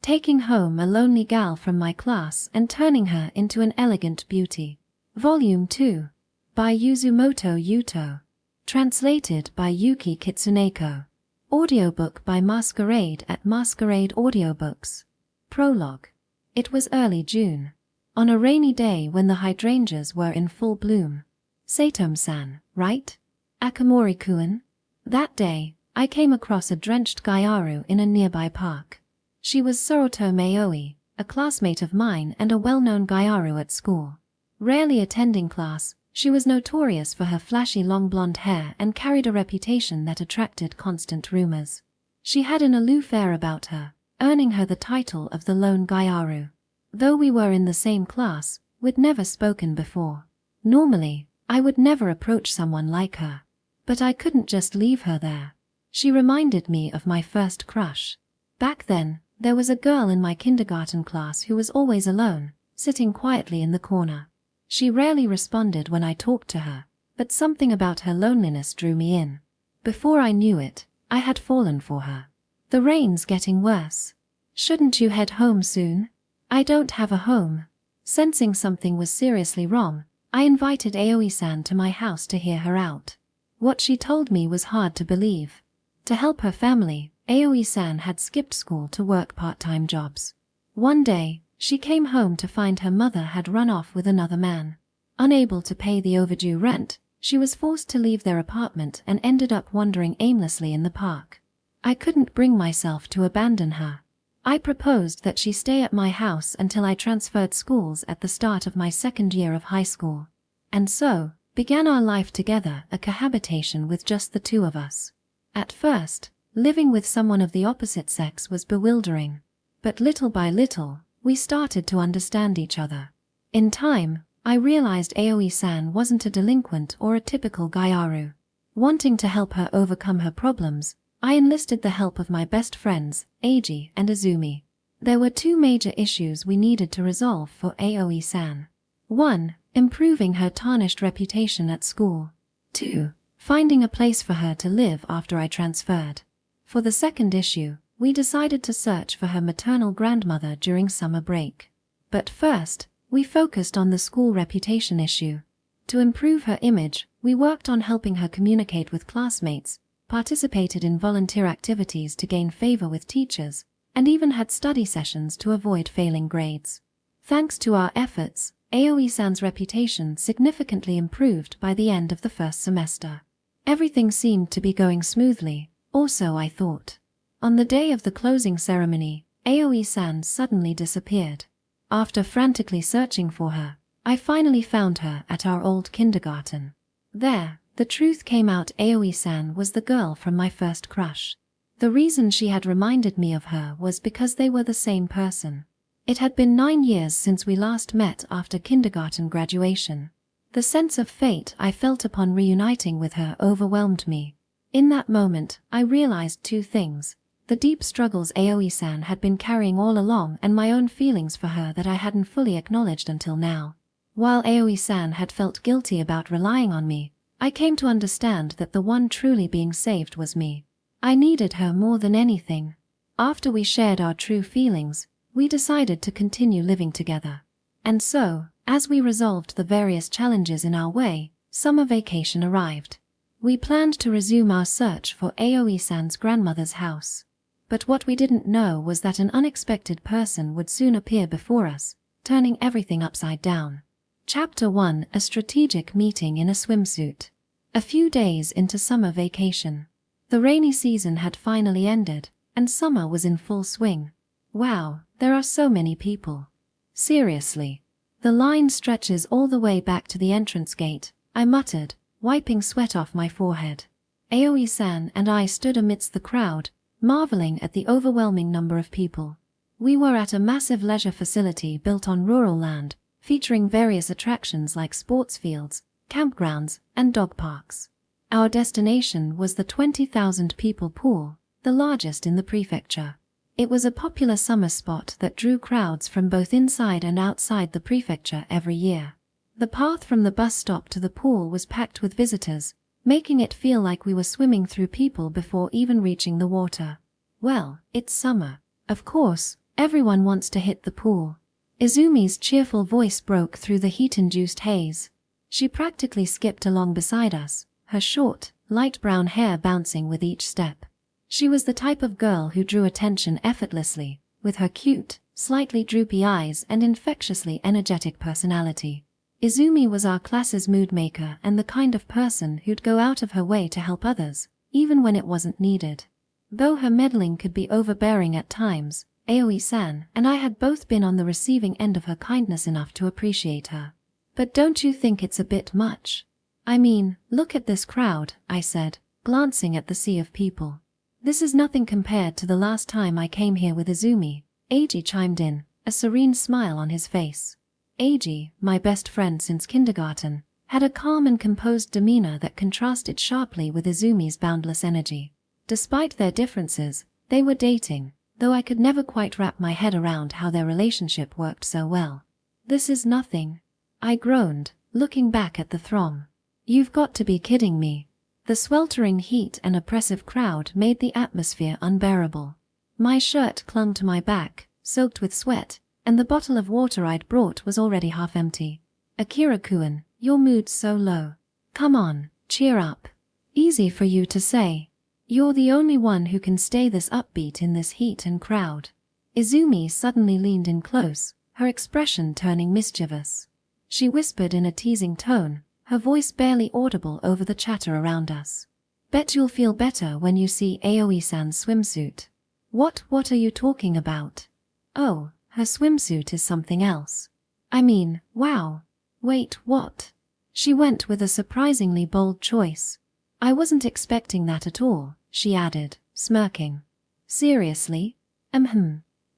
taking home a lonely gal from my class and turning her into an elegant beauty. Volume 2. By Yuzumoto Yuto. Translated by Yuki Kitsuneko. Audiobook by Masquerade at Masquerade Audiobooks. Prologue. It was early June. On a rainy day when the hydrangeas were in full bloom. Saitome-san, right? Akamori-kun? That day, I came across a drenched gyaru in a nearby park. She was Soroto Maoi, a classmate of mine and a well-known gyaru at school. Rarely attending class, she was notorious for her flashy long blonde hair and carried a reputation that attracted constant rumors. She had an aloof air about her, earning her the title of the lone gyaru. Though we were in the same class, we'd never spoken before. Normally, I would never approach someone like her. But I couldn't just leave her there. She reminded me of my first crush. Back then, there was a girl in my kindergarten class who was always alone, sitting quietly in the corner. She rarely responded when I talked to her, but something about her loneliness drew me in. Before I knew it, I had fallen for her. The rain's getting worse. Shouldn't you head home soon? I don't have a home. Sensing something was seriously wrong, I invited Aoi-san to my house to hear her out. What she told me was hard to believe. To help her family, Aoi-san had skipped school to work part-time jobs. One day, she came home to find her mother had run off with another man. Unable to pay the overdue rent, she was forced to leave their apartment and ended up wandering aimlessly in the park. I couldn't bring myself to abandon her. I proposed that she stay at my house until I transferred schools at the start of my second year of high school. And so, began our life together, a cohabitation with just the two of us. At first, living with someone of the opposite sex was bewildering. But little by little, we started to understand each other. In time, I realized Aoi-san wasn't a delinquent or a typical gyaru. Wanting to help her overcome her problems, I enlisted the help of my best friends, Eiji and Azumi. There were two major issues we needed to resolve for Aoi-san. 1. Improving her tarnished reputation at school. 2. Finding a place for her to live after I transferred. For the second issue, we decided to search for her maternal grandmother during summer break. But first, we focused on the school reputation issue. To improve her image, we worked on helping her communicate with classmates, participated in volunteer activities to gain favor with teachers, and even had study sessions to avoid failing grades. Thanks to our efforts, Aoi-san's reputation significantly improved by the end of the first semester. Everything seemed to be going smoothly, or so I thought. On the day of the closing ceremony, Aoi-san suddenly disappeared. After frantically searching for her, I finally found her at our old kindergarten. There, the truth came out: Aoi-san was the girl from my first crush. The reason she had reminded me of her was because they were the same person. It had been 9 years since we last met after kindergarten graduation. The sense of fate I felt upon reuniting with her overwhelmed me. In that moment, I realized two things: the deep struggles Aoi-san had been carrying all along and my own feelings for her that I hadn't fully acknowledged until now. While Aoi-san had felt guilty about relying on me, I came to understand that the one truly being saved was me. I needed her more than anything. After we shared our true feelings, we decided to continue living together. And so, as we resolved the various challenges in our way, summer vacation arrived. We planned to resume our search for Aoi-san's grandmother's house. But what we didn't know was that an unexpected person would soon appear before us, turning everything upside down. Chapter 1: A strategic meeting in a swimsuit. A few days into summer vacation. The rainy season had finally ended, and summer was in full swing. Wow, there are so many people. Seriously. The line stretches all the way back to the entrance gate, I muttered, wiping sweat off my forehead. Aoi-san and I stood amidst the crowd, marveling at the overwhelming number of people. We were at a massive leisure facility built on rural land, featuring various attractions like sports fields, campgrounds, and dog parks. Our destination was the 20,000 people pool, the largest in the prefecture. It was a popular summer spot that drew crowds from both inside and outside the prefecture every year. The path from the bus stop to the pool was packed with visitors, making it feel like we were swimming through people before even reaching the water. Well, it's summer. Of course, Everyone wants to hit the pool. Izumi's cheerful voice broke through the heat-induced haze. She practically skipped along beside us, her short, light brown hair bouncing with each step. She was the type of girl who drew attention effortlessly, with her cute, slightly droopy eyes and infectiously energetic personality. Izumi was our class's mood maker and the kind of person who'd go out of her way to help others, even when it wasn't needed. Though her meddling could be overbearing at times, Aoi-san and I had both been on the receiving end of her kindness enough to appreciate her. But don't you think it's a bit much? I mean, look at this crowd, I said, glancing at the sea of people. This is nothing compared to the last time I came here with Izumi, Eiji chimed in, a serene smile on his face. Eiji, my best friend since kindergarten, had a calm and composed demeanor that contrasted sharply with Izumi's boundless energy. Despite their differences, they were dating, though I could never quite wrap my head around how their relationship worked so well. This is nothing, I groaned, looking back at the throng. You've got to be kidding me. The sweltering heat and oppressive crowd made the atmosphere unbearable. My shirt clung to my back, soaked with sweat, and the bottle of water I'd brought was already half empty. Akira-kun, your mood's so low. Come on, cheer up. Easy for you to say. You're the only one who can stay this upbeat in this heat and crowd. Izumi suddenly leaned in close, her expression turning mischievous. She whispered in a teasing tone, her voice barely audible over the chatter around us. Bet you'll feel better when you see Aoi-san's swimsuit. What are you talking about? Oh, her swimsuit is something else. I mean, wow. Wait, what? She went with a surprisingly bold choice. I wasn't expecting that at all, she added, smirking. Seriously?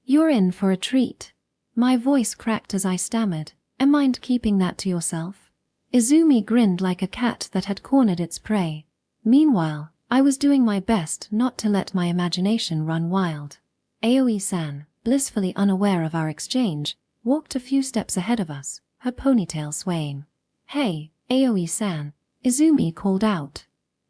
You're in for a treat. My voice cracked as I stammered. Mind keeping that to yourself? Izumi grinned like a cat that had cornered its prey. Meanwhile, I was doing my best not to let my imagination run wild. Aoi-san, blissfully unaware of our exchange, walked a few steps ahead of us, her ponytail swaying. Hey, Aoi-san, Izumi called out.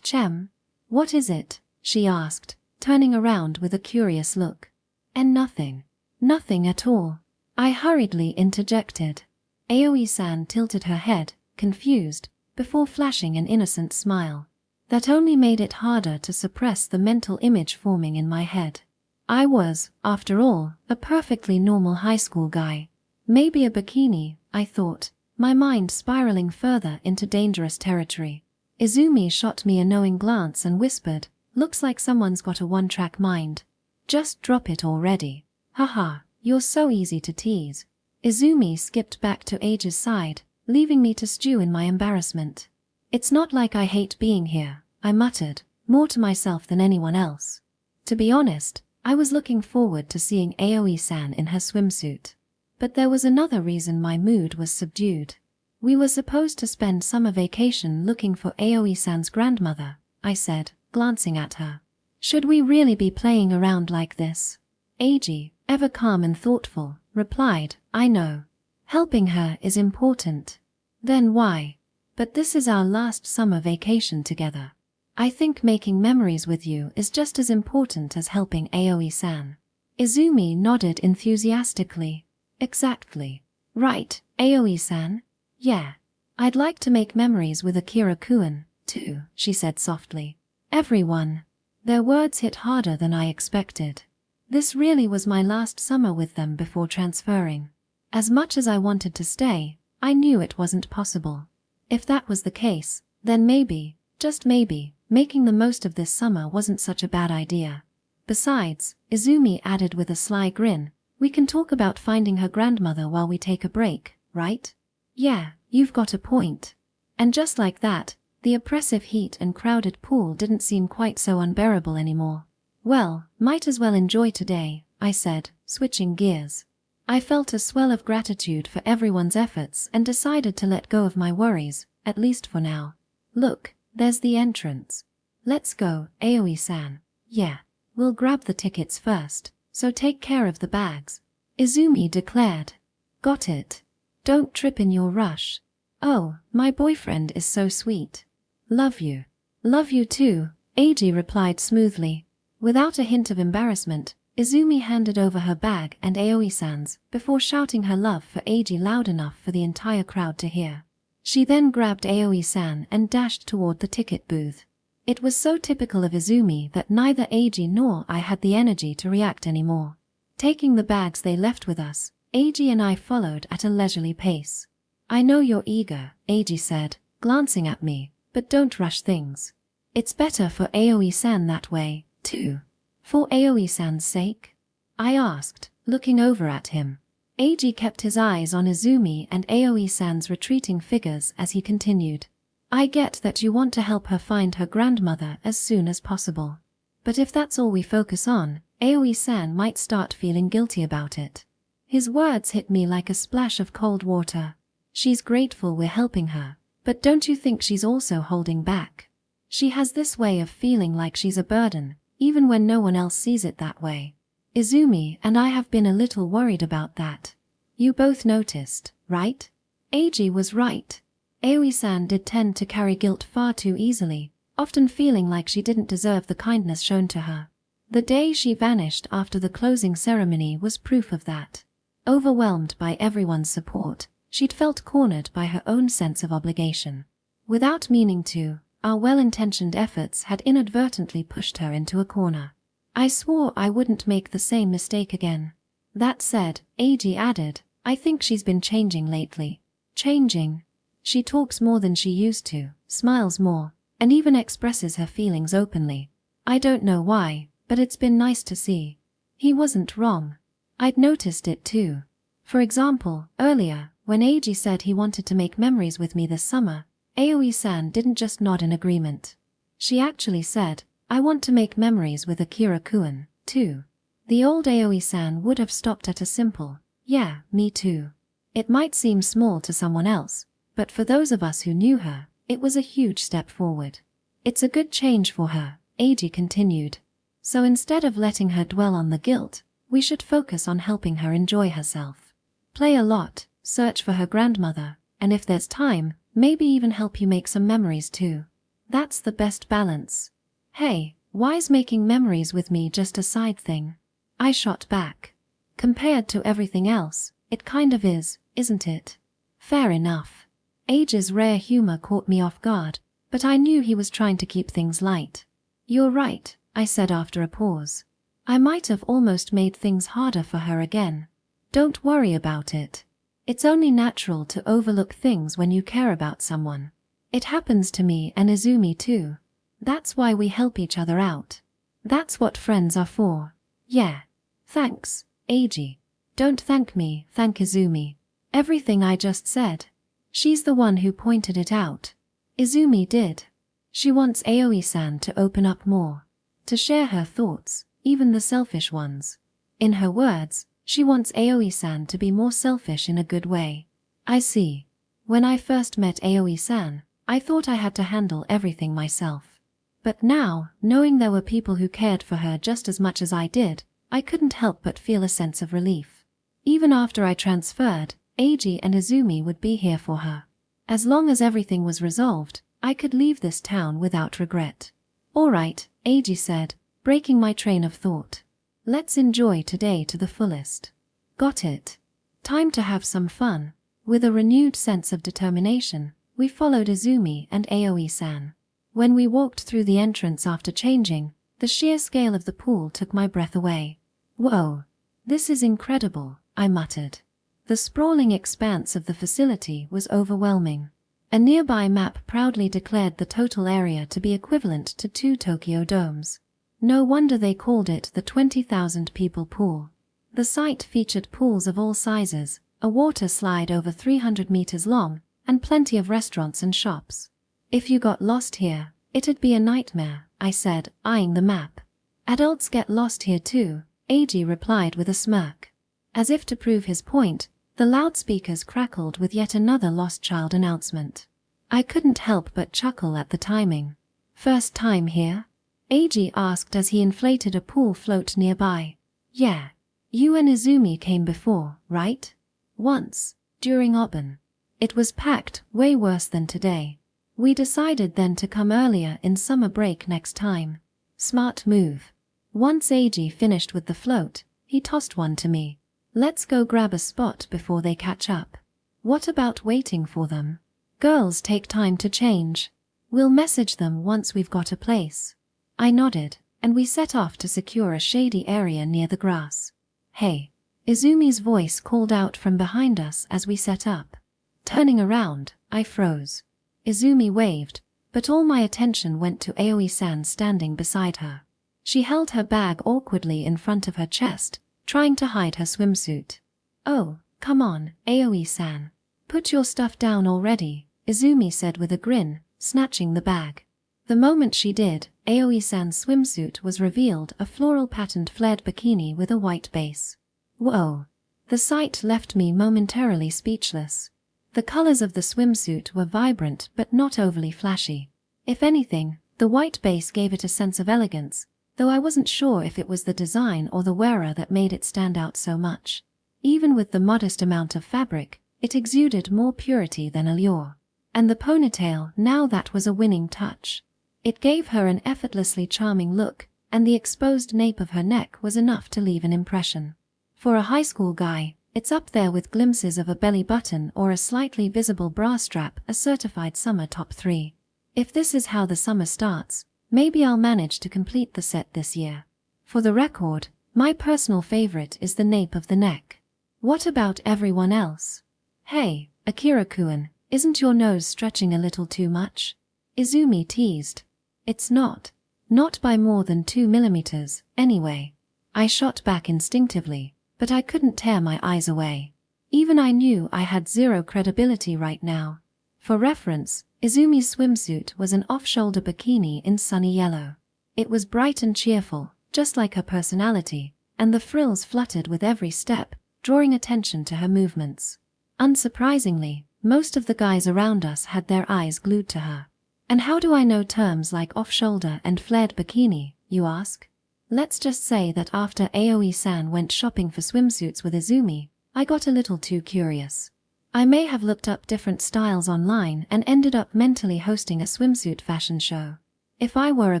Chem? What is it? She asked, turning around with a curious look. And nothing. Nothing at all. I hurriedly interjected. Aoi-san tilted her head, confused, before flashing an innocent smile. That only made it harder to suppress the mental image forming in my head. I was, after all, a perfectly normal high school guy. Maybe a bikini, I thought, my mind spiraling further into dangerous territory. Izumi shot me a knowing glance and whispered, looks like someone's got a one-track mind. Just drop it already. Haha, you're so easy to tease. Izumi skipped back to Eiji's side, leaving me to stew in my embarrassment. It's not like I hate being here, I muttered, more to myself than anyone else. To be honest, I was looking forward to seeing Aoi-san in her swimsuit. But there was another reason my mood was subdued. We were supposed to spend summer vacation looking for Aoi-san's grandmother, I said, glancing at her. Should we really be playing around like this? Eiji, ever calm and thoughtful, replied, I know. Helping her is important. Then why? But this is our last summer vacation together. I think making memories with you is just as important as helping Aoi-san. Izumi nodded enthusiastically. Exactly. Right, Aoi-san? Yeah. I'd like to make memories with Akira-kun, too, she said softly. Everyone. Their words hit harder than I expected. This really was my last summer with them before transferring. As much as I wanted to stay, I knew it wasn't possible. If that was the case, then maybe, just maybe, making the most of this summer wasn't such a bad idea. Besides, Izumi added with a sly grin, we can talk about finding her grandmother while we take a break, right? Yeah, you've got a point. And just like that, the oppressive heat and crowded pool didn't seem quite so unbearable anymore. Well, might as well enjoy today, I said, switching gears. I felt a swell of gratitude for everyone's efforts and decided to let go of my worries, at least for now. Look, there's the entrance. Let's go, Aoi-san. Yeah, we'll grab the tickets first, so take care of the bags. Izumi declared. Got it. Don't trip in your rush. Oh, my boyfriend is so sweet. Love you. Love you too, Eiji replied smoothly. Without a hint of embarrassment, Izumi handed over her bag and Aoi-san's before shouting her love for Eiji loud enough for the entire crowd to hear. She then grabbed Aoi-san and dashed toward the ticket booth. It was so typical of Izumi that neither Eiji nor I had the energy to react anymore. Taking the bags they left with us, Eiji and I followed at a leisurely pace. "I know you're eager," Eiji said, glancing at me, "but don't rush things. It's better for Aoi-san that way, too." "For Aoi-san's sake?" I asked, looking over at him. Eiji kept his eyes on Izumi and Aoi-san's retreating figures as he continued. "I get that you want to help her find her grandmother as soon as possible. But if that's all we focus on, Aoi-san might start feeling guilty about it." His words hit me like a splash of cold water. She's grateful we're helping her, but don't you think she's also holding back? She has this way of feeling like she's a burden, even when no one else sees it that way. Izumi and I have been a little worried about that. You both noticed, right? Eiji was right. Aoi-san did tend to carry guilt far too easily, often feeling like she didn't deserve the kindness shown to her. The day she vanished after the closing ceremony was proof of that. Overwhelmed by everyone's support, she'd felt cornered by her own sense of obligation. Without meaning to, our well-intentioned efforts had inadvertently pushed her into a corner. I swore I wouldn't make the same mistake again. That said, Eiji added, "I think she's been changing lately." Changing? She talks more than she used to, smiles more, and even expresses her feelings openly. I don't know why, but it's been nice to see. He wasn't wrong. I'd noticed it too. For example, earlier, when Eiji said he wanted to make memories with me this summer, Aoi-san didn't just nod in agreement. She actually said, "I want to make memories with Akira-kun, too." The old Aoi-san would have stopped at a simple, "Yeah, me too." It might seem small to someone else, but for those of us who knew her, it was a huge step forward. "It's a good change for her," Eiji continued. "So instead of letting her dwell on the guilt, we should focus on helping her enjoy herself. Play a lot, search for her grandmother, and if there's time, maybe even help you make some memories too. That's the best balance." "Hey, why's making memories with me just a side thing?" I shot back. "Compared to everything else, it kind of is, isn't it?" "Fair enough." Eiji's rare humor caught me off guard, but I knew he was trying to keep things light. "You're right," I said after a pause. "I might have almost made things harder for her again. Don't worry about it. It's only natural to overlook things when you care about someone. It happens to me and Izumi too. That's why we help each other out. That's what friends are for." "Yeah. Thanks, Eiji." "Don't thank me, thank Izumi. Everything I just said. She's the one who pointed it out." Izumi did. She wants Aoi-san to open up more, to share her thoughts, even the selfish ones. In her words, she wants Aoi-san to be more selfish in a good way. I see. When I first met Aoi-san, I thought I had to handle everything myself. But now, knowing there were people who cared for her just as much as I did, I couldn't help but feel a sense of relief. Even after I transferred, Eiji and Izumi would be here for her. As long as everything was resolved, I could leave this town without regret. "All right," Eiji said, breaking my train of thought. "Let's enjoy today to the fullest." "Got it." Time to have some fun. With a renewed sense of determination, we followed Izumi and Aoi-san. When we walked through the entrance after changing, the sheer scale of the pool took my breath away. "Whoa. This is incredible," I muttered. The sprawling expanse of the facility was overwhelming. A nearby map proudly declared the total area to be equivalent to 2 Tokyo domes. No wonder they called it the 20,000 people pool. The site featured pools of all sizes, a water slide over 300 meters long, and plenty of restaurants and shops. "If you got lost here, it'd be a nightmare," I said, eyeing the map. "Adults get lost here too," Eiji replied with a smirk. As if to prove his point, the loudspeakers crackled with yet another lost child announcement. I couldn't help but chuckle at the timing. "First time here?" Eiji asked as he inflated a pool float nearby. "Yeah. You and Izumi came before, right?" "Once, during Open. It was packed, way worse than today. We decided then to come earlier in summer break next time." "Smart move." Once Eiji finished with the float, he tossed one to me. Let's go grab a spot before they catch up. What about waiting for them? Girls take time to change. We'll message them once we've got a place. I nodded, and we set off to secure a shady area near the grass. Hey! Izumi's voice called out from behind us as we set up. Turning around, I froze. Izumi waved, but all my attention went to Aoi-san standing beside her. She held her bag awkwardly in front of her chest, trying to hide her swimsuit. Oh, come on, Aoi-san. Put your stuff down already, Izumi said with a grin, snatching the bag. The moment she did, Aoi-san's swimsuit was revealed, a floral patterned flared bikini with a white base. Whoa! The sight left me momentarily speechless. The colors of the swimsuit were vibrant but not overly flashy. If anything, the white base gave it a sense of elegance, though I wasn't sure if it was the design or the wearer that made it stand out so much. Even with the modest amount of fabric, it exuded more purity than allure. And the ponytail, now that was a winning touch. It gave her an effortlessly charming look, and the exposed nape of her neck was enough to leave an impression. For a high school guy, it's up there with glimpses of a belly button or a slightly visible bra strap, a certified summer top 3. If this is how the summer starts, maybe I'll manage to complete the set this year. For the record, my personal favorite is the nape of the neck. What about everyone else? Hey, Akira-kun, isn't your nose stretching a little too much? Izumi teased. It's not. Not by more than 2 millimeters, anyway. I shot back instinctively, but I couldn't tear my eyes away. Even I knew I had zero credibility right now. For reference, Izumi's swimsuit was an off-shoulder bikini in sunny yellow. It was bright and cheerful, just like her personality, and the frills fluttered with every step, drawing attention to her movements. Unsurprisingly, most of the guys around us had their eyes glued to her. And how do I know terms like off-shoulder and flared bikini, you ask? Let's just say that after Aoi-san went shopping for swimsuits with Izumi, I got a little too curious. I may have looked up different styles online and ended up mentally hosting a swimsuit fashion show. If I were a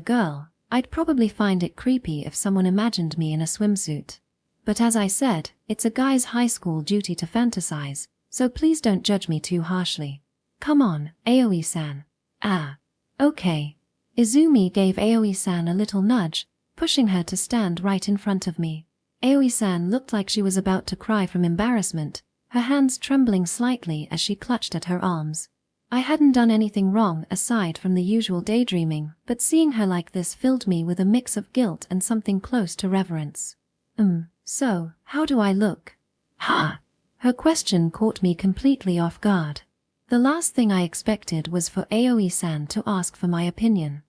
girl, I'd probably find it creepy if someone imagined me in a swimsuit. But as I said, it's a guy's high school duty to fantasize, so please don't judge me too harshly. Come on, Aoi-san. Ah. Okay. Izumi gave Aoi-san a little nudge, pushing her to stand right in front of me. Aoi-san looked like she was about to cry from embarrassment, her hands trembling slightly as she clutched at her arms. I hadn't done anything wrong aside from the usual daydreaming, but seeing her like this filled me with a mix of guilt and something close to reverence. So, how do I look? Ha! Her question caught me completely off guard. The last thing I expected was for Aoi-san to ask for my opinion.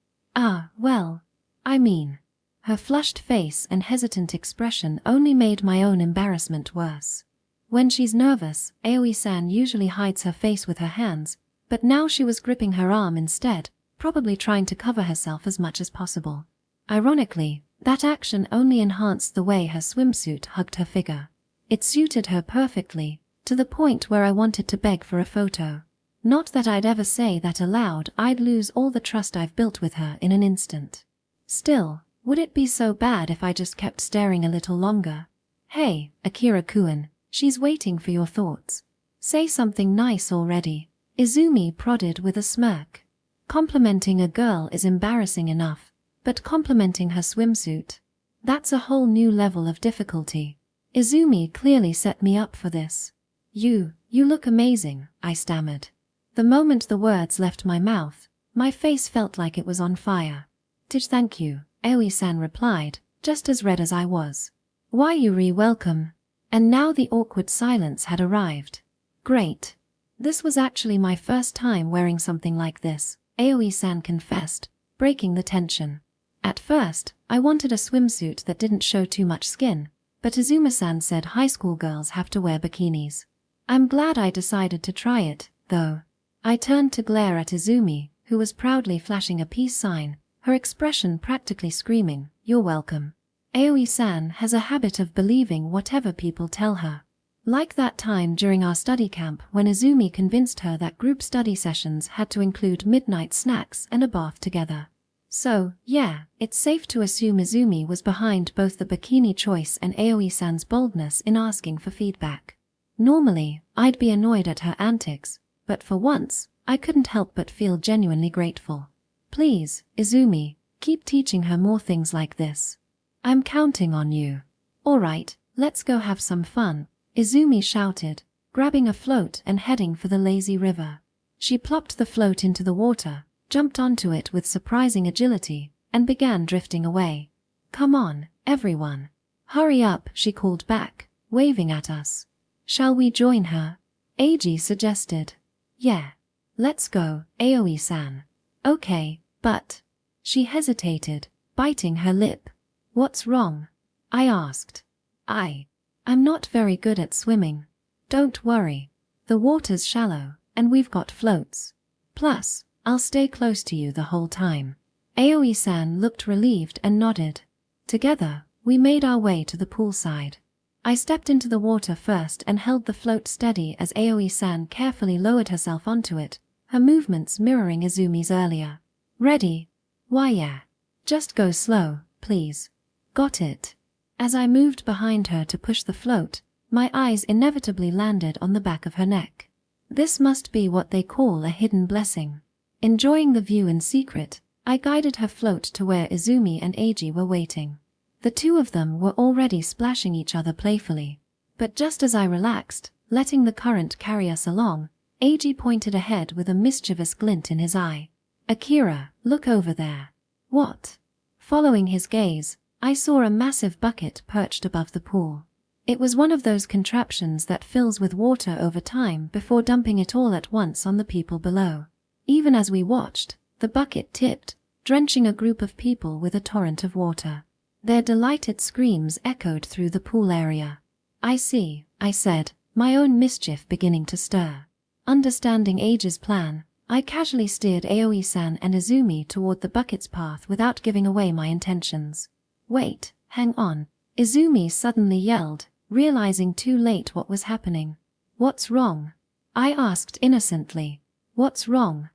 Well, I mean. Her flushed face and hesitant expression only made my own embarrassment worse. When she's nervous, Aoi-san usually hides her face with her hands, but now she was gripping her arm instead, probably trying to cover herself as much as possible. Ironically, that action only enhanced the way her swimsuit hugged her figure. It suited her perfectly, to the point where I wanted to beg for a photo. Not that I'd ever say that aloud, I'd lose all the trust I've built with her in an instant. Still, would it be so bad if I just kept staring a little longer? Hey, Akira-kun, she's waiting for your thoughts. Say something nice already. Izumi prodded with a smirk. Complimenting a girl is embarrassing enough, but complimenting her swimsuit? That's a whole new level of difficulty. Izumi clearly set me up for this. You look amazing, I stammered. The moment the words left my mouth, my face felt like it was on fire. Thank you, Aoi-san replied, just as red as I was. Why you welcome? And now the awkward silence had arrived. Great. This was actually my first time wearing something like this, Aoi-san confessed, breaking the tension. At first, I wanted a swimsuit that didn't show too much skin, but Izumi-san said high school girls have to wear bikinis. I'm glad I decided to try it, though. I turned to glare at Izumi, who was proudly flashing a peace sign, her expression practically screaming, "You're welcome." Aoi-san has a habit of believing whatever people tell her. Like that time during our study camp when Izumi convinced her that group study sessions had to include midnight snacks and a bath together. So, yeah, it's safe to assume Izumi was behind both the bikini choice and Aoi-san's boldness in asking for feedback. Normally, I'd be annoyed at her antics, but for once, I couldn't help but feel genuinely grateful. Please, Izumi, keep teaching her more things like this. I'm counting on you. Alright, let's go have some fun, Izumi shouted, grabbing a float and heading for the lazy river. She plopped the float into the water, jumped onto it with surprising agility, and began drifting away. Come on, everyone. Hurry up, she called back, waving at us. Shall we join her? Eiji suggested. Yeah. Let's go, Aoi-san. Okay, but... She hesitated, biting her lip. What's wrong? I asked. I'm not very good at swimming. Don't worry. The water's shallow, and we've got floats. Plus, I'll stay close to you the whole time. Aoi-san looked relieved and nodded. Together, we made our way to the poolside. I stepped into the water first and held the float steady as Aoi-san carefully lowered herself onto it, her movements mirroring Izumi's earlier. Ready? Why yeah. Just go slow, please. Got it. As I moved behind her to push the float, my eyes inevitably landed on the back of her neck. This must be what they call a hidden blessing. Enjoying the view in secret, I guided her float to where Izumi and Eiji were waiting. The two of them were already splashing each other playfully. But just as I relaxed, letting the current carry us along, Eiji pointed ahead with a mischievous glint in his eye. Akira, look over there. What? Following his gaze, I saw a massive bucket perched above the pool. It was one of those contraptions that fills with water over time before dumping it all at once on the people below. Even as we watched, the bucket tipped, drenching a group of people with a torrent of water. Their delighted screams echoed through the pool area. I see, I said, my own mischief beginning to stir. Understanding Eiji's plan, I casually steered Aoi-san and Izumi toward the bucket's path without giving away my intentions. Wait, hang on, Izumi suddenly yelled, realizing too late what was happening. What's wrong? I asked innocently. What's wrong?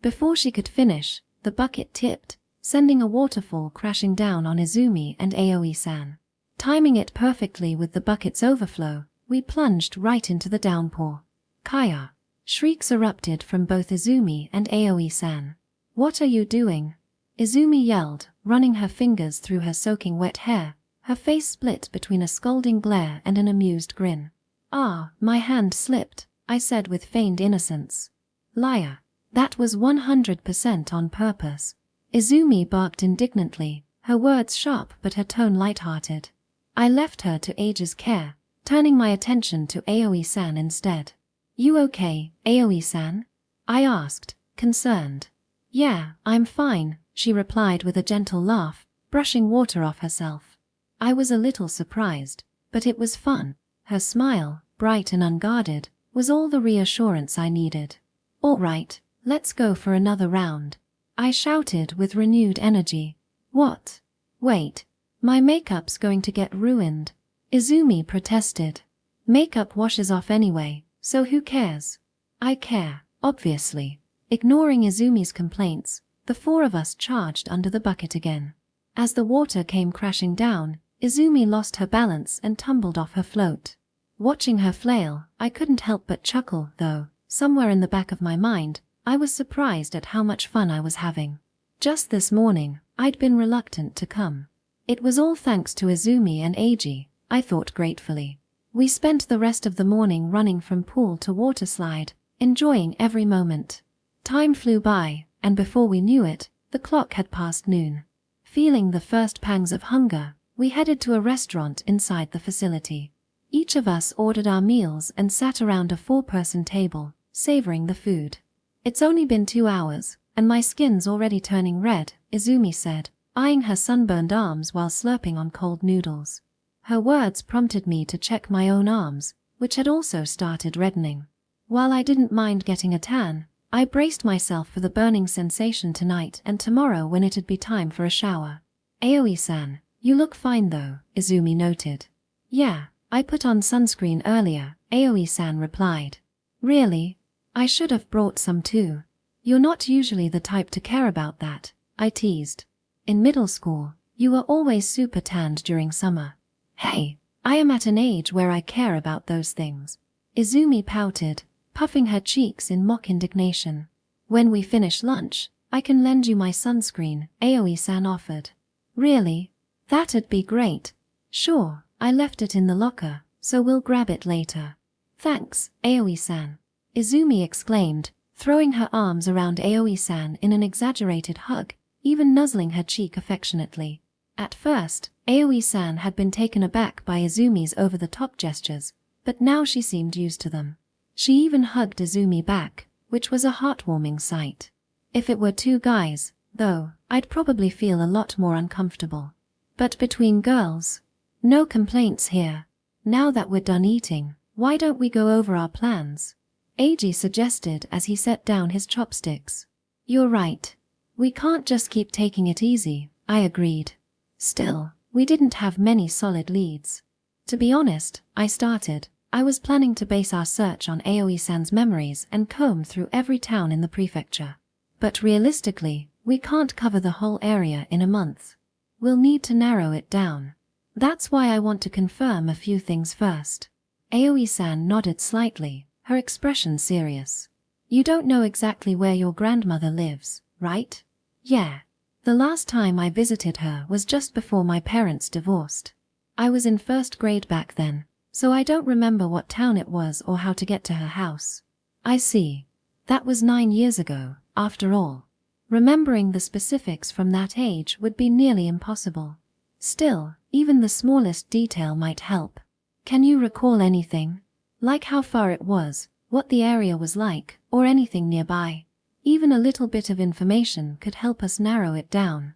Before she could finish, the bucket tipped, sending a waterfall crashing down on Izumi and Aoi-san. Timing it perfectly with the bucket's overflow, we plunged right into the downpour. Kaya! Shrieks erupted from both Izumi and Aoi-san. What are you doing? Izumi yelled, running her fingers through her soaking wet hair, her face split between a scolding glare and an amused grin. Ah, my hand slipped, I said with feigned innocence. Liar. That was 100% on purpose. Izumi barked indignantly, her words sharp but her tone light-hearted. I left her to Eiji's care, turning my attention to Aoi-san instead. You okay, Aoi-san? I asked, concerned. Yeah, I'm fine, she replied with a gentle laugh, brushing water off herself. I was a little surprised, but it was fun. Her smile, bright and unguarded, was all the reassurance I needed. All right, let's go for another round. I shouted with renewed energy. What? Wait, my makeup's going to get ruined. Izumi protested. Makeup washes off anyway, so who cares? I care, obviously. Ignoring Izumi's complaints, the four of us charged under the bucket again. As the water came crashing down, Izumi lost her balance and tumbled off her float. Watching her flail, I couldn't help but chuckle, though, somewhere in the back of my mind, I was surprised at how much fun I was having. Just this morning, I'd been reluctant to come. It was all thanks to Izumi and Eiji, I thought gratefully. We spent the rest of the morning running from pool to waterslide, enjoying every moment. Time flew by, and before we knew it, the clock had passed noon. Feeling the first pangs of hunger, we headed to a restaurant inside the facility. Each of us ordered our meals and sat around a 4-person table, savoring the food. It's only been 2 hours, and my skin's already turning red, Izumi said, eyeing her sunburned arms while slurping on cold noodles. Her words prompted me to check my own arms, which had also started reddening. While I didn't mind getting a tan, I braced myself for the burning sensation tonight and tomorrow when it'd be time for a shower. Aoi-san, you look fine though, Izumi noted. Yeah, I put on sunscreen earlier, Aoi-san replied. Really? I should have brought some too. You're not usually the type to care about that, I teased. In middle school, you were always super tanned during summer. Hey, I am at an age where I care about those things. Izumi pouted, puffing her cheeks in mock indignation. When we finish lunch, I can lend you my sunscreen, Aoi-san offered. Really? That'd be great. Sure, I left it in the locker, so we'll grab it later. Thanks, Aoi-san. Izumi exclaimed, throwing her arms around Aoi-san in an exaggerated hug, even nuzzling her cheek affectionately. At first, Aoi-san had been taken aback by Izumi's over-the-top gestures, but now she seemed used to them. She even hugged Izumi back, which was a heartwarming sight. If it were two guys, though, I'd probably feel a lot more uncomfortable. But between girls, no complaints here. Now that we're done eating, why don't we go over our plans? Eiji suggested as he set down his chopsticks. You're right. We can't just keep taking it easy, I agreed. Still, we didn't have many solid leads. To be honest, I was planning to base our search on Aoi-san's memories and comb through every town in the prefecture. But realistically, we can't cover the whole area in a month. We'll need to narrow it down. That's why I want to confirm a few things first. Aoi-san nodded slightly, her expression serious. You don't know exactly where your grandmother lives, right? Yeah. The last time I visited her was just before my parents divorced. I was in first grade back then, so I don't remember what town it was or how to get to her house. I see. That was 9 years ago, after all. Remembering the specifics from that age would be nearly impossible. Still, even the smallest detail might help. Can you recall anything? Like how far it was, what the area was like, or anything nearby? Even a little bit of information could help us narrow it down.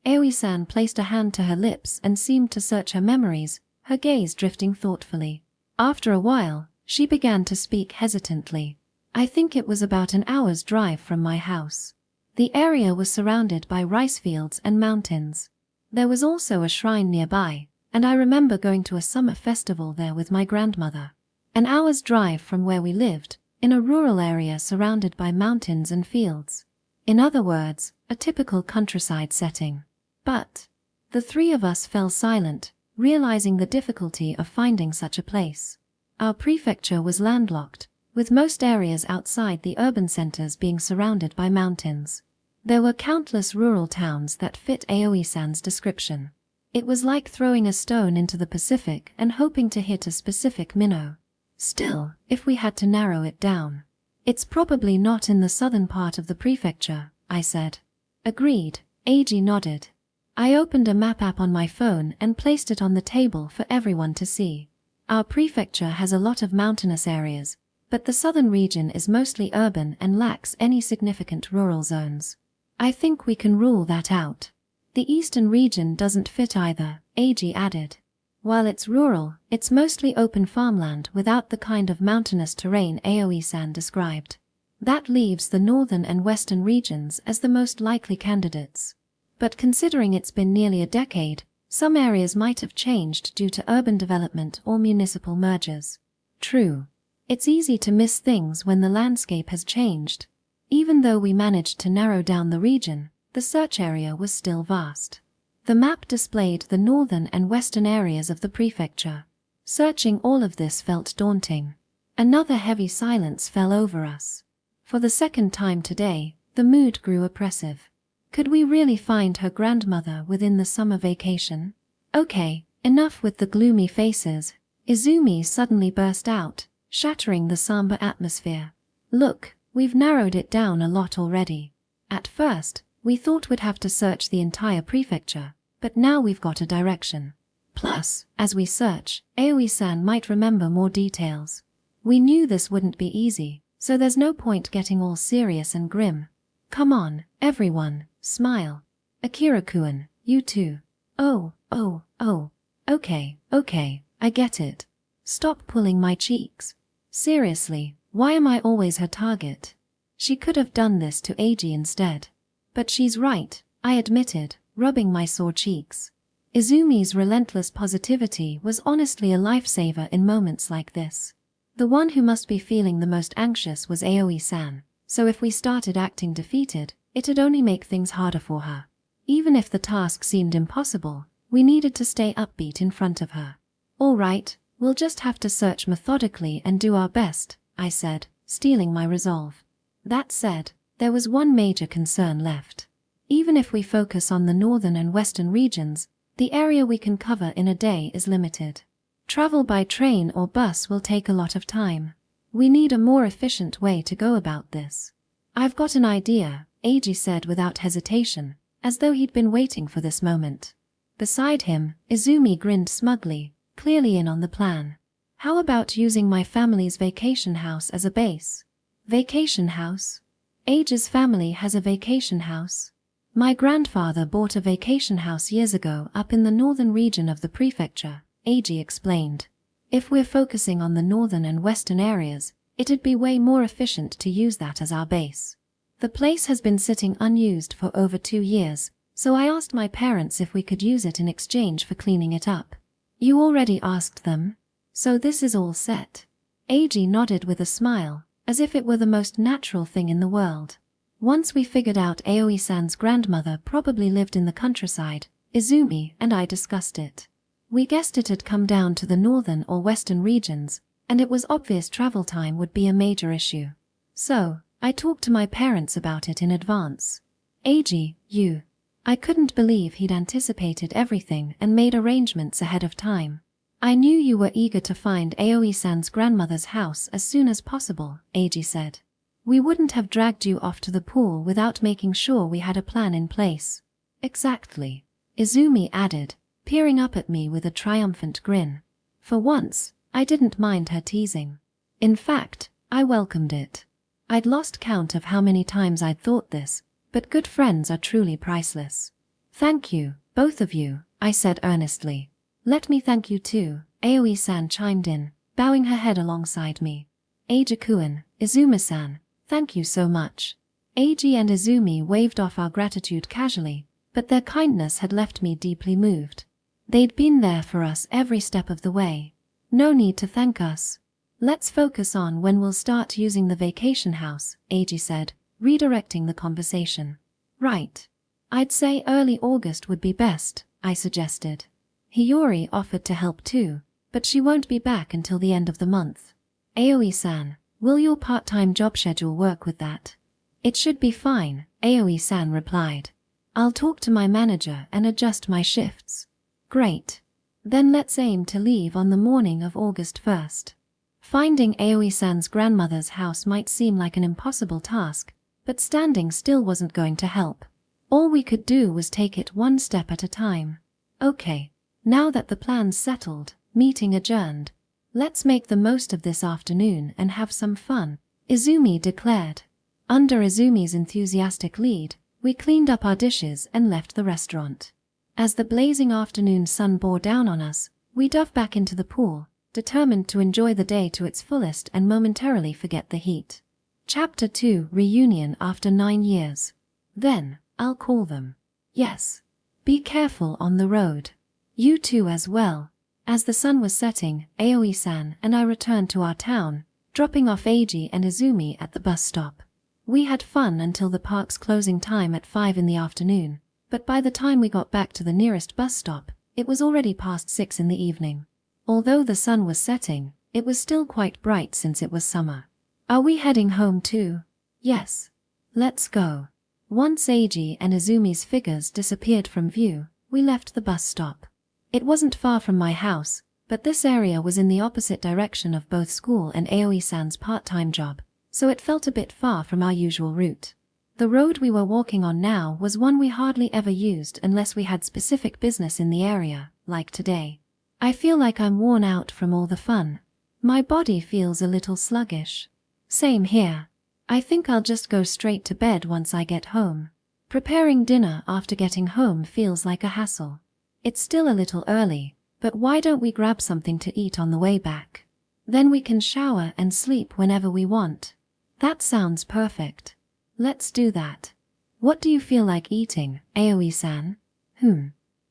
Aoi-san placed a hand to her lips and seemed to search her memories, her gaze drifting thoughtfully. After a while, she began to speak hesitantly. I think it was about an hour's drive from my house. The area was surrounded by rice fields and mountains. There was also a shrine nearby, and I remember going to a summer festival there with my grandmother. An hour's drive from where we lived, in a rural area surrounded by mountains and fields. In other words, a typical countryside setting. But the three of us fell silent, realizing the difficulty of finding such a place. Our prefecture was landlocked, with most areas outside the urban centers being surrounded by mountains. There were countless rural towns that fit Aoi-san's description. It was like throwing a stone into the Pacific and hoping to hit a specific minnow. Still, if we had to narrow it down, it's probably not in the southern part of the prefecture, I said. Agreed, Eiji nodded. I opened a map app on my phone and placed it on the table for everyone to see. Our prefecture has a lot of mountainous areas, but the southern region is mostly urban and lacks any significant rural zones. I think we can rule that out. The eastern region doesn't fit either, Eiji added. While it's rural, it's mostly open farmland without the kind of mountainous terrain Aoi-san described. That leaves the northern and western regions as the most likely candidates. But considering it's been nearly a decade, some areas might have changed due to urban development or municipal mergers. True. It's easy to miss things when the landscape has changed. Even though we managed to narrow down the region, the search area was still vast. The map displayed the northern and western areas of the prefecture. Searching all of this felt daunting. Another heavy silence fell over us. For the second time today, the mood grew oppressive. Could we really find her grandmother within the summer vacation? Okay, enough with the gloomy faces. Izumi suddenly burst out, shattering the somber atmosphere. Look, we've narrowed it down a lot already. At first, we thought we'd have to search the entire prefecture, but now we've got a direction. Plus, as we search, Aoi-san might remember more details. We knew this wouldn't be easy, so there's no point getting all serious and grim. Come on, everyone, smile. Akira-kun, you too. Oh, okay, I get it. Stop pulling my cheeks. Seriously, why am I always her target? She could have done this to Eiji instead. But she's right, I admitted, rubbing my sore cheeks. Izumi's relentless positivity was honestly a lifesaver in moments like this. The one who must be feeling the most anxious was Aoi-san, so if we started acting defeated, It'd only make things harder for her. Even if the task seemed impossible, we needed to stay upbeat in front of her. All right, we'll just have to search methodically and do our best, I said, steeling my resolve. That said, there was one major concern left. Even if we focus on the northern and western regions, the area we can cover in a day is limited. Travel by train or bus will take a lot of time. We need a more efficient way to go about this. I've got an idea, Eiji said without hesitation, as though he'd been waiting for this moment. Beside him, Izumi grinned smugly, clearly in on the plan. How about using my family's vacation house as a base? Vacation house? Eiji's family has a vacation house. My grandfather bought a vacation house years ago up in the northern region of the prefecture, Eiji explained. If we're focusing on the northern and western areas, it'd be way more efficient to use that as our base. The place has been sitting unused for over 2 years, so I asked my parents if we could use it in exchange for cleaning it up. You already asked them? So this is all set. Eiji nodded with a smile, as if it were the most natural thing in the world. Once we figured out Aoi-san's grandmother probably lived in the countryside, Izumi and I discussed it. We guessed it had come down to the northern or western regions, and it was obvious travel time would be a major issue. So, I talked to my parents about it in advance. Eiji, I couldn't believe he'd anticipated everything and made arrangements ahead of time. I knew you were eager to find Aoi-san's grandmother's house as soon as possible, Eiji said. We wouldn't have dragged you off to the pool without making sure we had a plan in place. Exactly, Izumi added, peering up at me with a triumphant grin. For once, I didn't mind her teasing. In fact, I welcomed it. I'd lost count of how many times I'd thought this, but good friends are truly priceless. Thank you, both of you, I said earnestly. Let me thank you too, Aoi-san chimed in, bowing her head alongside me. Eiji-kun, Izumi-san, thank you so much. Eiji and Izumi waved off our gratitude casually, but their kindness had left me deeply moved. They'd been there for us every step of the way. No need to thank us. Let's focus on when we'll start using the vacation house, Eiji said, redirecting the conversation. Right. I'd say early August would be best, I suggested. Hiori offered to help too, but she won't be back until the end of the month. Aoi-san, will your part-time job schedule work with that? It should be fine, Aoi-san replied. I'll talk to my manager and adjust my shifts. Great. Then let's aim to leave on the morning of August 1st. Finding Aoi-san's grandmother's house might seem like an impossible task, but standing still wasn't going to help. All we could do was take it one step at a time. Okay. Now that the plan's settled, meeting adjourned. Let's make the most of this afternoon and have some fun, Izumi declared. Under Izumi's enthusiastic lead, we cleaned up our dishes and left the restaurant. As the blazing afternoon sun bore down on us, we dove back into the pool, determined to enjoy the day to its fullest and momentarily forget the heat. Chapter 2: Reunion after 9 years. Then, I'll call them. Yes. Be careful on the road. You too as well. As the sun was setting, Aoi-san and I returned to our town, dropping off Eiji and Izumi at the bus stop. We had fun until the park's closing time at 5 in the afternoon, but by the time we got back to the nearest bus stop, it was already past 6 in the evening. Although the sun was setting, it was still quite bright since it was summer. Are we heading home too? Yes. Let's go. Once Eiji and Izumi's figures disappeared from view, we left the bus stop. It wasn't far from my house, but this area was in the opposite direction of both school and Aoi-san's part-time job, so it felt a bit far from our usual route. The road we were walking on now was one we hardly ever used unless we had specific business in the area, like today. I feel like I'm worn out from all the fun. My body feels a little sluggish. Same here. I think I'll just go straight to bed once I get home. Preparing dinner after getting home feels like a hassle. It's still a little early, but why don't we grab something to eat on the way back? Then we can shower and sleep whenever we want. That sounds perfect. Let's do that. What do you feel like eating, Aoi-san?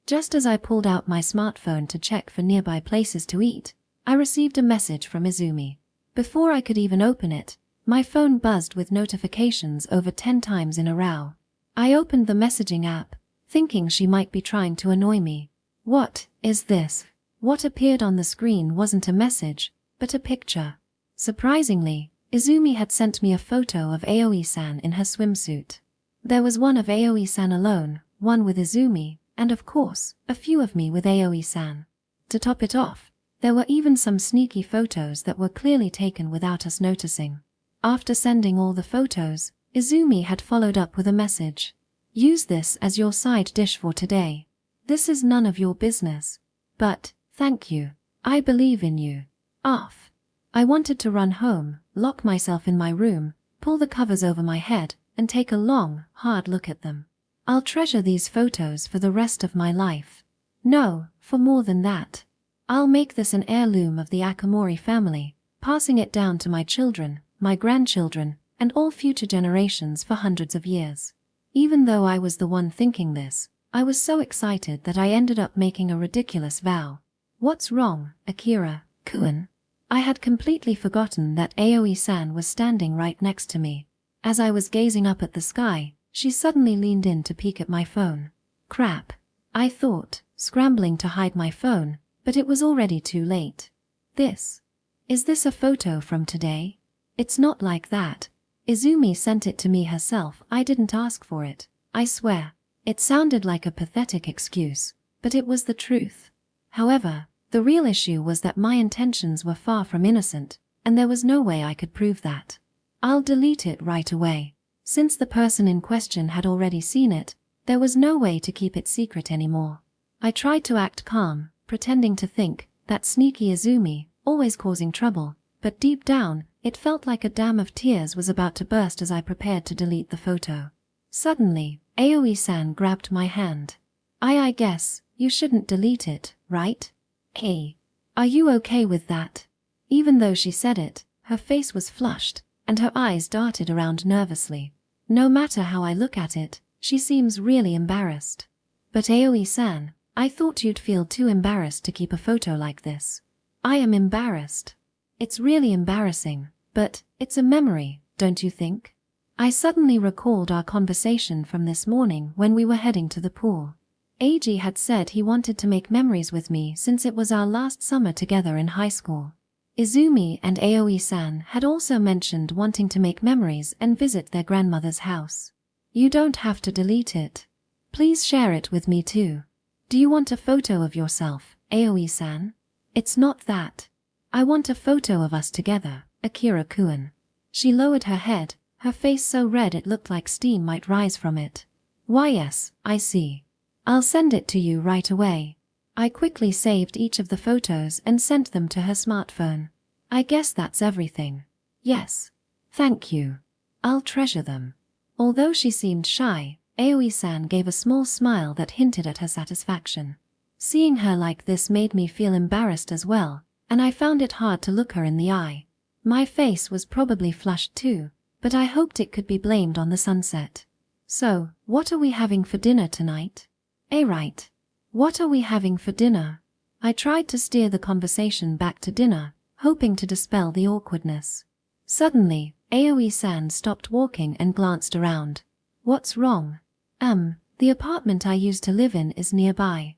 Just as I pulled out my smartphone to check for nearby places to eat, I received a message from Izumi. Before I could even open it, my phone buzzed with notifications over 10 times in a row. I opened the messaging app, thinking she might be trying to annoy me. What is this? What appeared on the screen wasn't a message, but a picture. Surprisingly, Izumi had sent me a photo of Aoi-san in her swimsuit. There was one of Aoi-san alone, one with Izumi, and of course, a few of me with Aoi-san. To top it off, there were even some sneaky photos that were clearly taken without us noticing. After sending all the photos, Izumi had followed up with a message. Use this as your side dish for today. This is none of your business. But, thank you. I believe in you. Off. I wanted to run home, lock myself in my room, pull the covers over my head, and take a long, hard look at them. I'll treasure these photos for the rest of my life. No, for more than that. I'll make this an heirloom of the Akamori family, passing it down to my children, my grandchildren, and all future generations for hundreds of years. Even though I was the one thinking this, I was so excited that I ended up making a ridiculous vow. What's wrong, Akira-kun? I had completely forgotten that Aoi-san was standing right next to me. As I was gazing up at the sky, she suddenly leaned in to peek at my phone. Crap, I thought, scrambling to hide my phone, but it was already too late. Is this a photo from today? It's not like that. Izumi sent it to me herself. I didn't ask for it. I swear. It sounded like a pathetic excuse, but it was the truth. However, the real issue was that my intentions were far from innocent, and there was no way I could prove that. I'll delete it right away. Since the person in question had already seen it, there was no way to keep it secret anymore. I tried to act calm, pretending to think, that sneaky Izumi, always causing trouble, but deep down, it felt like a dam of tears was about to burst as I prepared to delete the photo. Suddenly, Aoi-san grabbed my hand. I guess, you shouldn't delete it, right? Hey, are you okay with that? Even though she said it, her face was flushed, and her eyes darted around nervously. No matter how I look at it, she seems really embarrassed. But Aoi-san, I thought you'd feel too embarrassed to keep a photo like this. I am embarrassed. It's really embarrassing, but it's a memory, don't you think? I suddenly recalled our conversation from this morning when we were heading to the pool. Eiji had said he wanted to make memories with me since it was our last summer together in high school. Izumi and Aoi-san had also mentioned wanting to make memories and visit their grandmother's house. You don't have to delete it. Please share it with me too. Do you want a photo of yourself, Aoi-san? It's not that. I want a photo of us together, Akira-kun. She lowered her head, her face so red it looked like steam might rise from it. Why yes, I see. I'll send it to you right away. I quickly saved each of the photos and sent them to her smartphone. I guess that's everything. Yes. Thank you. I'll treasure them. Although she seemed shy, Aoi-san gave a small smile that hinted at her satisfaction. Seeing her like this made me feel embarrassed as well, and I found it hard to look her in the eye. My face was probably flushed too, but I hoped it could be blamed on the sunset. So, what are we having for dinner tonight? Right. What are we having for dinner? I tried to steer the conversation back to dinner, hoping to dispel the awkwardness. Suddenly, Aoi-san stopped walking and glanced around. What's wrong? The apartment I used to live in is nearby.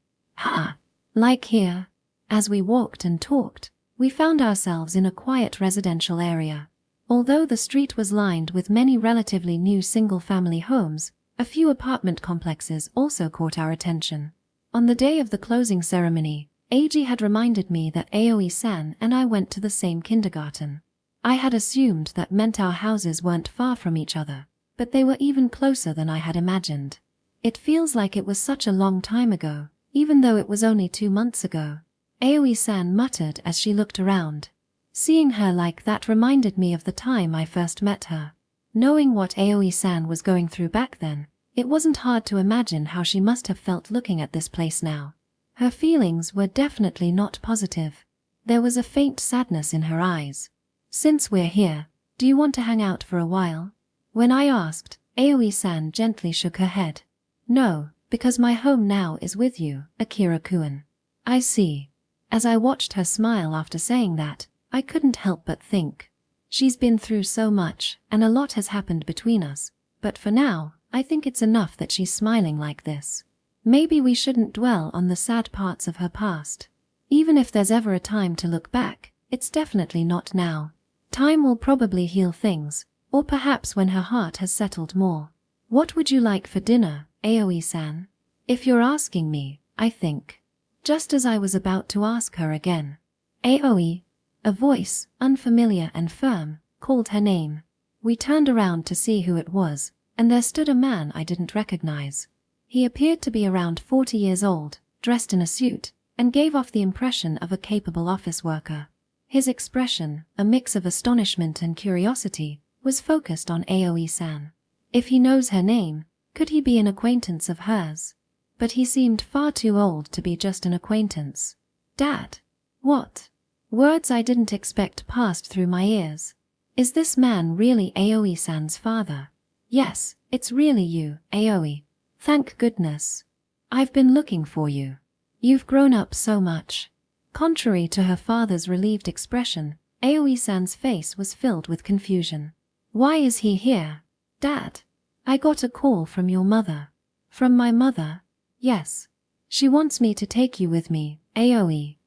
Like here? As we walked and talked, we found ourselves in a quiet residential area. Although the street was lined with many relatively new single-family homes, a few apartment complexes also caught our attention. On the day of the closing ceremony, Eiji had reminded me that Aoi-san and I went to the same kindergarten. I had assumed that meant our houses weren't far from each other, but they were even closer than I had imagined. It feels like it was such a long time ago, even though it was only 2 months ago. Aoi-san muttered as she looked around. Seeing her like that reminded me of the time I first met her. Knowing what Aoi-san was going through back then, it wasn't hard to imagine how she must have felt looking at this place now. Her feelings were definitely not positive. There was a faint sadness in her eyes. Since we're here, do you want to hang out for a while? When I asked, Aoi-san gently shook her head. No, because my home now is with you, Akira-kun. I see. As I watched her smile after saying that, I couldn't help but think. She's been through so much, and a lot has happened between us, but for now, I think it's enough that she's smiling like this. Maybe we shouldn't dwell on the sad parts of her past. Even if there's ever a time to look back, it's definitely not now. Time will probably heal things, or perhaps when her heart has settled more. What would you like for dinner, Aoi-san? If you're asking me, I think. Just as I was about to ask her again, Aoi, a voice, unfamiliar and firm, called her name. We turned around to see who it was, and there stood a man I didn't recognize. He appeared to be around 40 years old, dressed in a suit, and gave off the impression of a capable office worker. His expression, a mix of astonishment and curiosity, was focused on Aoi-san. If he knows her name, could he be an acquaintance of hers? But he seemed far too old to be just an acquaintance. Dad? What? Words I didn't expect passed through my ears. Is this man really Aoi-san's father? Yes, it's really you, Aoi. Thank goodness. I've been looking for you. You've grown up so much. Contrary to her father's relieved expression, Aoi-san's face was filled with confusion. Why is he here? Dad, I got a call from your mother. From my mother? Yes. She wants me to take you with me, Aoi.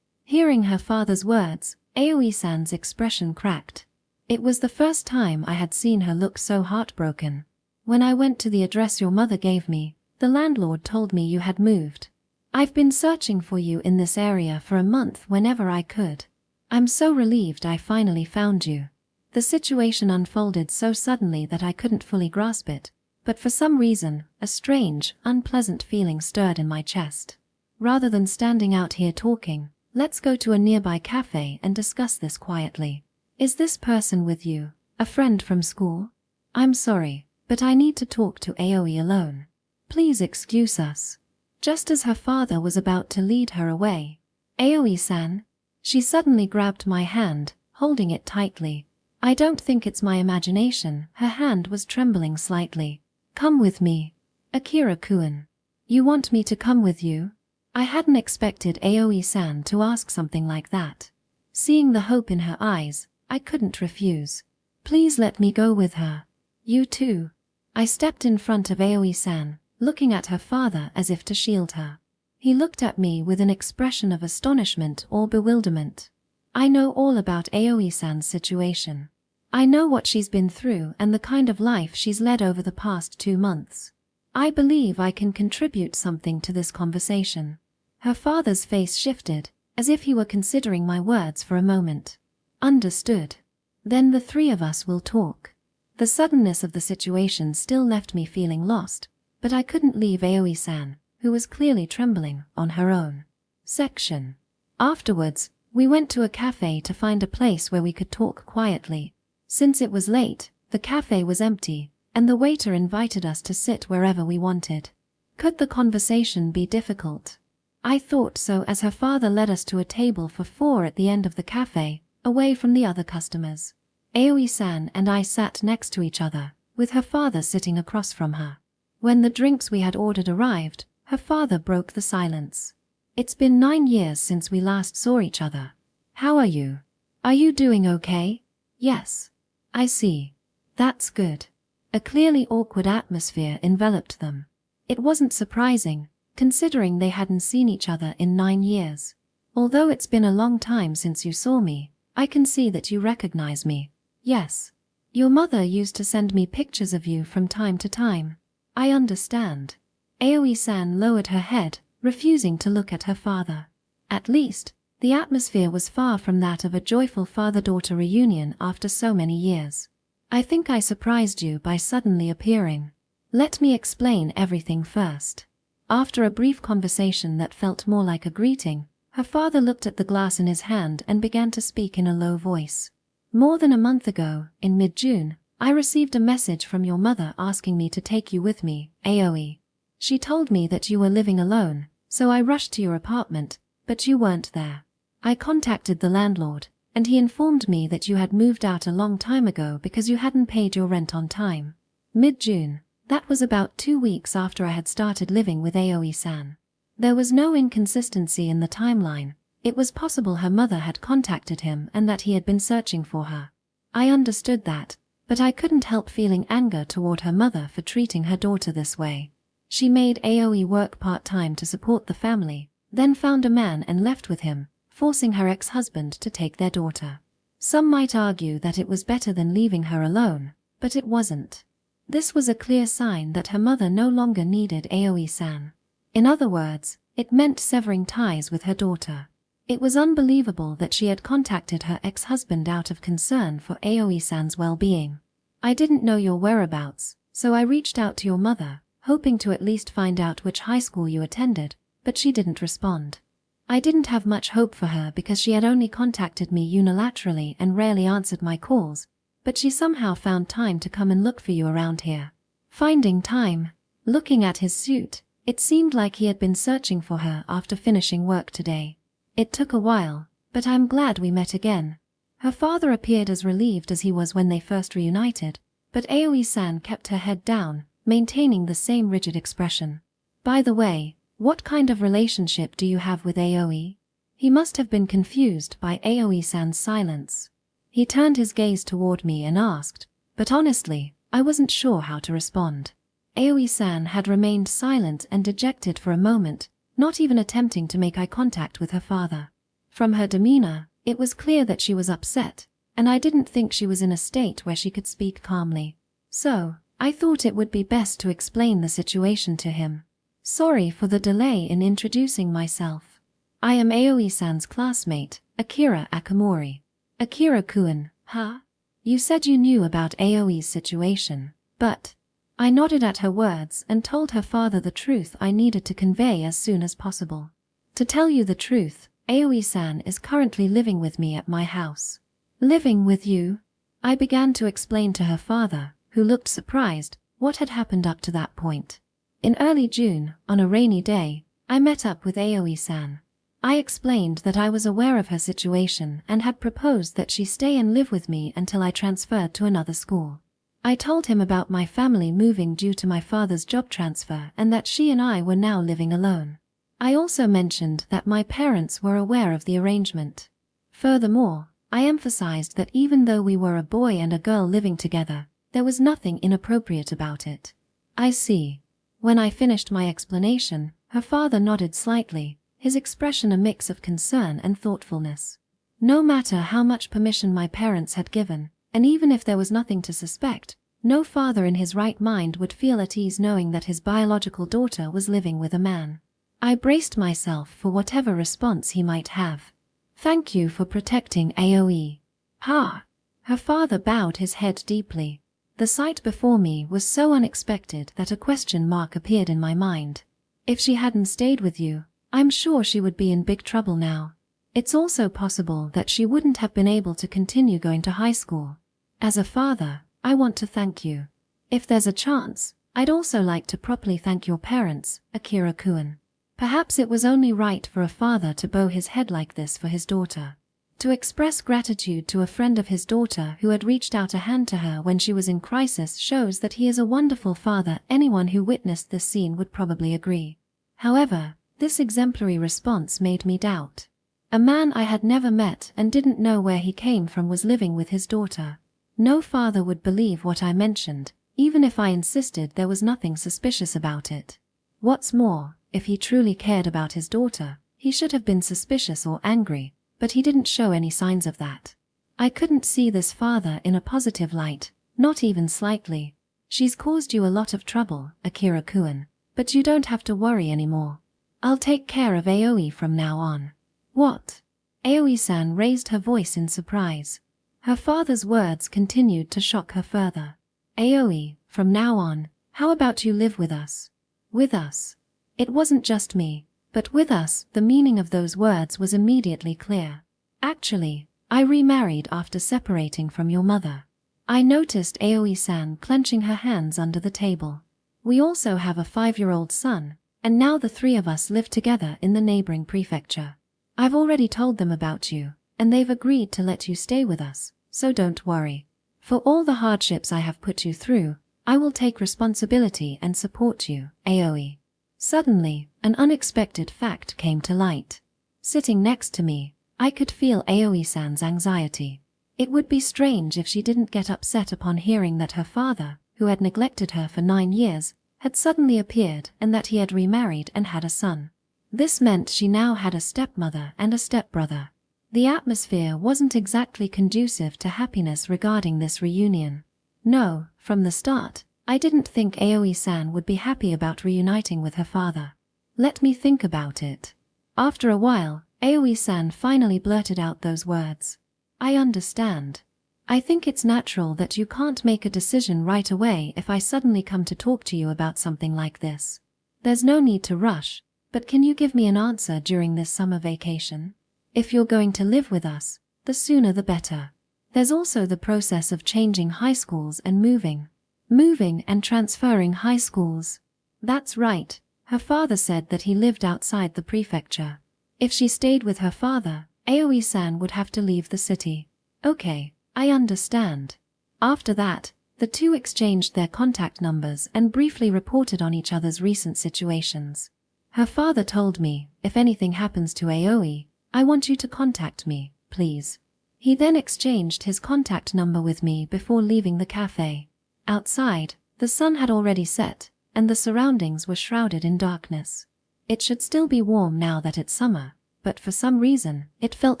Hearing her father's words, Aoi-san's expression cracked. It was the first time I had seen her look so heartbroken. When I went to the address your mother gave me, the landlord told me you had moved. I've been searching for you in this area for a month whenever I could. I'm so relieved I finally found you. The situation unfolded so suddenly that I couldn't fully grasp it, but for some reason, a strange, unpleasant feeling stirred in my chest. Rather than standing out here talking, let's go to a nearby cafe and discuss this quietly. Is this person with you, a friend from school? I'm sorry, but I need to talk to Aoi alone. Please excuse us. Just as her father was about to lead her away, Aoi-san, she suddenly grabbed my hand, holding it tightly. I don't think it's my imagination, her hand was trembling slightly. Come with me. Akira-kun. You want me to come with you? I hadn't expected Aoi-san to ask something like that. Seeing the hope in her eyes, I couldn't refuse. Please let me go with her. You too. I stepped in front of Aoi-san, looking at her father as if to shield her. He looked at me with an expression of astonishment or bewilderment. I know all about Aoi-san's situation. I know what she's been through and the kind of life she's led over the past 2 months. I believe I can contribute something to this conversation. Her father's face shifted, as if he were considering my words for a moment. Understood. Then the 3 of us will talk. The suddenness of the situation still left me feeling lost, but I couldn't leave Aoi-san, who was clearly trembling, on her own. Section. Afterwards, we went to a cafe to find a place where we could talk quietly. Since it was late, the cafe was empty, and the waiter invited us to sit wherever we wanted. Could the conversation be difficult? I thought so as her father led us to a table for 4 at the end of the cafe, away from the other customers. Aoi-san and I sat next to each other, with her father sitting across from her. When the drinks we had ordered arrived, her father broke the silence. It's been 9 years since we last saw each other. How are you? Are you doing okay? Yes. I see. That's good. A clearly awkward atmosphere enveloped them. It wasn't surprising, considering they hadn't seen each other in 9 years. Although it's been a long time since you saw me, I can see that you recognize me. Yes. Your mother used to send me pictures of you from time to time. I understand. Aoi-san lowered her head, refusing to look at her father. At least, the atmosphere was far from that of a joyful father-daughter reunion after so many years. I think I surprised you by suddenly appearing. Let me explain everything first. After a brief conversation that felt more like a greeting, her father looked at the glass in his hand and began to speak in a low voice. More than a month ago, in mid-June, I received a message from your mother asking me to take you with me, Aoi. She told me that you were living alone, so I rushed to your apartment, but you weren't there. I contacted the landlord, and he informed me that you had moved out a long time ago because you hadn't paid your rent on time. Mid-June, that was about 2 weeks after I had started living with Aoi-san. There was no inconsistency in the timeline. It was possible her mother had contacted him and that he had been searching for her. I understood that, But I couldn't help feeling anger toward her mother for treating her daughter this way. She made Aoi work part-time to support the family, then found a man and left with him, forcing her ex-husband to take their daughter. Some might argue that it was better than leaving her alone, but it wasn't. This was a clear sign that her mother no longer needed Aoi-san. In other words, it meant severing ties with her daughter. It was unbelievable that she had contacted her ex-husband out of concern for Aoi-san's well-being. I didn't know your whereabouts, so I reached out to your mother, hoping to at least find out which high school you attended, but she didn't respond. I didn't have much hope for her because she had only contacted me unilaterally and rarely answered my calls, but she somehow found time to come and look for you around here. Finding time. Looking at his suit, it seemed like he had been searching for her after finishing work today. It took a while, but I'm glad we met again. Her father appeared as relieved as he was when they first reunited, but Aoi-san kept her head down, maintaining the same rigid expression. By the way, what kind of relationship do you have with Aoi? He must have been confused by Aoi-san's silence. He turned his gaze toward me and asked, but honestly, I wasn't sure how to respond. Aoi-san had remained silent and dejected for a moment, not even attempting to make eye contact with her father. From her demeanor, it was clear that she was upset, and I didn't think she was in a state where she could speak calmly. So, I thought it would be best to explain the situation to him. Sorry for the delay in introducing myself. I am Aoi-san's classmate, Akira Akamori. Akira-kun, huh? You said you knew about Aoi's situation, but... I nodded at her words and told her father the truth I needed to convey as soon as possible. To tell you the truth, Aoi-san is currently living with me at my house. Living with you? I began to explain to her father, who looked surprised, what had happened up to that point. In early June, on a rainy day, I met up with Aoi-san. I explained that I was aware of her situation and had proposed that she stay and live with me until I transferred to another school. I told him about my family moving due to my father's job transfer and that she and I were now living alone. I also mentioned that my parents were aware of the arrangement. Furthermore, I emphasized that even though we were a boy and a girl living together, there was nothing inappropriate about it. I see. When I finished my explanation, her father nodded slightly, his expression a mix of concern and thoughtfulness. No matter how much permission my parents had given, and even if there was nothing to suspect, no father in his right mind would feel at ease knowing that his biological daughter was living with a man. I braced myself for whatever response he might have. Thank you for protecting Aoi. Ha! Her father bowed his head deeply. The sight before me was so unexpected that a question mark appeared in my mind. If she hadn't stayed with you, I'm sure she would be in big trouble now. It's also possible that she wouldn't have been able to continue going to high school. As a father, I want to thank you. If there's a chance, I'd also like to properly thank your parents, Akira-kun. Perhaps it was only right for a father to bow his head like this for his daughter. To express gratitude to a friend of his daughter who had reached out a hand to her when she was in crisis shows that he is a wonderful father. Anyone who witnessed this scene would probably agree. However, this exemplary response made me doubt. A man I had never met and didn't know where he came from was living with his daughter. No father would believe what I mentioned, even if I insisted there was nothing suspicious about it. What's more, if he truly cared about his daughter, he should have been suspicious or angry, but he didn't show any signs of that. I couldn't see this father in a positive light, not even slightly. She's caused you a lot of trouble, Akira-kun, but you don't have to worry anymore. I'll take care of Aoi from now on. What? Aoi-san raised her voice in surprise. Her father's words continued to shock her further. Aoi, from now on, how about you live with us? With us. It wasn't just me, but with us. The meaning of those words was immediately clear. Actually, I remarried after separating from your mother. I noticed Aoi-san clenching her hands under the table. We also have a 5-year-old son, and now the 3 of us live together in the neighboring prefecture. I've already told them about you, and they've agreed to let you stay with us, so don't worry. For all the hardships I have put you through, I will take responsibility and support you, Aoi. Suddenly, an unexpected fact came to light. Sitting next to me, I could feel Aoi-san's anxiety. It would be strange if she didn't get upset upon hearing that her father, who had neglected her for 9 years, had suddenly appeared and that he had remarried and had a son. This meant she now had a stepmother and a stepbrother. The atmosphere wasn't exactly conducive to happiness regarding this reunion. No, from the start, I didn't think Aoi-san would be happy about reuniting with her father. Let me think about it. After a while, Aoi-san finally blurted out those words. I understand. I think it's natural that you can't make a decision right away if I suddenly come to talk to you about something like this. There's no need to rush, but can you give me an answer during this summer vacation? If you're going to live with us, the sooner the better. There's also the process of changing high schools and moving and transferring high schools. That's right, her father said that he lived outside the prefecture. If she stayed with her father, Aoi-san would have to leave the city. Okay, I understand. After that, the two exchanged their contact numbers and briefly reported on each other's recent situations. Her father told me, if anything happens to Aoi, I want you to contact me, please. He then exchanged his contact number with me before leaving the cafe. Outside, the sun had already set, and the surroundings were shrouded in darkness. It should still be warm now that it's summer, but for some reason, it felt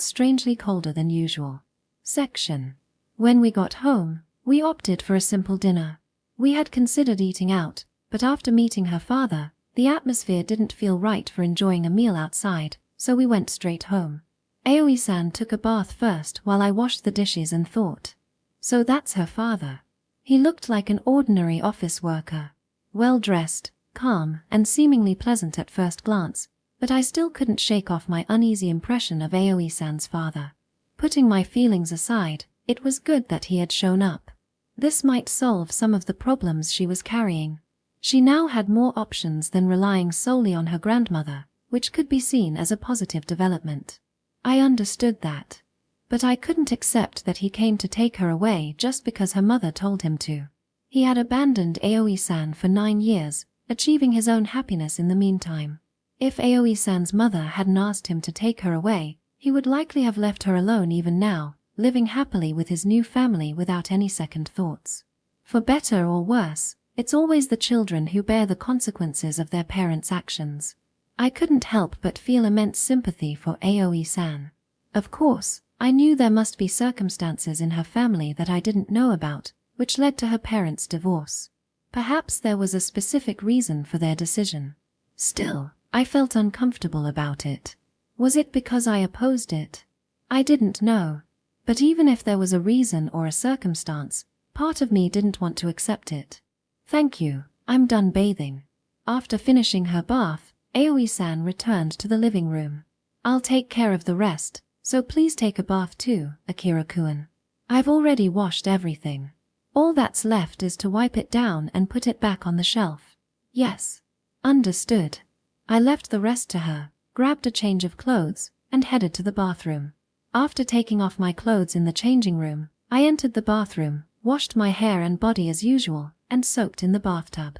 strangely colder than usual. Section. When we got home, we opted for a simple dinner. We had considered eating out, but after meeting her father, the atmosphere didn't feel right for enjoying a meal outside, so we went straight home. Aoi-san took a bath first while I washed the dishes and thought. So that's her father. He looked like an ordinary office worker. Well-dressed, calm, and seemingly pleasant at first glance, but I still couldn't shake off my uneasy impression of Aoi-san's father. Putting my feelings aside, it was good that he had shown up. This might solve some of the problems she was carrying. She now had more options than relying solely on her grandmother, which could be seen as a positive development. I understood that. But I couldn't accept that he came to take her away just because her mother told him to. He had abandoned Aoi-san for 9 years, achieving his own happiness in the meantime. If Aoi-san's mother hadn't asked him to take her away, he would likely have left her alone even now, living happily with his new family without any second thoughts. For better or worse, it's always the children who bear the consequences of their parents' actions. I couldn't help but feel immense sympathy for Aoi-san. Of course, I knew there must be circumstances in her family that I didn't know about, which led to her parents' divorce. Perhaps there was a specific reason for their decision. Still, I felt uncomfortable about it. Was it because I opposed it? I didn't know. But even if there was a reason or a circumstance, part of me didn't want to accept it. Thank you, I'm done bathing. After finishing her bath, Aoi-san returned to the living room. I'll take care of the rest, so please take a bath too, Akira-kun. I've already washed everything. All that's left is to wipe it down and put it back on the shelf. Yes. Understood. I left the rest to her, grabbed a change of clothes, and headed to the bathroom. After taking off my clothes in the changing room, I entered the bathroom, washed my hair and body as usual, and soaked in the bathtub.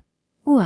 Ooh.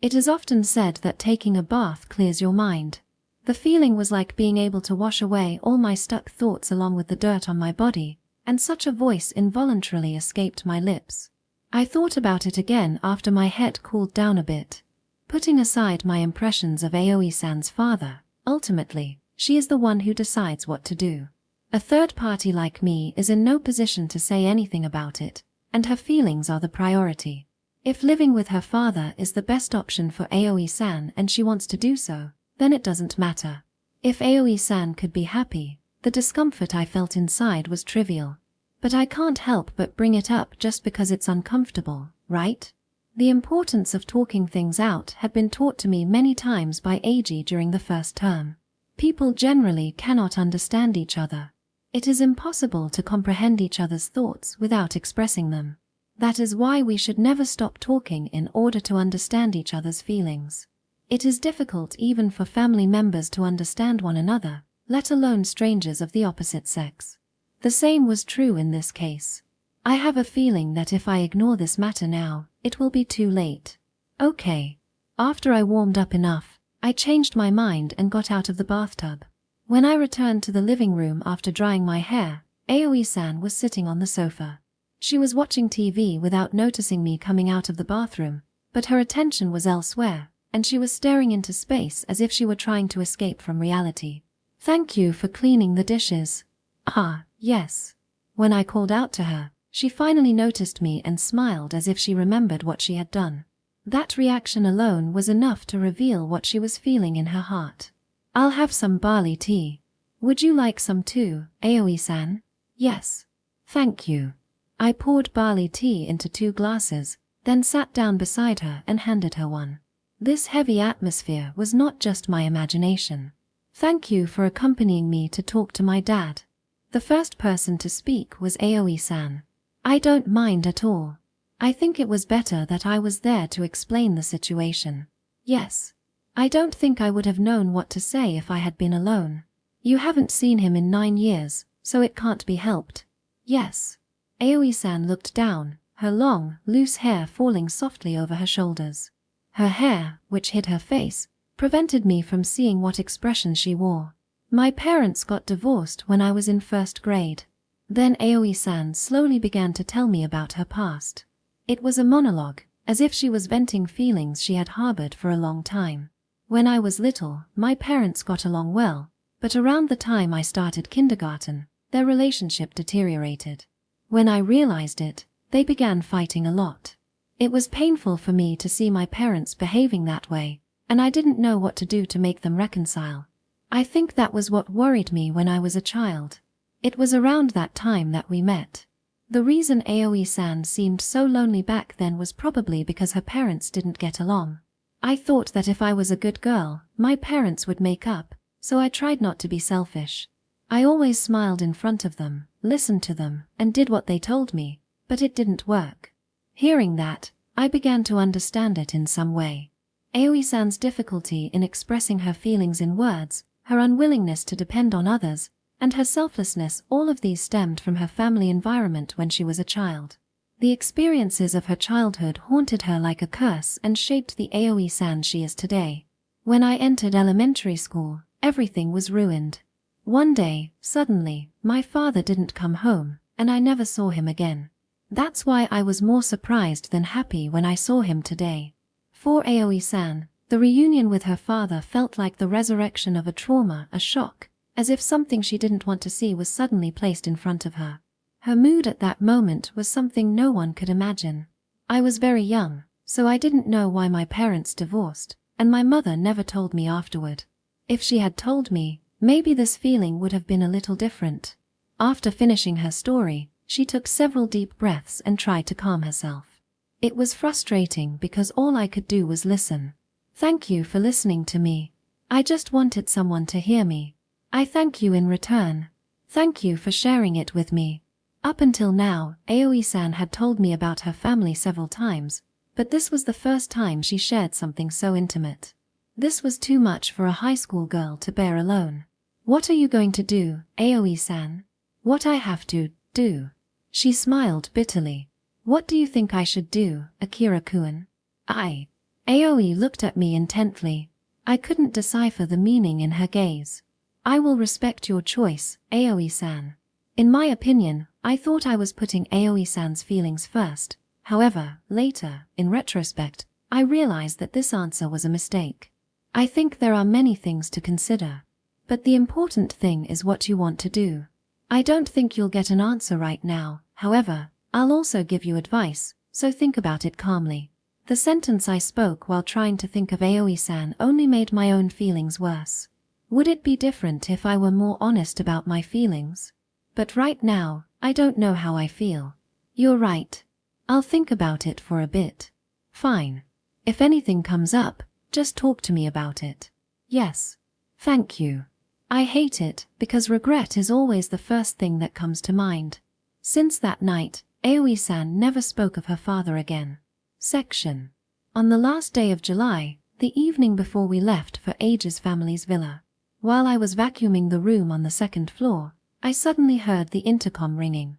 It is often said that taking a bath clears your mind. The feeling was like being able to wash away all my stuck thoughts along with the dirt on my body, and such a voice involuntarily escaped my lips. I thought about it again after my head cooled down a bit. Putting aside my impressions of Aoi-san's father, ultimately, she is the one who decides what to do. A third party like me is in no position to say anything about it, and her feelings are the priority. If living with her father is the best option for Aoi-san and she wants to do so, then it doesn't matter. If Aoi-san could be happy, the discomfort I felt inside was trivial. But I can't help but bring it up just because it's uncomfortable, right? The importance of talking things out had been taught to me many times by Eiji during the first term. People generally cannot understand each other. It is impossible to comprehend each other's thoughts without expressing them. That is why we should never stop talking in order to understand each other's feelings. It is difficult even for family members to understand one another, let alone strangers of the opposite sex. The same was true in this case. I have a feeling that if I ignore this matter now, it will be too late. Okay. After I warmed up enough, I changed my mind and got out of the bathtub. When I returned to the living room after drying my hair, Aoi-san was sitting on the sofa. She was watching TV without noticing me coming out of the bathroom, but her attention was elsewhere, and she was staring into space as if she were trying to escape from reality. "Thank you for cleaning the dishes." "Ah, yes." When I called out to her, she finally noticed me and smiled as if she remembered what she had done. That reaction alone was enough to reveal what she was feeling in her heart. "I'll have some barley tea. Would you like some too, Aoi-san?" "Yes. Thank you." I poured barley tea into 2 glasses, then sat down beside her and handed her one. This heavy atmosphere was not just my imagination. "Thank you for accompanying me to talk to my dad." The first person to speak was Aoi-san. "I don't mind at all. I think it was better that I was there to explain the situation." "Yes. I don't think I would have known what to say if I had been alone. You haven't seen him in 9 years, so it can't be helped." "Yes." Aoi-san looked down, her long, loose hair falling softly over her shoulders. Her hair, which hid her face, prevented me from seeing what expression she wore. "My parents got divorced when I was in 1st grade. Then Aoi-san slowly began to tell me about her past. It was a monologue, as if she was venting feelings she had harbored for a long time. "When I was little, my parents got along well, but around the time I started kindergarten, their relationship deteriorated. When I realized it, they began fighting a lot. It was painful for me to see my parents behaving that way, and I didn't know what to do to make them reconcile. I think that was what worried me when I was a child. It was around that time that we met." The reason Aoi-san seemed so lonely back then was probably because her parents didn't get along. "I thought that if I was a good girl, my parents would make up, so I tried not to be selfish. I always smiled in front of them, listened to them, and did what they told me, but it didn't work." Hearing that, I began to understand it in some way. Aoi-san's difficulty in expressing her feelings in words, her unwillingness to depend on others, and her selflessness, all of these stemmed from her family environment when she was a child. The experiences of her childhood haunted her like a curse and shaped the Aoi-san she is today. When I entered elementary school, everything was ruined. One day, suddenly, my father didn't come home, and I never saw him again. That's why I was more surprised than happy when I saw him today. For Aoi-san, the reunion with her father felt like the resurrection of a trauma, a shock, as if something she didn't want to see was suddenly placed in front of her. Her mood at that moment was something no one could imagine. I was very young, so I didn't know why my parents divorced, and my mother never told me afterward. If she had told me, maybe this feeling would have been a little different. After finishing her story, she took several deep breaths and tried to calm herself. It was frustrating because all I could do was listen. "Thank you for listening to me. I just wanted someone to hear me. I thank you in return. Thank you for sharing it with me." Up until now, Aoi-san had told me about her family several times, but this was the first time she shared something so intimate. This was too much for a high school girl to bear alone. "What are you going to do, Aoi-san?" "What I have to do." She smiled bitterly. "What do you think I should do, Akira-kun?" Aoi looked at me intently. I couldn't decipher the meaning in her gaze. "I will respect your choice, Aoi-san." In my opinion, I thought I was putting Aoi-san's feelings first. However, later, in retrospect, I realized that this answer was a mistake. I think there are many things to consider. But the important thing is what you want to do. I don't think you'll get an answer right now, however, I'll also give you advice, so think about it calmly. The sentence I spoke while trying to think of Aoi-san only made my own feelings worse. Would it be different if I were more honest about my feelings? But right now, I don't know how I feel. You're right. I'll think about it for a bit. Fine. If anything comes up, just talk to me about it. Yes. Thank you. I hate it because regret is always the first thing that comes to mind. Since that night, Aoi-san never spoke of her father again. Section. On the last day of July, the evening before we left for Age's family's villa, while I was vacuuming the room on the 2nd floor, I suddenly heard the intercom ringing.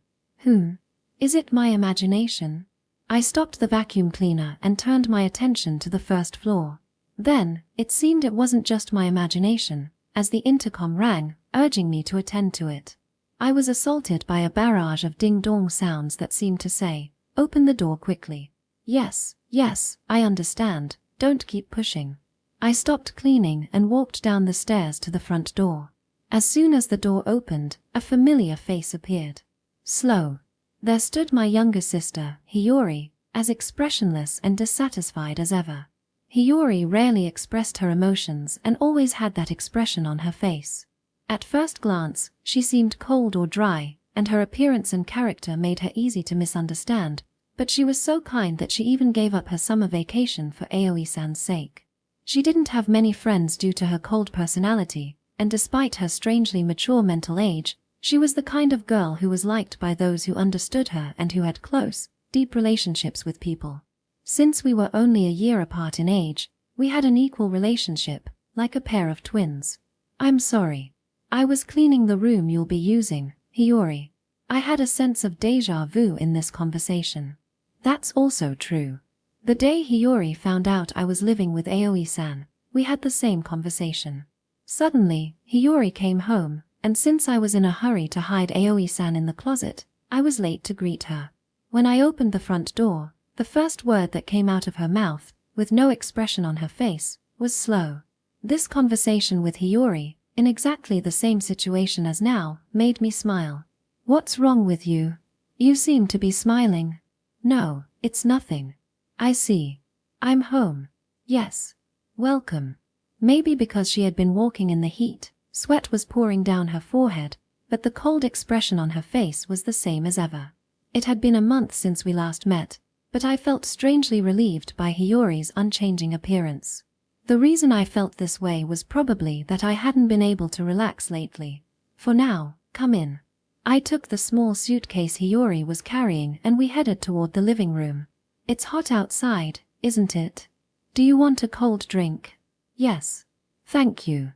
Is it my imagination? I stopped the vacuum cleaner and turned my attention to the 1st floor. Then, it seemed it wasn't just my imagination, as the intercom rang, urging me to attend to it. I was assaulted by a barrage of ding-dong sounds that seemed to say, "Open the door quickly." Yes, yes, I understand, don't keep pushing. I stopped cleaning and walked down the stairs to the front door. As soon as the door opened, a familiar face appeared. Slow. There stood my younger sister, Hiori, as expressionless and dissatisfied as ever. Hiori rarely expressed her emotions and always had that expression on her face. At first glance, she seemed cold or dry, and her appearance and character made her easy to misunderstand, but she was so kind that she even gave up her summer vacation for Aoi-san's sake. She didn't have many friends due to her cold personality, and despite her strangely mature mental age, she was the kind of girl who was liked by those who understood her and who had close, deep relationships with people. Since we were only a year apart in age, we had an equal relationship, like a pair of twins. I'm sorry. I was cleaning the room you'll be using, Hiori. I had a sense of déjà vu in this conversation. That's also true. The day Hiori found out I was living with Aoi-san, we had the same conversation. Suddenly, Hiori came home, and since I was in a hurry to hide Aoi-san in the closet, I was late to greet her. When I opened the front door, the first word that came out of her mouth, with no expression on her face, was slow. This conversation with Hiori, in exactly the same situation as now, made me smile. What's wrong with you? You seem to be smiling. No, it's nothing. I see. I'm home. Yes. Welcome. Maybe because she had been walking in the heat, sweat was pouring down her forehead, but the cold expression on her face was the same as ever. It had been a month since we last met, but I felt strangely relieved by Hiori's unchanging appearance. The reason I felt this way was probably that I hadn't been able to relax lately. For now, come in. I took the small suitcase Hiori was carrying and we headed toward the living room. It's hot outside, isn't it? Do you want a cold drink? Yes. Thank you.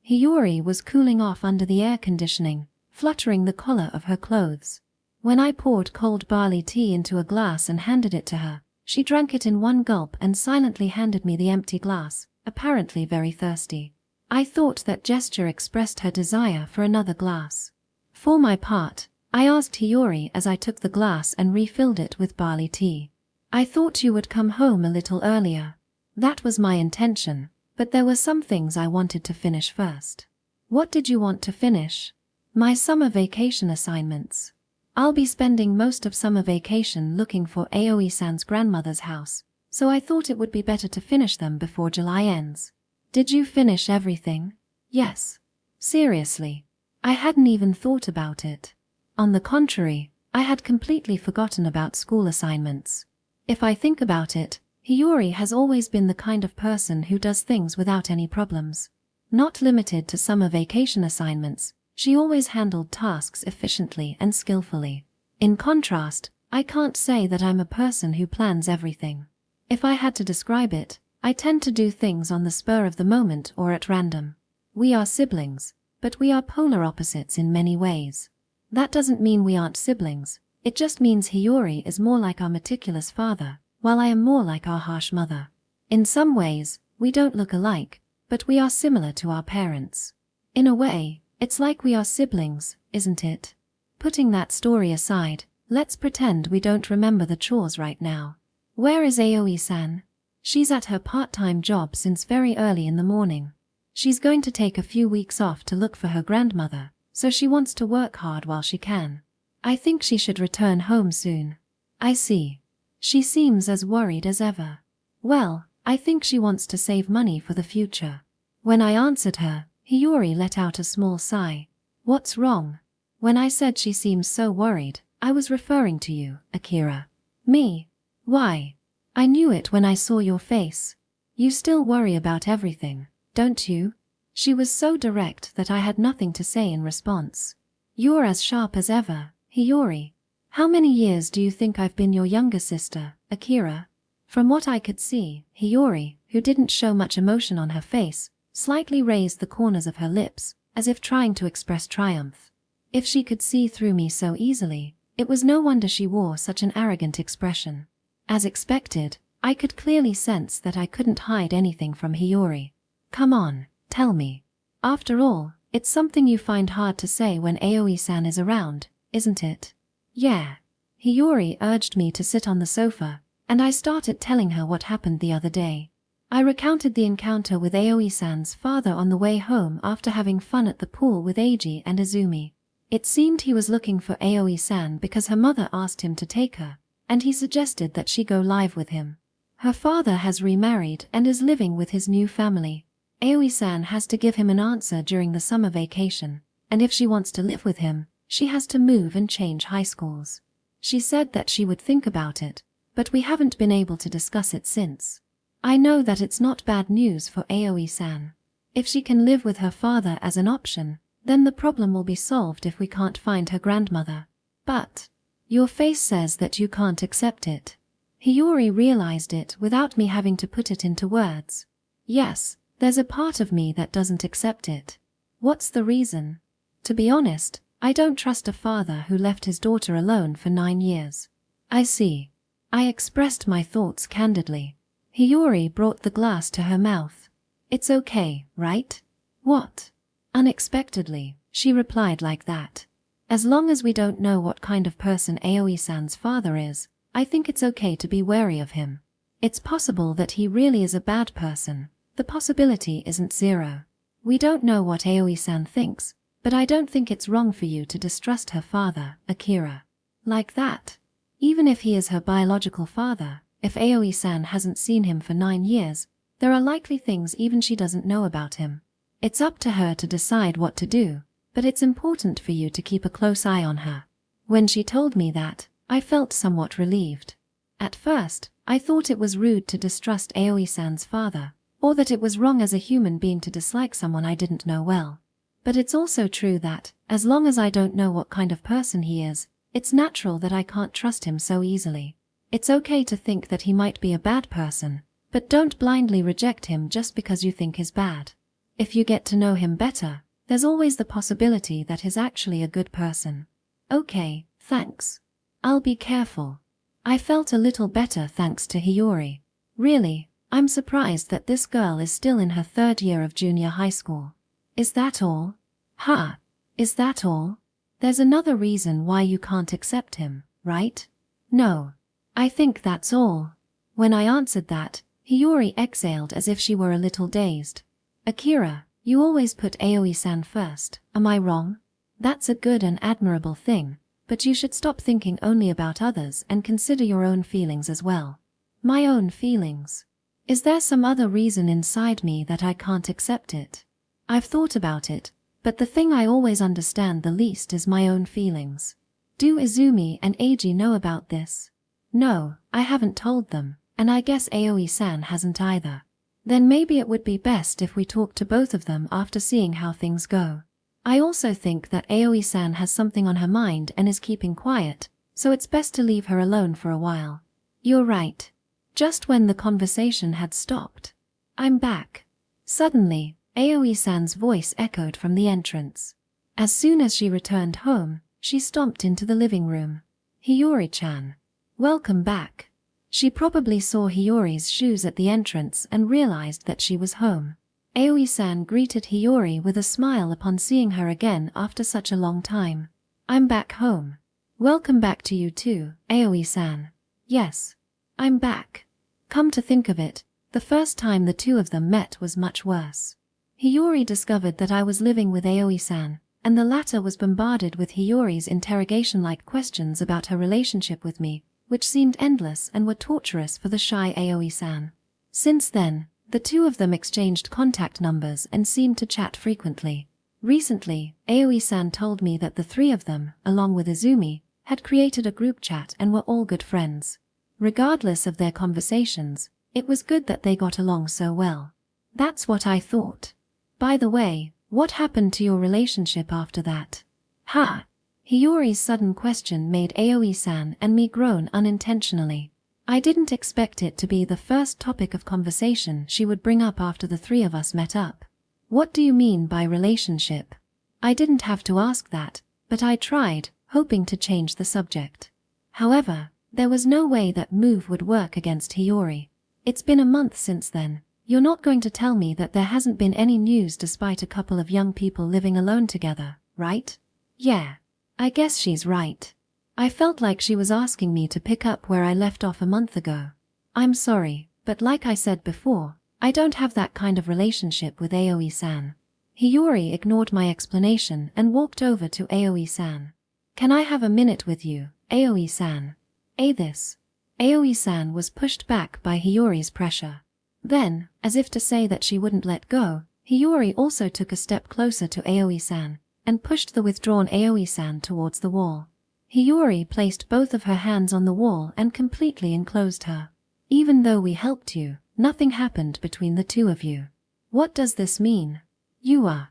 Hiori was cooling off under the air conditioning, fluttering the collar of her clothes. When I poured cold barley tea into a glass and handed it to her, she drank it in one gulp and silently handed me the empty glass, apparently very thirsty. I thought that gesture expressed her desire for another glass. For my part, I asked Hiori as I took the glass and refilled it with barley tea. I thought you would come home a little earlier. That was my intention, but there were some things I wanted to finish first. What did you want to finish? My summer vacation assignments. I'll be spending most of summer vacation looking for Aoi-san's grandmother's house, so I thought it would be better to finish them before July ends. Did you finish everything? Yes. Seriously. I hadn't even thought about it. On the contrary, I had completely forgotten about school assignments. If I think about it, Hiori has always been the kind of person who does things without any problems. Not limited to summer vacation assignments, she always handled tasks efficiently and skillfully. In contrast, I can't say that I'm a person who plans everything. If I had to describe it, I tend to do things on the spur of the moment or at random. We are siblings, but we are polar opposites in many ways. That doesn't mean we aren't siblings, it just means Hiori is more like our meticulous father, while I am more like our harsh mother. In some ways, we don't look alike, but we are similar to our parents. In a way, it's like we are siblings, isn't it? Putting that story aside, let's pretend we don't remember the chores right now. Where is Aoi-san? She's at her part-time job since very early in the morning. She's going to take a few weeks off to look for her grandmother, so she wants to work hard while she can. I think she should return home soon. I see. She seems as worried as ever. Well, I think she wants to save money for the future. When I answered her, Hiori let out a small sigh. What's wrong? When I said she seems so worried, I was referring to you, Akira. Me? Why? I knew it when I saw your face. You still worry about everything, don't you? She was so direct that I had nothing to say in response. You're as sharp as ever, Hiori. How many years do you think I've been your younger sister, Akira? From what I could see, Hiori, who didn't show much emotion on her face, slightly raised the corners of her lips, as if trying to express triumph. If she could see through me so easily, it was no wonder she wore such an arrogant expression. As expected, I could clearly sense that I couldn't hide anything from Hiori. Come on, tell me. After all, It's something you find hard to say when Aoi-san is around, isn't it? Yeah. Hiori urged me to sit on the sofa, and I started telling her what happened the other day. I recounted the encounter with Aoi-san's father on the way home after having fun at the pool with Eiji and Izumi. It seemed he was looking for Aoi-san because her mother asked him to take her, and he suggested that she go live with him. Her father has remarried and is living with his new family. Aoi-san has to give him an answer during the summer vacation, and if she wants to live with him, she has to move and change high schools. She said that she would think about it, but we haven't been able to discuss it since. I know that it's not bad news for Aoi-san. If she can live with her father as an option, then the problem will be solved if we can't find her grandmother. But your face says that you can't accept it. Hiori realized it without me having to put it into words. Yes, there's a part of me that doesn't accept it. What's the reason? To be honest, I don't trust a father who left his daughter alone for 9 years. I see. I expressed my thoughts candidly. Hiori brought the glass to her mouth. It's okay, right? What? Unexpectedly, she replied like that. As long as we don't know what kind of person Aoi-san's father is, I think it's okay to be wary of him. It's possible that he really is a bad person. The possibility isn't zero. We don't know what Aoi-san thinks, but I don't think it's wrong for you to distrust her father, Akira. Like that. Even if he is her biological father, if Aoi-san hasn't seen him for 9 years, there are likely things even she doesn't know about him. It's up to her to decide what to do, but it's important for you to keep a close eye on her. When she told me that, I felt somewhat relieved. At first, I thought it was rude to distrust Aoi-san's father, or that it was wrong as a human being to dislike someone I didn't know well. But it's also true that, as long as I don't know what kind of person he is, it's natural that I can't trust him so easily. It's okay to think that he might be a bad person, but don't blindly reject him just because you think he's bad. If you get to know him better, there's always the possibility that he's actually a good person. Okay, thanks. I'll be careful. I felt a little better thanks to Hiori. Really, I'm surprised that this girl is still in her 3rd year of junior high school. Is that all? Ha! Is that all? There's another reason why you can't accept him, right? No. I think that's all. When I answered that, Hiori exhaled as if she were a little dazed. Akira, you always put Aoi-san first, am I wrong? That's a good and admirable thing, but you should stop thinking only about others and consider your own feelings as well. My own feelings? Is there some other reason inside me that I can't accept it? I've thought about it, but the thing I always understand the least is my own feelings. Do Izumi and Eiji know about this? No, I haven't told them, and I guess Aoi-san hasn't either. Then maybe it would be best if we talk to both of them after seeing how things go. I also think that Aoi-san has something on her mind and is keeping quiet, so it's best to leave her alone for a while. You're right. Just when the conversation had stopped. I'm back. Suddenly, Aoi-san's voice echoed from the entrance. As soon as she returned home, she stomped into the living room. Hiori-chan. Welcome back. She probably saw Hiori's shoes at the entrance and realized that she was home. Aoi-san greeted Hiori with a smile upon seeing her again after such a long time. I'm back home. Welcome back to you too, Aoi-san. Yes. I'm back. Come to think of it, the first time the two of them met was much worse. Hiori discovered that I was living with Aoi-san, and the latter was bombarded with Hiori's interrogation-like questions about her relationship with me, which seemed endless and were torturous for the shy Aoi-san. Since then, the two of them exchanged contact numbers and seemed to chat frequently. Recently, Aoi-san told me that the three of them, along with Izumi, had created a group chat and were all good friends. Regardless of their conversations, it was good that they got along so well. That's what I thought. By the way, what happened to your relationship after that? Ha! Hiori's sudden question made Aoi-san and me groan unintentionally. I didn't expect it to be the first topic of conversation she would bring up after the three of us met up. What do you mean by relationship? I didn't have to ask that, but I tried, hoping to change the subject. However, there was no way that move would work against Hiori. It's been a month since then, You're not going to tell me that there hasn't been any news despite a couple of young people living alone together, right? Yeah. I guess she's right. I felt like she was asking me to pick up where I left off a month ago. I'm sorry, but like I said before, I don't have that kind of relationship with Aoi-san. Hiori ignored my explanation and walked over to Aoi-san. Can I have a minute with you, Aoi-san? This. Aoi-san was pushed back by Hiyori's pressure. Then, as if to say that she wouldn't let go, Hiori also took a step closer to Aoi-san and pushed the withdrawn Aoi-san towards the wall. Hiori placed both of her hands on the wall and completely enclosed her. Even though we helped you, nothing happened between the two of you. What does this mean? You are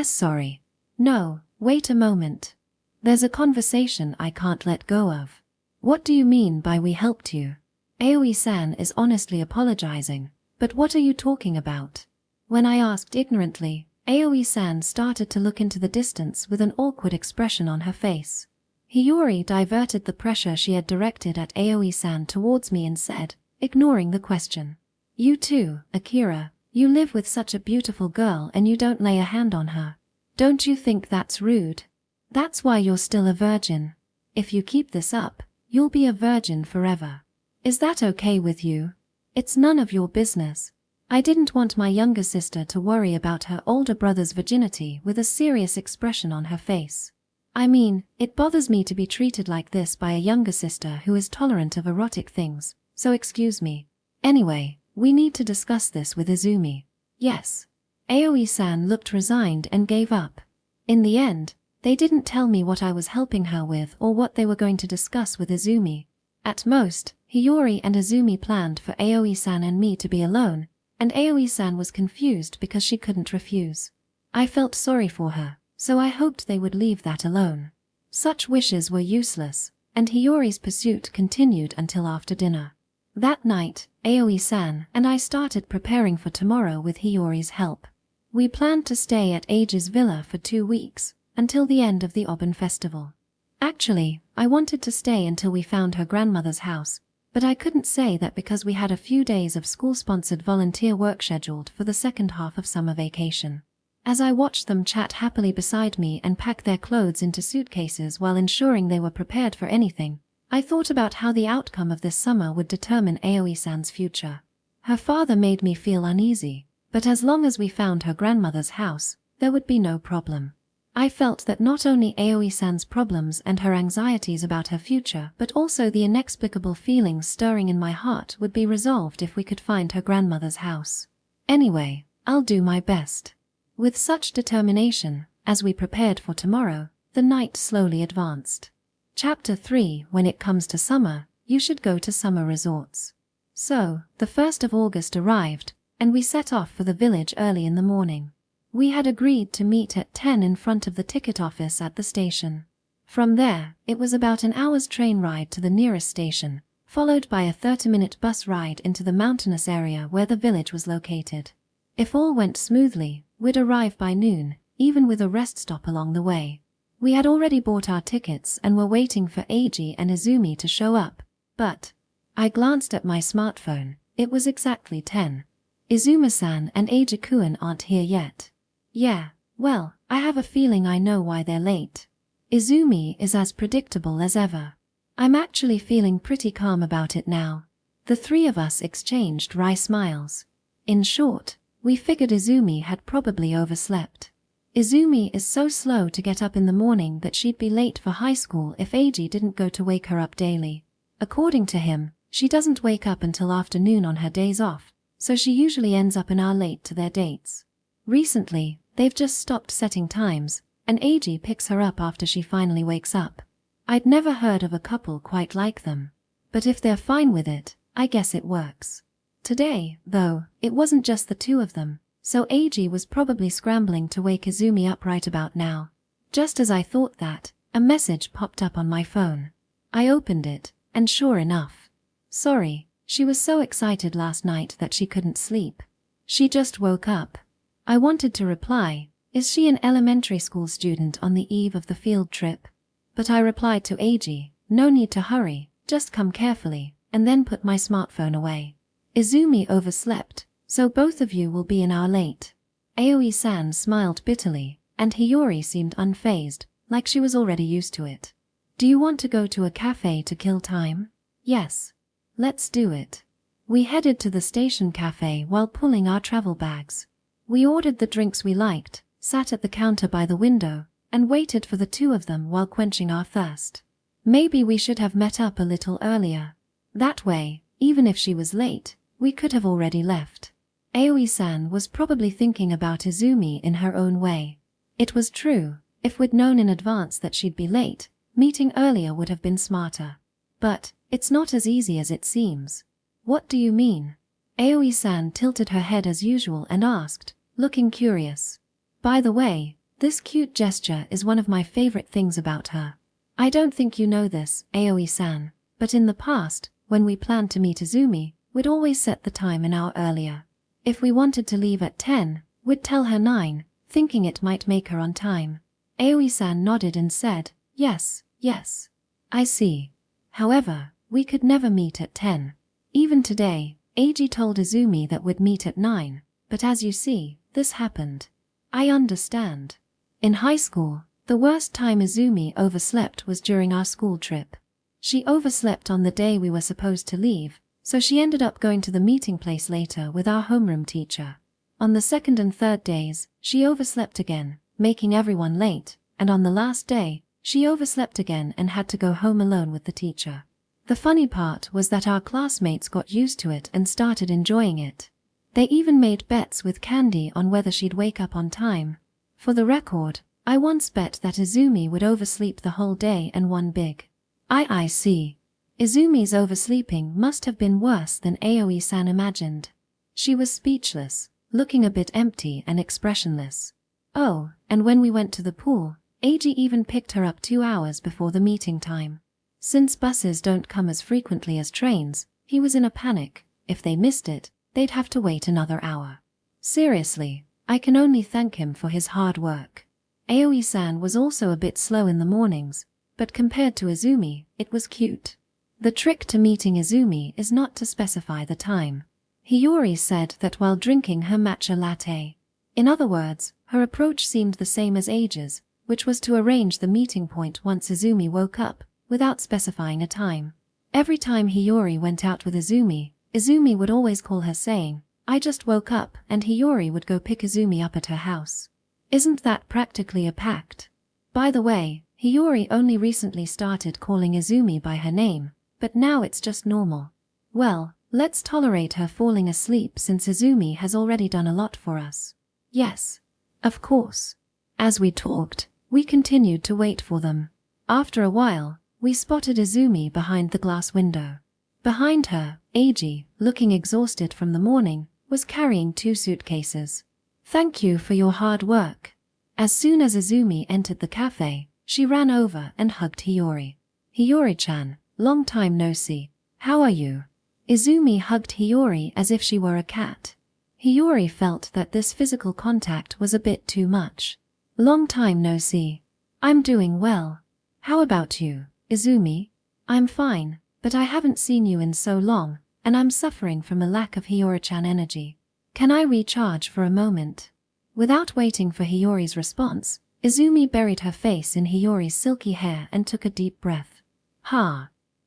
sorry. No, wait a moment. There's a conversation I can't let go of. What do you mean by we helped you? Aoi-san is honestly apologizing, but what are you talking about? When I asked ignorantly, Aoi-san started to look into the distance with an awkward expression on her face. Hiori diverted the pressure she had directed at Aoi-san towards me and said, ignoring the question. You too, Akira, you live with such a beautiful girl and you don't lay a hand on her. Don't you think that's rude? That's why you're still a virgin. If you keep this up, you'll be a virgin forever. Is that okay with you? It's none of your business. I didn't want my younger sister to worry about her older brother's virginity with a serious expression on her face. I mean, it bothers me to be treated like this by a younger sister who is tolerant of erotic things, so excuse me. Anyway, we need to discuss this with Izumi. Yes. Aoi-san looked resigned and gave up. In the end, they didn't tell me what I was helping her with or what they were going to discuss with Izumi. At most, Hiori and Izumi planned for Aoi-san and me to be alone, and Aoi-san was confused because she couldn't refuse. I felt sorry for her, so I hoped they would leave that alone. Such wishes were useless, and Hiyori's pursuit continued until after dinner. That night, Aoi-san and I started preparing for tomorrow with Hiyori's help. We planned to stay at Age's villa for 2 weeks, until the end of the Obon festival. Actually, I wanted to stay until we found her grandmother's house, but I couldn't say that because we had a few days of school-sponsored volunteer work scheduled for the second half of summer vacation. As I watched them chat happily beside me and pack their clothes into suitcases while ensuring they were prepared for anything, I thought about how the outcome of this summer would determine Aoi-san's future. Her father made me feel uneasy, but as long as we found her grandmother's house, there would be no problem. I felt that not only Aoi-san's problems and her anxieties about her future, but also the inexplicable feelings stirring in my heart would be resolved if we could find her grandmother's house. Anyway, I'll do my best. With such determination, as we prepared for tomorrow, the night slowly advanced. Chapter 3. When it comes to summer, you should go to summer resorts. So, the 1st of August arrived, and we set off for the village early in the morning. We had agreed to meet at 10 in front of the ticket office at the station. From there, it was about an hour's train ride to the nearest station, followed by a 30-minute bus ride into the mountainous area where the village was located. If all went smoothly, we'd arrive by noon, even with a rest stop along the way. We had already bought our tickets and were waiting for Eiji and Izumi to show up, but I glanced at my smartphone. It was exactly 10. Izuma-san and Eiji-kun aren't here yet. Yeah, well, I have a feeling I know why they're late. Izumi is as predictable as ever. I'm actually feeling pretty calm about it now. The three of us exchanged wry smiles. In short, we figured Izumi had probably overslept. Izumi is so slow to get up in the morning that she'd be late for high school if Eiji didn't go to wake her up daily. According to him, she doesn't wake up until afternoon on her days off, so she usually ends up an hour late to their dates. Recently, they've just stopped setting times, and Eiji picks her up after she finally wakes up. I'd never heard of a couple quite like them. But if they're fine with it, I guess it works. Today, though, it wasn't just the two of them, so Eiji was probably scrambling to wake Izumi up right about now. Just as I thought that, a message popped up on my phone. I opened it, and sure enough. Sorry, she was so excited last night that she couldn't sleep. She just woke up. I wanted to reply, is she an elementary school student on the eve of the field trip? But I replied to Eiji, no need to hurry, just come carefully, and then put my smartphone away. Izumi overslept, So both of you will be an hour late. Aoi-san smiled bitterly, and Hiori seemed unfazed, like she was already used to it. Do you want to go to a cafe to kill time? Yes. Let's do it. We headed to the station cafe while pulling our travel bags. We ordered the drinks we liked, sat at the counter by the window, and waited for the two of them while quenching our thirst. Maybe we should have met up a little earlier. That way, even if she was late, we could have already left. Aoi-san was probably thinking about Izumi in her own way. It was true, if we'd known in advance that she'd be late, meeting earlier would have been smarter. But it's not as easy as it seems. What do you mean? Aoi-san tilted her head as usual and asked, looking curious. By the way, this cute gesture is one of my favorite things about her. I don't think you know this, Aoi-san, but in the past, when we planned to meet Izumi, we'd always set the time an hour earlier. If we wanted to leave at 10, we'd tell her 9, thinking it might make her on time. Aoi-san nodded and said, yes, yes. I see. However, we could never meet at 10. Even today, Eiji told Izumi that we'd meet at 9, but as you see, this happened. I understand. In high school, the worst time Izumi overslept was during our school trip. She overslept on the day we were supposed to leave, so she ended up going to the meeting place later with our homeroom teacher. On the second and third days, she overslept again, making everyone late, and on the last day, she overslept again and had to go home alone with the teacher. The funny part was that our classmates got used to it and started enjoying it. They even made bets with Candy on whether she'd wake up on time. For the record, I once bet that Izumi would oversleep the whole day and won big. I see. Izumi's oversleeping must have been worse than Aoi-san imagined. She was speechless, looking a bit empty and expressionless. Oh, and when we went to the pool, Eiji even picked her up 2 hours before the meeting time. Since buses don't come as frequently as trains, he was in a panic. If they missed it, they'd have to wait another hour. Seriously, I can only thank him for his hard work. Aoi-san was also a bit slow in the mornings, but compared to Izumi, it was cute. The trick to meeting Izumi is not to specify the time. Hiori said that while drinking her matcha latte. In other words, her approach seemed the same as Eiji's, which was to arrange the meeting point once Izumi woke up, without specifying a time. Every time Hiori went out with Izumi would always call her saying, I just woke up, and Hiori would go pick Izumi up at her house. Isn't that practically a pact? By the way, Hiori only recently started calling Izumi by her name, but now it's just normal. Well, let's tolerate her falling asleep since Izumi has already done a lot for us. Yes. Of course. As we talked, we continued to wait for them. After a while, we spotted Izumi behind the glass window. Behind her, Eiji, looking exhausted from the morning, was carrying 2 suitcases. Thank you for your hard work. As soon as Izumi entered the cafe, she ran over and hugged Hiori. Hiori-chan, long time no see. How are you? Izumi hugged Hiori as if she were a cat. Hiori felt that this physical contact was a bit too much. Long time no see. I'm doing well. How about you, Izumi? I'm fine, but I haven't seen you in so long, and I'm suffering from a lack of Hiori-chan energy. Can I recharge for a moment? Without waiting for Hiori's response, Izumi buried her face in Hiori's silky hair and took a deep breath.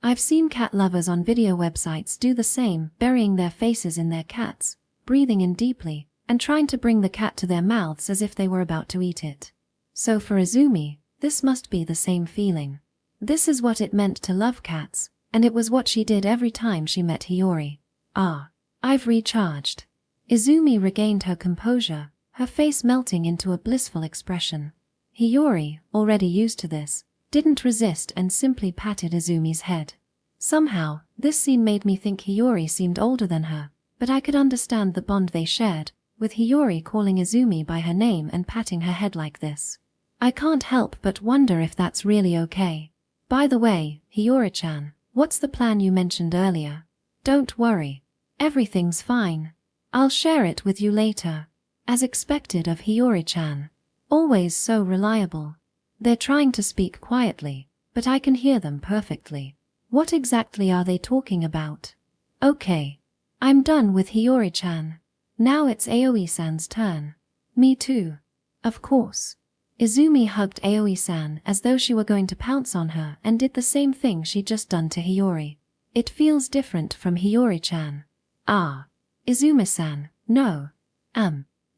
I've seen cat lovers on video websites do the same, burying their faces in their cats, breathing in deeply, and trying to bring the cat to their mouths as if they were about to eat it. So for Izumi, this must be the same feeling. This is what it meant to love cats, and it was what she did every time she met Hiori. I've recharged. Izumi regained her composure, her face melting into a blissful expression. Hiori, already used to this, didn't resist and simply patted Izumi's head. Somehow, this scene made me think Hiori seemed older than her, but I could understand the bond they shared, with Hiori calling Izumi by her name and patting her head like this. I can't help but wonder if that's really okay. By the way, Hiori-chan, what's the plan you mentioned earlier? Don't worry. Everything's fine. I'll share it with you later. As expected of Hiori-chan. Always so reliable. They're trying to speak quietly, but I can hear them perfectly. What exactly are they talking about? Okay. I'm done with Hiori-chan. Now it's Aoi-san's turn. Me too. Of course. Izumi hugged Aoi-san as though she were going to pounce on her and did the same thing she'd just done to Hiori. It feels different from Hiori-chan. Ah. Izumi-san, no.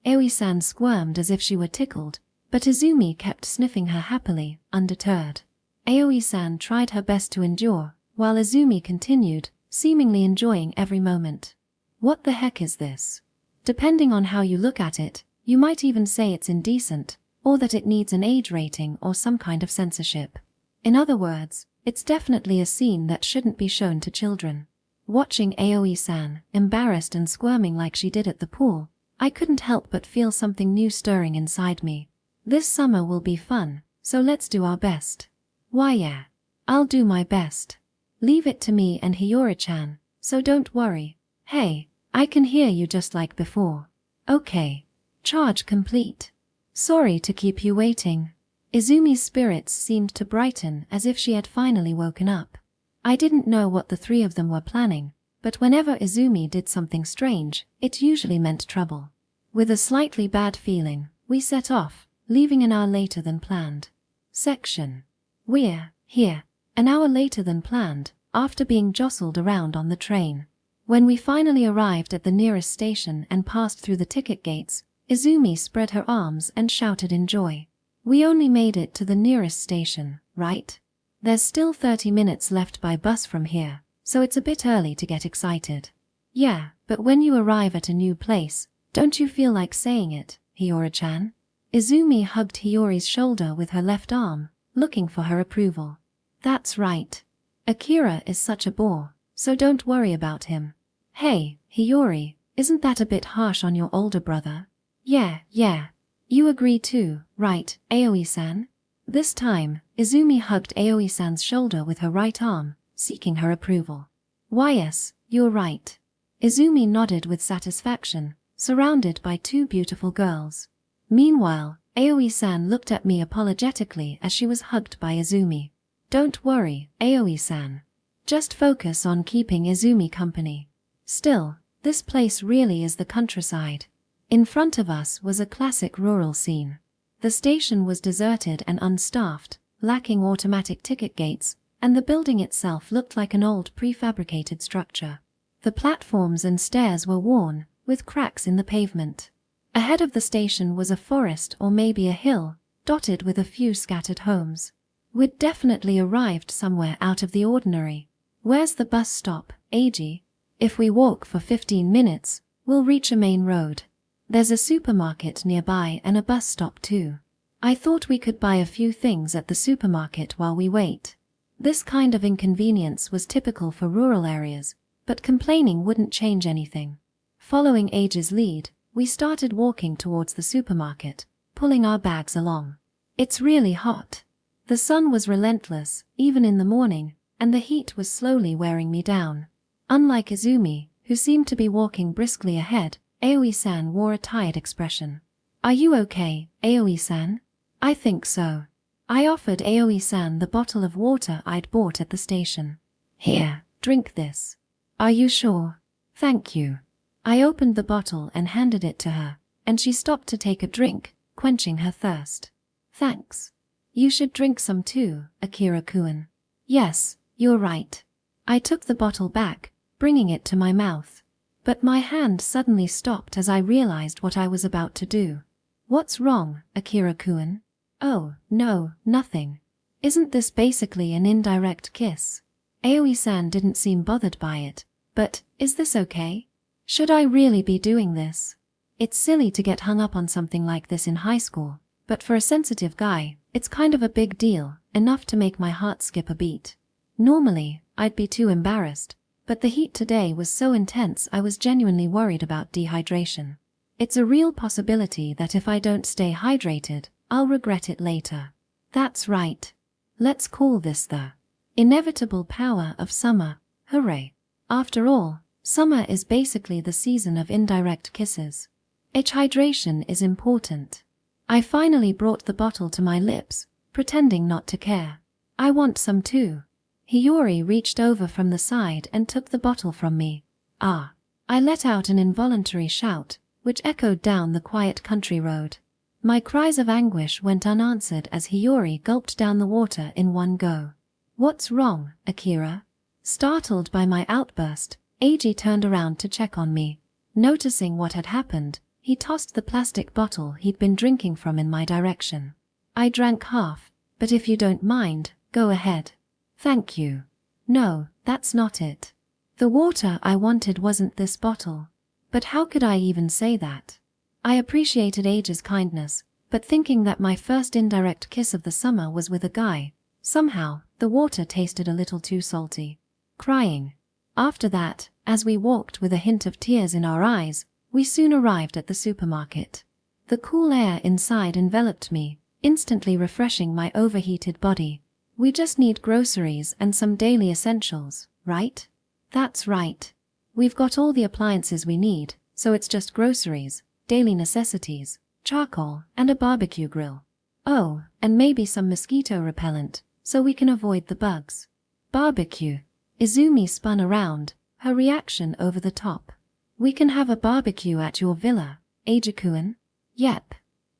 Aoi-san squirmed as if she were tickled, but Izumi kept sniffing her happily, undeterred. Aoi-san tried her best to endure, while Izumi continued, seemingly enjoying every moment. What the heck is this? Depending on how you look at it, you might even say it's indecent, or that it needs an age rating or some kind of censorship. In other words, it's definitely a scene that shouldn't be shown to children. Watching Aoi-san, embarrassed and squirming like she did at the pool, I couldn't help but feel something new stirring inside me. This summer will be fun, so let's do our best. Why yeah. I'll do my best. Leave it to me and Hiori-chan, so don't worry. Hey, I can hear you just like before. Okay. Charge complete. Sorry to keep you waiting. Izumi's spirits seemed to brighten as if she had finally woken up. I didn't know what the three of them were planning, but whenever Izumi did something strange, it usually meant trouble. With a slightly bad feeling, we set off, leaving an hour later than planned. Section. We're here, an hour later than planned, after being jostled around on the train. When we finally arrived at the nearest station and passed through the ticket gates, Izumi spread her arms and shouted in joy. We only made it to the nearest station, right? There's still 30 minutes left by bus from here, so it's a bit early to get excited. Yeah, but when you arrive at a new place, don't you feel like saying it, Hiori-chan? Izumi hugged Hiori's shoulder with her left arm, looking for her approval. That's right. Akira is such a bore, so don't worry about him. Hey, Hiori, isn't that a bit harsh on your older brother? Yeah. You agree too, right, Aoi-san? This time, Izumi hugged Aoi-san's shoulder with her right arm, seeking her approval. Why yes, you're right. Izumi nodded with satisfaction, surrounded by two beautiful girls. Meanwhile, Aoi-san looked at me apologetically as she was hugged by Izumi. Don't worry, Aoi-san. Just focus on keeping Izumi company. Still, this place really is the countryside. In front of us was a classic rural scene. The station was deserted and unstaffed, lacking automatic ticket gates, and the building itself looked like an old prefabricated structure. The platforms and stairs were worn, with cracks in the pavement. Ahead of the station was a forest or maybe a hill, dotted with a few scattered homes. We'd definitely arrived somewhere out of the ordinary. Where's the bus stop, Eiji? If we walk for 15 minutes, we'll reach a main road. There's a supermarket nearby and a bus stop too. I thought we could buy a few things at the supermarket while we wait. This kind of inconvenience was typical for rural areas, but complaining wouldn't change anything. Following Eiji's lead, we started walking towards the supermarket, pulling our bags along. It's really hot. The sun was relentless, even in the morning, and the heat was slowly wearing me down. Unlike Izumi, who seemed to be walking briskly ahead, Aoi-san wore a tired expression. Are you okay, Aoi-san? I think so. I offered Aoi-san the bottle of water I'd bought at the station. Here, drink this. Are you sure? Thank you. I opened the bottle and handed it to her, and she stopped to take a drink, quenching her thirst. Thanks. You should drink some too, Akira-kun. Yes, you're right. I took the bottle back, bringing it to my mouth. But my hand suddenly stopped as I realized what I was about to do. What's wrong, Akira-kun? Oh, no, nothing. Isn't this basically an indirect kiss? Aoi-san didn't seem bothered by it, but is this okay? Should I really be doing this? It's silly to get hung up on something like this in high school, but for a sensitive guy, it's kind of a big deal, enough to make my heart skip a beat. Normally, I'd be too embarrassed, but the heat today was so intense I was genuinely worried about dehydration. It's a real possibility that if I don't stay hydrated, I'll regret it later. That's right. Let's call this the inevitable power of summer. Hooray. After all, summer is basically the season of indirect kisses. Hydration is important. I finally brought the bottle to my lips, pretending not to care. I want some too. Hiori reached over from the side and took the bottle from me. Ah! I let out an involuntary shout, which echoed down the quiet country road. My cries of anguish went unanswered as Hiori gulped down the water in one go. "What's wrong, Akira?" Startled by my outburst, Eiji turned around to check on me. Noticing what had happened, he tossed the plastic bottle he'd been drinking from in my direction. I drank half, but if you don't mind, go ahead. Thank you. No, that's not it. The water I wanted wasn't this bottle. But how could I even say that? I appreciated Eiji's kindness, but thinking that my first indirect kiss of the summer was with a guy, somehow, the water tasted a little too salty. Crying. After that, as we walked with a hint of tears in our eyes, we soon arrived at the supermarket. The cool air inside enveloped me, instantly refreshing my overheated body. We just need groceries and some daily essentials, right? That's right. We've got all the appliances we need, so it's just groceries, daily necessities, charcoal, and a barbecue grill. Oh, and maybe some mosquito repellent, so we can avoid the bugs. Barbecue. Izumi spun around, her reaction over the top. We can have a barbecue at your villa, Eiji-kun? Yep.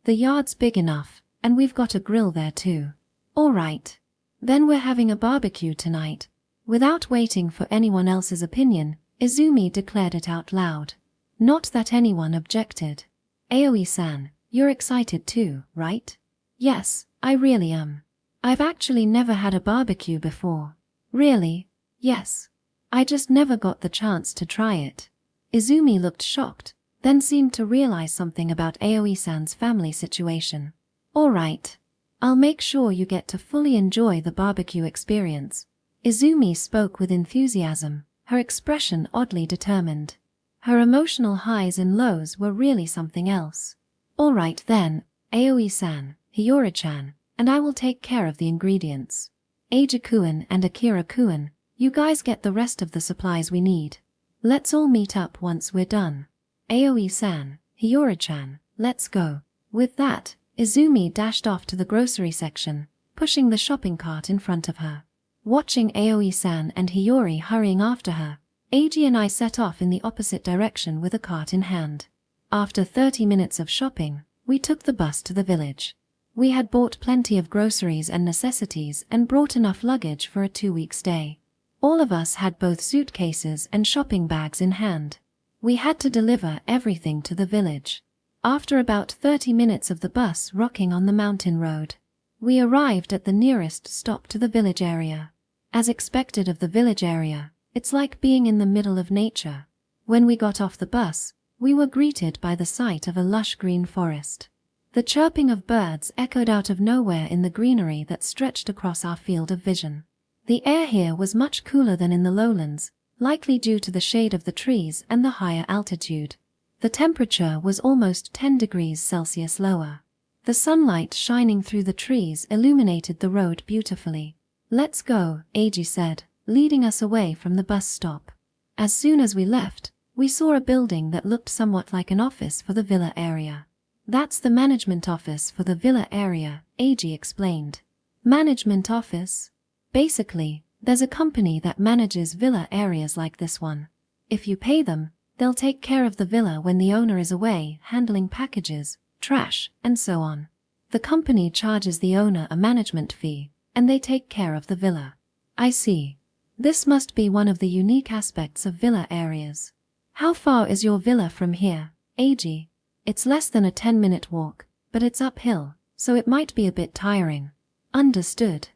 The yard's big enough, and we've got a grill there too. All right. Then we're having a barbecue tonight. Without waiting for anyone else's opinion, Izumi declared it out loud. Not that anyone objected. Aoi-san, you're excited too, right? Yes, I really am. I've actually never had a barbecue before. Really? Yes. I just never got the chance to try it. Izumi looked shocked, then seemed to realize something about Aoi-san's family situation. All right. I'll make sure you get to fully enjoy the barbecue experience. Izumi spoke with enthusiasm, her expression oddly determined. Her emotional highs and lows were really something else. All right then, Aoi-san, Hiori-chan, and I will take care of the ingredients. Eiji-kun and Akira-kun, you guys get the rest of the supplies we need. Let's all meet up once we're done. Aoi-san, Hiori-chan, let's go. With that, Izumi dashed off to the grocery section, pushing the shopping cart in front of her. Watching Aoi-san and Hiori hurrying after her, Eiji and I set off in the opposite direction with a cart in hand. After 30 minutes of shopping, we took the bus to the village. We had bought plenty of groceries and necessities and brought enough luggage for a 2-week stay. All of us had both suitcases and shopping bags in hand. We had to deliver everything to the village. After about 30 minutes of the bus rocking on the mountain road, we arrived at the nearest stop to the village area. As expected of the village area, it's like being in the middle of nature. When we got off the bus, we were greeted by the sight of a lush green forest. The chirping of birds echoed out of nowhere in the greenery that stretched across our field of vision. The air here was much cooler than in the lowlands, likely due to the shade of the trees and the higher altitude. The temperature was almost 10 degrees Celsius lower. The sunlight shining through the trees illuminated the road beautifully. Let's go, Eiji said, leading us away from the bus stop. As soon as we left, we saw a building that looked somewhat like an office for the villa area. That's the management office for the villa area, Eiji explained. Management office? Basically, there's a company that manages villa areas like this one. If you pay them, they'll take care of the villa when the owner is away, handling packages, trash, and so on. The company charges the owner a management fee, and they take care of the villa. I see. This must be one of the unique aspects of villa areas. How far is your villa from here, Eiji? It's less than a 10-minute walk, but it's uphill, so it might be a bit tiring. Understood.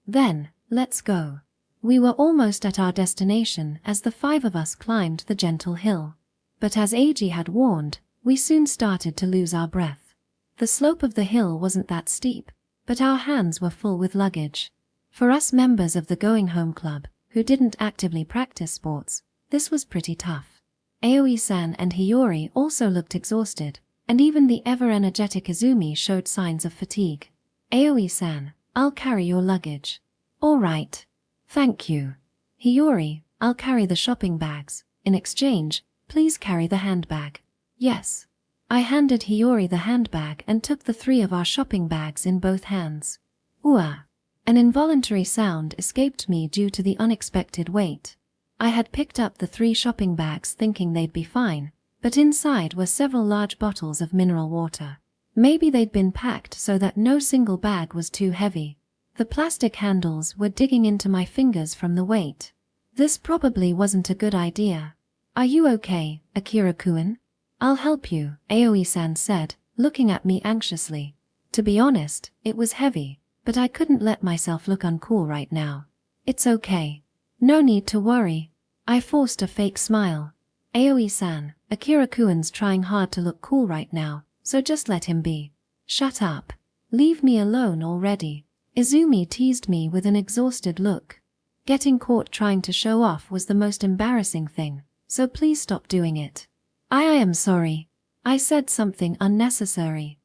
Then, let's go. We were almost at our destination as the 5 of us climbed the gentle hill. But as Eiji had warned, we soon started to lose our breath. The slope of the hill wasn't that steep, but our hands were full with luggage. For us members of the Going Home Club, who didn't actively practice sports, this was pretty tough. Aoi-san and Hiori also looked exhausted, and even the ever-energetic Izumi showed signs of fatigue. Aoi-san, I'll carry your luggage. All right. Thank you. Hiori, I'll carry the shopping bags. In exchange, please carry the handbag. Yes. I handed Hiori the handbag and took the 3 of our shopping bags in both hands. Ooh! An involuntary sound escaped me due to the unexpected weight. I had picked up the 3 shopping bags thinking they'd be fine, but inside were several large bottles of mineral water. Maybe they'd been packed so that no single bag was too heavy. The plastic handles were digging into my fingers from the weight. This probably wasn't a good idea. "Are you okay, Akira-kun?" "I'll help you," Aoi-san said, looking at me anxiously. To be honest, it was heavy, but I couldn't let myself look uncool right now. "It's okay. No need to worry." I forced a fake smile. "Aoi-san, Akira-kun's trying hard to look cool right now, so just let him be." "Shut up. Leave me alone already." Izumi teased me with an exhausted look. Getting caught trying to show off was the most embarrassing thing, so please stop doing it. I am sorry. I said something unnecessary.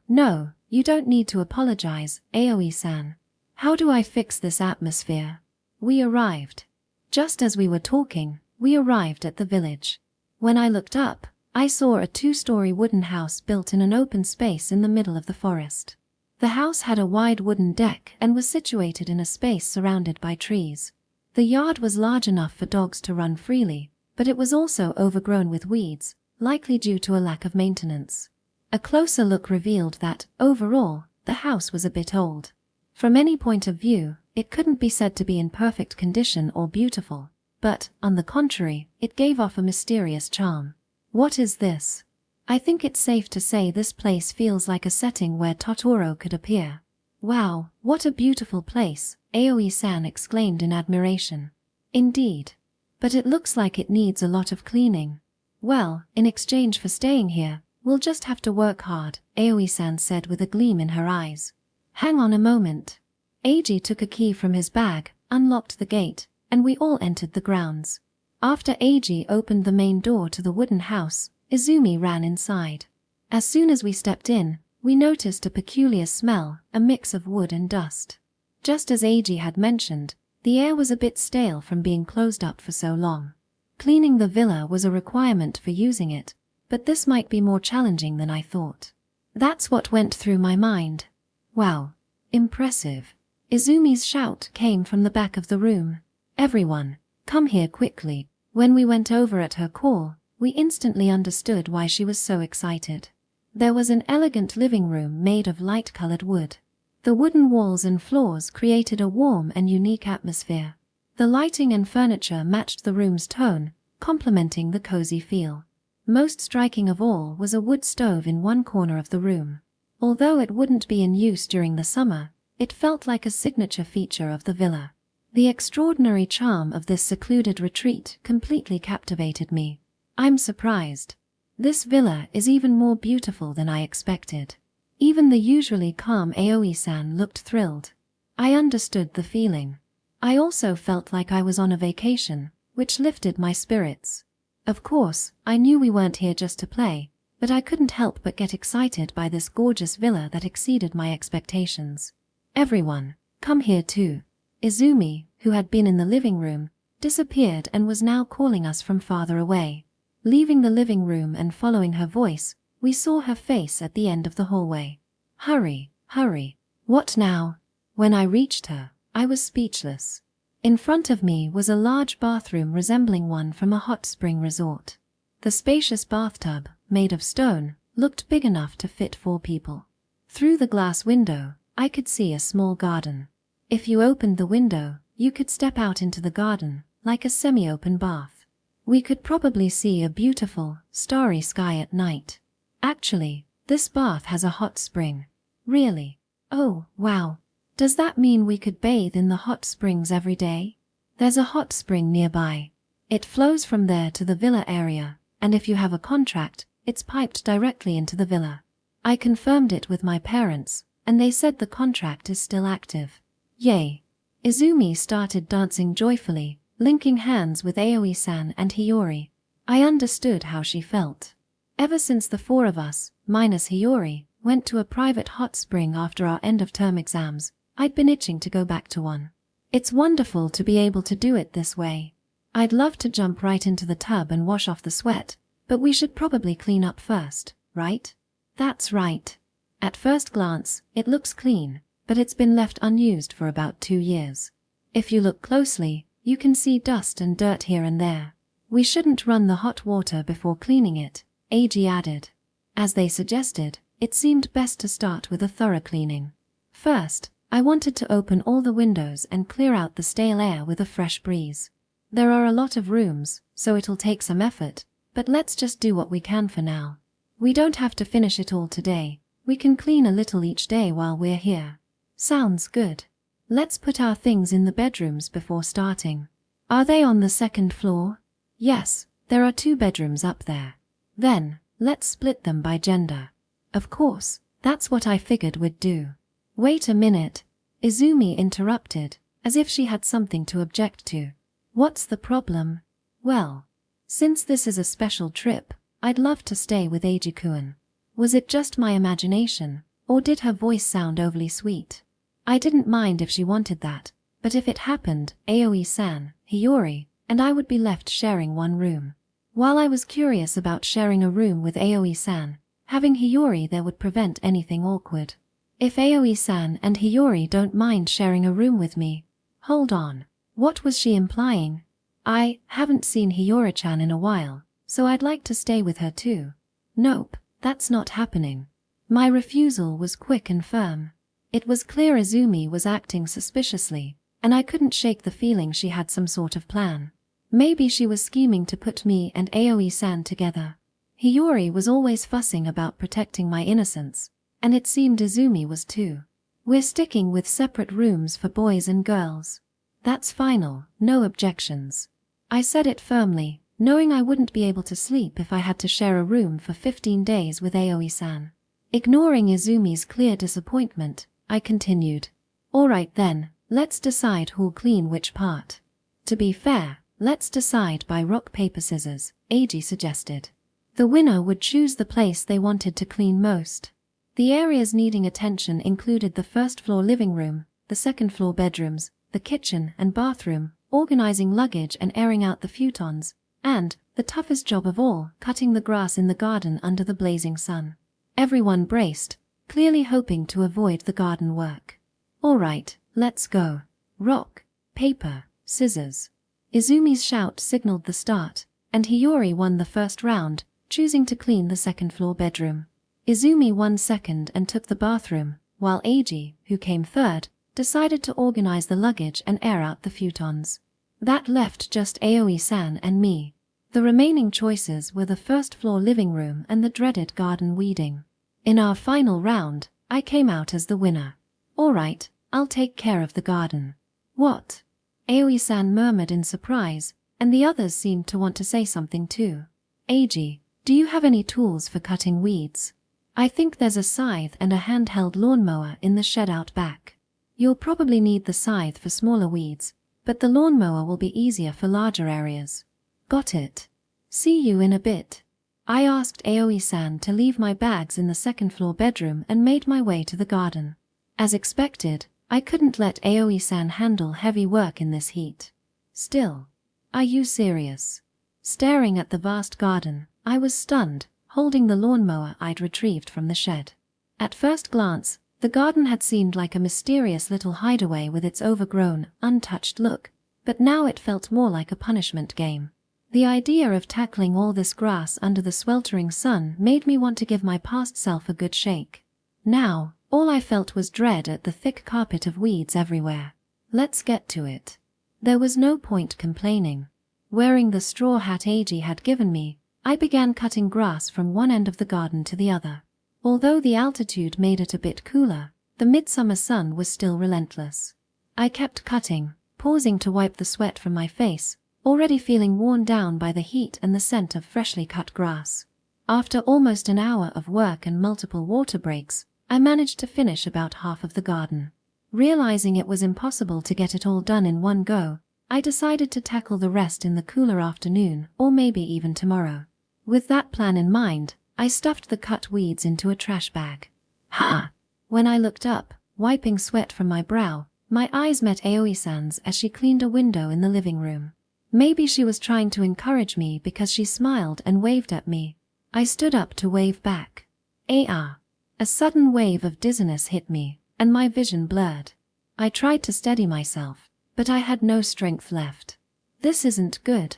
No, you don't need to apologize, Aoi-san. How do I fix this atmosphere? We arrived. Just as we were talking, we arrived at the village. When I looked up, I saw a 2-story wooden house built in an open space in the middle of the forest. The house had a wide wooden deck and was situated in a space surrounded by trees. The yard was large enough for dogs to run freely, but it was also overgrown with weeds, likely due to a lack of maintenance. A closer look revealed that, overall, the house was a bit old. From any point of view, it couldn't be said to be in perfect condition or beautiful, but, on the contrary, it gave off a mysterious charm. What is this? I think it's safe to say this place feels like a setting where Totoro could appear. Wow, what a beautiful place, Aoi-san exclaimed in admiration. Indeed. But it looks like it needs a lot of cleaning. Well, in exchange for staying here, we'll just have to work hard, Aoi-san said with a gleam in her eyes. Hang on a moment. Eiji took a key from his bag, unlocked the gate, and we all entered the grounds. After Eiji opened the main door to the wooden house, Izumi ran inside. As soon as we stepped in, we noticed a peculiar smell, a mix of wood and dust. Just as Eiji had mentioned, the air was a bit stale from being closed up for so long. Cleaning the villa was a requirement for using it, but this might be more challenging than I thought. That's what went through my mind. Wow. Impressive. Izumi's shout came from the back of the room. Everyone, come here quickly. When we went over at her call, we instantly understood why she was so excited. There was an elegant living room made of light-colored wood. The wooden walls and floors created a warm and unique atmosphere. The lighting and furniture matched the room's tone, complementing the cozy feel. Most striking of all was a wood stove in one corner of the room. Although it wouldn't be in use during the summer, it felt like a signature feature of the villa. The extraordinary charm of this secluded retreat completely captivated me. I'm surprised. This villa is even more beautiful than I expected. Even the usually calm Aoi-san looked thrilled. I understood the feeling. I also felt like I was on a vacation, which lifted my spirits. Of course, I knew we weren't here just to play, but I couldn't help but get excited by this gorgeous villa that exceeded my expectations. Everyone, come here too. Izumi, who had been in the living room, disappeared and was now calling us from farther away. Leaving the living room and following her voice, we saw her face at the end of the hallway. Hurry, hurry. What now? When I reached her, I was speechless. In front of me was a large bathroom resembling one from a hot spring resort. The spacious bathtub, made of stone, looked big enough to fit 4 people. Through the glass window, I could see a small garden. If you opened the window, you could step out into the garden, like a semi-open bath. We could probably see a beautiful, starry sky at night. Actually, this bath has a hot spring. Really? Oh, wow. Does that mean we could bathe in the hot springs every day? There's a hot spring nearby. It flows from there to the villa area, and if you have a contract, it's piped directly into the villa. I confirmed it with my parents, and they said the contract is still active. Yay. Izumi started dancing joyfully, linking hands with Aoi-san and Hiori. I understood how she felt. Ever since the 4 of us, minus Hiori, went to a private hot spring after our end-of-term exams, I'd been itching to go back to one. It's wonderful to be able to do it this way. I'd love to jump right into the tub and wash off the sweat, but we should probably clean up first, right? That's right. At first glance, it looks clean, but it's been left unused for about 2 years. If you look closely, you can see dust and dirt here and there. We shouldn't run the hot water before cleaning it, Eiji added. As they suggested, it seemed best to start with a thorough cleaning. First, I wanted to open all the windows and clear out the stale air with a fresh breeze. There are a lot of rooms, so it'll take some effort, but let's just do what we can for now. We don't have to finish it all today. We can clean a little each day while we're here. Sounds good. Let's put our things in the bedrooms before starting. Are they on the second floor? Yes, there are 2 bedrooms up there. Then, let's split them by gender. Of course, that's what I figured we'd do. Wait a minute, Izumi interrupted, as if she had something to object to. What's the problem? Well, since this is a special trip, I'd love to stay with Eiji-kun. Was it just my imagination, or did her voice sound overly sweet? I didn't mind if she wanted that, but if it happened, Aoi-san, Hiori, and I would be left sharing one room. While I was curious about sharing a room with Aoi-san, having Hiori there would prevent anything awkward. If Aoi-san and Hiori don't mind sharing a room with me. Hold on, what was she implying? I haven't seen Hiyori-chan in a while, so I'd like to stay with her too. Nope, that's not happening. My refusal was quick and firm. It was clear Izumi was acting suspiciously, and I couldn't shake the feeling she had some sort of plan. Maybe she was scheming to put me and Aoi-san together. Hiori was always fussing about protecting my innocence, and it seemed Izumi was too. We're sticking with separate rooms for boys and girls. That's final, no objections. I said it firmly, knowing I wouldn't be able to sleep if I had to share a room for 15 days with Aoi-san. Ignoring Izumi's clear disappointment, I continued. Alright then, let's decide who'll clean which part. To be fair, let's decide by rock paper scissors, Eiji suggested. The winner would choose the place they wanted to clean most. The areas needing attention included the first floor living room, the second floor bedrooms, the kitchen and bathroom, organizing luggage and airing out the futons, and, the toughest job of all, cutting the grass in the garden under the blazing sun. Everyone braced, clearly hoping to avoid the garden work. Alright, let's go. Rock, paper, scissors. Izumi's shout signaled the start, and Hiori won the first round, choosing to clean the second floor bedroom. Izumi won second and took the bathroom, while Eiji, who came third, decided to organize the luggage and air out the futons. That left just Aoi-san and me. The remaining choices were the first floor living room and the dreaded garden weeding. In our final round, I came out as the winner. Alright, I'll take care of the garden. What? Aoi-san murmured in surprise, and the others seemed to want to say something too. Eiji, do you have any tools for cutting weeds? I think there's a scythe and a handheld lawnmower in the shed out back. You'll probably need the scythe for smaller weeds, but the lawnmower will be easier for larger areas. Got it. See you in a bit. I asked Aoi-san to leave my bags in the second floor bedroom and made my way to the garden. As expected, I couldn't let Aoi-san handle heavy work in this heat. Still, are you serious? Staring at the vast garden, I was stunned, holding the lawnmower I'd retrieved from the shed. At first glance, the garden had seemed like a mysterious little hideaway with its overgrown, untouched look, but now it felt more like a punishment game. The idea of tackling all this grass under the sweltering sun made me want to give my past self a good shake. Now, all I felt was dread at the thick carpet of weeds everywhere. Let's get to it. There was no point complaining. Wearing the straw hat Eiji had given me, I began cutting grass from one end of the garden to the other. Although the altitude made it a bit cooler, the midsummer sun was still relentless. I kept cutting, pausing to wipe the sweat from my face, already feeling worn down by the heat and the scent of freshly cut grass. After almost an hour of work and multiple water breaks, I managed to finish about half of the garden. Realizing it was impossible to get it all done in one go, I decided to tackle the rest in the cooler afternoon or maybe even tomorrow. With that plan in mind, I stuffed the cut weeds into a trash bag. Ha! When I looked up, wiping sweat from my brow, my eyes met Aoi-san's as she cleaned a window in the living room. Maybe she was trying to encourage me because she smiled and waved at me. I stood up to wave back. A sudden wave of dizziness hit me, and my vision blurred. I tried to steady myself, but I had no strength left. This isn't good.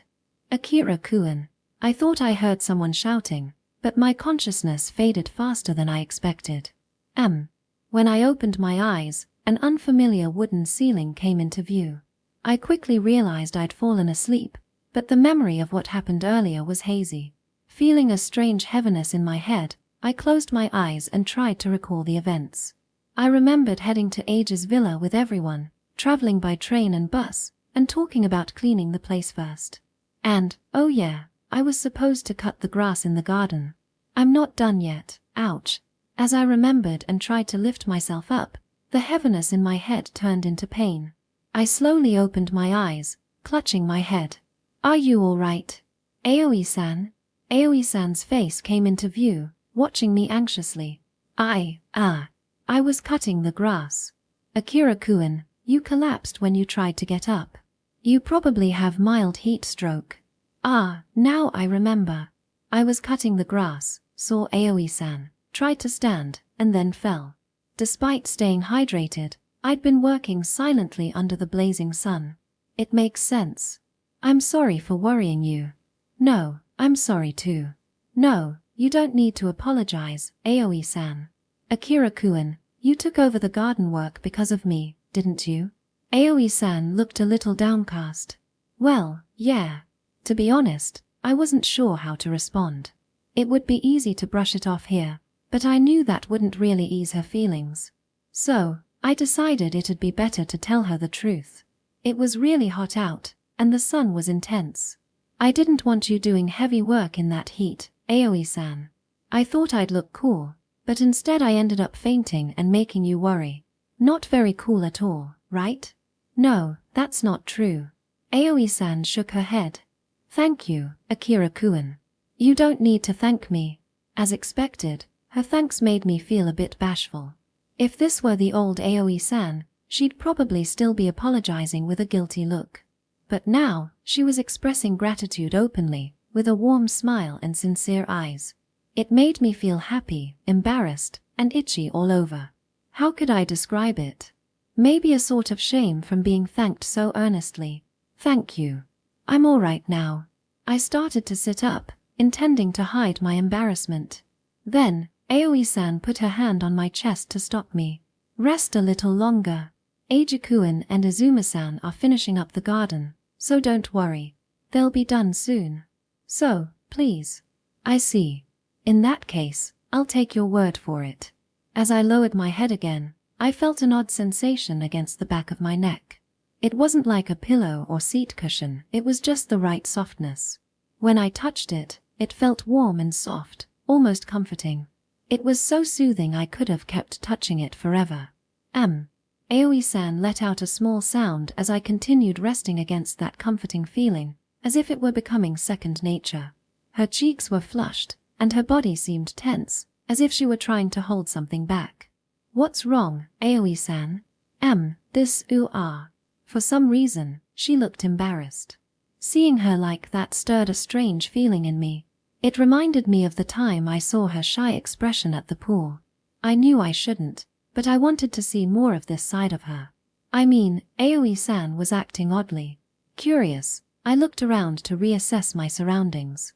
Akira-kun. I thought I heard someone shouting, but my consciousness faded faster than I expected. When I opened my eyes, an unfamiliar wooden ceiling came into view. I quickly realized I'd fallen asleep, but the memory of what happened earlier was hazy. Feeling a strange heaviness in my head, I closed my eyes and tried to recall the events. I remembered heading to Age's villa with everyone, traveling by train and bus, and talking about cleaning the place first. And, oh yeah, I was supposed to cut the grass in the garden. I'm not done yet, ouch. As I remembered and tried to lift myself up, the heaviness in my head turned into pain. I slowly opened my eyes, clutching my head. Are you all right? Aoi-san? Aoi-san's face came into view, watching me anxiously. I was cutting the grass. Akira-kun, you collapsed when you tried to get up. You probably have mild heat stroke. Now I remember. I was cutting the grass, saw Aoi-san, tried to stand, and then fell. Despite staying hydrated, I'd been working silently under the blazing sun. It makes sense. I'm sorry for worrying you. No, I'm sorry too. No, you don't need to apologize, Aoi-san. Akira-kun, you took over the garden work because of me, didn't you? Aoi-san looked a little downcast. Well, yeah. To be honest, I wasn't sure how to respond. It would be easy to brush it off here, but I knew that wouldn't really ease her feelings. So, I decided it'd be better to tell her the truth. It was really hot out, and the sun was intense. I didn't want you doing heavy work in that heat, Aoi-san. I thought I'd look cool, but instead I ended up fainting and making you worry. Not very cool at all, right? No, that's not true. Aoi-san shook her head. Thank you, Akira-kun. You don't need to thank me. As expected, her thanks made me feel a bit bashful. If this were the old Aoi-san, she'd probably still be apologizing with a guilty look. But now, she was expressing gratitude openly, with a warm smile and sincere eyes. It made me feel happy, embarrassed, and itchy all over. How could I describe it? Maybe a sort of shame from being thanked so earnestly. Thank you. I'm all right now. I started to sit up, intending to hide my embarrassment. Then, Aoi-san put her hand on my chest to stop me. Rest a little longer. Eiji-kun and Izuma-san are finishing up the garden, so don't worry. They'll be done soon. So, please. I see. In that case, I'll take your word for it. As I lowered my head again, I felt an odd sensation against the back of my neck. It wasn't like a pillow or seat cushion, it was just the right softness. When I touched it, it felt warm and soft, almost comforting. It was so soothing I could have kept touching it forever. Aoi-san let out a small sound as I continued resting against that comforting feeling, as if it were becoming second nature. Her cheeks were flushed, and her body seemed tense, as if she were trying to hold something back. What's wrong, Aoi-san? For some reason, she looked embarrassed. Seeing her like that stirred a strange feeling in me. It reminded me of the time I saw her shy expression at the pool. I knew I shouldn't, but I wanted to see more of this side of her. I mean, Aoi-san was acting oddly. Curious, I looked around to reassess my surroundings.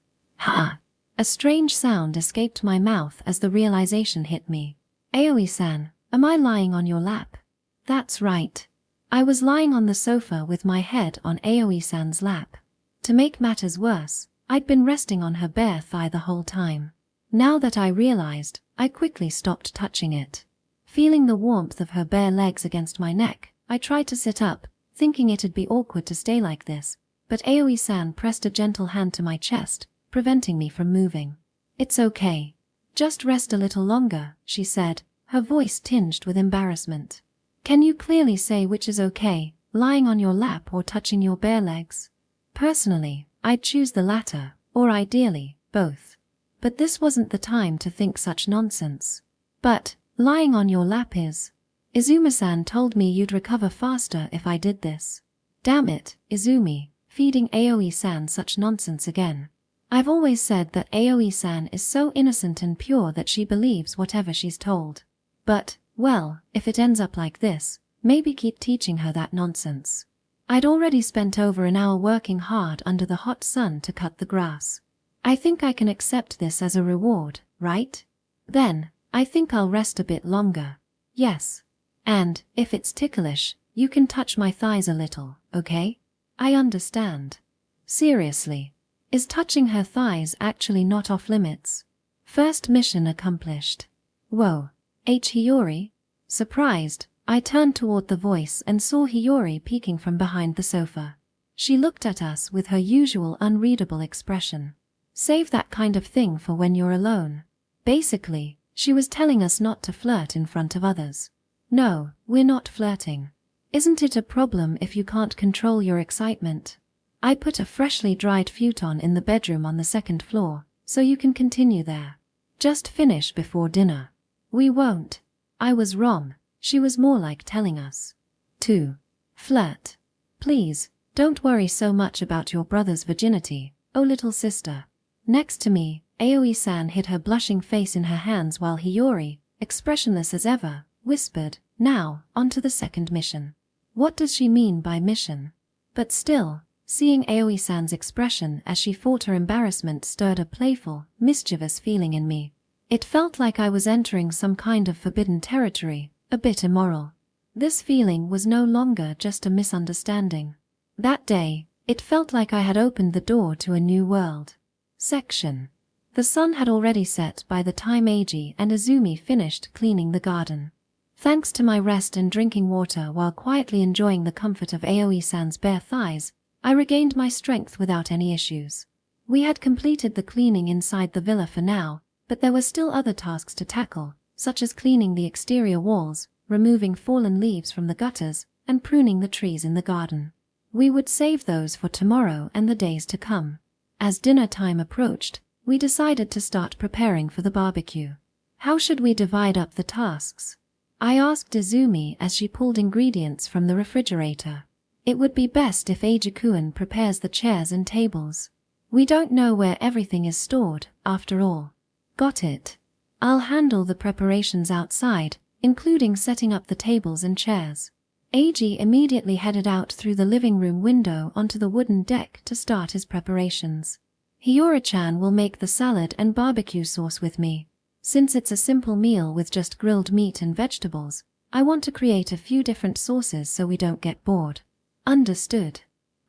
A strange sound escaped my mouth as the realization hit me. Aoi-san, am I lying on your lap? That's right. I was lying on the sofa with my head on Aoi-san's lap. To make matters worse, I'd been resting on her bare thigh the whole time. Now that I realized, I quickly stopped touching it. Feeling the warmth of her bare legs against my neck, I tried to sit up, thinking it'd be awkward to stay like this, but Aoi-san pressed a gentle hand to my chest, preventing me from moving. It's okay. Just rest a little longer, she said, her voice tinged with embarrassment. Can you clearly say which is okay, lying on your lap or touching your bare legs? Personally, I'd choose the latter, or ideally, both. But this wasn't the time to think such nonsense. But, lying on your lap is. Izuma-san told me you'd recover faster if I did this. Damn it, Izumi, feeding Aoi-san such nonsense again. I've always said that Aoi-san is so innocent and pure that she believes whatever she's told. But, well, if it ends up like this, maybe keep teaching her that nonsense. I'd already spent over an hour working hard under the hot sun to cut the grass. I think I can accept this as a reward, right? Then, I think I'll rest a bit longer. Yes. And, if it's ticklish, you can touch my thighs a little, okay? I understand. Seriously. Is touching her thighs actually not off limits? First mission accomplished. Whoa. Hiori? Surprised, I turned toward the voice and saw Hiori peeking from behind the sofa. She looked at us with her usual unreadable expression. Save that kind of thing for when you're alone. Basically, she was telling us not to flirt in front of others. No, we're not flirting. Isn't it a problem if you can't control your excitement? I put a freshly dried futon in the bedroom on the second floor, so you can continue there. Just finish before dinner. We won't. I was wrong. She was more like telling us to flirt. Please, don't worry so much about your brother's virginity, oh little sister. Next to me, Aoi-san hid her blushing face in her hands while Hiori, expressionless as ever, whispered, now, on to the second mission. What does she mean by mission? But still, seeing Aoi-san's expression as she fought her embarrassment stirred a playful, mischievous feeling in me. It felt like I was entering some kind of forbidden territory, a bit immoral. This feeling was no longer just a misunderstanding. That day, it felt like I had opened the door to a new world. Section. The sun had already set by the time Eiji and Izumi finished cleaning the garden. Thanks to my rest and drinking water while quietly enjoying the comfort of Aoi-san's bare thighs, I regained my strength without any issues. We had completed the cleaning inside the villa for now, but there were still other tasks to tackle, such as cleaning the exterior walls, removing fallen leaves from the gutters, and pruning the trees in the garden. We would save those for tomorrow and the days to come. As dinner time approached, we decided to start preparing for the barbecue. How should we divide up the tasks? I asked Izumi as she pulled ingredients from the refrigerator. It would be best if Eiji-kun prepares the chairs and tables. We don't know where everything is stored, after all. Got it. I'll handle the preparations outside, including setting up the tables and chairs. Eiji immediately headed out through the living room window onto the wooden deck to start his preparations. Hiori-chan will make the salad and barbecue sauce with me. Since it's a simple meal with just grilled meat and vegetables, I want to create a few different sauces so we don't get bored. Understood.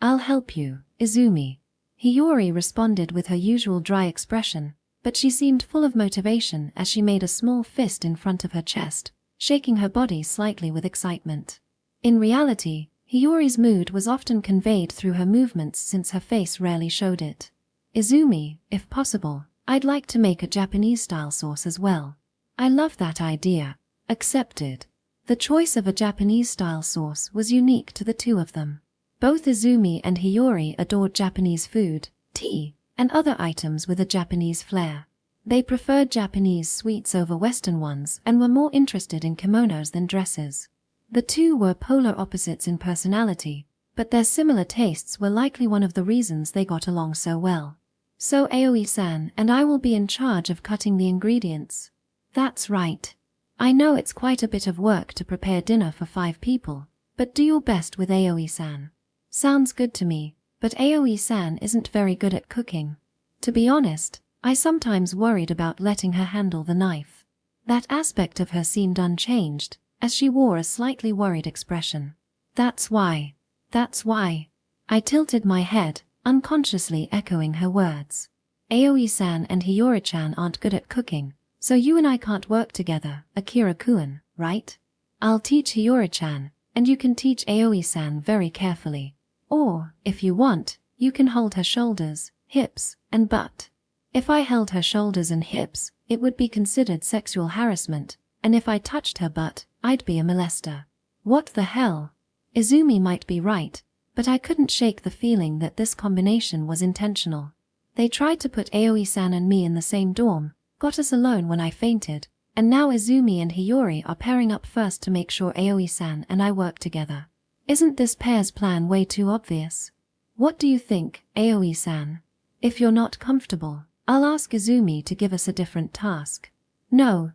I'll help you, Izumi. Hiori responded with her usual dry expression, but she seemed full of motivation as she made a small fist in front of her chest, shaking her body slightly with excitement. In reality, Hiori's mood was often conveyed through her movements since her face rarely showed it. Izumi, if possible, I'd like to make a Japanese-style sauce as well. I love that idea. Accepted. The choice of a Japanese-style sauce was unique to the two of them. Both Izumi and Hiori adored Japanese food, tea, and other items with a Japanese flair. They preferred Japanese sweets over Western ones and were more interested in kimonos than dresses. The two were polar opposites in personality, but their similar tastes were likely one of the reasons they got along so well. So Aoi-san and I will be in charge of cutting the ingredients. That's right. I know it's quite a bit of work to prepare dinner for 5 people, but do your best with Aoi-san. Sounds good to me, but Aoi-san isn't very good at cooking. To be honest, I sometimes worried about letting her handle the knife. That aspect of her seemed unchanged, as she wore a slightly worried expression. That's why. I tilted my head, unconsciously echoing her words. Aoi-san and Hiori-chan aren't good at cooking, so you and I can't work together, Akira-kun, right? I'll teach Hiori-chan, and you can teach Aoi-san very carefully. Or, if you want, you can hold her shoulders, hips, and butt. If I held her shoulders and hips, it would be considered sexual harassment, and if I touched her butt, I'd be a molester. What the hell? Izumi might be right, but I couldn't shake the feeling that this combination was intentional. They tried to put Aoi-san and me in the same dorm, got us alone when I fainted, and now Izumi and Hiori are pairing up first to make sure Aoi-san and I work together. Isn't this pair's plan way too obvious? What do you think, Aoi-san? If you're not comfortable, I'll ask Izumi to give us a different task. No.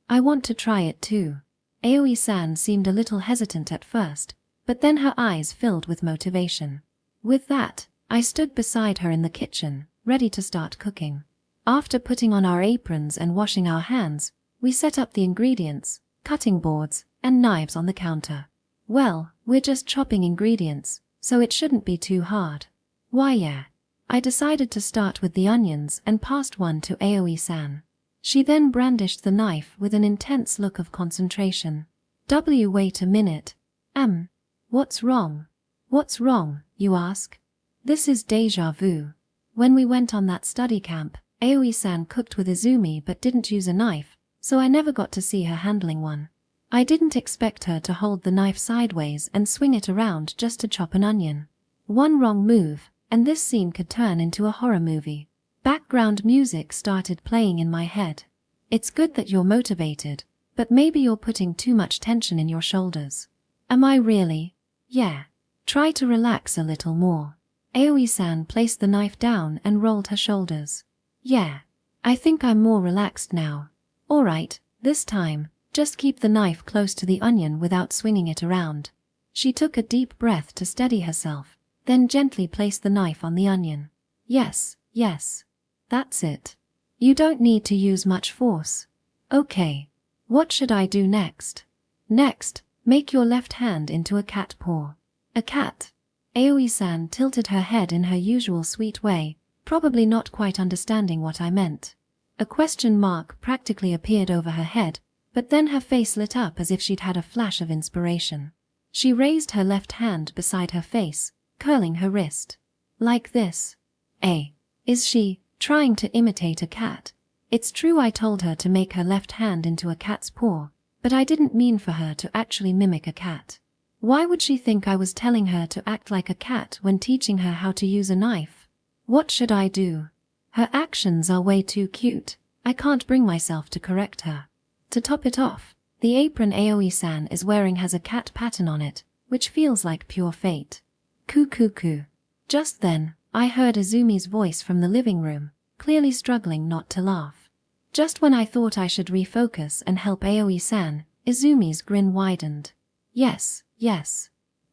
I want to try it too. Aoi-san seemed a little hesitant at first, but then her eyes filled with motivation. With that, I stood beside her in the kitchen, ready to start cooking. After putting on our aprons and washing our hands, we set up the ingredients, cutting boards, and knives on the counter. Well, we're just chopping ingredients, so it shouldn't be too hard. Why yeah. I decided to start with the onions and passed one to Aoi-san. She then brandished the knife with an intense look of concentration. Wait a minute. What's wrong? What's wrong, you ask? This is déjà vu. When we went on that study camp, Aoi-san cooked with Izumi but didn't use a knife, so I never got to see her handling one. I didn't expect her to hold the knife sideways and swing it around just to chop an onion. One wrong move, and this scene could turn into a horror movie. Background music started playing in my head. It's good that you're motivated, but maybe you're putting too much tension in your shoulders. Am I really? Yeah. Try to relax a little more. Aoi-san placed the knife down and rolled her shoulders. Yeah. I think I'm more relaxed now. Alright, this time, just keep the knife close to the onion without swinging it around. She took a deep breath to steady herself, then gently placed the knife on the onion. Yes. That's it. You don't need to use much force. Okay. What should I do next? Next, make your left hand into a cat paw. A cat. Aoi-san tilted her head in her usual sweet way, probably not quite understanding what I meant. A question mark practically appeared over her head, but then her face lit up as if she'd had a flash of inspiration. She raised her left hand beside her face, curling her wrist. Like this. Is she trying to imitate a cat? It's true I told her to make her left hand into a cat's paw, but I didn't mean for her to actually mimic a cat. Why would she think I was telling her to act like a cat when teaching her how to use a knife? What should I do? Her actions are way too cute. I can't bring myself to correct her. To top it off, the apron Aoi-san is wearing has a cat pattern on it, which feels like pure fate. Coo. Just then, I heard Izumi's voice from the living room, clearly struggling not to laugh. Just when I thought I should refocus and help Aoi-san, Izumi's grin widened. Yes.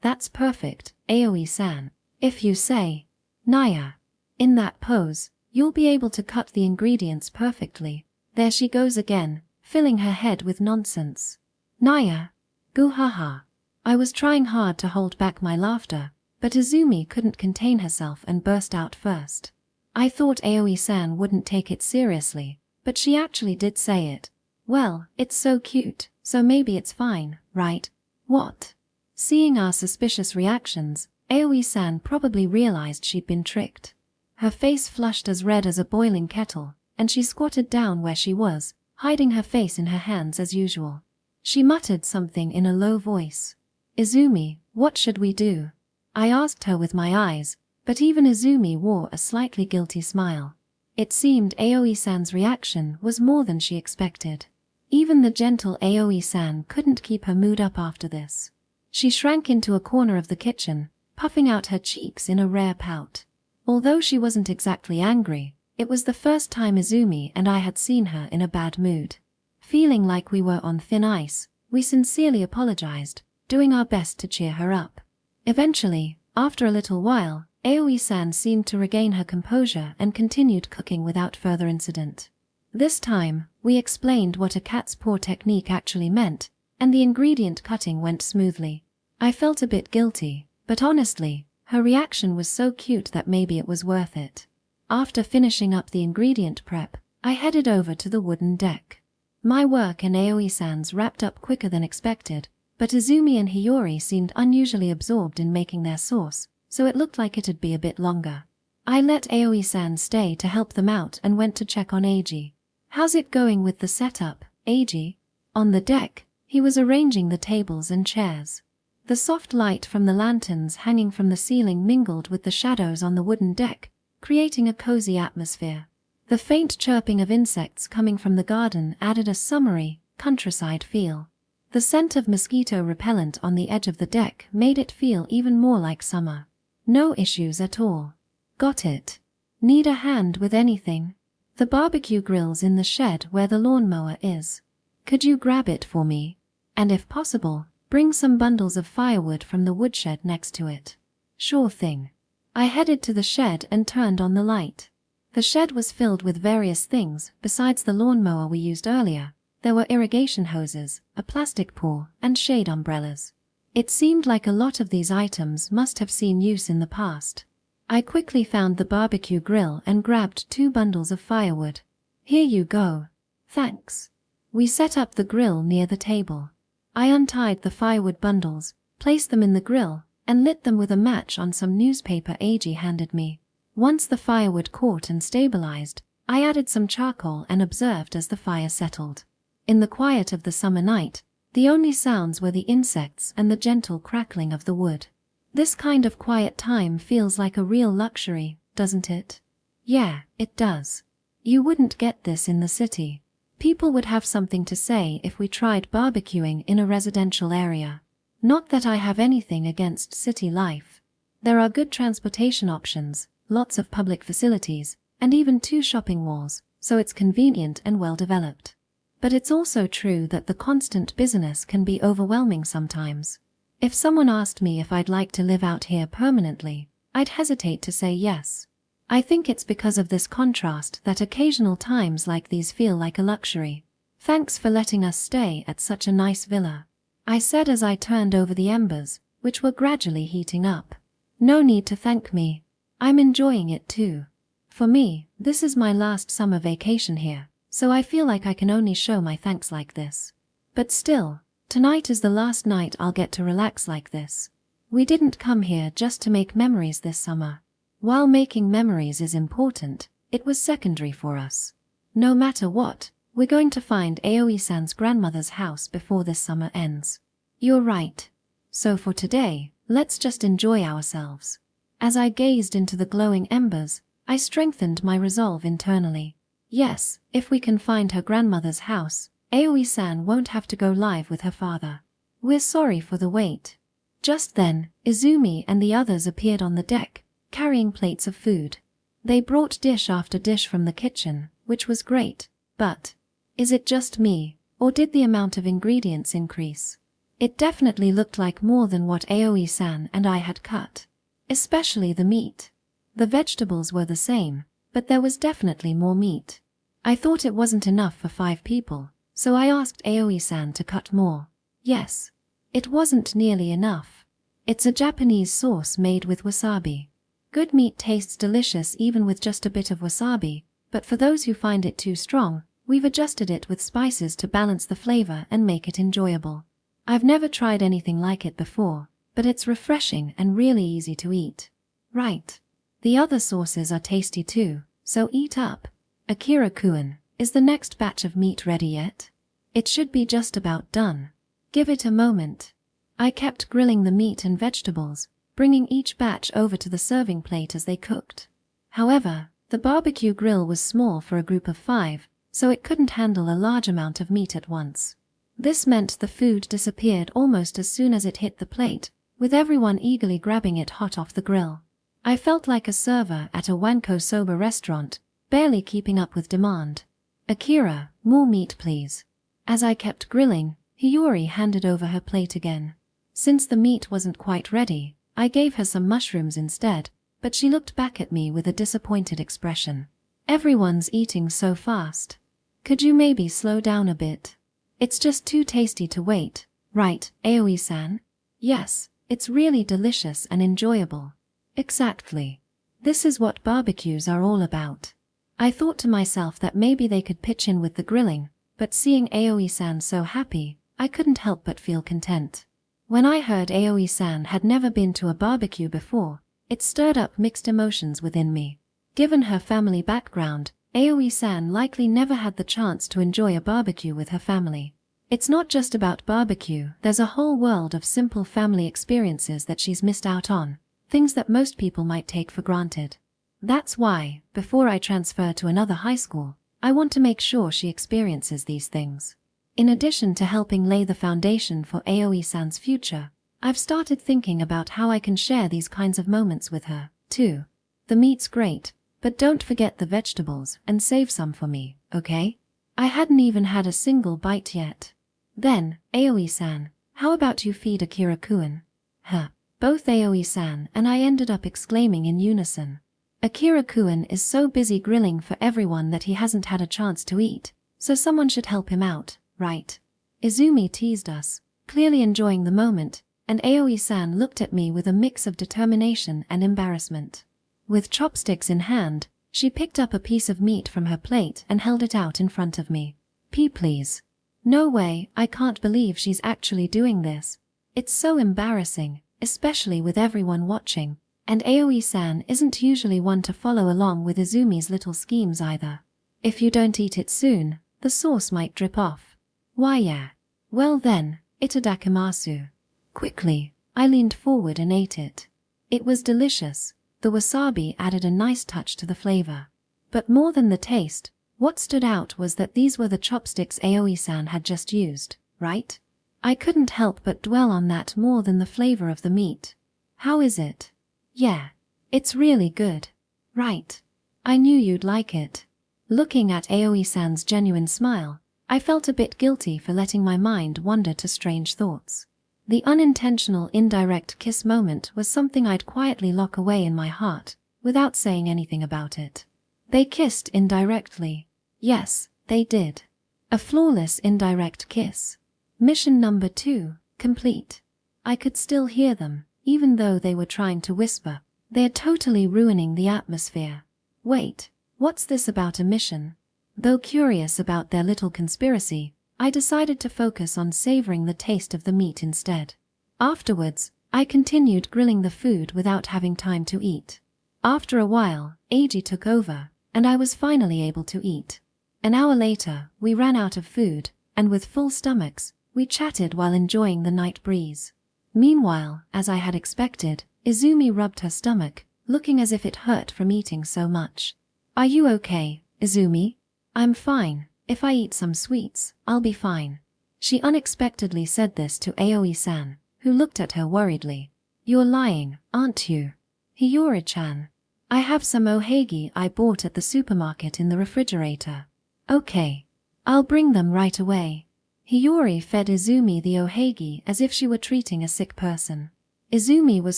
That's perfect, Aoi-san. If you say, Naya. In that pose, you'll be able to cut the ingredients perfectly. There she goes again, filling her head with nonsense. Naya. Goo ha ha. I was trying hard to hold back my laughter, but Izumi couldn't contain herself and burst out first. I thought Aoi-san wouldn't take it seriously, but she actually did say it. Well, it's so cute, so maybe it's fine, right? What? Seeing our suspicious reactions, Aoi-san probably realized she'd been tricked. Her face flushed as red as a boiling kettle, and she squatted down where she was, hiding her face in her hands as usual. She muttered something in a low voice. Izumi, what should we do? I asked her with my eyes, but even Izumi wore a slightly guilty smile. It seemed Aoi-san's reaction was more than she expected. Even the gentle Aoi-san couldn't keep her mood up after this. She shrank into a corner of the kitchen, puffing out her cheeks in a rare pout. Although she wasn't exactly angry, it was the first time Izumi and I had seen her in a bad mood. Feeling like we were on thin ice, we sincerely apologized, doing our best to cheer her up. Eventually, after a little while, Aoi-san seemed to regain her composure and continued cooking without further incident. This time, we explained what a cat's paw technique actually meant, and the ingredient cutting went smoothly. I felt a bit guilty, but honestly, her reaction was so cute that maybe it was worth it. After finishing up the ingredient prep, I headed over to the wooden deck. My work and Aoi-san's wrapped up quicker than expected, but Izumi and Hiori seemed unusually absorbed in making their sauce, so it looked like it'd be a bit longer. I let Aoi-san stay to help them out and went to check on Eiji. How's it going with the setup, Eiji? On the deck, he was arranging the tables and chairs. The soft light from the lanterns hanging from the ceiling mingled with the shadows on the wooden deck, creating a cozy atmosphere. The faint chirping of insects coming from the garden added a summery, countryside feel. The scent of mosquito repellent on the edge of the deck made it feel even more like summer. No issues at all. Got it. Need a hand with anything? The barbecue grill's in the shed where the lawnmower is. Could you grab it for me? And if possible, Bring some bundles of firewood from the woodshed next to it. Sure thing. I headed to the shed and turned on the light. The shed was filled with various things. Besides the lawnmower we used earlier, there were irrigation hoses, a plastic paw, and shade umbrellas. It seemed like a lot of these items must have seen use in the past. I quickly found the barbecue grill and grabbed 2 bundles of firewood. Here you go. Thanks. We set up the grill near the table. I untied the firewood bundles, placed them in the grill, and lit them with a match on some newspaper Ag handed me. Once the firewood caught and stabilized, I added some charcoal and observed as the fire settled. In the quiet of the summer night, the only sounds were the insects and the gentle crackling of the wood. This kind of quiet time feels like a real luxury, doesn't it? Yeah, it does. You wouldn't get this in the city. People would have something to say if we tried barbecuing in a residential area. Not that I have anything against city life. There are good transportation options, lots of public facilities, and even 2 shopping malls, so it's convenient and well developed. But it's also true that the constant busyness can be overwhelming sometimes. If someone asked me if I'd like to live out here permanently, I'd hesitate to say yes. I think it's because of this contrast that occasional times like these feel like a luxury. Thanks for letting us stay at such a nice villa, I said as I turned over the embers, which were gradually heating up. No need to thank me. I'm enjoying it too. For me, this is my last summer vacation here, so I feel like I can only show my thanks like this. But still, tonight is the last night I'll get to relax like this. We didn't come here just to make memories this summer. While making memories is important, it was secondary for us. No matter what, we're going to find Aoi-san's grandmother's house before this summer ends. You're right. So for today, let's just enjoy ourselves. As I gazed into the glowing embers, I strengthened my resolve internally. Yes, if we can find her grandmother's house, Aoi-san won't have to go live with her father. We're sorry for the wait. Just then, Izumi and the others appeared on the deck, carrying plates of food. They brought dish after dish from the kitchen, which was great, but is it just me, or did the amount of ingredients increase? It definitely looked like more than what Aoi-san and I had cut. Especially the meat. The vegetables were the same, but there was definitely more meat. I thought it wasn't enough for 5 people, so I asked Aoi-san to cut more. Yes. It wasn't nearly enough. It's a Japanese sauce made with wasabi. Good meat tastes delicious even with just a bit of wasabi, but for those who find it too strong, we've adjusted it with spices to balance the flavor and make it enjoyable. I've never tried anything like it before, but it's refreshing and really easy to eat. Right. The other sauces are tasty too, so eat up. Akira-kun, is the next batch of meat ready yet? It should be just about done. Give it a moment. I kept grilling the meat and vegetables, bringing each batch over to the serving plate as they cooked. However, the barbecue grill was small for a group of 5, so it couldn't handle a large amount of meat at once. This meant the food disappeared almost as soon as it hit the plate, with everyone eagerly grabbing it hot off the grill. I felt like a server at a wanko soba restaurant, barely keeping up with demand. Akira, more meat please. As I kept grilling, Hiori handed over her plate again. Since the meat wasn't quite ready, I gave her some mushrooms instead, but she looked back at me with a disappointed expression. Everyone's eating so fast. Could you maybe slow down a bit? It's just too tasty to wait, right, Aoi-san? Yes, it's really delicious and enjoyable. Exactly. This is what barbecues are all about. I thought to myself that maybe they could pitch in with the grilling, but seeing Aoi-san so happy, I couldn't help but feel content. When I heard Aoi-san had never been to a barbecue before, it stirred up mixed emotions within me. Given her family background, Aoi-san likely never had the chance to enjoy a barbecue with her family. It's not just about barbecue, there's a whole world of simple family experiences that she's missed out on, things that most people might take for granted. That's why, before I transfer to another high school, I want to make sure she experiences these things. In addition to helping lay the foundation for Aoi-san's future, I've started thinking about how I can share these kinds of moments with her, too. The meat's great, but don't forget the vegetables and save some for me, okay? I hadn't even had a single bite yet. Then, Aoi-san, How about you feed Akira-kun? Huh. Both Aoi-san and I ended up exclaiming in unison. Akira-kun is so busy grilling for everyone that he hasn't had a chance to eat, so someone should help him out, right? Izumi teased us, clearly enjoying the moment, and Aoi-san looked at me with a mix of determination and embarrassment. With chopsticks in hand, she picked up a piece of meat from her plate and held it out in front of me. Please. No way, I can't believe she's actually doing this. It's so embarrassing, especially with everyone watching, and Aoi-san isn't usually one to follow along with Izumi's little schemes either. If you don't eat it soon, the sauce might drip off. Why yeah. Well then, itadakimasu. Quickly, I leaned forward and ate it. It was delicious. The wasabi added a nice touch to the flavor. But more than the taste, what stood out was that these were the chopsticks Aoi-san had just used, right? I couldn't help but dwell on that more than the flavor of the meat. How is it? Yeah. It's really good. Right. I knew you'd like it. Looking at Aoi-san's genuine smile, I felt a bit guilty for letting my mind wander to strange thoughts. The unintentional indirect kiss moment was something I'd quietly lock away in my heart, without saying anything about it. They kissed indirectly. Yes, they did. A flawless indirect kiss. Mission number 2, complete. I could still hear them, even though they were trying to whisper. They're totally ruining the atmosphere. Wait, what's this about a mission? Though curious about their little conspiracy, I decided to focus on savoring the taste of the meat instead. Afterwards, I continued grilling the food without having time to eat. After a while, Eiji took over, and I was finally able to eat. An hour later, we ran out of food, and with full stomachs, we chatted while enjoying the night breeze. Meanwhile, as I had expected, Izumi rubbed her stomach, looking as if it hurt from eating so much. Are you okay, Izumi? I'm fine. If I eat some sweets, I'll be fine. She unexpectedly said this to Aoi-san, who looked at her worriedly. You're lying, aren't you? Hiori-chan. I have some ohagi I bought at the supermarket in the refrigerator. Okay. I'll bring them right away. Hiori fed Izumi the ohagi as if she were treating a sick person. Izumi was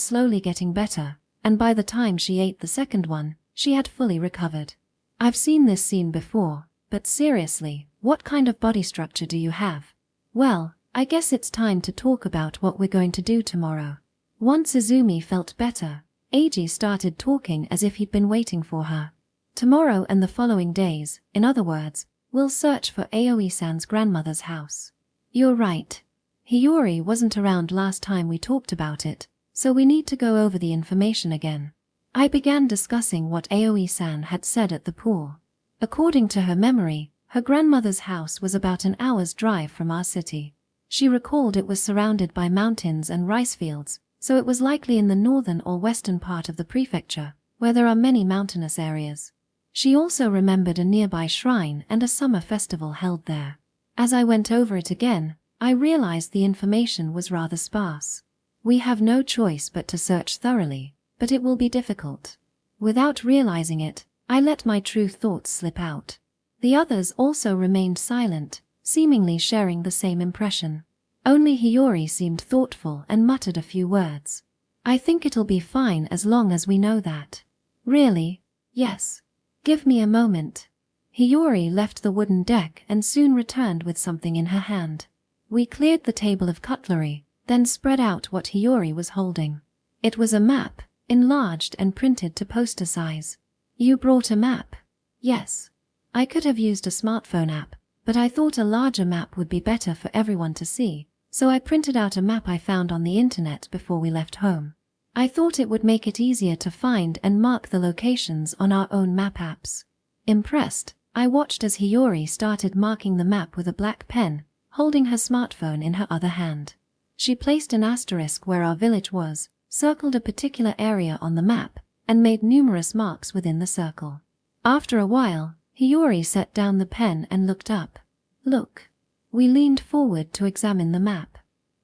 slowly getting better, and by the time she ate the second one, she had fully recovered. I've seen this scene before, but seriously, what kind of body structure do you have? Well, I guess it's time to talk about what we're going to do tomorrow. Once Izumi felt better, Eiji started talking as if he'd been waiting for her. Tomorrow and the following days, in other words, we'll search for Aoi-san's grandmother's house. You're right. Hiori wasn't around last time we talked about it, so we need to go over the information again. I began discussing what Aoi-san had said at the pool. According to her memory, her grandmother's house was about an hour's drive from our city. She recalled it was surrounded by mountains and rice fields, so it was likely in the northern or western part of the prefecture, where there are many mountainous areas. She also remembered a nearby shrine and a summer festival held there. As I went over it again, I realized the information was rather sparse. We have no choice but to search thoroughly, but it will be difficult. Without realizing it, I let my true thoughts slip out. The others also remained silent, seemingly sharing the same impression. Only Hiori seemed thoughtful and muttered a few words. I think it'll be fine as long as we know that. Really? Yes. Give me a moment. Hiori left the wooden deck and soon returned with something in her hand. We cleared the table of cutlery, then spread out what Hiori was holding. It was a map, enlarged and printed to poster size. You brought a map? Yes. I could have used a smartphone app, but I thought a larger map would be better for everyone to see, so I printed out a map I found on the internet before we left home. I thought it would make it easier to find and mark the locations on our own map apps. Impressed, I watched as Hiori started marking the map with a black pen, holding her smartphone in her other hand. She placed an asterisk where our village was, circled a particular area on the map, and made numerous marks within the circle. After a while, Hiori set down the pen and looked up. Look. We leaned forward to examine the map.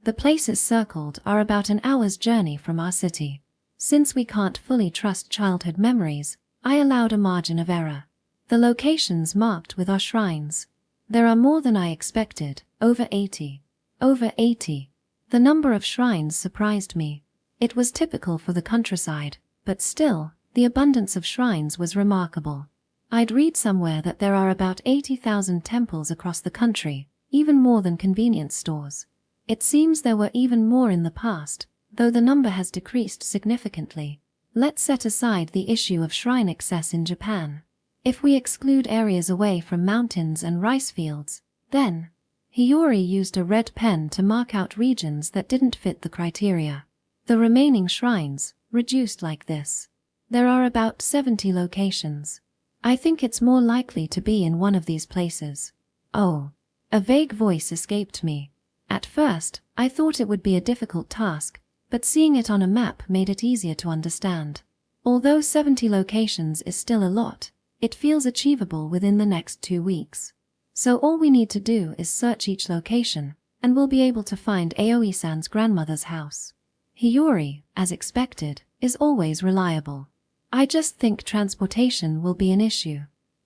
The places circled are about an hour's journey from our city. Since we can't fully trust childhood memories, I allowed a margin of error. The locations marked with our shrines. There are more than I expected, over 80. Over 80. The number of shrines surprised me. It was typical for the countryside, but still, the abundance of shrines was remarkable. I'd read somewhere that there are about 80,000 temples across the country, even more than convenience stores. It seems there were even more in the past, though the number has decreased significantly. Let's set aside the issue of shrine excess in Japan. If we exclude areas away from mountains and rice fields, then Hiori used a red pen to mark out regions that didn't fit the criteria. The remaining shrines, reduced like this. There are about 70 locations. I think it's more likely to be in one of these places. Oh. A vague voice escaped me. At first, I thought it would be a difficult task, but seeing it on a map made it easier to understand. Although 70 locations is still a lot, it feels achievable within the next 2 weeks. So all we need to do is search each location, and we'll be able to find Aoi-san's grandmother's house. Hiori, as expected, is always reliable. I just think transportation will be an issue.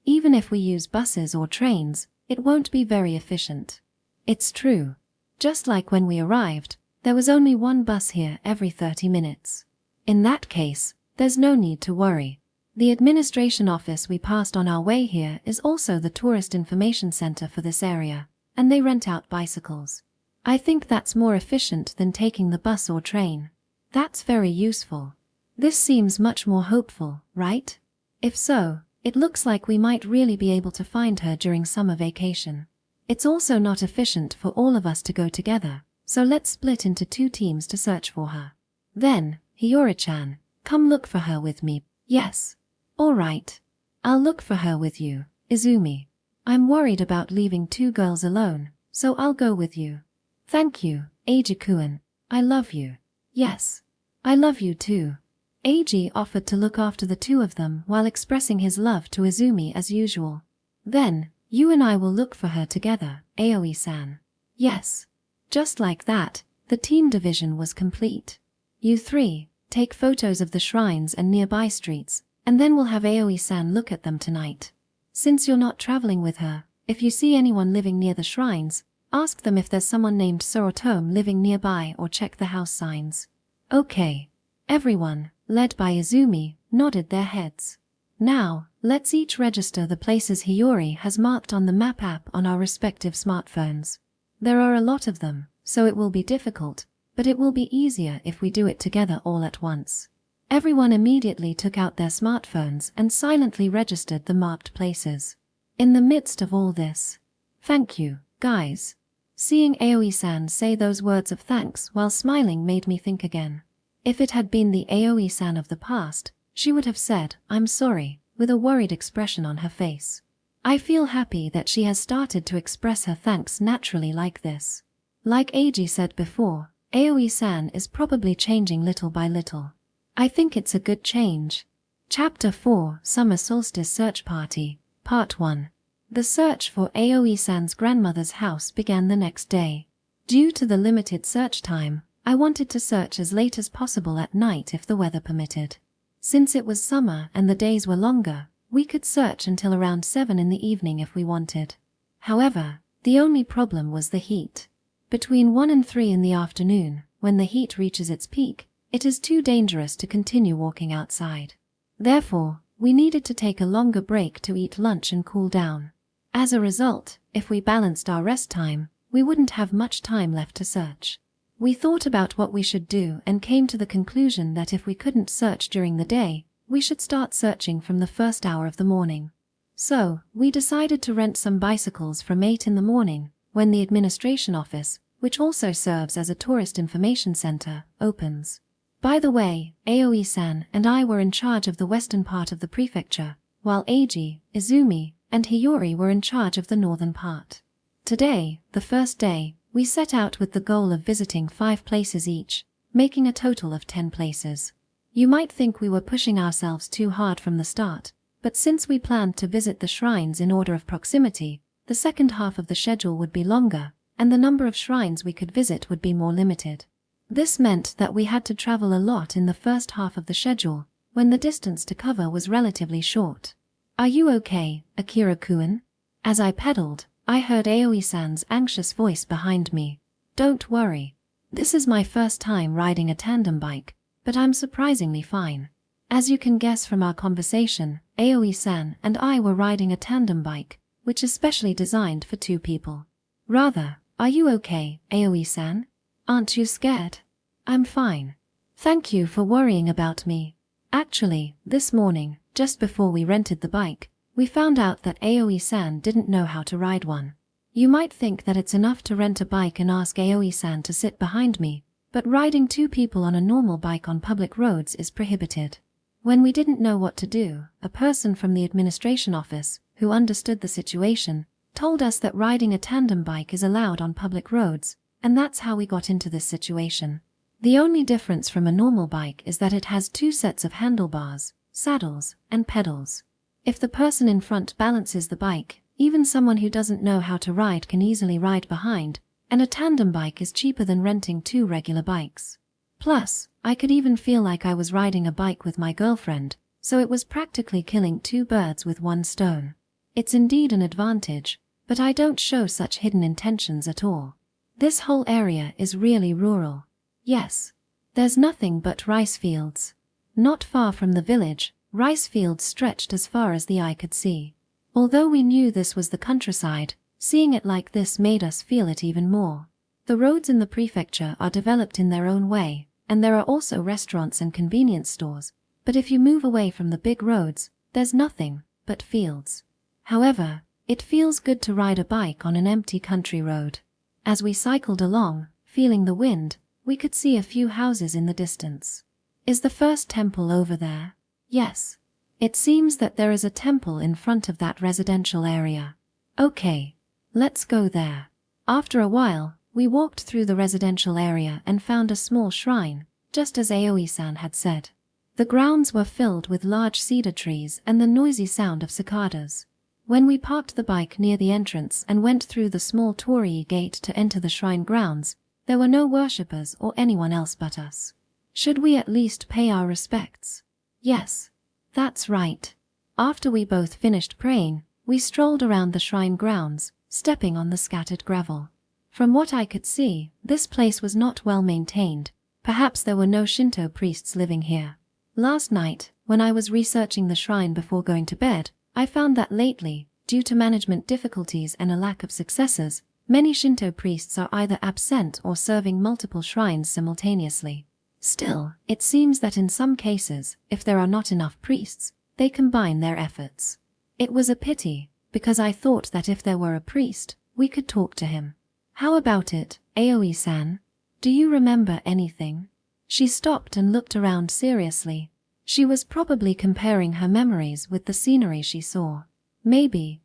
Even if we use buses or trains, it won't be very efficient. It's true. Just like when we arrived, there was only one bus here every 30 minutes. In that case, there's no need to worry. The administration office we passed on our way here is also the tourist information center for this area, and they rent out bicycles. I think that's more efficient than taking the bus or train. That's very useful. This seems much more hopeful, right? If so, it looks like we might really be able to find her during summer vacation. It's also not efficient for all of us to go together, so let's split into 2 teams to search for her. Then, Hiori-chan, come look for her with me. Yes. All right. I'll look for her with you, Izumi. I'm worried about leaving 2 girls alone, so I'll go with you. Thank you, Eiji-kun. I love you. Yes. I love you too. Eiji offered to look after the 2 of them while expressing his love to Izumi as usual. Then, you and I will look for her together, Aoi-san. Yes. Just like that, the team division was complete. You 3, take photos of the shrines and nearby streets, and then we'll have Aoi-san look at them tonight. Since you're not traveling with her, if you see anyone living near the shrines, ask them if there's someone named Sorotome living nearby or check the house signs. Okay. Everyone, led by Izumi, nodded their heads. Now, let's each register the places Hiori has marked on the map app on our respective smartphones. There are a lot of them, so it will be difficult, but it will be easier if we do it together all at once. Everyone immediately took out their smartphones and silently registered the marked places. In the midst of all this, thank you, guys. Seeing Aoi-san say those words of thanks while smiling made me think again. If it had been the Aoi-san of the past, she would have said, "I'm sorry," with a worried expression on her face. I feel happy that she has started to express her thanks naturally like this. Like Eiji said before, Aoi-san is probably changing little by little. I think it's a good change. Chapter 4, Summer Solstice Search Party, Part 1. The search for Aoi-san's grandmother's house began the next day. Due to the limited search time, I wanted to search as late as possible at night if the weather permitted. Since it was summer and the days were longer, we could search until around 7 in the evening if we wanted. However, the only problem was the heat. Between 1 and 3 in the afternoon, when the heat reaches its peak, it is too dangerous to continue walking outside. Therefore, we needed to take a longer break to eat lunch and cool down. As a result, if we balanced our rest time, we wouldn't have much time left to search. We thought about what we should do and came to the conclusion that if we couldn't search during the day, we should start searching from the first hour of the morning. So, we decided to rent some bicycles from 8 in the morning, when the administration office, which also serves as a tourist information center, opens. By the way, Aoi-san and I were in charge of the western part of the prefecture, while Eiji, Izumi, and Hiori were in charge of the northern part. Today, the first day, we set out with the goal of visiting 5 places each, making a total of 10 places. You might think we were pushing ourselves too hard from the start, but since we planned to visit the shrines in order of proximity, the second half of the schedule would be longer, and the number of shrines we could visit would be more limited. This meant that we had to travel a lot in the first half of the schedule, when the distance to cover was relatively short. Are you okay, Akira-kun? As I pedaled, I heard Aoi-san's anxious voice behind me. Don't worry. This is my first time riding a tandem bike, but I'm surprisingly fine. As you can guess from our conversation, Aoi-san and I were riding a tandem bike, which is specially designed for 2 people. Rather, are you okay, Aoi-san? Aren't you scared? I'm fine. Thank you for worrying about me. Actually, this morning, just before we rented the bike, we found out that Aoi-san didn't know how to ride one. You might think that it's enough to rent a bike and ask Aoi-san to sit behind me, but riding 2 people on a normal bike on public roads is prohibited. When we didn't know what to do, a person from the administration office, who understood the situation, told us that riding a tandem bike is allowed on public roads, and that's how we got into this situation. The only difference from a normal bike is that it has 2 sets of handlebars, saddles, and pedals. If the person in front balances the bike, even someone who doesn't know how to ride can easily ride behind, and a tandem bike is cheaper than renting 2 regular bikes. Plus, I could even feel like I was riding a bike with my girlfriend, so it was practically killing 2 birds with 1 stone. It's indeed an advantage, but I don't show such hidden intentions at all. This whole area is really rural. Yes. There's nothing but rice fields. Not far from the village, rice fields stretched as far as the eye could see. Although we knew this was the countryside, seeing it like this made us feel it even more. The roads in the prefecture are developed in their own way, and there are also restaurants and convenience stores, but if you move away from the big roads, there's nothing but fields. However, it feels good to ride a bike on an empty country road. As we cycled along, feeling the wind, we could see a few houses in the distance. Is the first temple over there? Yes. It seems that there is a temple in front of that residential area. Okay, let's go there. After a while, we walked through the residential area and found a small shrine, just as Aoi-san had said. The grounds were filled with large cedar trees and the noisy sound of cicadas. When we parked the bike near the entrance and went through the small torii gate to enter the shrine grounds, there were no worshippers or anyone else but us. Should we at least pay our respects? Yes. That's right. After we both finished praying, we strolled around the shrine grounds, stepping on the scattered gravel. From what I could see, this place was not well maintained. Perhaps there were no Shinto priests living here. Last night, when I was researching the shrine before going to bed, I found that lately, due to management difficulties and a lack of successors, many Shinto priests are either absent or serving multiple shrines simultaneously. Still, it seems that in some cases, if there are not enough priests, they combine their efforts. It was a pity, because I thought that if there were a priest, we could talk to him. How about it, Aoi-san? Do you remember anything? She stopped and looked around seriously. She was probably comparing her memories with the scenery she saw. Maybe,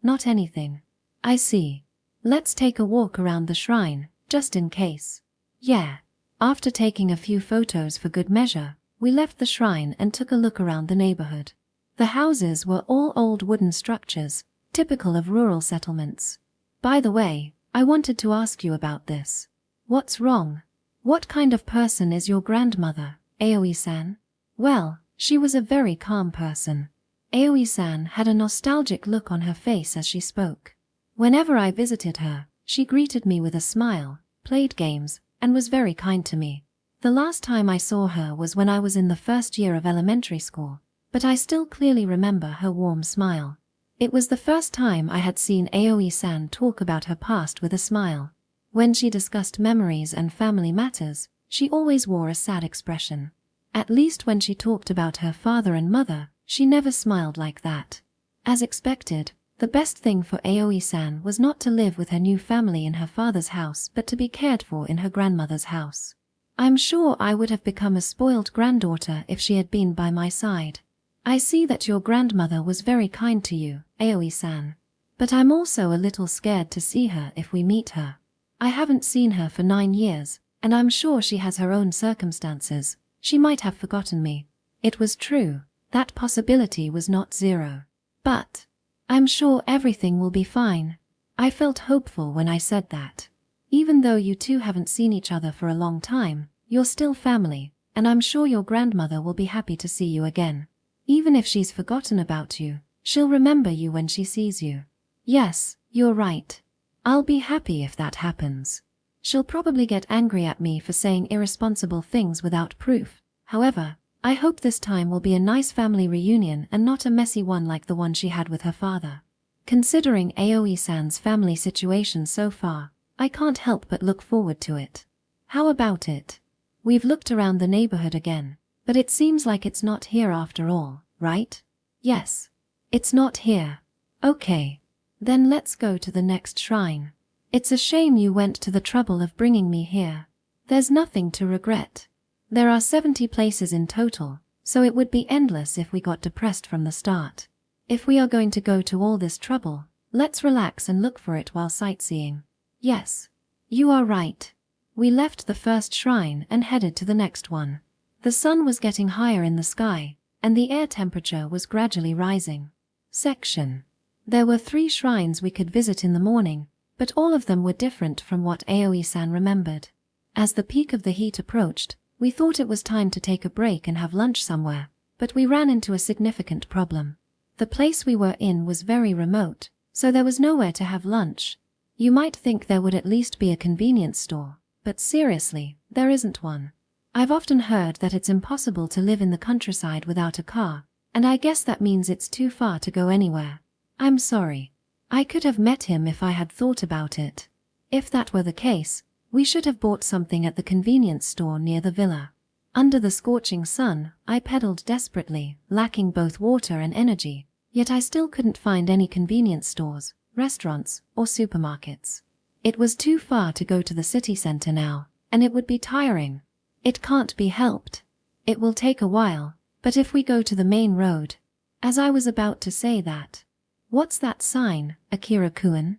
not anything. I see. Let's take a walk around the shrine, just in case. Yeah. After taking a few photos for good measure, we left the shrine and took a look around the neighborhood. The houses were all old wooden structures, typical of rural settlements. By the way, I wanted to ask you about this. What's wrong? What kind of person is your grandmother, Aoi-san? Well, she was a very calm person. Aoi-san had a nostalgic look on her face as she spoke. Whenever I visited her, she greeted me with a smile, played games, and was very kind to me. The last time I saw her was when I was in the first year of elementary school, but I still clearly remember her warm smile. It was the first time I had seen Aoi-san talk about her past with a smile. When she discussed memories and family matters, she always wore a sad expression. At least when she talked about her father and mother, she never smiled like that. As expected, the best thing for Aoi-san was not to live with her new family in her father's house but to be cared for in her grandmother's house. I'm sure I would have become a spoiled granddaughter if she had been by my side. I see that your grandmother was very kind to you, Aoi-san. But I'm also a little scared to see her if we meet her. I haven't seen her for 9 years, and I'm sure she has her own circumstances. She might have forgotten me. It was true. That possibility was not zero. But I'm sure everything will be fine. I felt hopeful when I said that. Even though you two haven't seen each other for a long time, you're still family, and I'm sure your grandmother will be happy to see you again. Even if she's forgotten about you, she'll remember you when she sees you. Yes, you're right. I'll be happy if that happens. She'll probably get angry at me for saying irresponsible things without proof. However, I hope this time will be a nice family reunion and not a messy one like the one she had with her father. Considering Aoi-san's family situation so far, I can't help but look forward to it. How about it? We've looked around the neighborhood again, but it seems like it's not here after all, right? Yes. It's not here. Okay. Then let's go to the next shrine. It's a shame you went to the trouble of bringing me here. There's nothing to regret. There are 70 places in total, so it would be endless if we got depressed from the start. If we are going to go to all this trouble, let's relax and look for it while sightseeing. Yes. You are right. We left the first shrine and headed to the next one. The sun was getting higher in the sky, and the air temperature was gradually rising. Section. There were 3 shrines we could visit in the morning, but all of them were different from what Aoi-san remembered. As the peak of the heat approached, we thought it was time to take a break and have lunch somewhere, but we ran into a significant problem. The place we were in was very remote, so there was nowhere to have lunch. You might think there would at least be a convenience store, but seriously, there isn't one. I've often heard that it's impossible to live in the countryside without a car, and I guess that means it's too far to go anywhere. I'm sorry. I could have met him if I had thought about it. If that were the case, we should have bought something at the convenience store near the villa. Under the scorching sun, I pedaled desperately, lacking both water and energy, yet I still couldn't find any convenience stores, restaurants, or supermarkets. It was too far to go to the city center now, and it would be tiring. It can't be helped. It will take a while, but if we go to the main road. As I was about to say that. What's that sign, Akira-kun?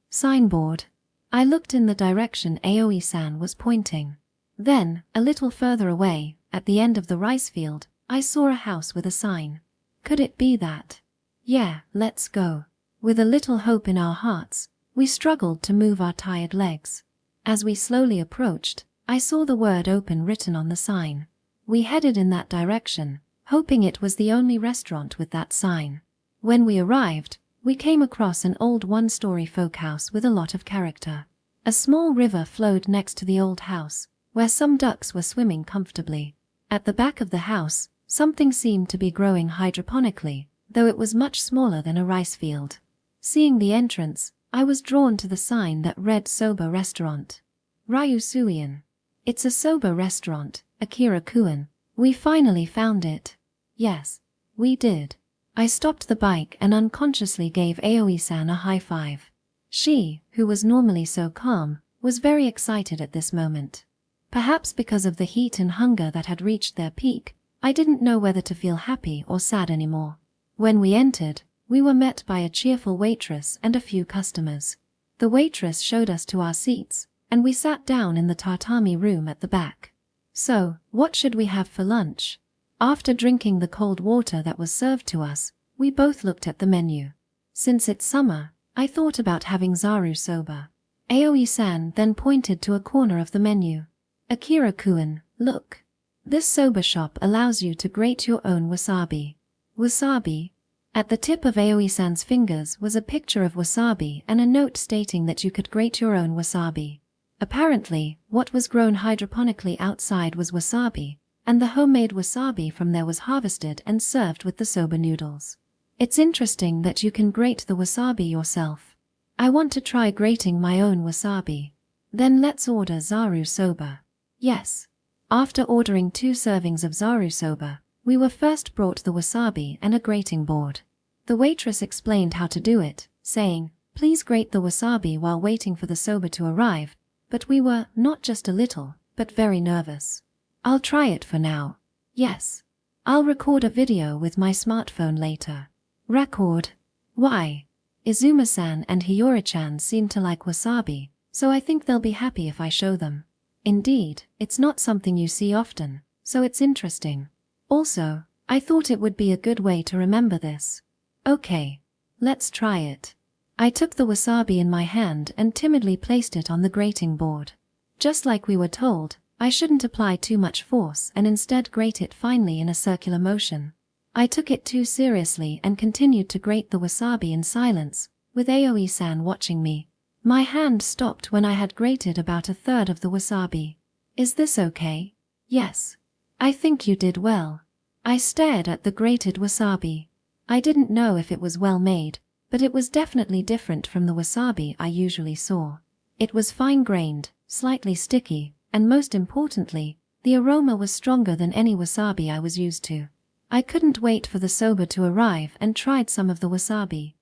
Signboard. I looked in the direction Aoi-san was pointing. Then, a little further away, at the end of the rice field, I saw a house with a sign. Could it be that? Yeah, let's go. With a little hope in our hearts, we struggled to move our tired legs. As we slowly approached, I saw the word open written on the sign. We headed in that direction, hoping it was the only restaurant with that sign. When we arrived, we came across an old one-story folk house with a lot of character. A small river flowed next to the old house, where some ducks were swimming comfortably. At the back of the house, something seemed to be growing hydroponically, though it was much smaller than a rice field. Seeing the entrance, I was drawn to the sign that read Soba Restaurant. Ryusuian. It's a soba restaurant, Akira-kun. We finally found it. Yes, we did. I stopped the bike and unconsciously gave Aoi-san a high five. She, who was normally so calm, was very excited at this moment. Perhaps because of the heat and hunger that had reached their peak, I didn't know whether to feel happy or sad anymore. When we entered, we were met by a cheerful waitress and a few customers. The waitress showed us to our seats, and we sat down in the tatami room at the back. So, what should we have for lunch? After drinking the cold water that was served to us, we both looked at the menu. Since it's summer, I thought about having zaru soba. Aoi-san then pointed to a corner of the menu. Akira-kun, look. This soba shop allows you to grate your own wasabi. Wasabi? At the tip of Aoi-san's fingers was a picture of wasabi and a note stating that you could grate your own wasabi. Apparently, what was grown hydroponically outside was wasabi, and the homemade wasabi from there was harvested and served with the soba noodles. It's interesting that you can grate the wasabi yourself. I want to try grating my own wasabi. Then let's order zaru soba. Yes. After ordering 2 servings of zaru soba, we were first brought the wasabi and a grating board. The waitress explained how to do it, saying, "Please grate the wasabi while waiting for the soba to arrive," but we were not just a little, but very nervous. I'll try it for now. Yes. I'll record a video with my smartphone later. Record. Why? Izuma-san and Hiori-chan seem to like wasabi, so I think they'll be happy if I show them. Indeed, it's not something you see often, so it's interesting. Also, I thought it would be a good way to remember this. Okay. Let's try it. I took the wasabi in my hand and timidly placed it on the grating board. Just like we were told, I shouldn't apply too much force and instead grate it finely in a circular motion. I took it too seriously and continued to grate the wasabi in silence, with Aoi-san watching me. My hand stopped when I had grated about a third of the wasabi. Is this okay? Yes. I think you did well. I stared at the grated wasabi. I didn't know if it was well made, but it was definitely different from the wasabi I usually saw. It was fine-grained, slightly sticky, and most importantly, the aroma was stronger than any wasabi I was used to. I couldn't wait for the soba to arrive and tried some of the wasabi.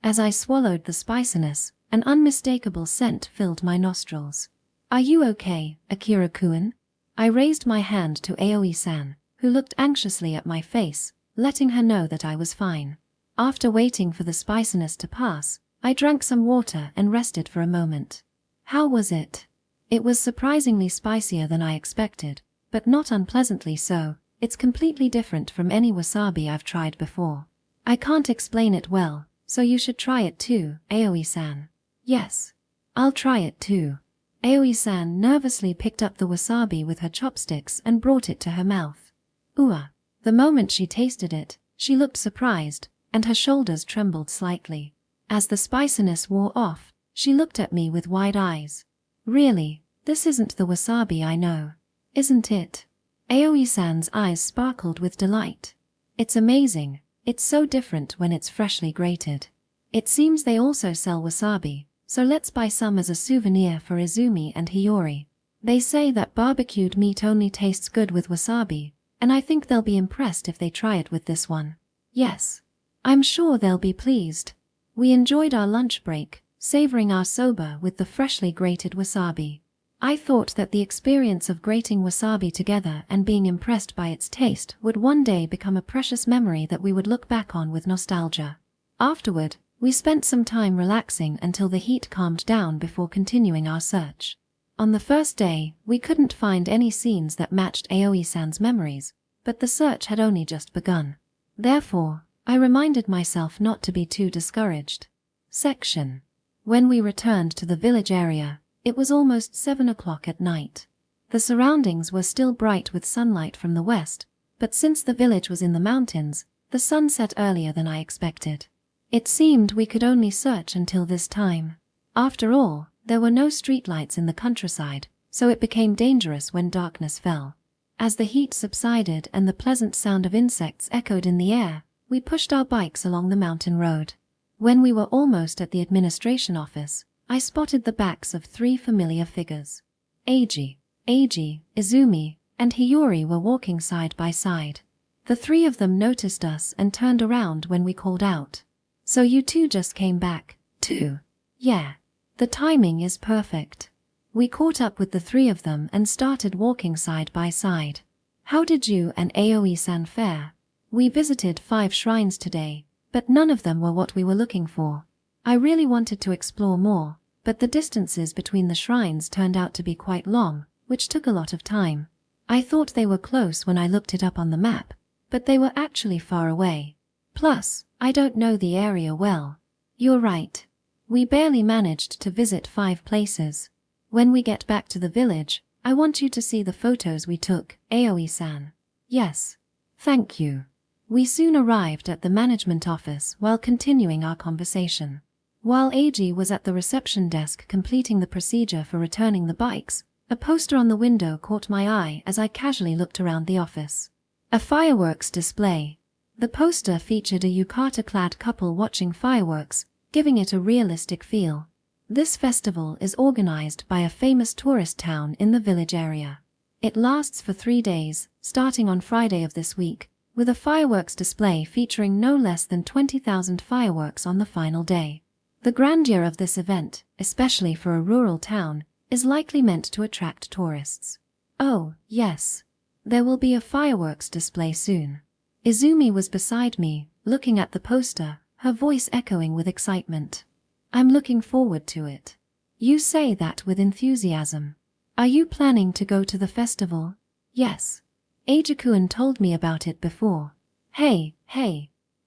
As I swallowed the spiciness, an unmistakable scent filled my nostrils. Are you okay, Akira-kun? I raised my hand to Aoi-san, who looked anxiously at my face, letting her know that I was fine. After waiting for the spiciness to pass, I drank some water and rested for a moment. How was it? It was surprisingly spicier than I expected, but not unpleasantly so. It's completely different from any wasabi I've tried before. I can't explain it well, so you should try it too, Aoi-san. Yes. I'll try it too. Aoi-san nervously picked up the wasabi with her chopsticks and brought it to her mouth. The moment she tasted it, she looked surprised, and her shoulders trembled slightly. As the spiciness wore off, she looked at me with wide eyes. Really, this isn't the wasabi I know, isn't it? Aoi-san's eyes sparkled with delight. It's amazing, it's so different when it's freshly grated. It seems they also sell wasabi, so let's buy some as a souvenir for Izumi and Hiori. They say that barbecued meat only tastes good with wasabi, and I think they'll be impressed if they try it with this one. Yes. I'm sure they'll be pleased. We enjoyed our lunch break, savoring our soba with the freshly grated wasabi. I thought that the experience of grating wasabi together and being impressed by its taste would one day become a precious memory that we would look back on with nostalgia. Afterward, we spent some time relaxing until the heat calmed down before continuing our search. On the first day, we couldn't find any scenes that matched Aoi-san's memories, but the search had only just begun. Therefore, I reminded myself not to be too discouraged. Section. When we returned to the village area, it was almost 7 o'clock at night. The surroundings were still bright with sunlight from the west, but since the village was in the mountains, the sun set earlier than I expected. It seemed we could only search until this time. After all, there were no streetlights in the countryside, so it became dangerous when darkness fell. As the heat subsided and the pleasant sound of insects echoed in the air, we pushed our bikes along the mountain road. When we were almost at the administration office, I spotted the backs of 3 familiar figures. Eiji, Izumi, and Hiori were walking side by side. The 3 of them noticed us and turned around when we called out. So you two just came back, too? Yeah. The timing is perfect. We caught up with the 3 of them and started walking side by side. How did you and Aoi-san fare? We visited 5 shrines today, but none of them were what we were looking for. I really wanted to explore more, but the distances between the shrines turned out to be quite long, which took a lot of time. I thought they were close when I looked it up on the map, but they were actually far away. Plus, I don't know the area well. You're right. We barely managed to visit 5 places. When we get back to the village, I want you to see the photos we took, Aoi-san. Yes. Thank you. We soon arrived at the management office while continuing our conversation. While Eiji was at the reception desk completing the procedure for returning the bikes, a poster on the window caught my eye as I casually looked around the office. A fireworks display. The poster featured a yukata-clad couple watching fireworks, giving it a realistic feel. This festival is organized by a famous tourist town in the village area. It lasts for 3 days, starting on Friday of this week, with a fireworks display featuring no less than 20,000 fireworks on the final day. The grandeur of this event, especially for a rural town, is likely meant to attract tourists. Oh, yes. There will be a fireworks display soon. Izumi was beside me, looking at the poster, her voice echoing with excitement. I'm looking forward to it. You say that with enthusiasm. Are you planning to go to the festival? Yes. Eiji-kun told me about it before. Hey.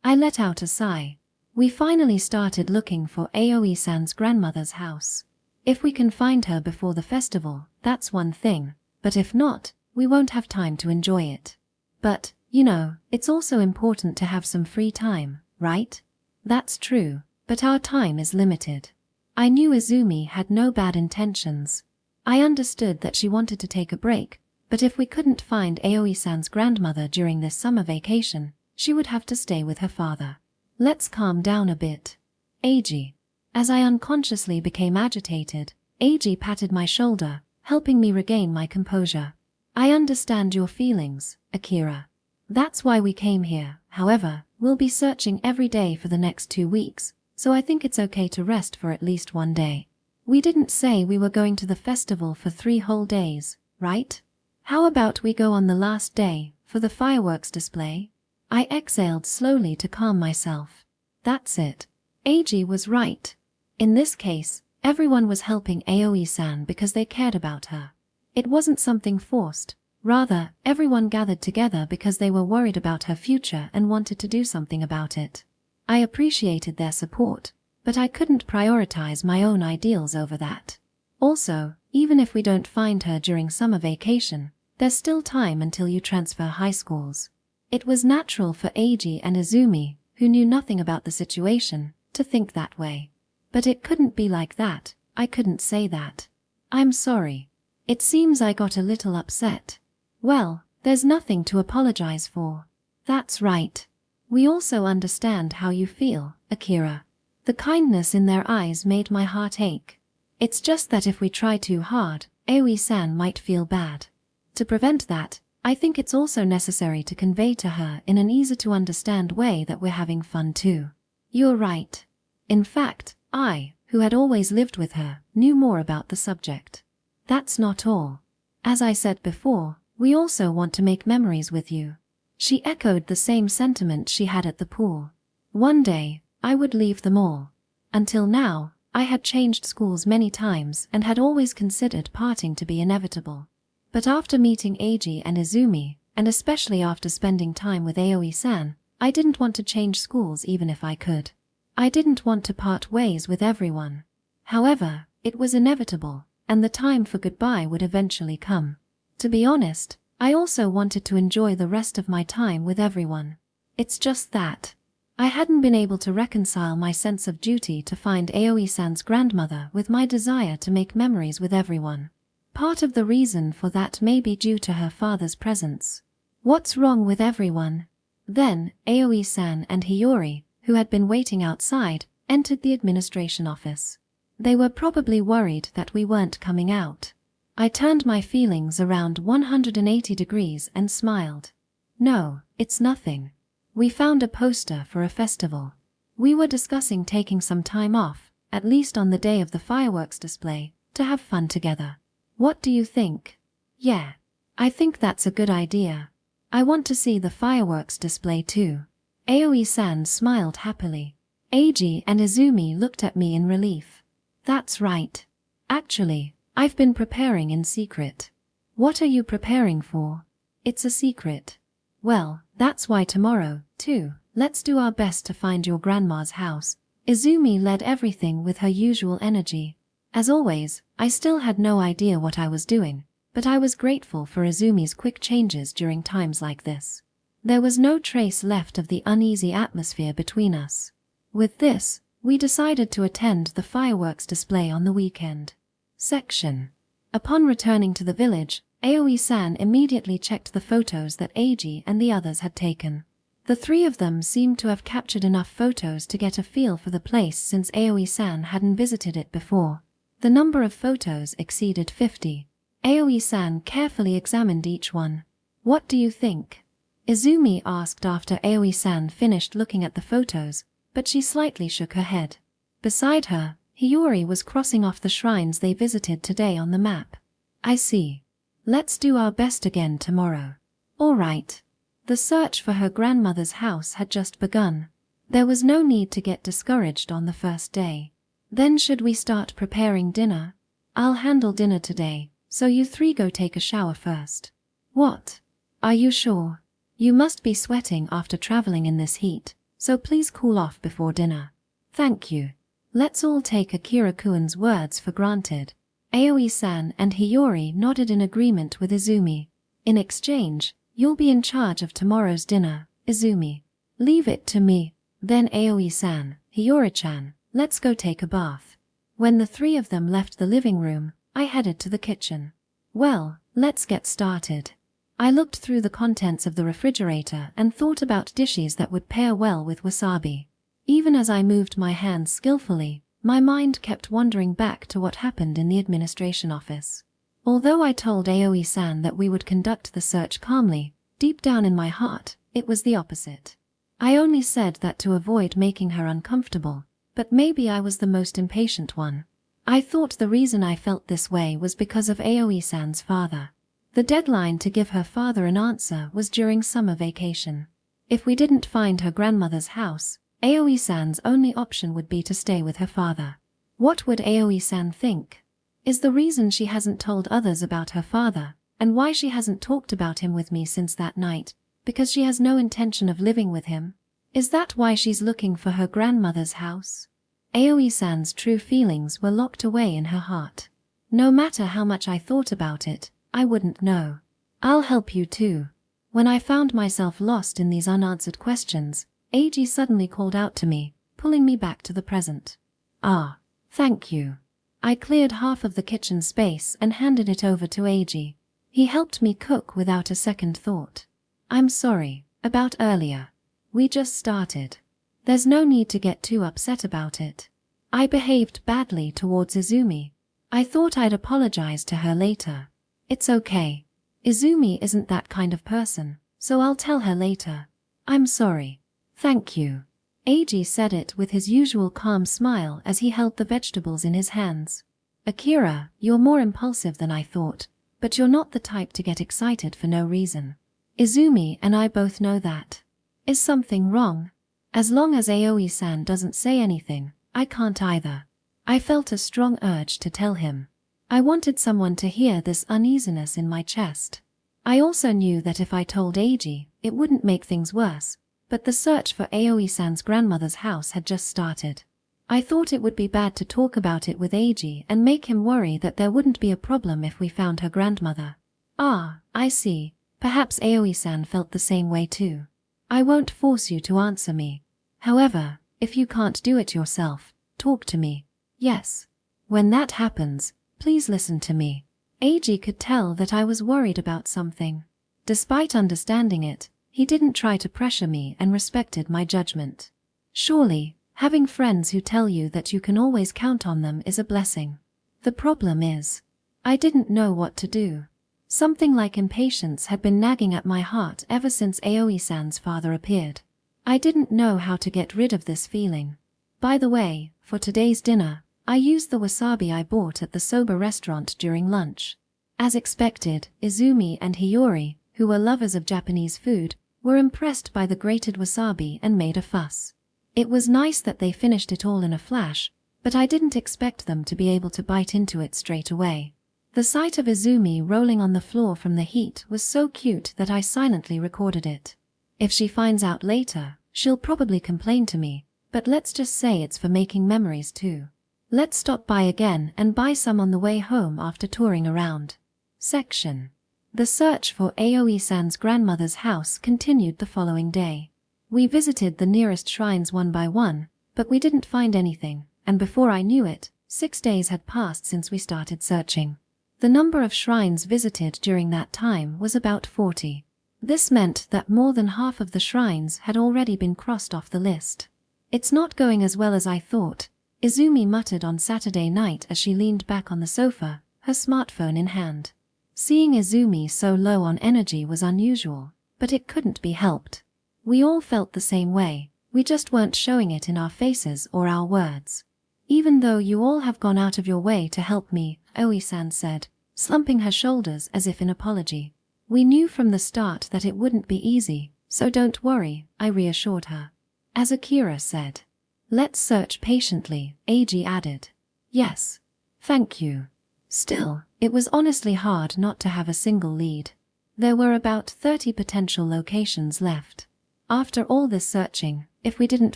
I let out a sigh. We finally started looking for Aoi-san's grandmother's house. If we can find her before the festival, that's one thing, but if not, we won't have time to enjoy it. But, it's also important to have some free time, right? That's true, but our time is limited. I knew Izumi had no bad intentions. I understood that she wanted to take a break, but if we couldn't find Aoi-san's grandmother during this summer vacation, she would have to stay with her father. Let's calm down a bit. Eiji. As I unconsciously became agitated, Eiji patted my shoulder, helping me regain my composure. I understand your feelings, Akira. That's why we came here. However, we'll be searching every day for the next 2 weeks, so I think it's okay to rest for at least 1 day. We didn't say we were going to the festival for 3 whole days, right? How about we go on the last day, for the fireworks display? I exhaled slowly to calm myself. That's it. Eiji was right. In this case, everyone was helping Aoi-san because they cared about her. It wasn't something forced. Rather, everyone gathered together because they were worried about her future and wanted to do something about it. I appreciated their support, but I couldn't prioritize my own ideals over that. Also, even if we don't find her during summer vacation, there's still time until you transfer high schools. It was natural for Eiji and Izumi, who knew nothing about the situation, to think that way. But it couldn't be like that. I couldn't say that. I'm sorry. It seems I got a little upset. Well, there's nothing to apologize for. That's right. We also understand how you feel, Akira. The kindness in their eyes made my heart ache. It's just that if we try too hard, Aoi-san might feel bad. To prevent that, I think it's also necessary to convey to her in an easy-to-understand way that we're having fun too. You're right. In fact, I, who had always lived with her, knew more about the subject. That's not all. As I said before, we also want to make memories with you. She echoed the same sentiment she had at the pool. One day, I would leave them all. Until now, I had changed schools many times and had always considered parting to be inevitable. But after meeting Eiji and Izumi, and especially after spending time with Aoi-san, I didn't want to change schools even if I could. I didn't want to part ways with everyone. However, it was inevitable, and the time for goodbye would eventually come. To be honest, I also wanted to enjoy the rest of my time with everyone. It's just that I hadn't been able to reconcile my sense of duty to find Aoi-san's grandmother with my desire to make memories with everyone. Part of the reason for that may be due to her father's presence. What's wrong with everyone? Then, Aoi-san and Hiori, who had been waiting outside, entered the administration office. They were probably worried that we weren't coming out. I turned my feelings around 180 degrees and smiled. No, it's nothing. We found a poster for a festival. We were discussing taking some time off, at least on the day of the fireworks display, to have fun together. What do you think? Yeah, I think that's a good idea. I want to see the fireworks display too. Aoi-san smiled happily. Eiji and Izumi looked at me in relief. That's right. Actually, I've been preparing in secret. What are you preparing for? It's a secret. Well, that's why tomorrow, too, let's do our best to find your grandma's house. Izumi led everything with her usual energy. As always, I still had no idea what I was doing, but I was grateful for Izumi's quick changes during times like this. There was no trace left of the uneasy atmosphere between us. With this, we decided to attend the fireworks display on the weekend. Section. Upon returning to the village, Aoi-san immediately checked the photos that Eiji and the others had taken. The 3 of them seemed to have captured enough photos to get a feel for the place since Aoi-san hadn't visited it before. The number of photos exceeded 50. Aoi-san carefully examined each one. What do you think? Izumi asked after Aoi-san finished looking at the photos, but she slightly shook her head. Beside her, Hiori was crossing off the shrines they visited today on the map. I see. Let's do our best again tomorrow. All right. The search for her grandmother's house had just begun. There was no need to get discouraged on the first day. Then should we start preparing dinner? I'll handle dinner today, so you 3 go take a shower first. What? Are you sure? You must be sweating after traveling in this heat, so please cool off before dinner. Thank you. Let's all take Akira-kun's words for granted. Aoi-san and Hiori nodded in agreement with Izumi. In exchange, you'll be in charge of tomorrow's dinner, Izumi. Leave it to me. Then Aoi-san, Hiori-chan, let's go take a bath. When the three of them left the living room, I headed to the kitchen. Well, let's get started. I looked through the contents of the refrigerator and thought about dishes that would pair well with wasabi. Even as I moved my hands skillfully, my mind kept wandering back to what happened in the administration office. Although I told Aoi-san that we would conduct the search calmly, deep down in my heart, it was the opposite. I only said that to avoid making her uncomfortable, but maybe I was the most impatient one. I thought the reason I felt this way was because of Aoi-san's father. The deadline to give her father an answer was during summer vacation. If we didn't find her grandmother's house, Aoi-san's only option would be to stay with her father. What would Aoi-san think? Is the reason she hasn't told others about her father, and why she hasn't talked about him with me since that night, because she has no intention of living with him? Is that why she's looking for her grandmother's house? Aoi-san's true feelings were locked away in her heart. No matter how much I thought about it, I wouldn't know. I'll help you too. When I found myself lost in these unanswered questions, Eiji suddenly called out to me, pulling me back to the present. Ah, thank you. I cleared half of the kitchen space and handed it over to Eiji. He helped me cook without a second thought. I'm sorry about earlier. We just started. There's no need to get too upset about it. I behaved badly towards Izumi. I thought I'd apologize to her later. It's okay. Izumi isn't that kind of person, so I'll tell her later. I'm sorry. Thank you. Eiji said it with his usual calm smile as he held the vegetables in his hands. Akira, you're more impulsive than I thought, but you're not the type to get excited for no reason. Izumi and I both know that. Is something wrong? As long as Aoi-san doesn't say anything, I can't either. I felt a strong urge to tell him. I wanted someone to hear this uneasiness in my chest. I also knew that if I told Eiji, it wouldn't make things worse, but the search for Aoi-san's grandmother's house had just started. I thought it would be bad to talk about it with Eiji and make him worry that there wouldn't be a problem if we found her grandmother. Ah, I see. Perhaps Aoi-san felt the same way too. I won't force you to answer me. However, if you can't do it yourself, talk to me. Yes. When that happens, please listen to me. Eiji could tell that I was worried about something. Despite understanding it, he didn't try to pressure me and respected my judgment. Surely, having friends who tell you that you can always count on them is a blessing. The problem is, I didn't know what to do. Something like impatience had been nagging at my heart ever since Aoi-san's father appeared. I didn't know how to get rid of this feeling. By the way, for today's dinner, I used the wasabi I bought at the soba restaurant during lunch. As expected, Izumi and Hiori, who were lovers of Japanese food, were impressed by the grated wasabi and made a fuss. It was nice that they finished it all in a flash, but I didn't expect them to be able to bite into it straight away. The sight of Izumi rolling on the floor from the heat was so cute that I silently recorded it. If she finds out later, she'll probably complain to me, but let's just say it's for making memories too. Let's stop by again and buy some on the way home after touring around. Section. The search for Aoi-san's grandmother's house continued the following day. We visited the nearest shrines one by one, but we didn't find anything, and before I knew it, 6 days had passed since we started searching. The number of shrines visited during that time was about 40. This meant that more than half of the shrines had already been crossed off the list. It's not going as well as I thought, Izumi muttered on Saturday night as she leaned back on the sofa, her smartphone in hand. Seeing Izumi so low on energy was unusual, but it couldn't be helped. We all felt the same way, we just weren't showing it in our faces or our words. Even though you all have gone out of your way to help me, Aoi-san said, slumping her shoulders as if in apology. We knew from the start that it wouldn't be easy, so don't worry, I reassured her. As Akira said, let's search patiently, Eiji added. Yes. Thank you. Still, it was honestly hard not to have a single lead. There were about 30 potential locations left. After all this searching, if we didn't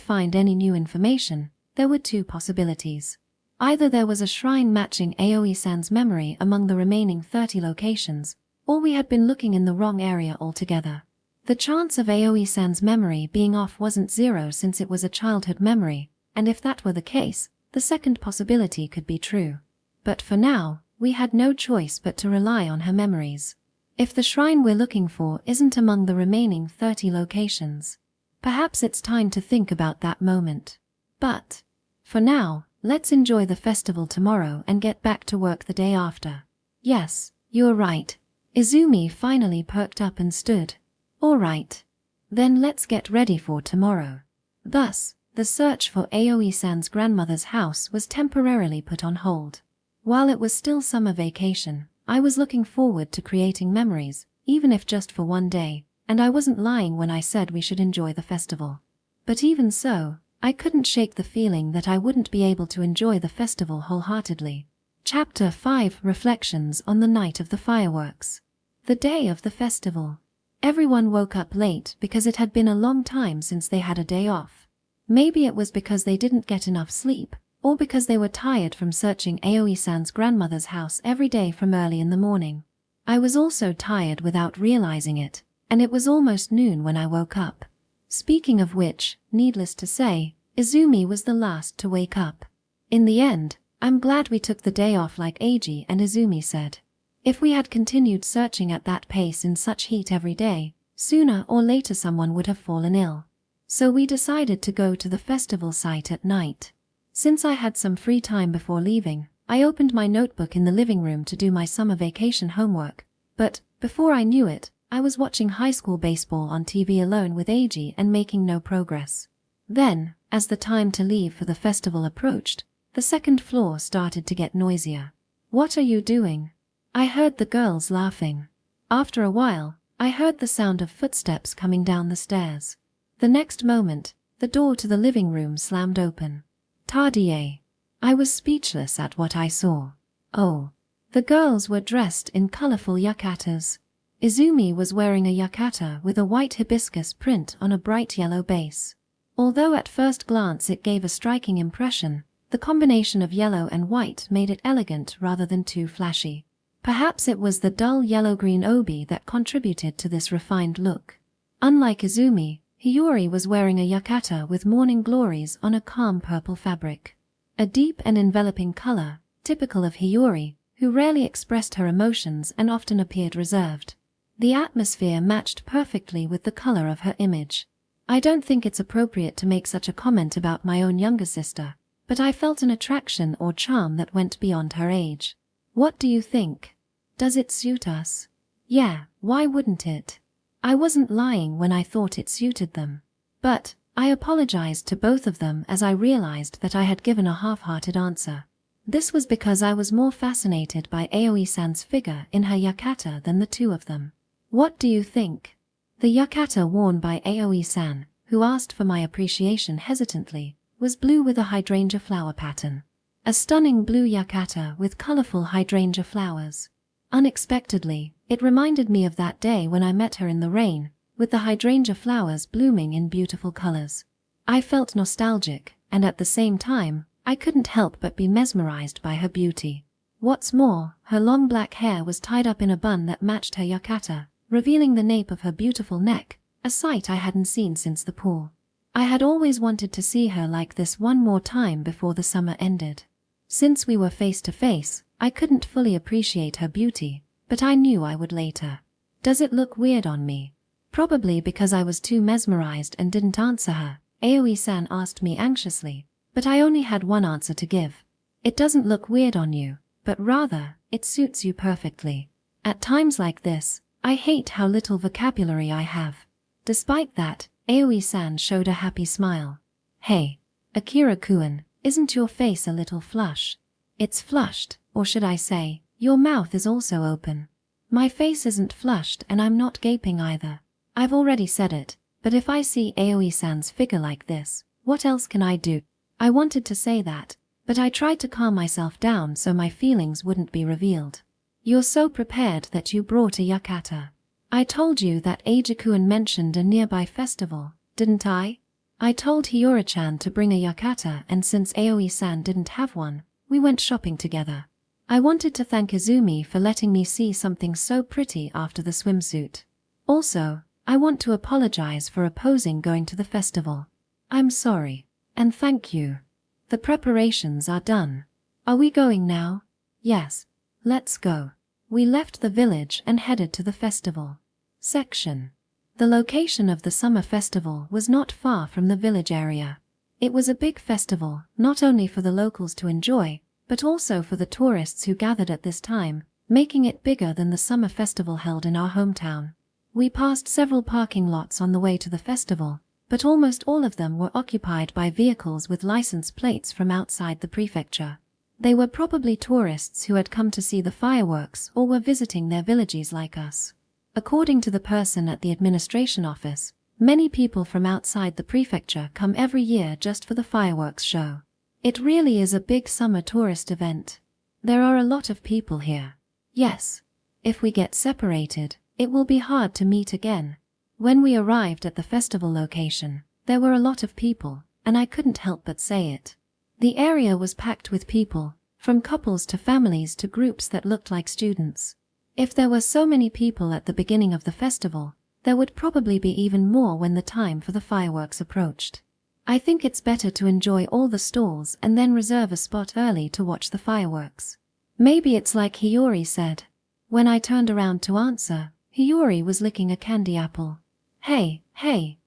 find any new information, there were 2 possibilities. Either there was a shrine matching Aoi-san's memory among the remaining 30 locations, or we had been looking in the wrong area altogether. The chance of Aoi-san's memory being off wasn't 0 since it was a childhood memory, and if that were the case, the second possibility could be true. But for now, we had no choice but to rely on her memories. If the shrine we're looking for isn't among the remaining 30 locations, perhaps it's time to think about that moment. But, for now, let's enjoy the festival tomorrow and get back to work the day after. Yes, you're right. Izumi finally perked up and stood. All right. Then let's get ready for tomorrow. Thus, the search for Aoi-san's grandmother's house was temporarily put on hold. While it was still summer vacation, I was looking forward to creating memories, even if just for one day, and I wasn't lying when I said we should enjoy the festival. But even so, I couldn't shake the feeling that I wouldn't be able to enjoy the festival wholeheartedly. Chapter 5: Reflections on the Night of the Fireworks. The day of the festival. Everyone woke up late because it had been a long time since they had a day off. Maybe it was because they didn't get enough sleep, or because they were tired from searching Aoi-san's grandmother's house every day from early in the morning. I was also tired without realizing it, and it was almost noon when I woke up. Speaking of which, needless to say, Izumi was the last to wake up. In the end, I'm glad we took the day off like Eiji and Izumi said. If we had continued searching at that pace in such heat every day, sooner or later someone would have fallen ill. So we decided to go to the festival site at night. Since I had some free time before leaving, I opened my notebook in the living room to do my summer vacation homework. But, before I knew it, I was watching high school baseball on TV alone with Eiji and making no progress. Then, as the time to leave for the festival approached, the second floor started to get noisier. "What are you doing?" I heard the girls laughing. After a while, I heard the sound of footsteps coming down the stairs. The next moment, the door to the living room slammed open. Tardie. I was speechless at what I saw. Oh. The girls were dressed in colorful yukatas. Izumi was wearing a yukata with a white hibiscus print on a bright yellow base. Although at first glance it gave a striking impression, the combination of yellow and white made it elegant rather than too flashy. Perhaps it was the dull yellow-green obi that contributed to this refined look. Unlike Izumi, Hiori was wearing a yukata with morning glories on a calm purple fabric. A deep and enveloping color, typical of Hiori, who rarely expressed her emotions and often appeared reserved. The atmosphere matched perfectly with the color of her image. I don't think it's appropriate to make such a comment about my own younger sister, but I felt an attraction or charm that went beyond her age. What do you think? Does it suit us? Yeah, why wouldn't it? I wasn't lying when I thought it suited them. But, I apologized to both of them as I realized that I had given a half-hearted answer. This was because I was more fascinated by Aoi-san's figure in her yukata than the two of them. What do you think? The yukata worn by Aoi-san, who asked for my appreciation hesitantly, was blue with a hydrangea flower pattern. A stunning blue yukata with colorful hydrangea flowers. Unexpectedly, it reminded me of that day when I met her in the rain, with the hydrangea flowers blooming in beautiful colors. I felt nostalgic, and at the same time, I couldn't help but be mesmerized by her beauty. What's more, her long black hair was tied up in a bun that matched her yukata, revealing the nape of her beautiful neck, a sight I hadn't seen since the pool. I had always wanted to see her like this one more time before the summer ended. Since we were face to face, I couldn't fully appreciate her beauty, but I knew I would later. Does it look weird on me? Probably because I was too mesmerized and didn't answer her, Aoi-san asked me anxiously, but I only had one answer to give. It doesn't look weird on you, but rather, it suits you perfectly. At times like this, I hate how little vocabulary I have. Despite that, Aoi-san showed a happy smile. Hey, Akira-kun, isn't your face a little flush? It's flushed, or should I say, your mouth is also open. My face isn't flushed and I'm not gaping either. I've already said it, but if I see Aoi-san's figure like this, what else can I do? I wanted to say that, but I tried to calm myself down so my feelings wouldn't be revealed. You're so prepared that you brought a yukata. I told you that Eiji-kun mentioned a nearby festival, didn't I? I told Hiori-chan to bring a yukata, and since Aoi-san didn't have one, we went shopping together. I wanted to thank Izumi for letting me see something so pretty after the swimsuit. Also, I want to apologize for opposing going to the festival. I'm sorry. And thank you. The preparations are done. Are we going now? Yes. Let's go. We left the village and headed to the festival. Section. The location of the summer festival was not far from the village area. It was a big festival, not only for the locals to enjoy, but also for the tourists who gathered at this time, making it bigger than the summer festival held in our hometown. We passed several parking lots on the way to the festival, but almost all of them were occupied by vehicles with license plates from outside the prefecture. They were probably tourists who had come to see the fireworks or were visiting their villages like us. According to the person at the administration office, many people from outside the prefecture come every year just for the fireworks show. It really is a big summer tourist event. There are a lot of people here. Yes. If we get separated, it will be hard to meet again. When we arrived at the festival location, there were a lot of people, and I couldn't help but say it. The area was packed with people, from couples to families to groups that looked like students. If there were so many people at the beginning of the festival, there would probably be even more when the time for the fireworks approached. I think it's better to enjoy all the stalls and then reserve a spot early to watch the fireworks. Maybe it's like Hiori said. When I turned around to answer, Hiori was licking a candy apple. Hey,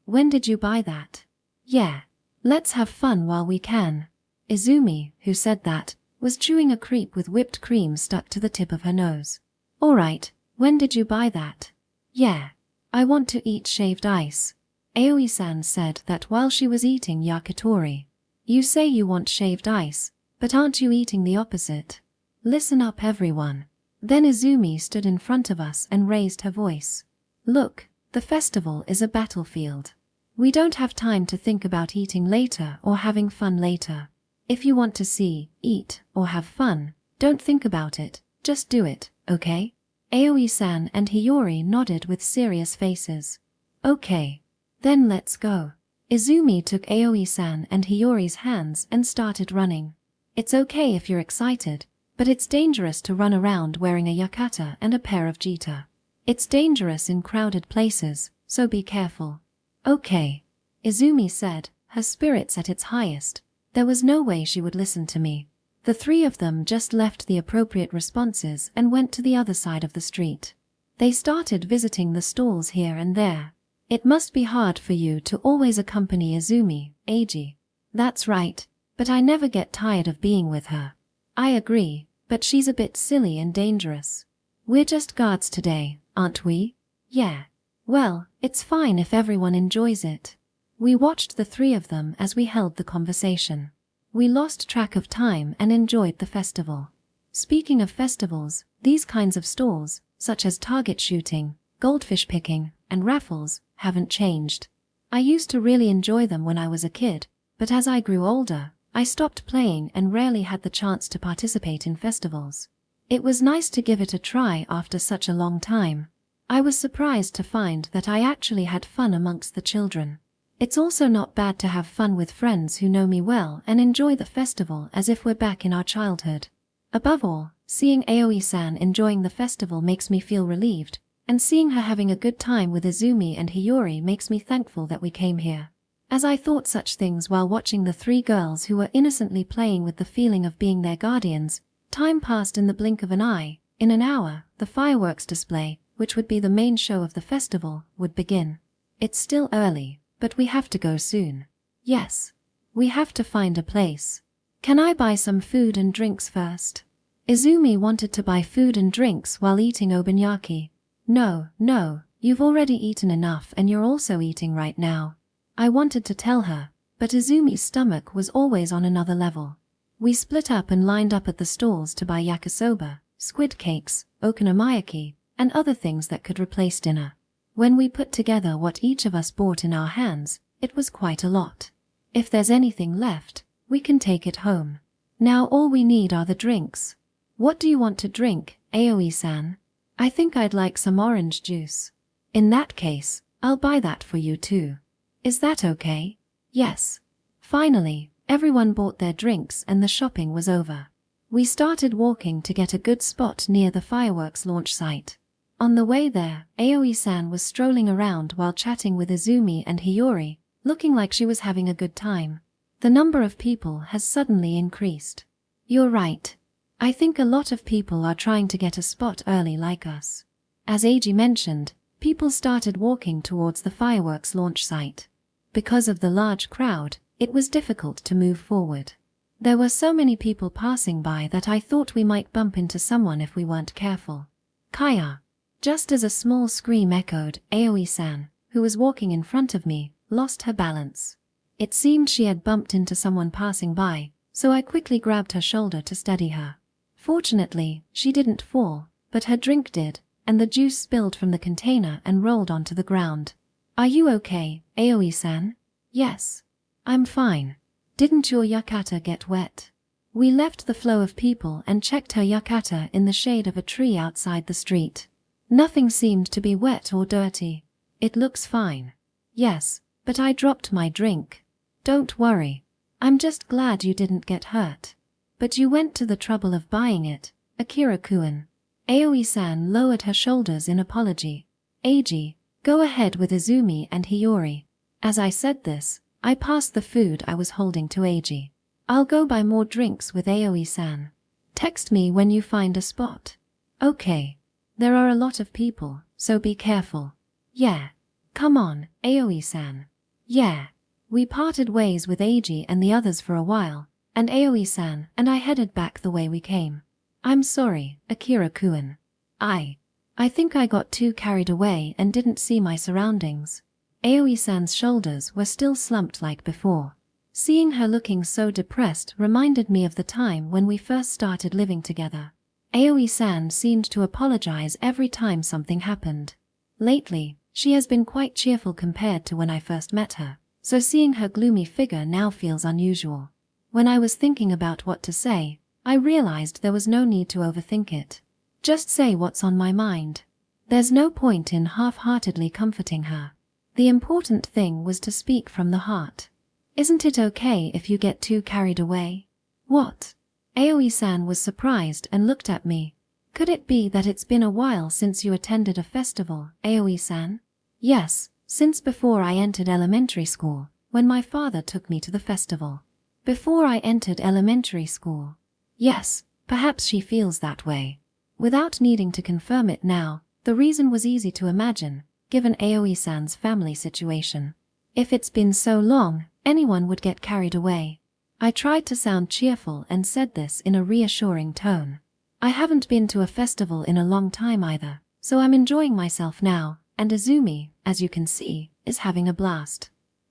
when did you buy that? Yeah. Let's have fun while we can. Izumi, who said that, was chewing a crepe with whipped cream stuck to the tip of her nose. Alright, when did you buy that? Yeah. I want to eat shaved ice. Aoi-san said that while she was eating yakitori. You say you want shaved ice, but aren't you eating the opposite? Listen up everyone. Then Izumi stood in front of us and raised her voice. Look, the festival is a battlefield. We don't have time to think about eating later or having fun later. If you want to see, eat, or have fun, don't think about it, just do it, okay? Aoi-san and Hiori nodded with serious faces. Okay. Then let's go. Izumi took Aoi-san and Hiyori's hands and started running. It's okay if you're excited, but it's dangerous to run around wearing a yukata and a pair of jita. It's dangerous in crowded places, so be careful. Okay. Izumi said, her spirits at its highest. There was no way she would listen to me. The three of them just left the appropriate responses and went to the other side of the street. They started visiting the stalls here and there. It must be hard for you to always accompany Izumi, Eiji. That's right, but I never get tired of being with her. I agree, but she's a bit silly and dangerous. We're just guards today, aren't we? Yeah. Well, it's fine if everyone enjoys it. We watched the three of them as we held the conversation. We lost track of time and enjoyed the festival. Speaking of festivals, these kinds of stalls, such as target shooting, goldfish picking, and raffles, haven't changed. I used to really enjoy them when I was a kid, but as I grew older, I stopped playing and rarely had the chance to participate in festivals. It was nice to give it a try after such a long time. I was surprised to find that I actually had fun amongst the children. It's also not bad to have fun with friends who know me well and enjoy the festival as if we're back in our childhood. Above all, seeing Aoi-san enjoying the festival makes me feel relieved, and seeing her having a good time with Izumi and Hiori makes me thankful that we came here. As I thought such things while watching the three girls who were innocently playing with the feeling of being their guardians, time passed in the blink of an eye. In an hour, the fireworks display, which would be the main show of the festival, would begin. It's still early, but we have to go soon. Yes. We have to find a place. Can I buy some food and drinks first? Izumi wanted to buy food and drinks while eating obunyaki. No, you've already eaten enough and you're also eating right now. I wanted to tell her, but Izumi's stomach was always on another level. We split up and lined up at the stalls to buy yakisoba, squid cakes, okonomiyaki, and other things that could replace dinner. When we put together what each of us bought in our hands, it was quite a lot. If there's anything left, we can take it home. Now all we need are the drinks. What do you want to drink, Aoi-san? I think I'd like some orange juice. In that case, I'll buy that for you too. Is that okay? Yes. Finally, everyone bought their drinks and the shopping was over. We started walking to get a good spot near the fireworks launch site. On the way there, Aoi-san was strolling around while chatting with Izumi and Hiori, looking like she was having a good time. The number of people has suddenly increased. You're right. I think a lot of people are trying to get a spot early like us. As Eiji mentioned, people started walking towards the fireworks launch site. Because of the large crowd, it was difficult to move forward. There were so many people passing by that I thought we might bump into someone if we weren't careful. Kaya. Just as a small scream echoed, Aoi-san, who was walking in front of me, lost her balance. It seemed she had bumped into someone passing by, so I quickly grabbed her shoulder to steady her. Fortunately, she didn't fall, but her drink did, and the juice spilled from the container and rolled onto the ground. Are you okay, Aoi-san? Yes. I'm fine. Didn't your yukata get wet? We left the flow of people and checked her yukata in the shade of a tree outside the street. Nothing seemed to be wet or dirty. It looks fine. Yes, but I dropped my drink. Don't worry. I'm just glad you didn't get hurt. But you went to the trouble of buying it, Akira-kun. Aoi-san lowered her shoulders in apology. Eiji, go ahead with Izumi and Hiori. As I said this, I passed the food I was holding to Eiji. I'll go buy more drinks with Aoi-san. Text me when you find a spot. Okay. There are a lot of people, so be careful. Yeah. Come on, Aoi-san. Yeah. We parted ways with Eiji and the others for a while, and Aoi-san and I headed back the way we came. I'm sorry, Akira-kun. I think I got too carried away and didn't see my surroundings. Aoi-san's shoulders were still slumped like before. Seeing her looking so depressed reminded me of the time when we first started living together. Aoi-san seemed to apologize every time something happened. Lately, she has been quite cheerful compared to when I first met her, so seeing her gloomy figure now feels unusual. When I was thinking about what to say, I realized there was no need to overthink it. Just say what's on my mind. There's no point in half-heartedly comforting her. The important thing was to speak from the heart. Isn't it okay if you get too carried away? What? Aoi-san was surprised and looked at me. Could it be that it's been a while since you attended a festival, Aoi-san? Yes, since before I entered elementary school, when my father took me to the festival. Before I entered elementary school. Yes, perhaps she feels that way. Without needing to confirm it now, the reason was easy to imagine, given Aoi-san's family situation. If it's been so long, anyone would get carried away. I tried to sound cheerful and said this in a reassuring tone. I haven't been to a festival in a long time either, so I'm enjoying myself now, and Izumi, as you can see, is having a blast.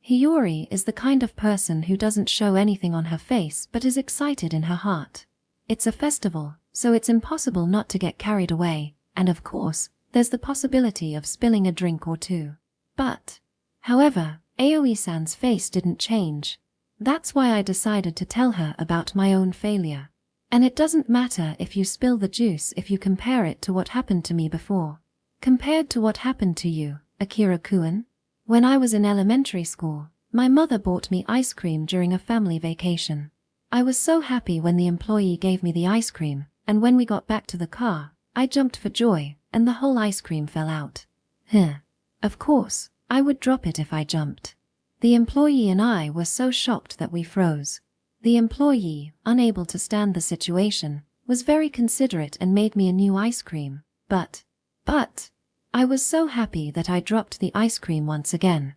Hiori is the kind of person who doesn't show anything on her face but is excited in her heart. It's a festival, so it's impossible not to get carried away, and of course, there's the possibility of spilling a drink or two. However, Aoi-san's face didn't change. That's why I decided to tell her about my own failure. And it doesn't matter if you spill the juice if you compare it to what happened to me before. Compared to what happened to you, Akira-kun? When I was in elementary school, my mother bought me ice cream during a family vacation. I was so happy when the employee gave me the ice cream, and when we got back to the car, I jumped for joy, and the whole ice cream fell out. Of course, I would drop it if I jumped. The employee and I were so shocked that we froze. The employee, unable to stand the situation, was very considerate and made me a new ice cream, but I was so happy that I dropped the ice cream once again.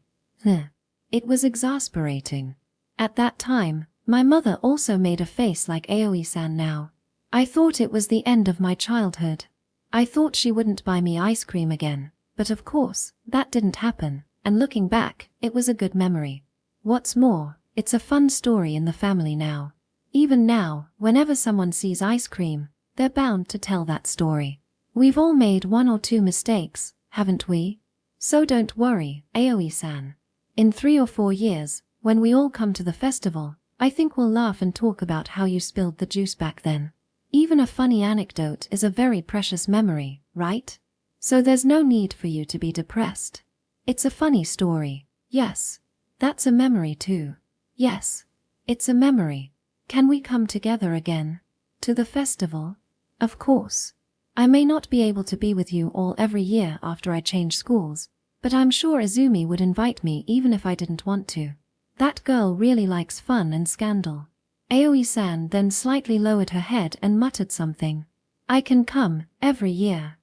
It was exasperating. At that time, my mother also made a face like Aoi-san now. I thought it was the end of my childhood. I thought she wouldn't buy me ice cream again, but of course, that didn't happen, and looking back, it was a good memory. What's more, it's a fun story in the family now. Even now, whenever someone sees ice cream, they're bound to tell that story. We've all made 1 or 2 mistakes, haven't we? So don't worry, Aoi-san. In 3 or 4 years, when we all come to the festival, I think we'll laugh and talk about how you spilled the juice back then. Even a funny anecdote is a very precious memory, right? So there's no need for you to be depressed. It's a funny story, yes. That's a memory too. Yes, it's a memory. Can we come together again? To the festival? Of course. I may not be able to be with you all every year after I change schools, but I'm sure Izumi would invite me even if I didn't want to. That girl really likes fun and scandal. Aoi-san then slightly lowered her head and muttered something. I can come, every year.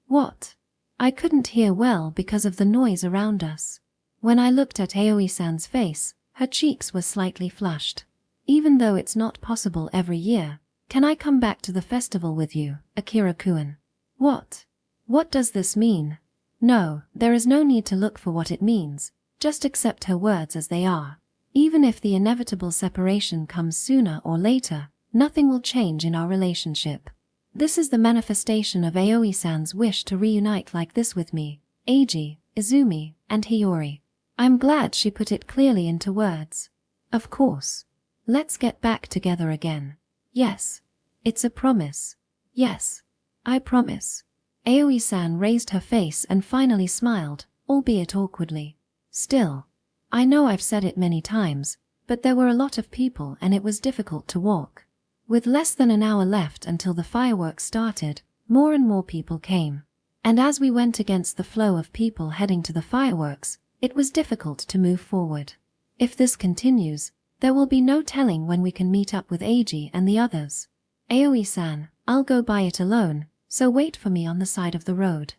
What? I couldn't hear well because of the noise around us. When I looked at Aoi-san's face, her cheeks were slightly flushed. Even though it's not possible every year, can I come back to the festival with you, Akira-kun? What? What does this mean? No, there is no need to look for what it means. Just accept her words as they are. Even if the inevitable separation comes sooner or later, nothing will change in our relationship. This is the manifestation of Aoi-san's wish to reunite like this with me, Eiji, Izumi, and Hiori. I'm glad she put it clearly into words. Of course. Let's get back together again. Yes. It's a promise. Yes. I promise. Aoi-san raised her face and finally smiled, albeit awkwardly. Still. I know I've said it many times, but there were a lot of people and it was difficult to walk. With less than an hour left until the fireworks started, more and more people came. And as we went against the flow of people heading to the fireworks, it was difficult to move forward. If this continues, there will be no telling when we can meet up with Eiji and the others. Aoi-san, I'll go buy it alone, so wait for me on the side of the road.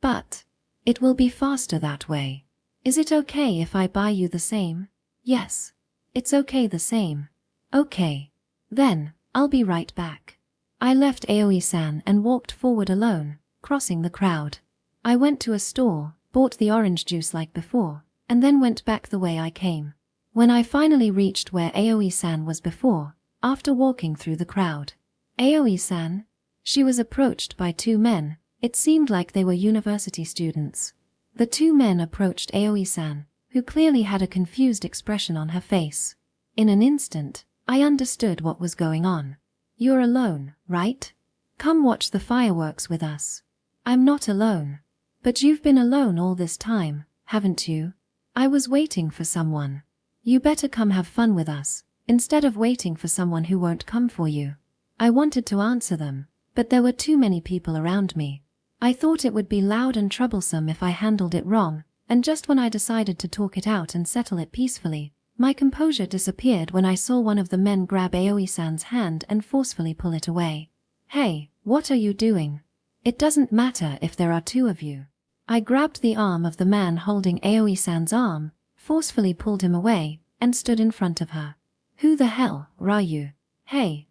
But it will be faster that way. Is it okay if I buy you the same? Yes. It's okay the same. Okay. Then, I'll be right back. I left Aoi-san and walked forward alone, crossing the crowd. I went to a store, bought the orange juice like before, and then went back the way I came. When I finally reached where Aoi-san was before, after walking through the crowd. Aoi-san? She was approached by two men. It seemed like they were university students. The two men approached Aoi-san, who clearly had a confused expression on her face. In an instant, I understood what was going on. You're alone, right? Come watch the fireworks with us. I'm not alone. But you've been alone all this time, haven't you? I was waiting for someone. You better come have fun with us, instead of waiting for someone who won't come for you. I wanted to answer them, but there were too many people around me. I thought it would be loud and troublesome if I handled it wrong, and just when I decided to talk it out and settle it peacefully, my composure disappeared when I saw one of the men grab Aoi-san's hand and forcefully pull it away. Hey, what are you doing? It doesn't matter if there are two of you. I grabbed the arm of the man holding Aoi-san's arm, forcefully pulled him away, and stood in front of her. Who the hell are you? Hey,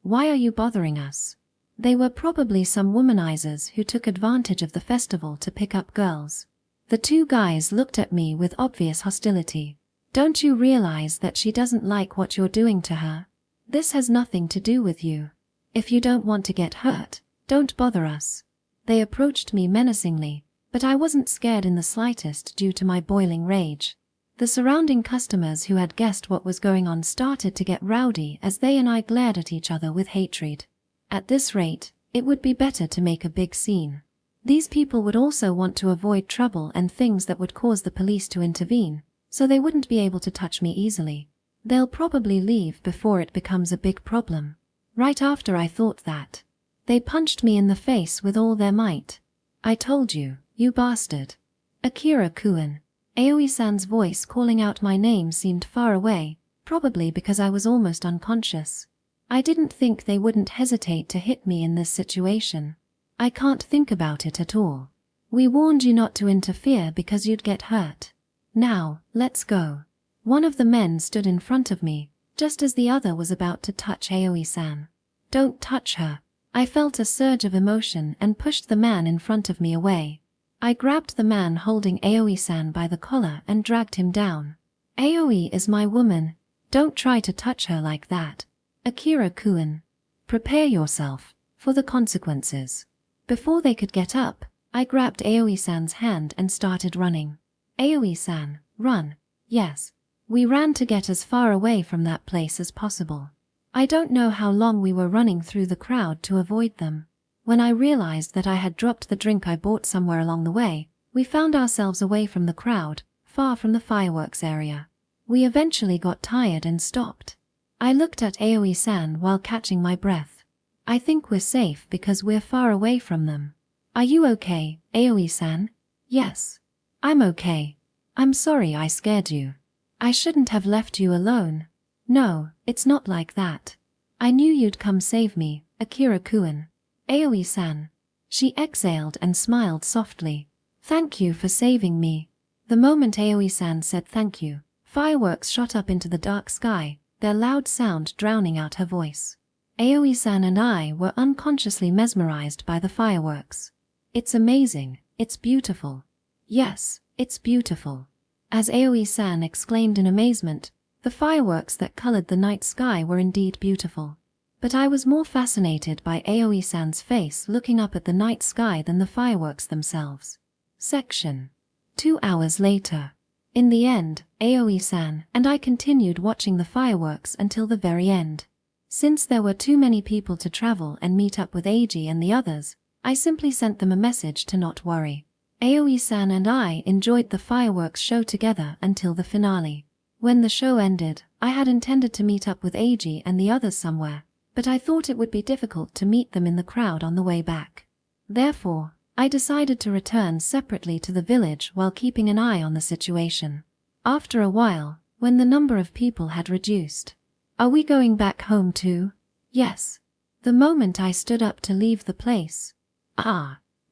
why are you bothering us? They were probably some womanizers who took advantage of the festival to pick up girls. The two guys looked at me with obvious hostility. Don't you realize that she doesn't like what you're doing to her? This has nothing to do with you. If you don't want to get hurt, don't bother us. They approached me menacingly, but I wasn't scared in the slightest due to my boiling rage. The surrounding customers who had guessed what was going on started to get rowdy as they and I glared at each other with hatred. At this rate, it would be better to make a big scene. These people would also want to avoid trouble and things that would cause the police to intervene, so they wouldn't be able to touch me easily. They'll probably leave before it becomes a big problem. Right after I thought that, they punched me in the face with all their might. I told you, you bastard. Akira-kun. Aoi-san's voice calling out my name seemed far away, probably because I was almost unconscious. I didn't think they wouldn't hesitate to hit me in this situation. I can't think about it at all. We warned you not to interfere because you'd get hurt. Now, let's go. One of the men stood in front of me, just as the other was about to touch Aoi-san. Don't touch her. I felt a surge of emotion and pushed the man in front of me away. I grabbed the man holding Aoi-san by the collar and dragged him down. Aoi is my woman. Don't try to touch her like that. Akira-kun. Prepare yourself for the consequences. Before they could get up, I grabbed Aoi-san's hand and started running. Aoi-san, run. Yes. We ran to get as far away from that place as possible. I don't know how long we were running through the crowd to avoid them. When I realized that I had dropped the drink I bought somewhere along the way, we found ourselves away from the crowd, far from the fireworks area. We eventually got tired and stopped. I looked at Aoi-san while catching my breath. I think we're safe because we're far away from them. Are you okay, Aoi-san? Yes. I'm okay. I'm sorry I scared you. I shouldn't have left you alone. No, it's not like that. I knew you'd come save me, Akira-kun. Aoi-san. She exhaled and smiled softly. Thank you for saving me. The moment Aoi-san said thank you, fireworks shot up into the dark sky, their loud sound drowning out her voice. Aoi-san and I were unconsciously mesmerized by the fireworks. It's amazing, it's beautiful. Yes, it's beautiful. As Aoi-san exclaimed in amazement, the fireworks that colored the night sky were indeed beautiful. But I was more fascinated by Aoi-san's face looking up at the night sky than the fireworks themselves. Section 2 hours later. In the end, Aoi-san and I continued watching the fireworks until the very end. Since there were too many people to travel and meet up with Eiji and the others, I simply sent them a message to not worry. Aoi-san and I enjoyed the fireworks show together until the finale. When the show ended, I had intended to meet up with Eiji and the others somewhere, but I thought it would be difficult to meet them in the crowd on the way back. Therefore, I decided to return separately to the village while keeping an eye on the situation. After a while, when the number of people had reduced, "Are we going back home too?" "Yes." The moment I stood up to leave the place.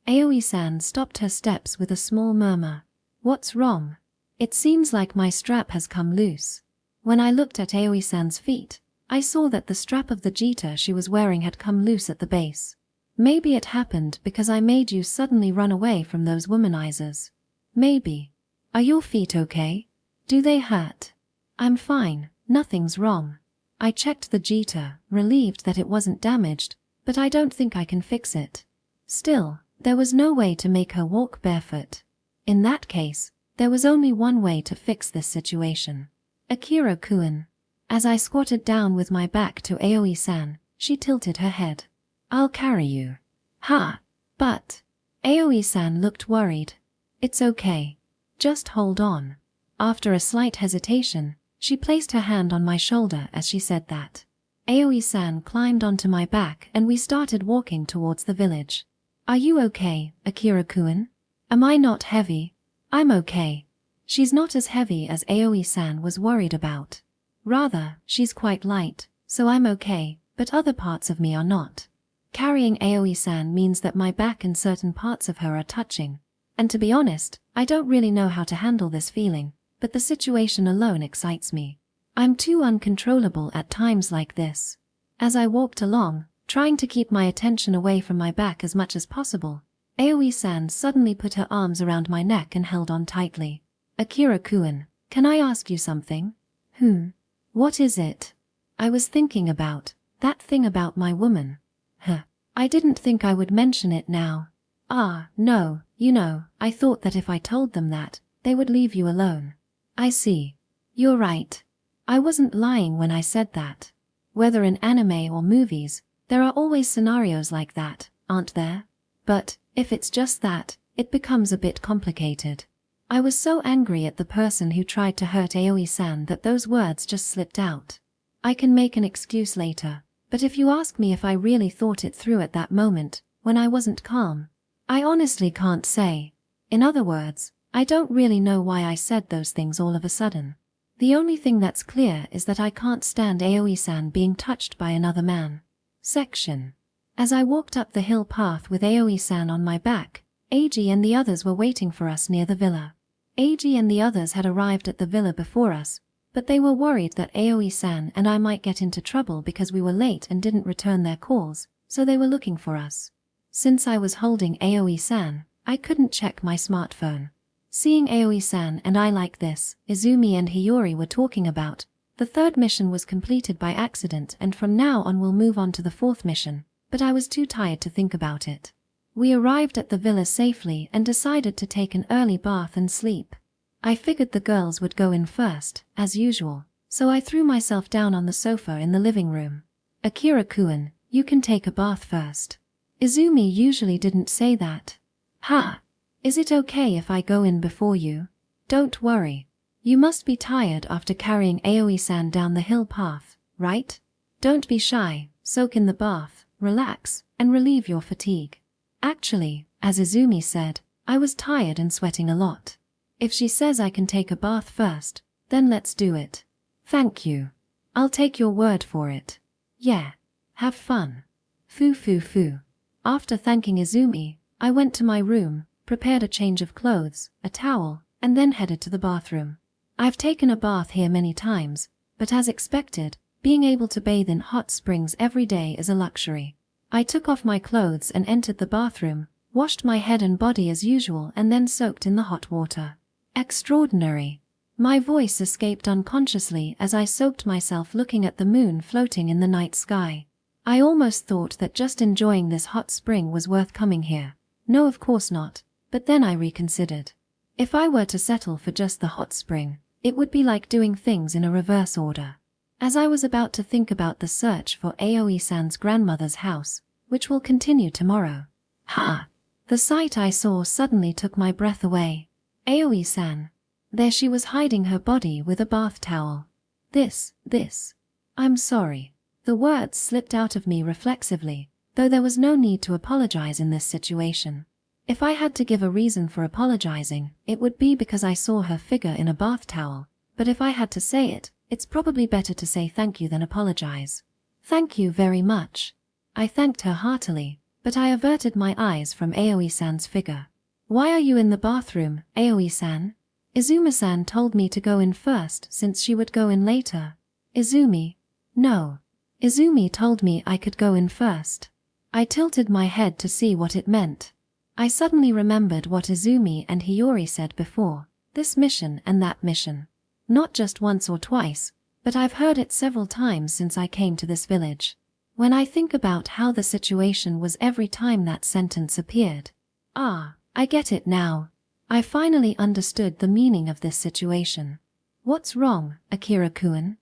Aoi-san stopped her steps with a small murmur. "What's wrong?" "It seems like my strap has come loose." When I looked at Aoi-san's feet, I saw that the strap of the jita she was wearing had come loose at the base. Maybe it happened because I made you suddenly run away from those womanizers. Maybe. Are your feet okay? Do they hurt? I'm fine, nothing's wrong. I checked the jita, relieved that it wasn't damaged, but I don't think I can fix it. Still, there was no way to make her walk barefoot. In that case, there was only one way to fix this situation. Akira-kun. As I squatted down with my back to Aoi-san, she tilted her head. "I'll carry you." "Ha! But..." Aoi-san looked worried. "It's okay. Just hold on." After a slight hesitation, she placed her hand on my shoulder as she said that. Aoi-san climbed onto my back and we started walking towards the village. "Are you okay, Akira-kun? Am I not heavy?" "I'm okay." She's not as heavy as Aoi-san was worried about. Rather, she's quite light, so I'm okay, but other parts of me are not. Carrying Aoi-san means that my back and certain parts of her are touching. And to be honest, I don't really know how to handle this feeling, but the situation alone excites me. I'm too uncontrollable at times like this. As I walked along, trying to keep my attention away from my back as much as possible, Aoi-san suddenly put her arms around my neck and held on tightly. "Akira-kun, can I ask you something?" What is it?" "I was thinking about that thing about my woman." I didn't think I would mention it now." No, I thought that if I told them that, they would leave you alone." "I see. You're right. I wasn't lying when I said that. Whether in anime or movies, there are always scenarios like that, aren't there? But, if it's just that, it becomes a bit complicated." I was so angry at the person who tried to hurt Aoi-san that those words just slipped out. I can make an excuse later, but if you ask me if I really thought it through at that moment, when I wasn't calm, I honestly can't say. In other words, I don't really know why I said those things all of a sudden. The only thing that's clear is that I can't stand Aoi-san being touched by another man. Section. As I walked up the hill path with Aoi-san on my back, Eiji and the others were waiting for us near the villa. Eiji and the others had arrived at the villa before us, but they were worried that Aoi-san and I might get into trouble because we were late and didn't return their calls, so they were looking for us. Since I was holding Aoi-san, I couldn't check my smartphone. Seeing Aoi-san and I like this, Izumi and Hiori were talking about, the third mission was completed by accident and from now on we'll move on to the fourth mission, but I was too tired to think about it. We arrived at the villa safely and decided to take an early bath and sleep. I figured the girls would go in first, as usual, so I threw myself down on the sofa in the living room. "Akira-kun, you can take a bath first." Izumi usually didn't say that. Is it okay if I go in before you?" "Don't worry. You must be tired after carrying Aoi-san down the hill path, right? Don't be shy, soak in the bath, relax, and relieve your fatigue." Actually, as Izumi said, I was tired and sweating a lot. If she says I can take a bath first, then let's do it. Thank you. I'll take your word for it. Yeah. Have fun. Foo foo foo. After thanking Izumi, I went to my room, prepared a change of clothes, a towel, and then headed to the bathroom. I've taken a bath here many times, but as expected, being able to bathe in hot springs every day is a luxury. I took off my clothes and entered the bathroom, washed my head and body as usual and then soaked in the hot water. Extraordinary. My voice escaped unconsciously as I soaked myself looking at the moon floating in the night sky. I almost thought that just enjoying this hot spring was worth coming here. No, of course not, but then I reconsidered. If I were to settle for just the hot spring, it would be like doing things in a reverse order. As I was about to think about the search for Aoi-san's grandmother's house, which will continue tomorrow. The sight I saw suddenly took my breath away. Aoi-san. There she was hiding her body with a bath towel. This. I'm sorry. The words slipped out of me reflexively, though there was no need to apologize in this situation. If I had to give a reason for apologizing, it would be because I saw her figure in a bath towel, but if I had to say it, it's probably better to say thank you than apologize. Thank you very much. I thanked her heartily, but I averted my eyes from Aoi-san's figure. Why are you in the bathroom, Aoi-san? Izumi-san told me to go in first since she would go in later. Izumi? No. Izumi told me I could go in first. I tilted my head to see what it meant. I suddenly remembered what Izumi and Hiori said before, this mission and that mission. Not just once or twice, but I've heard it several times since I came to this village. When I think about how the situation was every time that sentence appeared. I get it now. I finally understood the meaning of this situation. What's wrong, Akira-kun?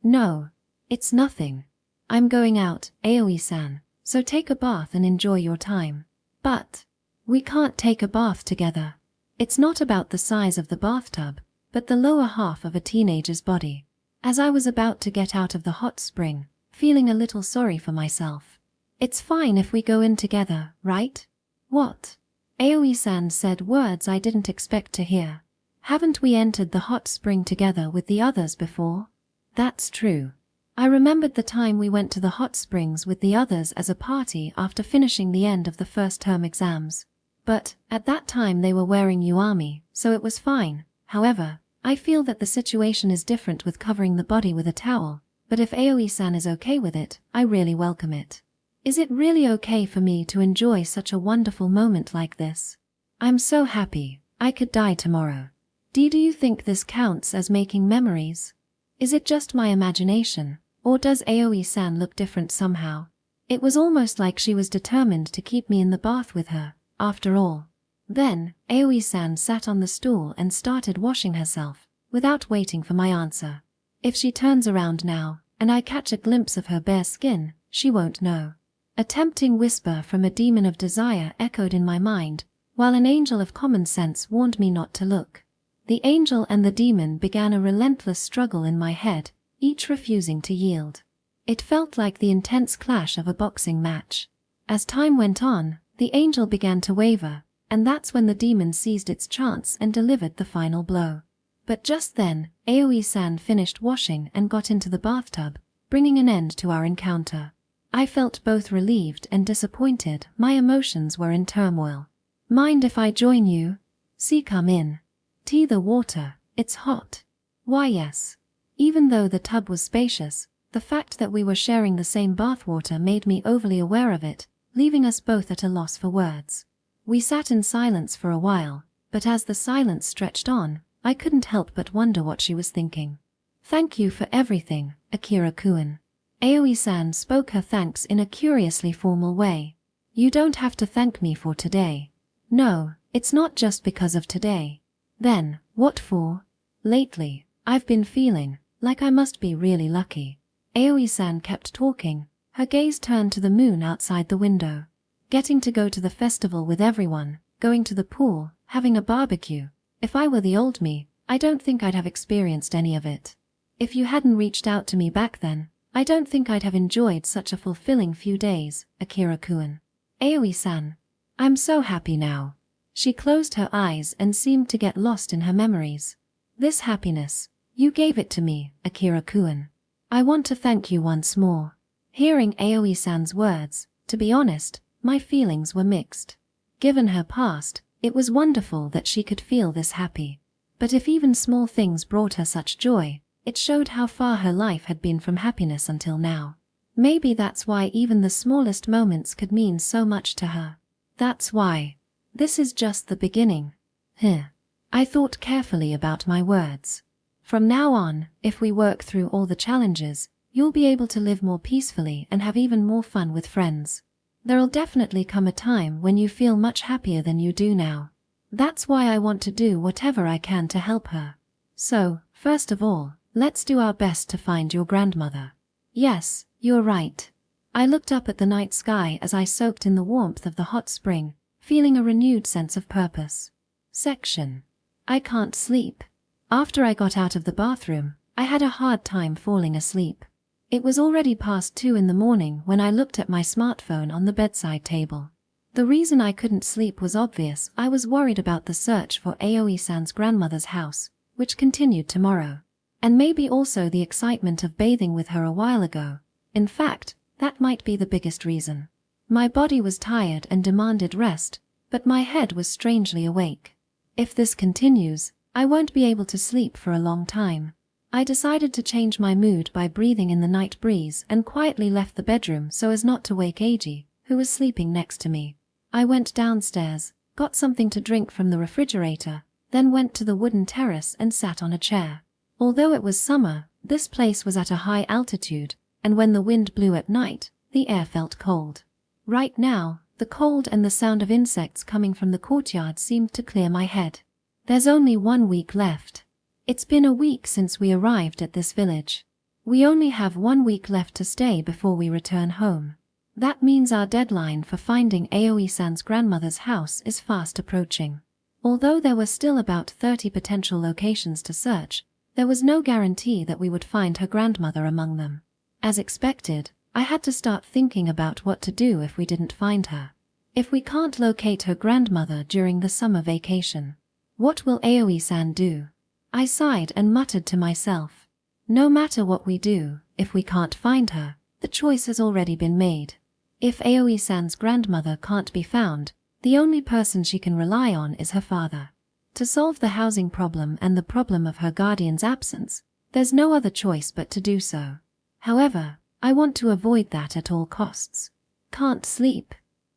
No. It's nothing. I'm going out, Aoi-san, so take a bath and enjoy your time. But we can't take a bath together. It's not about the size of the bathtub, but the lower half of a teenager's body. As I was about to get out of the hot spring, feeling a little sorry for myself. It's fine if we go in together, right? What? Aoi-san said words I didn't expect to hear. Haven't we entered the hot spring together with the others before? That's true. I remembered the time we went to the hot springs with the others as a party after finishing the end of the first term exams. But, at that time they were wearing yuami, so it was fine. However, I feel that the situation is different with covering the body with a towel, but if Aoi-san is okay with it, I really welcome it. Is it really okay for me to enjoy such a wonderful moment like this? I'm so happy, I could die tomorrow. Do you think this counts as making memories? Is it just my imagination, or does Aoi-san look different somehow? It was almost like she was determined to keep me in the bath with her, after all. Then, Aoi-san sat on the stool and started washing herself, without waiting for my answer. If she turns around now, and I catch a glimpse of her bare skin, she won't know. A tempting whisper from a demon of desire echoed in my mind, while an angel of common sense warned me not to look. The angel and the demon began a relentless struggle in my head, each refusing to yield. It felt like the intense clash of a boxing match. As time went on, the angel began to waver, and that's when the demon seized its chance and delivered the final blow. But just then, Aoi-san finished washing and got into the bathtub, bringing an end to our encounter. I felt both relieved and disappointed. My emotions were in turmoil. Mind if I join you? See, come in. Tea the water, it's hot. Why yes. Even though the tub was spacious, the fact that we were sharing the same bathwater made me overly aware of it, leaving us both at a loss for words. We sat in silence for a while, but as the silence stretched on, I couldn't help but wonder what she was thinking. Thank you for everything, Akira-kun. Aoi-san spoke her thanks in a curiously formal way. You don't have to thank me for today. No, it's not just because of today. Then, what for? Lately, I've been feeling like I must be really lucky. Aoi-san kept talking, her gaze turned to the moon outside the window. Getting to go to the festival with everyone, going to the pool, having a barbecue. If I were the old me, I don't think I'd have experienced any of it. If you hadn't reached out to me back then, I don't think I'd have enjoyed such a fulfilling few days, Akira-kun. Aoi-san. I'm so happy now. She closed her eyes and seemed to get lost in her memories. This happiness, you gave it to me, Akira-kun. I want to thank you once more. Hearing Aoi-san's words, to be honest, my feelings were mixed. Given her past, it was wonderful that she could feel this happy. But if even small things brought her such joy, it showed how far her life had been from happiness until now. Maybe that's why even the smallest moments could mean so much to her. That's why. This is just the beginning. I thought carefully about my words. From now on, if we work through all the challenges, you'll be able to live more peacefully and have even more fun with friends. There'll definitely come a time when you feel much happier than you do now. That's why I want to do whatever I can to help her. So, first of all, let's do our best to find your grandmother. Yes, you're right. I looked up at the night sky as I soaked in the warmth of the hot spring, feeling a renewed sense of purpose. Section. I can't sleep. After I got out of the bathroom, I had a hard time falling asleep. It was already past 2 in the morning when I looked at my smartphone on the bedside table. The reason I couldn't sleep was obvious. I was worried about the search for Aoi-san's grandmother's house, which continued tomorrow. And maybe also the excitement of bathing with her a while ago. In fact, that might be the biggest reason. My body was tired and demanded rest, but my head was strangely awake. If this continues, I won't be able to sleep for a long time. I decided to change my mood by breathing in the night breeze and quietly left the bedroom so as not to wake Eiji, who was sleeping next to me. I went downstairs, got something to drink from the refrigerator, then went to the wooden terrace and sat on a chair. Although it was summer, this place was at a high altitude, and when the wind blew at night, the air felt cold. Right now, the cold and the sound of insects coming from the courtyard seemed to clear my head. There's only 1 week left. It's been a week since we arrived at this village. We only have 1 week left to stay before we return home. That means our deadline for finding Aoi-san's grandmother's house is fast approaching. Although there were still about 30 potential locations to search, there was no guarantee that we would find her grandmother among them. As expected, I had to start thinking about what to do if we didn't find her. If we can't locate her grandmother during the summer vacation, what will Aoi-san do? I sighed and muttered to myself. No matter what we do, if we can't find her, the choice has already been made. If Aoi-san's grandmother can't be found, the only person she can rely on is her father. To solve the housing problem and the problem of her guardian's absence, there's no other choice but to do so. However, I want to avoid that at all costs. Can't sleep.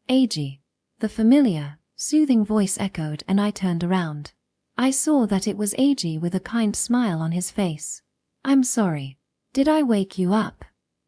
Eiji. The familiar, soothing voice echoed and I turned around. I saw that it was Eiji with a kind smile on his face. I'm sorry. Did I wake you up?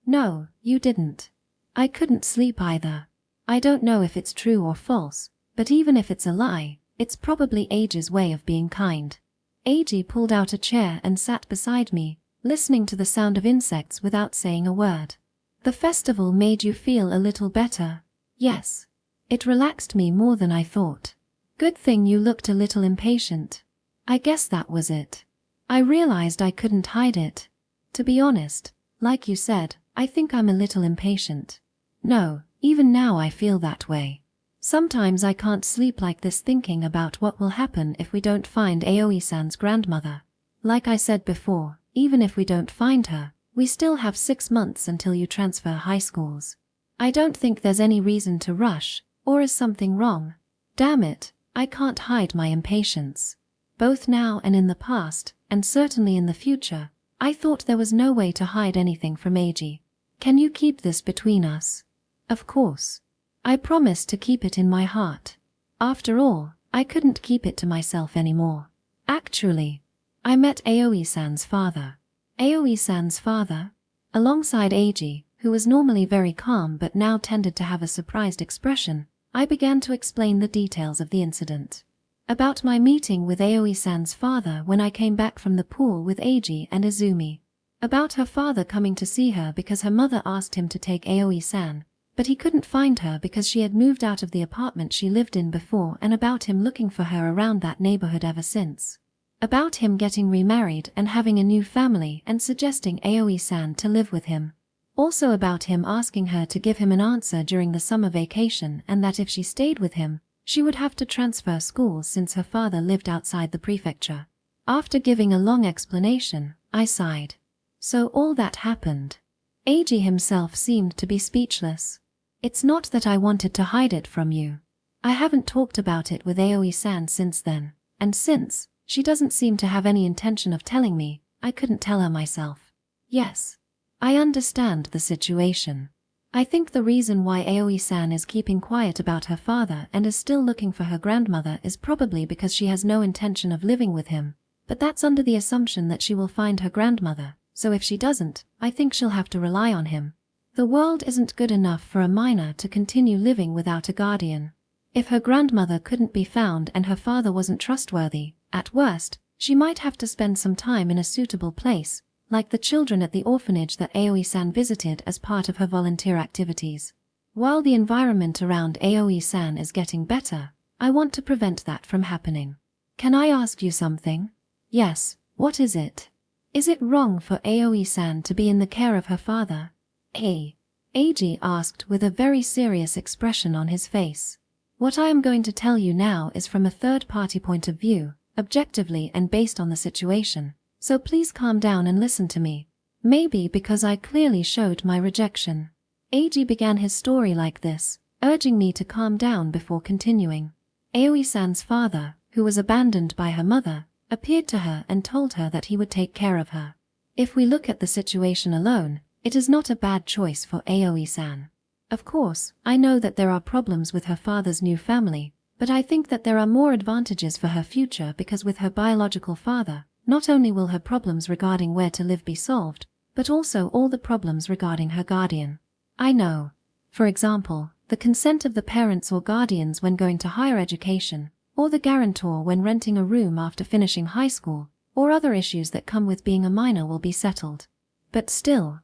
No, you didn't. I couldn't sleep either. I don't know if it's true or false, but even if it's a lie, it's probably Eiji's way of being kind. Eiji pulled out a chair and sat beside me, listening to the sound of insects without saying a word. The festival made you feel a little better? Yes. It relaxed me more than I thought. Good thing you looked a little impatient. I guess that was it. I realized I couldn't hide it. To be honest, like you said, I think I'm a little impatient. No, even now I feel that way. Sometimes I can't sleep like this thinking about what will happen if we don't find Aoi-san's grandmother. Like I said before, even if we don't find her, we still have 6 months until you transfer high schools. I don't think there's any reason to rush, or is something wrong? Damn it, I can't hide my impatience. Both now and in the past, and certainly in the future, I thought there was no way to hide anything from Eiji. Can you keep this between us? Of course. I promised to keep it in my heart. After all, I couldn't keep it to myself anymore. Actually, I met Aoi-san's father. Aoi-san's father? Alongside Eiji, who was normally very calm but now tended to have a surprised expression, I began to explain the details of the incident. About my meeting with Aoi-san's father when I came back from the pool with Eiji and Izumi. About her father coming to see her because her mother asked him to take Aoi-san, but he couldn't find her because she had moved out of the apartment she lived in before, and about him looking for her around that neighborhood ever since. About him getting remarried and having a new family and suggesting Aoi-san to live with him. Also about him asking her to give him an answer during the summer vacation and that if she stayed with him, She would have to transfer schools since her father lived outside the prefecture. After giving a long explanation, I sighed. So all that happened. Eiji himself seemed to be speechless. It's not that I wanted to hide it from you. I haven't talked about it with Aoi-san since then, and since she doesn't seem to have any intention of telling me, I couldn't tell her myself. Yes, I understand the situation. I think the reason why Aoi-san is keeping quiet about her father and is still looking for her grandmother is probably because she has no intention of living with him, but that's under the assumption that she will find her grandmother, so if she doesn't, I think she'll have to rely on him. The world isn't good enough for a minor to continue living without a guardian. If her grandmother couldn't be found and her father wasn't trustworthy, at worst, she might have to spend some time in a suitable place, like the children at the orphanage that Aoi-san visited as part of her volunteer activities. While the environment around Aoi-san is getting better, I want to prevent that from happening. Can I ask you something? Yes, what is it? Is it wrong for Aoi-san to be in the care of her father? Eiji asked with a very serious expression on his face. What I am going to tell you now is from a third-party point of view, objectively and based on the situation. So please calm down and listen to me. Maybe because I clearly showed my rejection. Eiji began his story like this, urging me to calm down before continuing. Aoi-san's father, who was abandoned by her mother, appeared to her and told her that he would take care of her. If we look at the situation alone, it is not a bad choice for Aoi-san. Of course, I know that there are problems with her father's new family, but I think that there are more advantages for her future because with her biological father, not only will her problems regarding where to live be solved, but also all the problems regarding her guardian. I know. For example, the consent of the parents or guardians when going to higher education, or the guarantor when renting a room after finishing high school, or other issues that come with being a minor will be settled. But still,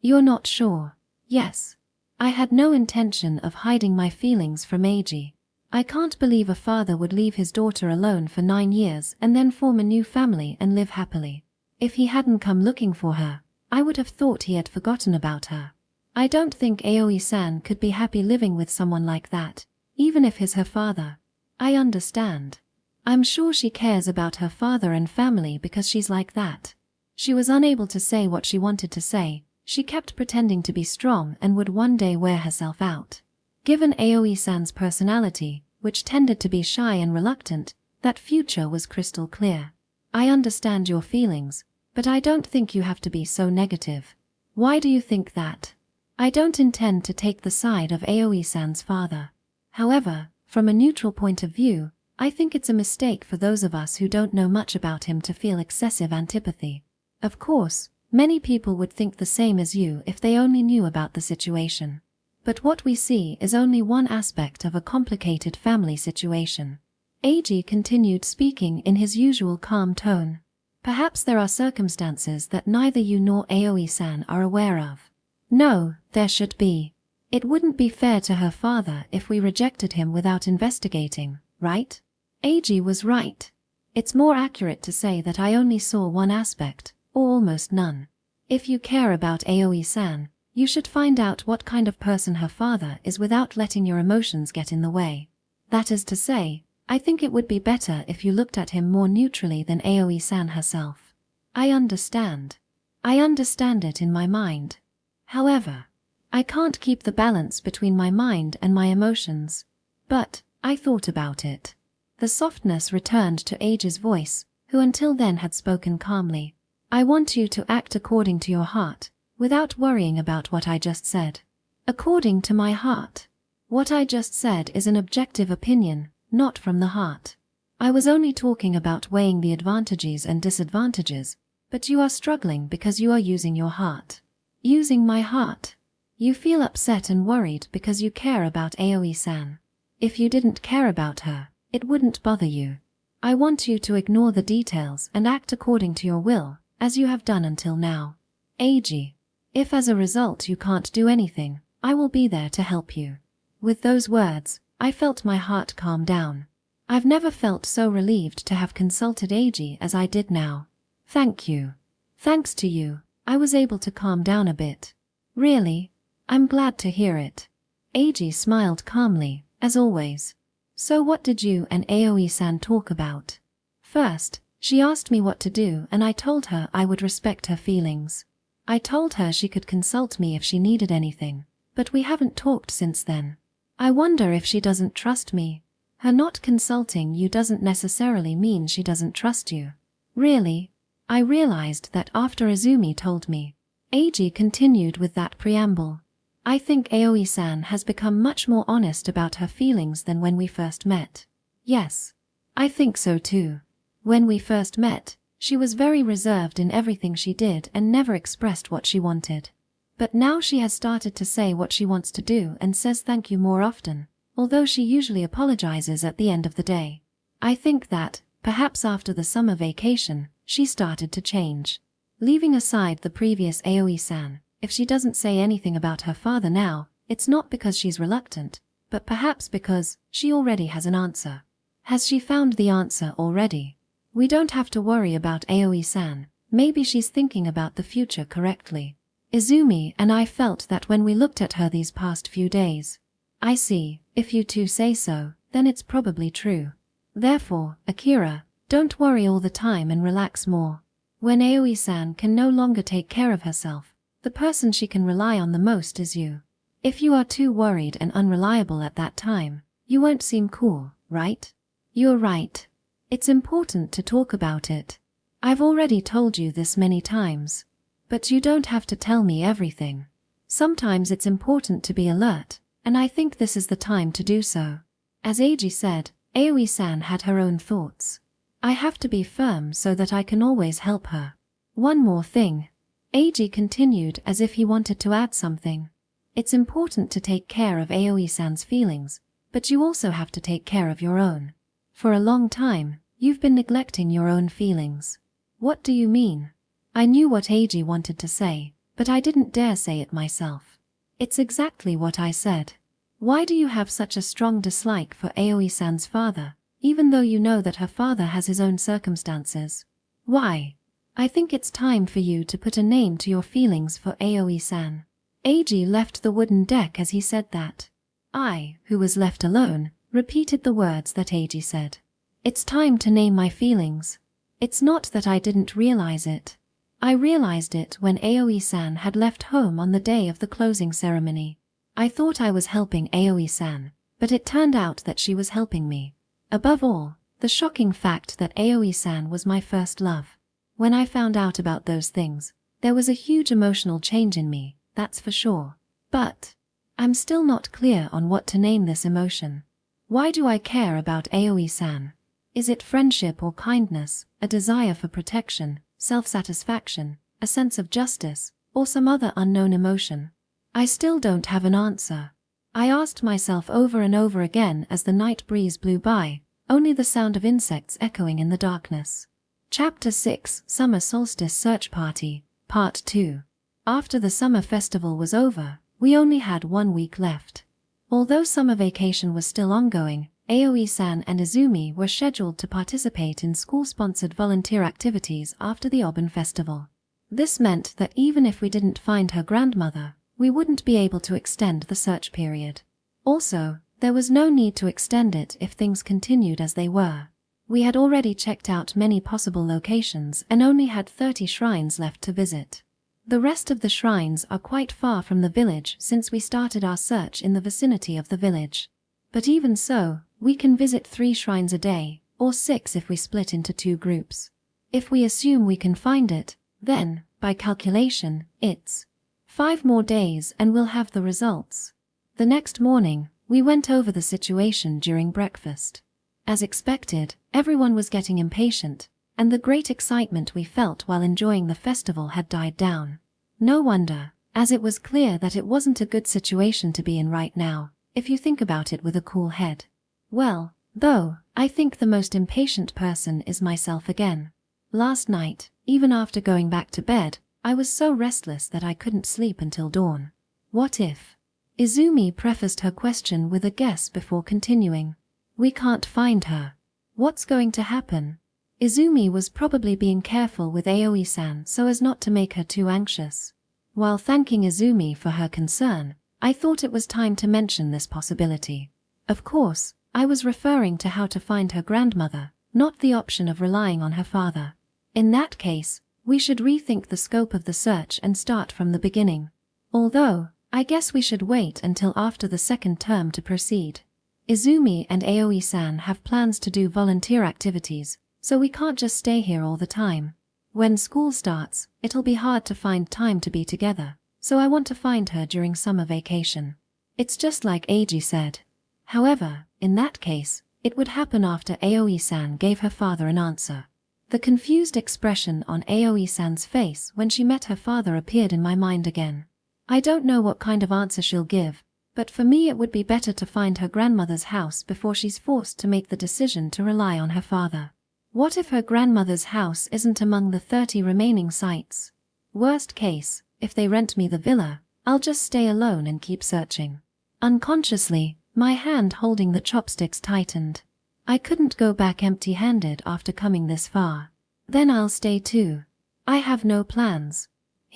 You're not sure. Yes. I had no intention of hiding my feelings from Eiji. I can't believe a father would leave his daughter alone for 9 years and then form a new family and live happily. If he hadn't come looking for her, I would have thought he had forgotten about her. I don't think Aoi-san could be happy living with someone like that, even if he's her father. I understand. I'm sure she cares about her father and family because she's like that. She was unable to say what she wanted to say. She kept pretending to be strong and would one day wear herself out. Given Aoi-san's personality, which tended to be shy and reluctant, that future was crystal clear. I understand your feelings, but I don't think you have to be so negative. Why do you think that? I don't intend to take the side of Aoi-san's father. However, from a neutral point of view, I think it's a mistake for those of us who don't know much about him to feel excessive antipathy. Of course, many people would think the same as you if they only knew about the situation. But what we see is only one aspect of a complicated family situation. Eiji continued speaking in his usual calm tone. Perhaps there are circumstances that neither you nor Aoi-san are aware of. No, there should be. It wouldn't be fair to her father if we rejected him without investigating, right? Eiji was right. It's more accurate to say that I only saw one aspect, or almost none. If you care about Aoi-san, you should find out what kind of person her father is without letting your emotions get in the way. That is to say, I think it would be better if you looked at him more neutrally than Aoi-san herself. I understand. I understand it in my mind. However, I can't keep the balance between my mind and my emotions. But, I thought about it. The softness returned to Eiji's voice, who until then had spoken calmly. I want you to act according to your heart, without worrying about what I just said. According to my heart. What I just said is an objective opinion, not from the heart. I was only talking about weighing the advantages and disadvantages, but you are struggling because you are using your heart. Using my heart. You feel upset and worried because you care about Aoi-san. If you didn't care about her, it wouldn't bother you. I want you to ignore the details and act according to your will, as you have done until now. Eiji. If as a result you can't do anything, I will be there to help you. With those words, I felt my heart calm down. I've never felt so relieved to have consulted Eiji as I did now. Thank you. Thanks to you, I was able to calm down a bit. Really? I'm glad to hear it. Eiji smiled calmly, as always. So what did you and Aoi-san talk about? First, she asked me what to do and I told her I would respect her feelings. I told her she could consult me if she needed anything, but we haven't talked since then. I wonder if she doesn't trust me. Her not consulting you doesn't necessarily mean she doesn't trust you. Really? I realized that after Izumi told me. Eiji continued with that preamble. I think Aoi-san has become much more honest about her feelings than when we first met. Yes. I think so too. When we first met, she was very reserved in everything she did and never expressed what she wanted. But now she has started to say what she wants to do and says thank you more often, although she usually apologizes at the end of the day. I think that, perhaps after the summer vacation, she started to change. Leaving aside the previous Aoi-san, if she doesn't say anything about her father now, it's not because she's reluctant, but perhaps because she already has an answer. Has she found the answer already? We don't have to worry about Aoi-san. Maybe she's thinking about the future correctly. Izumi and I felt that when we looked at her these past few days. I see, if you two say so, then it's probably true. Therefore, Akira, don't worry all the time and relax more. When Aoi-san can no longer take care of herself, the person she can rely on the most is you. If you are too worried and unreliable at that time, you won't seem cool, right? You're right. It's important to talk about it. I've already told you this many times. But you don't have to tell me everything. Sometimes it's important to be alert, and I think this is the time to do so. As Eiji said, Aoi-san had her own thoughts. I have to be firm so that I can always help her. One more thing. Eiji continued as if he wanted to add something. It's important to take care of Aoi-san's feelings, but you also have to take care of your own. For a long time, you've been neglecting your own feelings. What do you mean? I knew what Eiji wanted to say, but I didn't dare say it myself. It's exactly what I said. Why do you have such a strong dislike for Aoi-san's father, even though you know that her father has his own circumstances? Why? I think it's time for you to put a name to your feelings for Aoi-san. Eiji left the wooden deck as he said that. I, who was left alone, repeated the words that Eiji said. It's time to name my feelings. It's not that I didn't realize it. I realized it when Aoi-san had left home on the day of the closing ceremony. I thought I was helping Aoi-san, but it turned out that she was helping me. Above all, the shocking fact that Aoi-san was my first love. When I found out about those things, there was a huge emotional change in me, that's for sure. But I'm still not clear on what to name this emotion. Why do I care about Aoi-san? Is it friendship or kindness, a desire for protection, self-satisfaction, a sense of justice, or some other unknown emotion? I still don't have an answer. I asked myself over and over again as the night breeze blew by, only the sound of insects echoing in the darkness. Chapter 6, Summer Solstice Search Party, Part 2. After the summer festival was over, we only had 1 week left. Although summer vacation was still ongoing, Aoi-san and Izumi were scheduled to participate in school-sponsored volunteer activities after the Obon festival. This meant that even if we didn't find her grandmother, we wouldn't be able to extend the search period. Also, there was no need to extend it if things continued as they were. We had already checked out many possible locations and only had 30 shrines left to visit. The rest of the shrines are quite far from the village since we started our search in the vicinity of the village. But even so, we can visit 3 shrines a day, or 6 if we split into 2 groups. If we assume we can find it, then, by calculation, it's 5 more days and we'll have the results. The next morning, we went over the situation during breakfast. As expected, everyone was getting impatient, and the great excitement we felt while enjoying the festival had died down. No wonder, as it was clear that it wasn't a good situation to be in right now, if you think about it with a cool head. Well, though, I think the most impatient person is myself again. Last night, even after going back to bed, I was so restless that I couldn't sleep until dawn. What if? Izumi prefaced her question with a guess before continuing. We can't find her. What's going to happen? Izumi was probably being careful with Aoi-san so as not to make her too anxious. While thanking Izumi for her concern, I thought it was time to mention this possibility. Of course, I was referring to how to find her grandmother, not the option of relying on her father. In that case, we should rethink the scope of the search and start from the beginning. Although, I guess we should wait until after the second term to proceed. Izumi and Aoi-san have plans to do volunteer activities, so we can't just stay here all the time. When school starts, it'll be hard to find time to be together, so I want to find her during summer vacation. It's just like Eiji said. However, in that case, it would happen after Aoi-san gave her father an answer. The confused expression on Aoi-san's face when she met her father appeared in my mind again. I don't know what kind of answer she'll give, but for me it would be better to find her grandmother's house before she's forced to make the decision to rely on her father. What if her grandmother's house isn't among the 30 remaining sites? Worst case, if they rent me the villa, I'll just stay alone and keep searching. Unconsciously, my hand holding the chopsticks tightened. I couldn't go back empty-handed after coming this far. Then I'll stay too. I have no plans.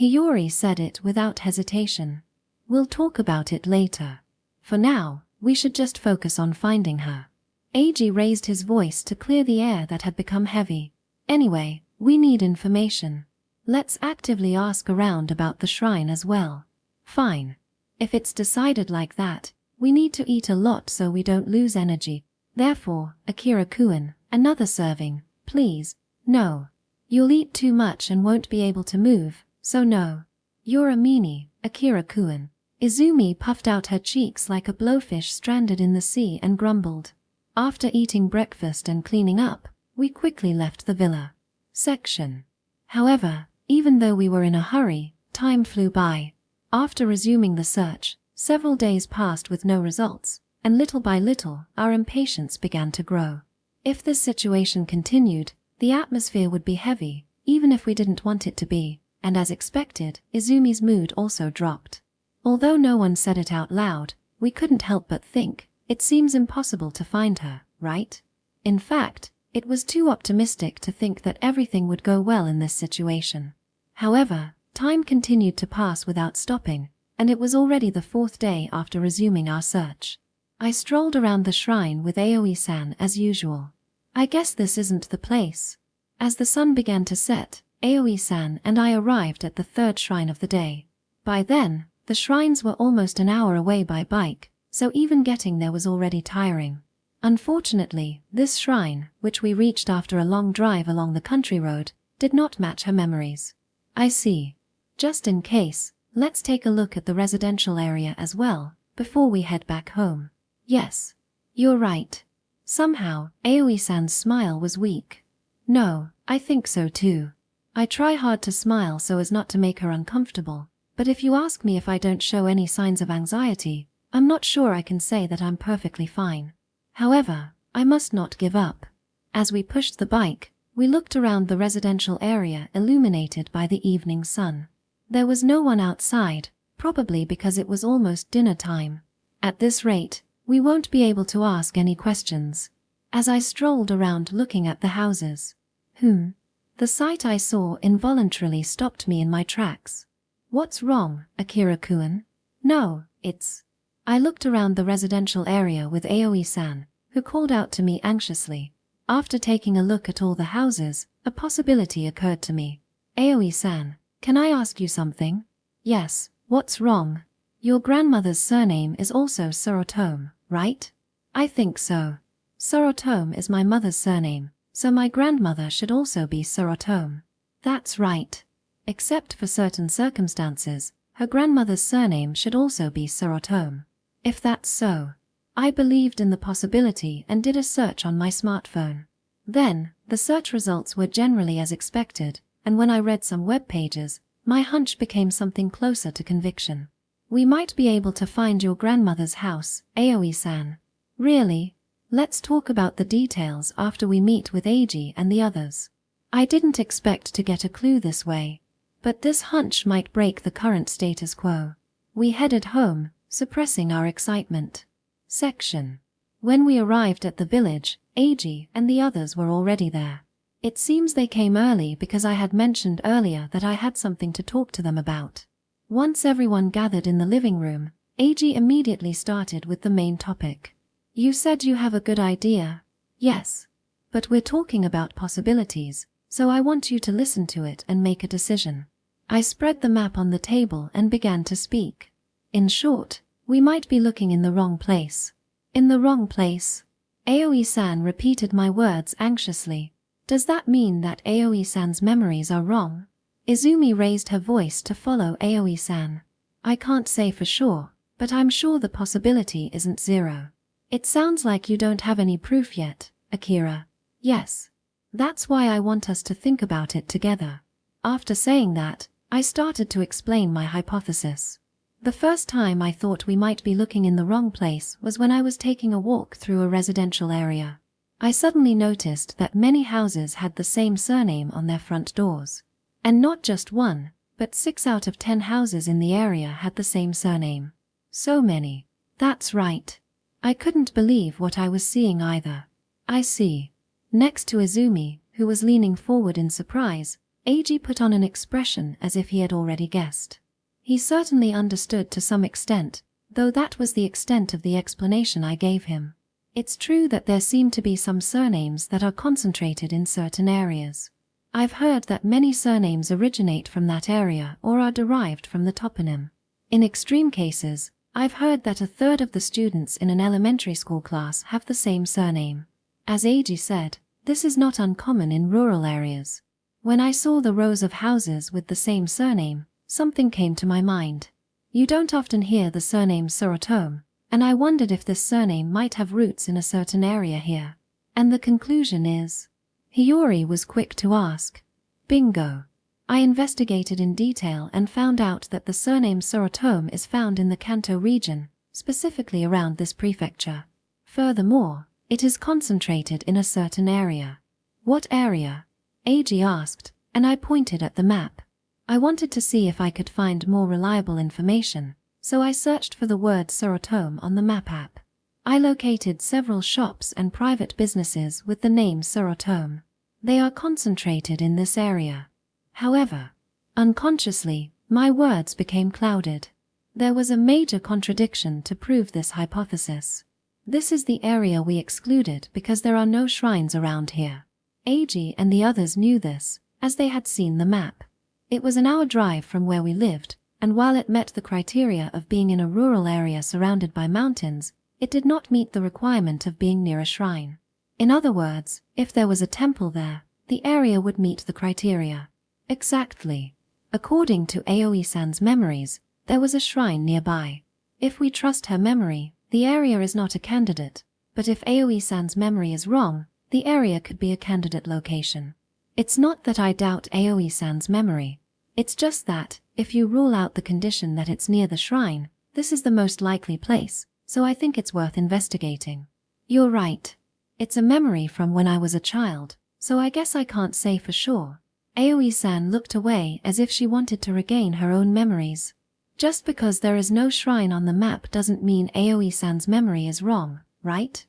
Hiori said it without hesitation. We'll talk about it later. For now, we should just focus on finding her. Eiji raised his voice to clear the air that had become heavy. Anyway, we need information. Let's actively ask around about the shrine as well. Fine. If it's decided like that, we need to eat a lot so we don't lose energy. Therefore, Akira-kun, another serving, please. No. You'll eat too much and won't be able to move, so no. You're a meanie, Akira-kun. Izumi puffed out her cheeks like a blowfish stranded in the sea and grumbled. After eating breakfast and cleaning up, we quickly left the villa. Section. However, even though we were in a hurry, time flew by. After resuming the search, several days passed with no results, and little by little, our impatience began to grow. If this situation continued, the atmosphere would be heavy, even if we didn't want it to be, and as expected, Izumi's mood also dropped. Although no one said it out loud, we couldn't help but think, it seems impossible to find her, right? In fact, it was too optimistic to think that everything would go well in this situation. However, time continued to pass without stopping, and it was already the 4th day after resuming our search. I strolled around the shrine with Aoi-san as usual. I guess this isn't the place. As the sun began to set, Aoi-san and I arrived at the 3rd shrine of the day. By then, the shrines were almost an hour away by bike, so even getting there was already tiring. Unfortunately, this shrine, which we reached after a long drive along the country road, did not match her memories. I see. Just in case, let's take a look at the residential area as well, before we head back home. Yes. You're right. Somehow, Aoi-san's smile was weak. No, I think so too. I try hard to smile so as not to make her uncomfortable, but if you ask me if I don't show any signs of anxiety, I'm not sure I can say that I'm perfectly fine. However, I must not give up. As we pushed the bike, we looked around the residential area illuminated by the evening sun. There was no one outside, probably because it was almost dinner time. At this rate, we won't be able to ask any questions. As I strolled around looking at the houses. The sight I saw involuntarily stopped me in my tracks. What's wrong, Akira-kun? No, it's... I looked around the residential area with Aoi-san, who called out to me anxiously. After taking a look at all the houses, a possibility occurred to me. Aoi-san, can I ask you something? Yes, what's wrong? Your grandmother's surname is also Sorotome, right? I think so. Sorotome is my mother's surname, so my grandmother should also be Sorotome. That's right. Except for certain circumstances, her grandmother's surname should also be Sorotome. If that's so, I believed in the possibility and did a search on my smartphone. Then, the search results were generally as expected, and when I read some web pages, my hunch became something closer to conviction. We might be able to find your grandmother's house, Aoi-san. Really? Let's talk about the details after we meet with Eiji and the others. I didn't expect to get a clue this way, but this hunch might break the current status quo. We headed home, suppressing our excitement. Section. When we arrived at the village, Eiji and the others were already there. It seems they came early because I had mentioned earlier that I had something to talk to them about. Once everyone gathered in the living room, Eiji immediately started with the main topic. You said you have a good idea. Yes. But we're talking about possibilities, so I want you to listen to it and make a decision. I spread the map on the table and began to speak. In short, we might be looking in the wrong place. In the wrong place? Aoi-san repeated my words anxiously. Does that mean that Aoi-san's memories are wrong? Izumi raised her voice to follow Aoi-san. I can't say for sure, but I'm sure the possibility isn't zero. It sounds like you don't have any proof yet, Akira. Yes. That's why I want us to think about it together. After saying that, I started to explain my hypothesis. The first time I thought we might be looking in the wrong place was when I was taking a walk through a residential area. I suddenly noticed that many houses had the same surname on their front doors. And not just one, but 6 out of 10 houses in the area had the same surname. So many. That's right. I couldn't believe what I was seeing either. I see. Next to Izumi, who was leaning forward in surprise, Eiji put on an expression as if he had already guessed. He certainly understood to some extent, though that was the extent of the explanation I gave him. It's true that there seem to be some surnames that are concentrated in certain areas. I've heard that many surnames originate from that area or are derived from the toponym. In extreme cases, I've heard that 1/3 of the students in an elementary school class have the same surname. As Eiji said, this is not uncommon in rural areas. When I saw the rows of houses with the same surname, something came to my mind. You don't often hear the surname Sorotome, and I wondered if this surname might have roots in a certain area here. And the conclusion is... Hiori was quick to ask. Bingo. I investigated in detail and found out that the surname Sorotome is found in the Kanto region, specifically around this prefecture. Furthermore, it is concentrated in a certain area. What area? Eiji asked, and I pointed at the map. I wanted to see if I could find more reliable information, so I searched for the word Sorotome on the map app. I located several shops and private businesses with the name Sorotome. They are concentrated in this area. However, unconsciously, my words became clouded. There was a major contradiction to prove this hypothesis. This is the area we excluded because there are no shrines around here. Eiji and the others knew this, as they had seen the map. It was an hour drive from where we lived, and while it met the criteria of being in a rural area surrounded by mountains, it did not meet the requirement of being near a shrine. In other words, if there was a temple there, the area would meet the criteria. Exactly. According to Aoi-san's memories, there was a shrine nearby. If we trust her memory, the area is not a candidate, but if Aoi-san's memory is wrong, the area could be a candidate location. It's not that I doubt Aoi-san's memory. It's just that, if you rule out the condition that it's near the shrine, this is the most likely place, so I think it's worth investigating. You're right. It's a memory from when I was a child, so I guess I can't say for sure. Aoi-san looked away as if she wanted to regain her own memories. Just because there is no shrine on the map doesn't mean Aoi-san's memory is wrong, right?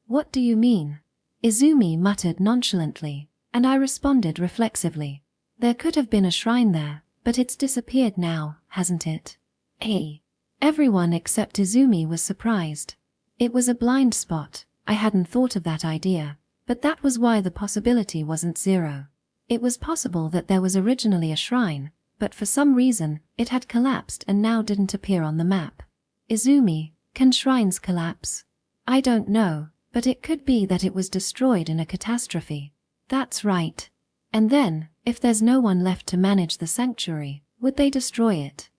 What do you mean? Izumi muttered nonchalantly, and I responded reflexively. There could have been a shrine there, but it's disappeared now, hasn't it? Everyone except Izumi was surprised. It was a blind spot. I hadn't thought of that idea, but that was why the possibility wasn't zero. It was possible that there was originally a shrine, but for some reason, it had collapsed and now didn't appear on the map. Izumi, can shrines collapse? I don't know, but it could be that it was destroyed in a catastrophe. That's right. And then, if there's no one left to manage the sanctuary, would they destroy it?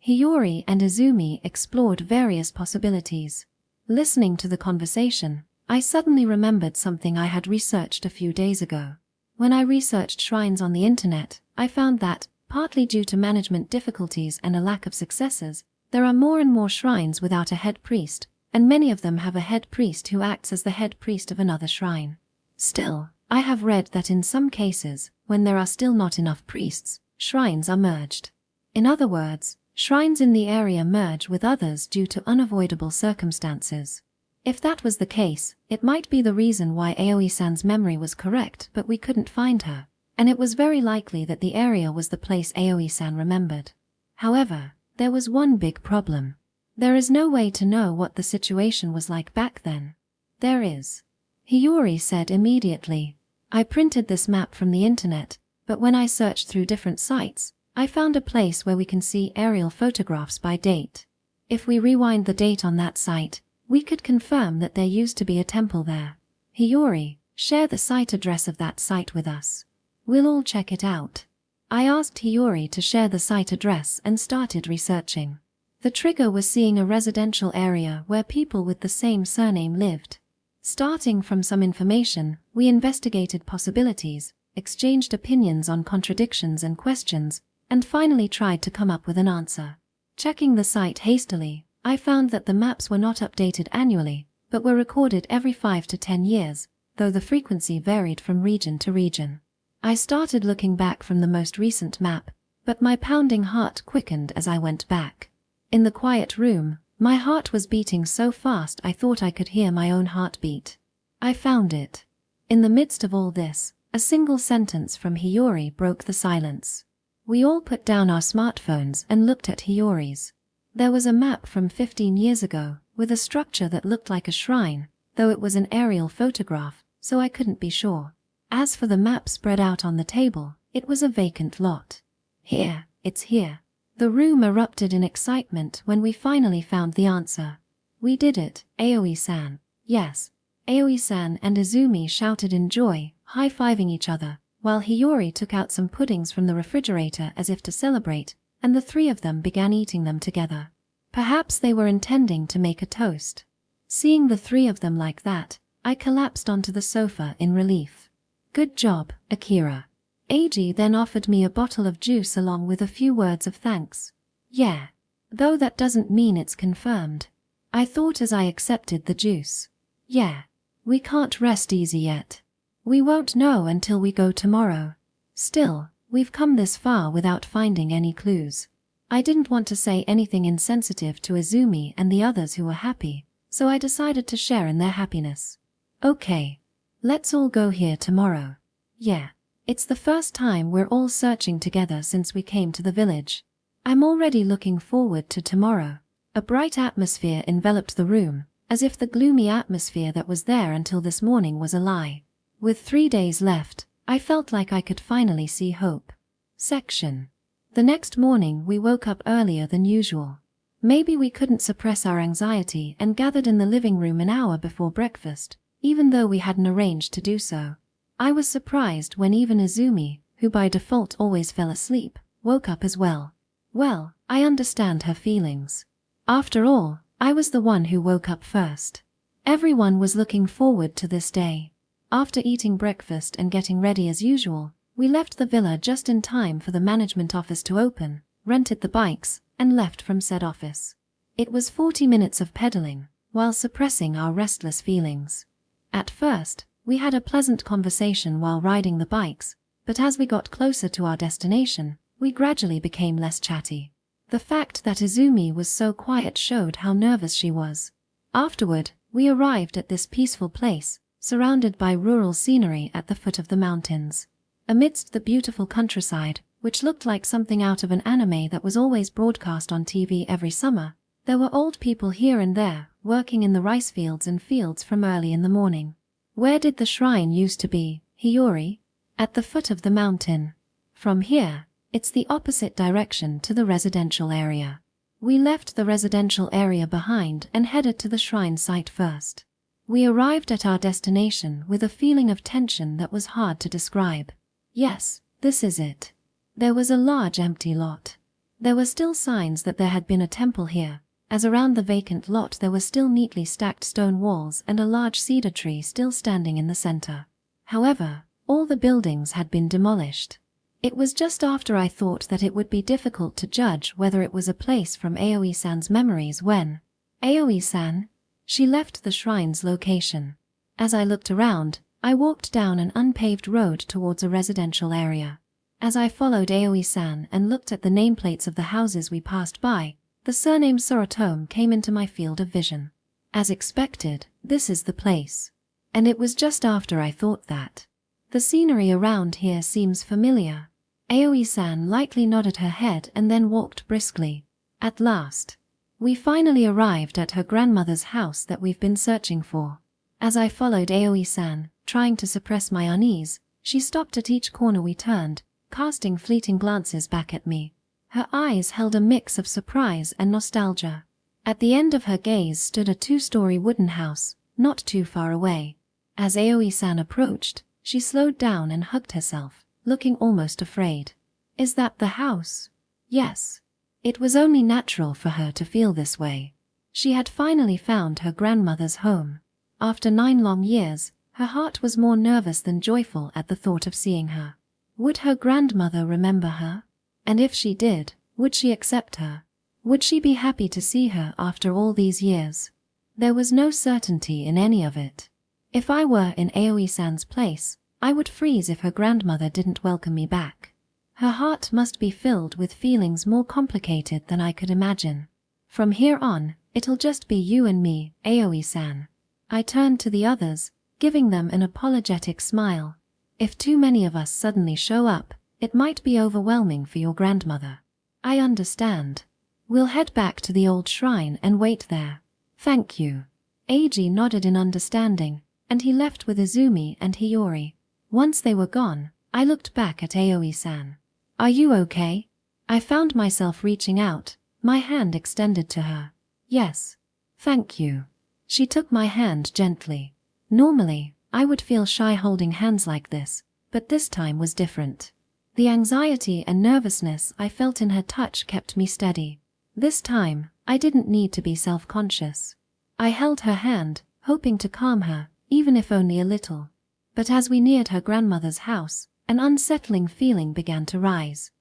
Hiori and Izumi explored various possibilities. Listening to the conversation, I suddenly remembered something I had researched a few days ago. When I researched shrines on the internet, I found that, partly due to management difficulties and a lack of successors, there are more and more shrines without a head priest, and many of them have a head priest who acts as the head priest of another shrine. Still, I have read that in some cases, when there are still not enough priests, shrines are merged. In other words, shrines in the area merge with others due to unavoidable circumstances. If that was the case, it might be the reason why Aoi-san's memory was correct but we couldn't find her, and it was very likely that the area was the place Aoi-san remembered. However, there was one big problem. There is no way to know what the situation was like back then. There is. Hiori said immediately. I printed this map from the internet, but when I searched through different sites, I found a place where we can see aerial photographs by date. If we rewind the date on that site, we could confirm that there used to be a temple there. Hiori, share the site address of that site with us. We'll all check it out. I asked Hiori to share the site address and started researching. The trigger was seeing a residential area where people with the same surname lived. Starting from some information, we investigated possibilities, exchanged opinions on contradictions and questions, and finally tried to come up with an answer. Checking the site hastily, I found that the maps were not updated annually, but were recorded every 5 to 10 years, though the frequency varied from region to region. I started looking back from the most recent map, but my pounding heart quickened as I went back. In the quiet room, my heart was beating so fast I thought I could hear my own heartbeat. I found it. In the midst of all this, a single sentence from Hiori broke the silence. We all put down our smartphones and looked at Hiori's. There was a map from 15 years ago, with a structure that looked like a shrine, though it was an aerial photograph, so I couldn't be sure. As for the map spread out on the table, it was a vacant lot. Here, it's here. The room erupted in excitement when we finally found the answer. We did it, Aoi-san. Yes. Aoi-san and Izumi shouted in joy, high-fiving each other, while Hiori took out some puddings from the refrigerator as if to celebrate, and the three of them began eating them together. Perhaps they were intending to make a toast. Seeing the three of them like that, I collapsed onto the sofa in relief. Good job, Akira. Eiji then offered me a bottle of juice along with a few words of thanks. Yeah. Though that doesn't mean it's confirmed. I thought as I accepted the juice. Yeah. We can't rest easy yet. We won't know until we go tomorrow. Still, we've come this far without finding any clues. I didn't want to say anything insensitive to Izumi and the others who were happy, so I decided to share in their happiness. Okay. Let's all go here tomorrow. Yeah. It's the first time we're all searching together since we came to the village. I'm already looking forward to tomorrow. A bright atmosphere enveloped the room, as if the gloomy atmosphere that was there until this morning was a lie. With 3 days left, I felt like I could finally see hope. Section. The next morning we woke up earlier than usual. Maybe we couldn't suppress our anxiety and gathered in the living room an hour before breakfast, even though we hadn't arranged to do so. I was surprised when even Izumi, who by default always fell asleep, woke up as well. Well, I understand her feelings. After all, I was the one who woke up first. Everyone was looking forward to this day. After eating breakfast and getting ready as usual, we left the villa just in time for the management office to open, rented the bikes, and left from said office. It was 40 minutes of pedaling, while suppressing our restless feelings. At first, we had a pleasant conversation while riding the bikes, but as we got closer to our destination, we gradually became less chatty. The fact that Izumi was so quiet showed how nervous she was. Afterward, we arrived at this peaceful place, surrounded by rural scenery at the foot of the mountains. Amidst the beautiful countryside, which looked like something out of an anime that was always broadcast on TV every summer, there were old people here and there, working in the rice fields and fields from early in the morning. Where did the shrine used to be, Hiori? At the foot of the mountain. From here, it's the opposite direction to the residential area. We left the residential area behind and headed to the shrine site first. We arrived at our destination with a feeling of tension that was hard to describe. Yes, this is it. There was a large empty lot. There were still signs that there had been a temple here, as around the vacant lot there were still neatly stacked stone walls and a large cedar tree still standing in the center. However, all the buildings had been demolished. It was just after I thought that it would be difficult to judge whether it was a place from Aoi-san's memories when Aoi-san? She left the shrine's location. As I looked around, I walked down an unpaved road towards a residential area. As I followed Aoi-san and looked at the nameplates of the houses we passed by, the surname Sorotome came into my field of vision. As expected, this is the place. And it was just after I thought that. The scenery around here seems familiar. Aoi-san lightly nodded her head and then walked briskly. At last. We finally arrived at her grandmother's house that we've been searching for. As I followed Aoi-san, trying to suppress my unease, she stopped at each corner we turned, casting fleeting glances back at me. Her eyes held a mix of surprise and nostalgia. At the end of her gaze stood a 2-story wooden house, not too far away. As Aoi-san approached, she slowed down and hugged herself, looking almost afraid. Is that the house? Yes. It was only natural for her to feel this way. She had finally found her grandmother's home. After 9 long years, her heart was more nervous than joyful at the thought of seeing her. Would her grandmother remember her? And if she did, would she accept her? Would she be happy to see her after all these years? There was no certainty in any of it. If I were in Aoi-san's place, I would freeze if her grandmother didn't welcome me back. Her heart must be filled with feelings more complicated than I could imagine. From here on, it'll just be you and me, Aoi-san. I turned to the others, giving them an apologetic smile. If too many of us suddenly show up, it might be overwhelming for your grandmother. I understand. We'll head back to the old shrine and wait there. Thank you. Eiji nodded in understanding, and he left with Izumi and Hiori. Once they were gone, I looked back at Aoi-san. Are you okay? I found myself reaching out, my hand extended to her. Yes. Thank you. She took my hand gently. Normally, I would feel shy holding hands like this, but this time was different. The anxiety and nervousness I felt in her touch kept me steady. This time, I didn't need to be self-conscious. I held her hand, hoping to calm her, even if only a little. But as we neared her grandmother's house, an unsettling feeling began to rise.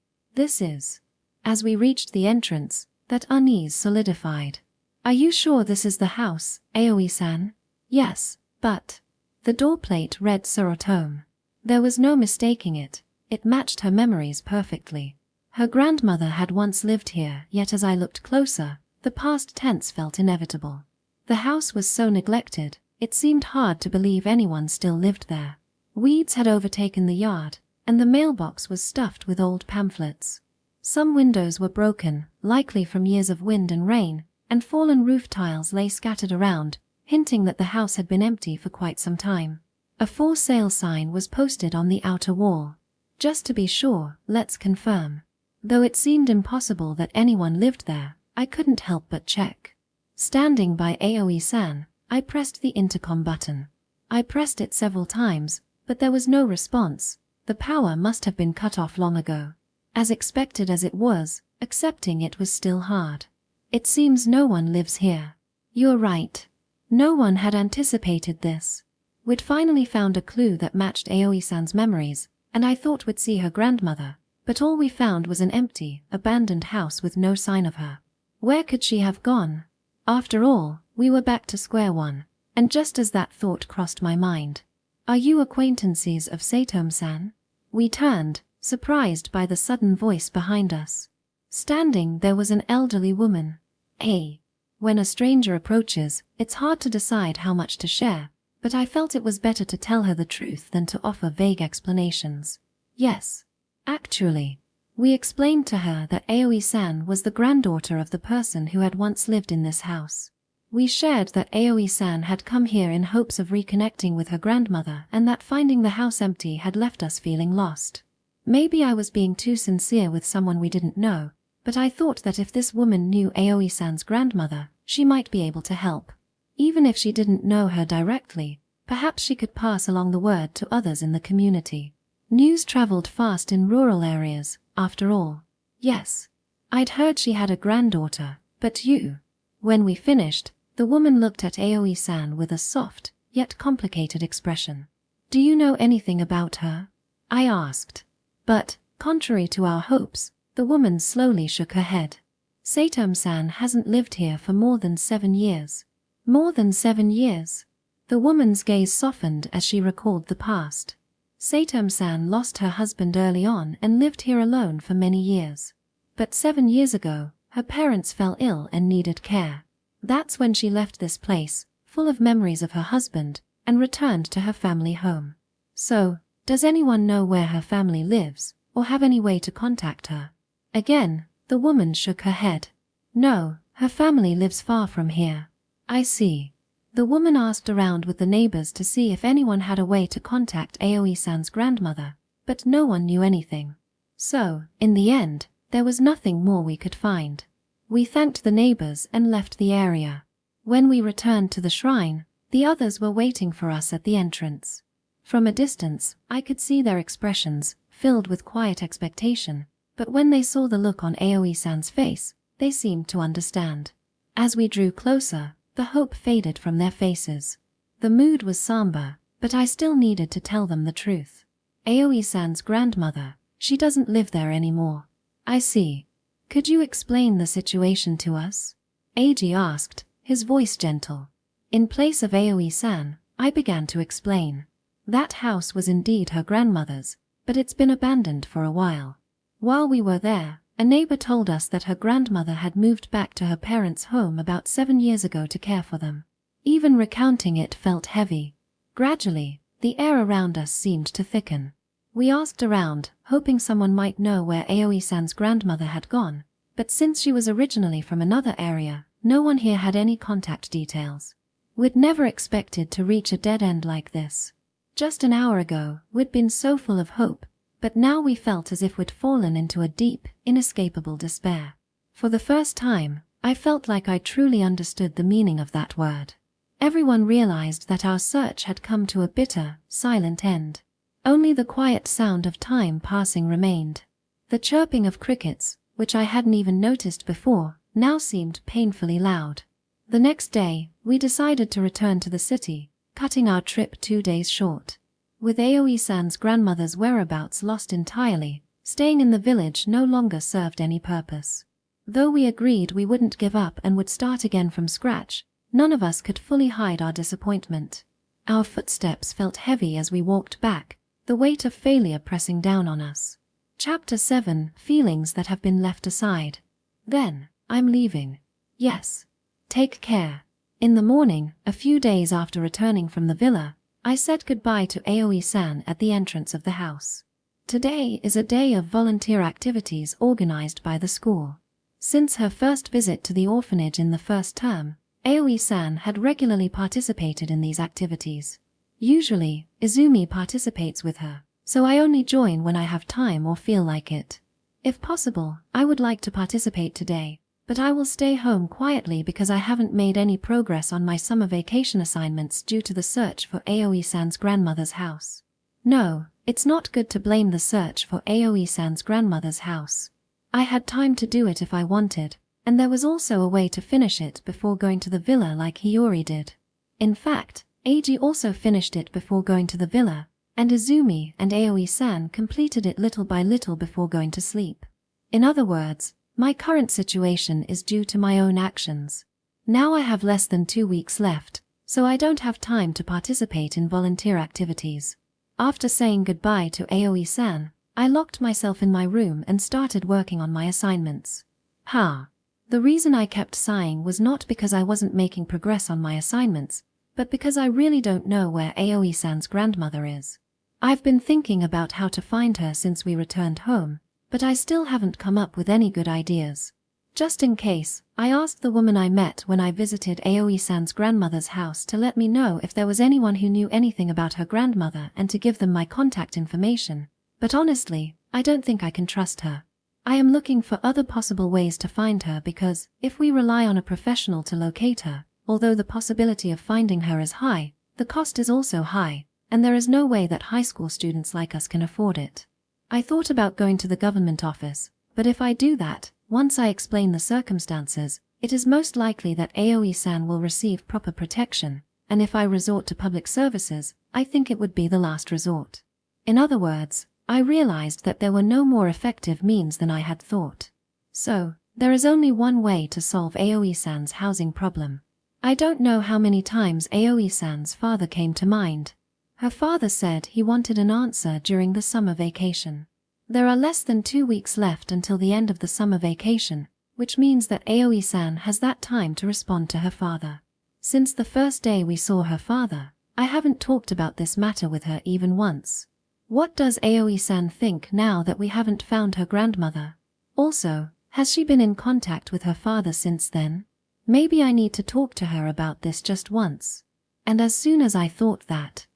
As we reached the entrance, that unease solidified. Are you sure this is the house, Aoi-san? Yes, but... The door plate read Sorotome. There was no mistaking it. It matched her memories perfectly. Her grandmother had once lived here, yet as I looked closer, the past tense felt inevitable. The house was so neglected, it seemed hard to believe anyone still lived there. Weeds had overtaken the yard, and the mailbox was stuffed with old pamphlets. Some windows were broken, likely from years of wind and rain, and fallen roof tiles lay scattered around, hinting that the house had been empty for quite some time. A for sale sign was posted on the outer wall. Just to be sure, let's confirm. Though it seemed impossible that anyone lived there, I couldn't help but check. Standing by Aoi-san, I pressed the intercom button. I pressed it several times, but there was no response. The power must have been cut off long ago. As expected as it was, accepting it was still hard. It seems no one lives here. You're right. No one had anticipated this. We'd finally found a clue that matched Aoi-san's memories, and I thought we'd see her grandmother, but all we found was an empty, abandoned house with no sign of her. Where could she have gone? After all, we were back to square one, and just as that thought crossed my mind. Are you acquaintances of Satome-san? We turned, surprised by the sudden voice behind us. Standing there was an elderly woman. Hey. When a stranger approaches, it's hard to decide how much to share, but I felt it was better to tell her the truth than to offer vague explanations. Yes. Actually. We explained to her that Aoi-san was the granddaughter of the person who had once lived in this house. We shared that Aoi-san had come here in hopes of reconnecting with her grandmother and that finding the house empty had left us feeling lost. Maybe I was being too sincere with someone we didn't know, but I thought that if this woman knew Aoi-san's grandmother, she might be able to help. Even if she didn't know her directly, perhaps she could pass along the word to others in the community. News traveled fast in rural areas, after all. Yes. I'd heard she had a granddaughter, but you. When we finished, the woman looked at Aoi-san with a soft, yet complicated expression. Do you know anything about her? I asked. But, contrary to our hopes, the woman slowly shook her head. Satome-san hasn't lived here for more than 7 years. More than 7 years? The woman's gaze softened as she recalled the past. Satome-san lost her husband early on and lived here alone for many years. But 7 years ago, her parents fell ill and needed care. That's when she left this place, full of memories of her husband, and returned to her family home. So, does anyone know where her family lives, or have any way to contact her? Again, the woman shook her head. No, Her family lives far from here. I see. The woman asked around with the neighbors to see if anyone had a way to contact Aoi-san's grandmother, but no one knew anything. So, in the end, there was nothing more we could find. We thanked the neighbors and left the area. When we returned to the shrine, the others were waiting for us at the entrance. From a distance, I could see their expressions, filled with quiet expectation, but when they saw the look on Aoi-san's face, they seemed to understand. As we drew closer, the hope faded from their faces. The mood was somber, but I still needed to tell them the truth. Aoi-san's grandmother, she doesn't live there anymore. I see. Could you explain the situation to us? Eiji asked, his voice gentle. In place of Aoi-san, I began to explain. That house was indeed her grandmother's, but it's been abandoned for a while. While we were there, a neighbor told us that her grandmother had moved back to her parents' home about 7 years ago to care for them. Even recounting it felt heavy. Gradually, the air around us seemed to thicken. We asked around, hoping someone might know where Aoi-san's grandmother had gone, but since she was originally from another area, no one here had any contact details. We'd never expected to reach a dead end like this. Just an hour ago, we'd been so full of hope, but now we felt as if we'd fallen into a deep, inescapable despair. For the first time, I felt like I truly understood the meaning of that word. Everyone realized that our search had come to a bitter, silent end. Only the quiet sound of time passing remained. The chirping of crickets, which I hadn't even noticed before, now seemed painfully loud. The next day, we decided to return to the city, cutting our trip 2 days short. With Aoi-san's grandmother's whereabouts lost entirely, staying in the village no longer served any purpose. Though we agreed we wouldn't give up and would start again from scratch, none of us could fully hide our disappointment. Our footsteps felt heavy as we walked back, the weight of failure pressing down on us. Chapter 7: Feelings that have been left aside. Then, I'm leaving. Yes. Take care. In the morning, a few days after returning from the villa, I said goodbye to Aoi-san at the entrance of the house. Today is a day of volunteer activities organized by the school. Since her first visit to the orphanage in the first term, Aoi-san had regularly participated in these activities. Usually, Izumi participates with her, so I only join when I have time or feel like it. If possible, I would like to participate today, but I will stay home quietly because I haven't made any progress on my summer vacation assignments due to the search for Aoi-san's grandmother's house. No, it's not good to blame the search for Aoi-san's grandmother's house. I had time to do it if I wanted, and there was also a way to finish it before going to the villa like Hiori did. In fact, Eiji also finished it before going to the villa, and Izumi and Aoi-san completed it little by little before going to sleep. In other words, my current situation is due to my own actions. Now I have less than 2 weeks left, so I don't have time to participate in volunteer activities. After saying goodbye to Aoi-san, I locked myself in my room and started working on my assignments. The reason I kept sighing was not because I wasn't making progress on my assignments, but because I really don't know where Aoi-san's grandmother is. I've been thinking about how to find her since we returned home, but I still haven't come up with any good ideas. Just in case, I asked the woman I met when I visited Aoi-san's grandmother's house to let me know if there was anyone who knew anything about her grandmother and to give them my contact information, but honestly, I don't think I can trust her. I am looking for other possible ways to find her because, if we rely on a professional to locate her, although the possibility of finding her is high, the cost is also high, and there is no way that high school students like us can afford it. I thought about going to the government office, but if I do that, once I explain the circumstances, it is most likely that Aoi-san will receive proper protection, and if I resort to public services, I think it would be the last resort. In other words, I realized that there were no more effective means than I had thought. So, there is only one way to solve Aoi-san's housing problem. I don't know how many times Aoi-san's father came to mind. Her father said he wanted an answer during the summer vacation. There are less than 2 weeks left until the end of the summer vacation, which means that Aoi-san has that time to respond to her father. Since the first day we saw her father, I haven't talked about this matter with her even once. What does Aoi-san think now that we haven't found her grandmother? Also, has she been in contact with her father since then? Maybe I need to talk to her about this just once. And as soon as I thought that,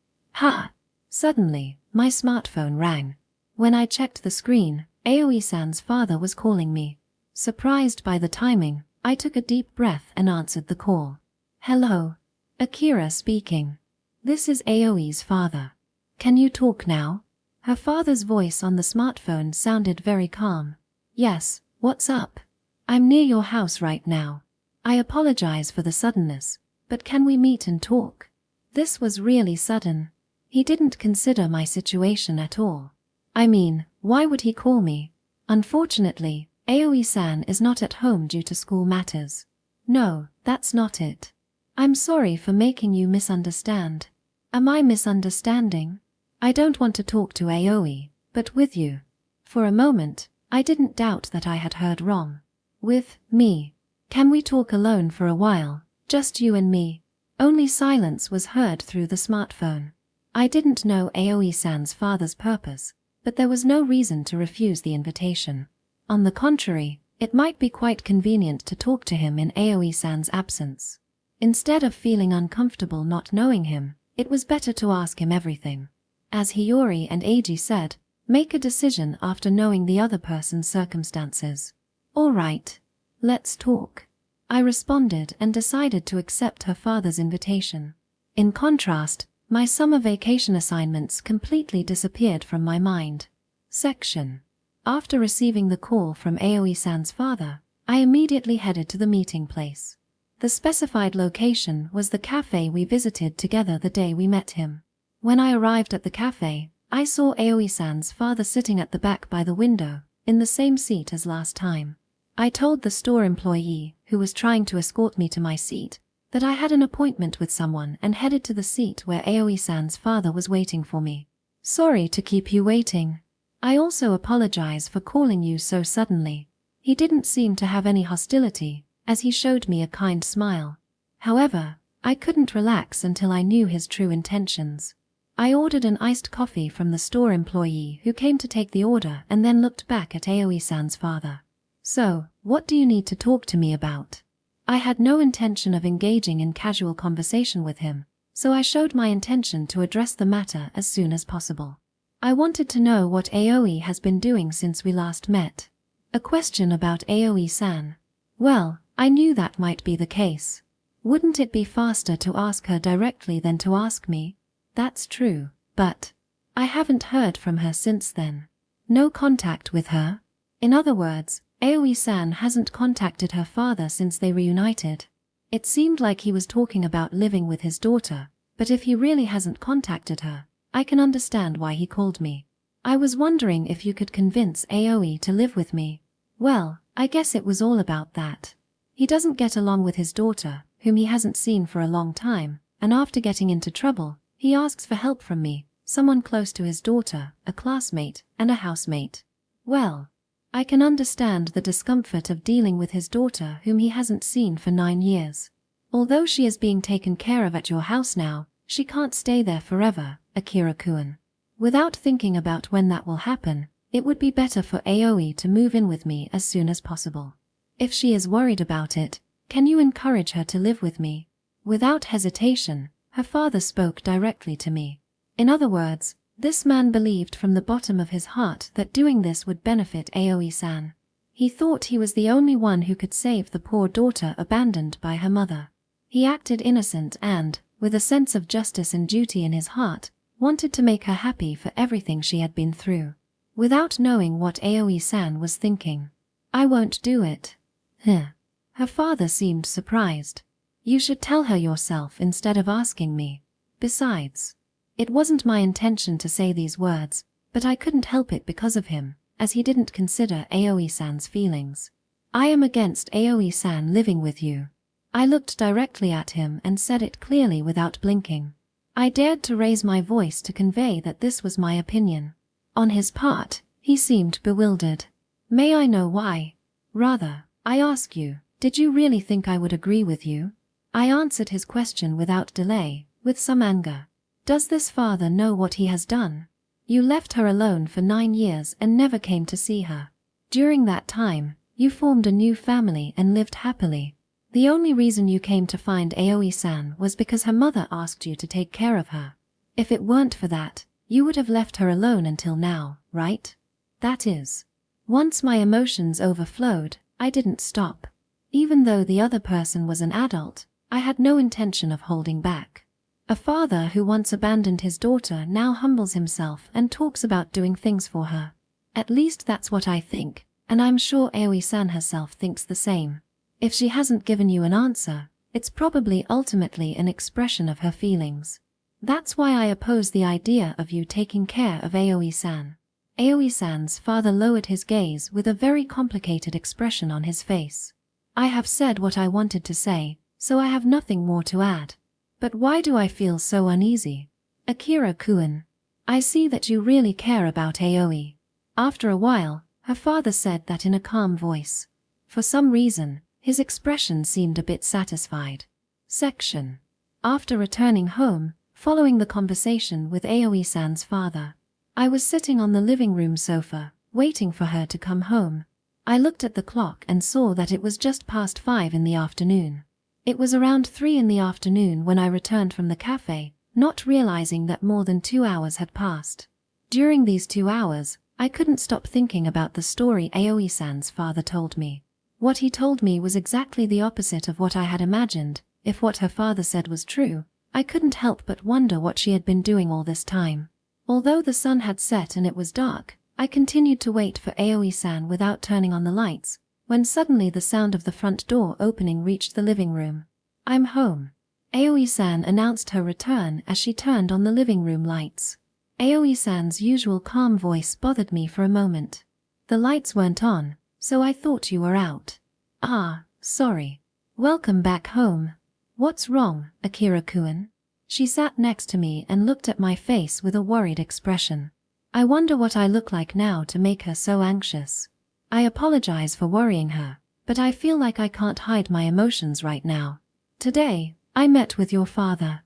suddenly, my smartphone rang. When I checked the screen, Aoi-san's father was calling me. Surprised by the timing, I took a deep breath and answered the call. Hello. Akira speaking. This is Aoi's father. Can you talk now? Her father's voice on the smartphone sounded very calm. Yes, what's up? I'm near your house right now. I apologize for the suddenness, but can we meet and talk? This was really sudden. He didn't consider my situation at all. I mean, why would he call me? Unfortunately, Aoi-san is not at home due to school matters. No, that's not it. I'm sorry for making you misunderstand. Am I misunderstanding? I don't want to talk to Aoi, but with you. For a moment, I didn't doubt that I had heard wrong. With me. Can we talk alone for a while, just you and me? Only silence was heard through the smartphone. I didn't know Aoi-san's father's purpose, but there was no reason to refuse the invitation. On the contrary, it might be quite convenient to talk to him in Aoi-san's absence. Instead of feeling uncomfortable not knowing him, it was better to ask him everything. As Hiori and Eiji said, make a decision after knowing the other person's circumstances. All right. Let's talk. I responded and decided to accept her father's invitation. In contrast, my summer vacation assignments completely disappeared from my mind. Section. After receiving the call from Aoi-san's father, I immediately headed to the meeting place. The specified location was the cafe we visited together the day we met him. When I arrived at the cafe, I saw Aoi-san's father sitting at the back by the window, in the same seat as last time. I told the store employee, who was trying to escort me to my seat, that I had an appointment with someone and headed to the seat where Aoi-san's father was waiting for me. Sorry to keep you waiting. I also apologize for calling you so suddenly. He didn't seem to have any hostility, as he showed me a kind smile. However, I couldn't relax until I knew his true intentions. I ordered an iced coffee from the store employee who came to take the order and then looked back at Aoi-san's father. So, what do you need to talk to me about? I had no intention of engaging in casual conversation with him, so I showed my intention to address the matter as soon as possible. I wanted to know what Aoi has been doing since we last met. A question about Aoi-san. Well, I knew that might be the case. Wouldn't it be faster to ask her directly than to ask me? That's true, but I haven't heard from her since then. No contact with her? In other words, Aoi-san hasn't contacted her father since they reunited. It seemed like he was talking about living with his daughter, but if he really hasn't contacted her, I can understand why he called me. I was wondering if you could convince Aoi to live with me. Well, I guess it was all about that. He doesn't get along with his daughter, whom he hasn't seen for a long time, and after getting into trouble, he asks for help from me, someone close to his daughter, a classmate, and a housemate. Well, I can understand the discomfort of dealing with his daughter whom he hasn't seen for 9 years. Although she is being taken care of at your house now, she can't stay there forever, Akira-kun. Without thinking about when that will happen, it would be better for Aoi to move in with me as soon as possible. If she is worried about it, can you encourage her to live with me? Without hesitation, her father spoke directly to me. In other words, this man believed from the bottom of his heart that doing this would benefit Aoi-san. He thought he was the only one who could save the poor daughter abandoned by her mother. He acted innocent and, with a sense of justice and duty in his heart, wanted to make her happy for everything she had been through. Without knowing what Aoi-san was thinking. I won't do it. Her father seemed surprised. You should tell her yourself instead of asking me. Besides, it wasn't my intention to say these words, but I couldn't help it because of him, as he didn't consider Aoi-san's feelings. I am against Aoi-san living with you. I looked directly at him and said it clearly without blinking. I dared to raise my voice to convey that this was my opinion. On his part, he seemed bewildered. May I know why? Rather, I ask you, did you really think I would agree with you? I answered his question without delay, with some anger. Does this father know what he has done? You left her alone for 9 years and never came to see her. During that time, you formed a new family and lived happily. The only reason you came to find Aoi-san was because her mother asked you to take care of her. If it weren't for that, you would have left her alone until now, right? That is. Once my emotions overflowed, I didn't stop. Even though the other person was an adult, I had no intention of holding back. A father who once abandoned his daughter now humbles himself and talks about doing things for her. At least that's what I think, and I'm sure Aoi-san herself thinks the same. If she hasn't given you an answer, it's probably ultimately an expression of her feelings. That's why I oppose the idea of you taking care of Aoi-san. Aoi-san's father lowered his gaze with a very complicated expression on his face. I have said what I wanted to say, so I have nothing more to add. But why do I feel so uneasy? Akira-kun, I see that you really care about Aoi. After a while, her father said that in a calm voice. For some reason, his expression seemed a bit satisfied. Section. After returning home, following the conversation with Aoi-san's father, I was sitting on the living room sofa, waiting for her to come home. I looked at the clock and saw that it was just past 5 in the afternoon. It was around 3 in the afternoon when I returned from the cafe, not realizing that more than 2 hours had passed. During these 2 hours, I couldn't stop thinking about the story Aoi-san's father told me. What he told me was exactly the opposite of what I had imagined. If what her father said was true, I couldn't help but wonder what she had been doing all this time. Although the sun had set and it was dark, I continued to wait for Aoi-san without turning on the lights, when suddenly the sound of the front door opening reached the living room. I'm home. Aoi-san announced her return as she turned on the living room lights. Aoi-san's usual calm voice bothered me for a moment. The lights weren't on, so I thought you were out. Ah, sorry. Welcome back home. What's wrong, Akira-kun? She sat next to me and looked at my face with a worried expression. I wonder what I look like now to make her so anxious. I apologize for worrying her, but I feel like I can't hide my emotions right now. Today, I met with your father.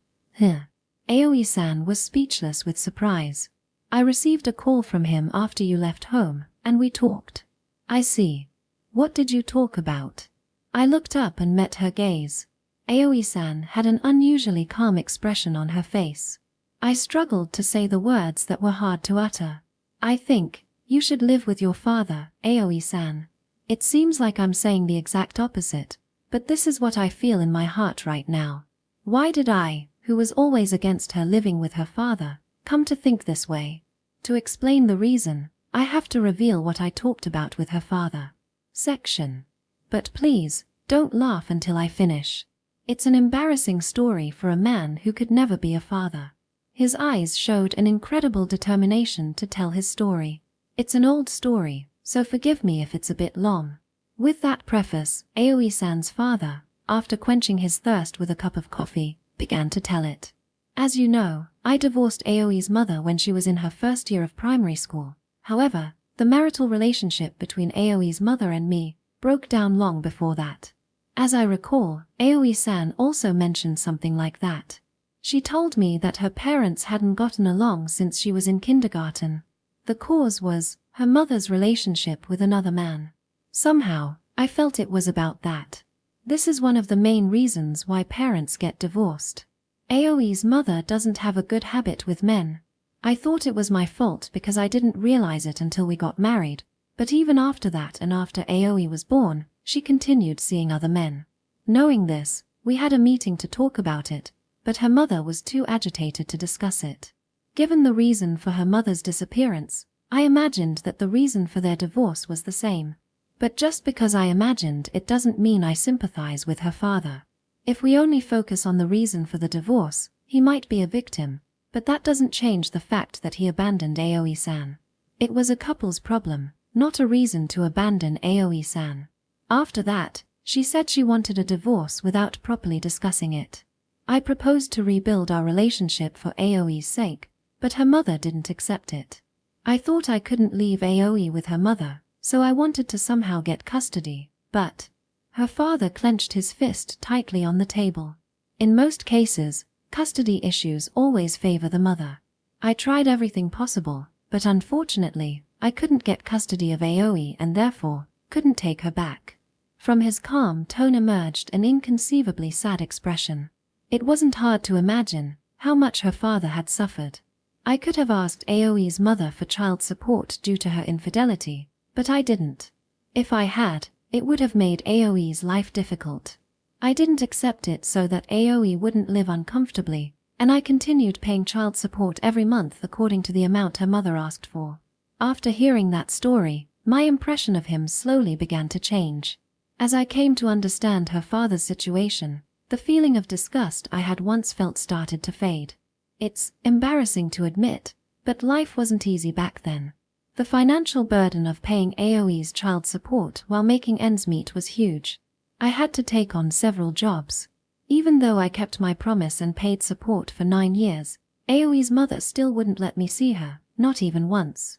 Aoi-san was speechless with surprise. I received a call from him after you left home, and we talked. I see. What did you talk about? I looked up and met her gaze. Aoi-san had an unusually calm expression on her face. I struggled to say the words that were hard to utter. I think you should live with your father, Aoi-san. It seems like I'm saying the exact opposite, but this is what I feel in my heart right now. Why did I, who was always against her living with her father, come to think this way? To explain the reason, I have to reveal what I talked about with her father. Section. But please, don't laugh until I finish. It's an embarrassing story for a man who could never be a father. His eyes showed an incredible determination to tell his story. It's an old story, so forgive me if it's a bit long. With that preface, Aoi-san's father, after quenching his thirst with a cup of coffee, began to tell it. As you know, I divorced Aoi's mother when she was in her first year of primary school. However, the marital relationship between Aoi's mother and me broke down long before that. As I recall, Aoi-san also mentioned something like that. She told me that her parents hadn't gotten along since she was in kindergarten. The cause was her mother's relationship with another man. Somehow, I felt it was about that. This is one of the main reasons why parents get divorced. Aoi's mother doesn't have a good habit with men. I thought it was my fault because I didn't realize it until we got married, but even after that and after Aoi was born, she continued seeing other men. Knowing this, we had a meeting to talk about it, but her mother was too agitated to discuss it. Given the reason for her mother's disappearance, I imagined that the reason for their divorce was the same. But just because I imagined it doesn't mean I sympathize with her father. If we only focus on the reason for the divorce, he might be a victim, but that doesn't change the fact that he abandoned Aoi-san. It was a couple's problem, not a reason to abandon Aoi-san. After that, she said she wanted a divorce without properly discussing it. I proposed to rebuild our relationship for Aoi's sake, but her mother didn't accept it. I thought I couldn't leave Aoi with her mother, so I wanted to somehow get custody, but her father clenched his fist tightly on the table. In most cases, custody issues always favor the mother. I tried everything possible, but unfortunately, I couldn't get custody of Aoi and therefore couldn't take her back. From his calm tone emerged an inconceivably sad expression. It wasn't hard to imagine how much her father had suffered. I could have asked Aoi's mother for child support due to her infidelity, but I didn't. If I had, it would have made Aoi's life difficult. I didn't accept it so that Aoi wouldn't live uncomfortably, and I continued paying child support every month according to the amount her mother asked for. After hearing that story, my impression of him slowly began to change. As I came to understand her father's situation, the feeling of disgust I had once felt started to fade. It's embarrassing to admit, but life wasn't easy back then. The financial burden of paying Aoi's child support while making ends meet was huge. I had to take on several jobs. Even though I kept my promise and paid support for 9 years, Aoi's mother still wouldn't let me see her, not even once.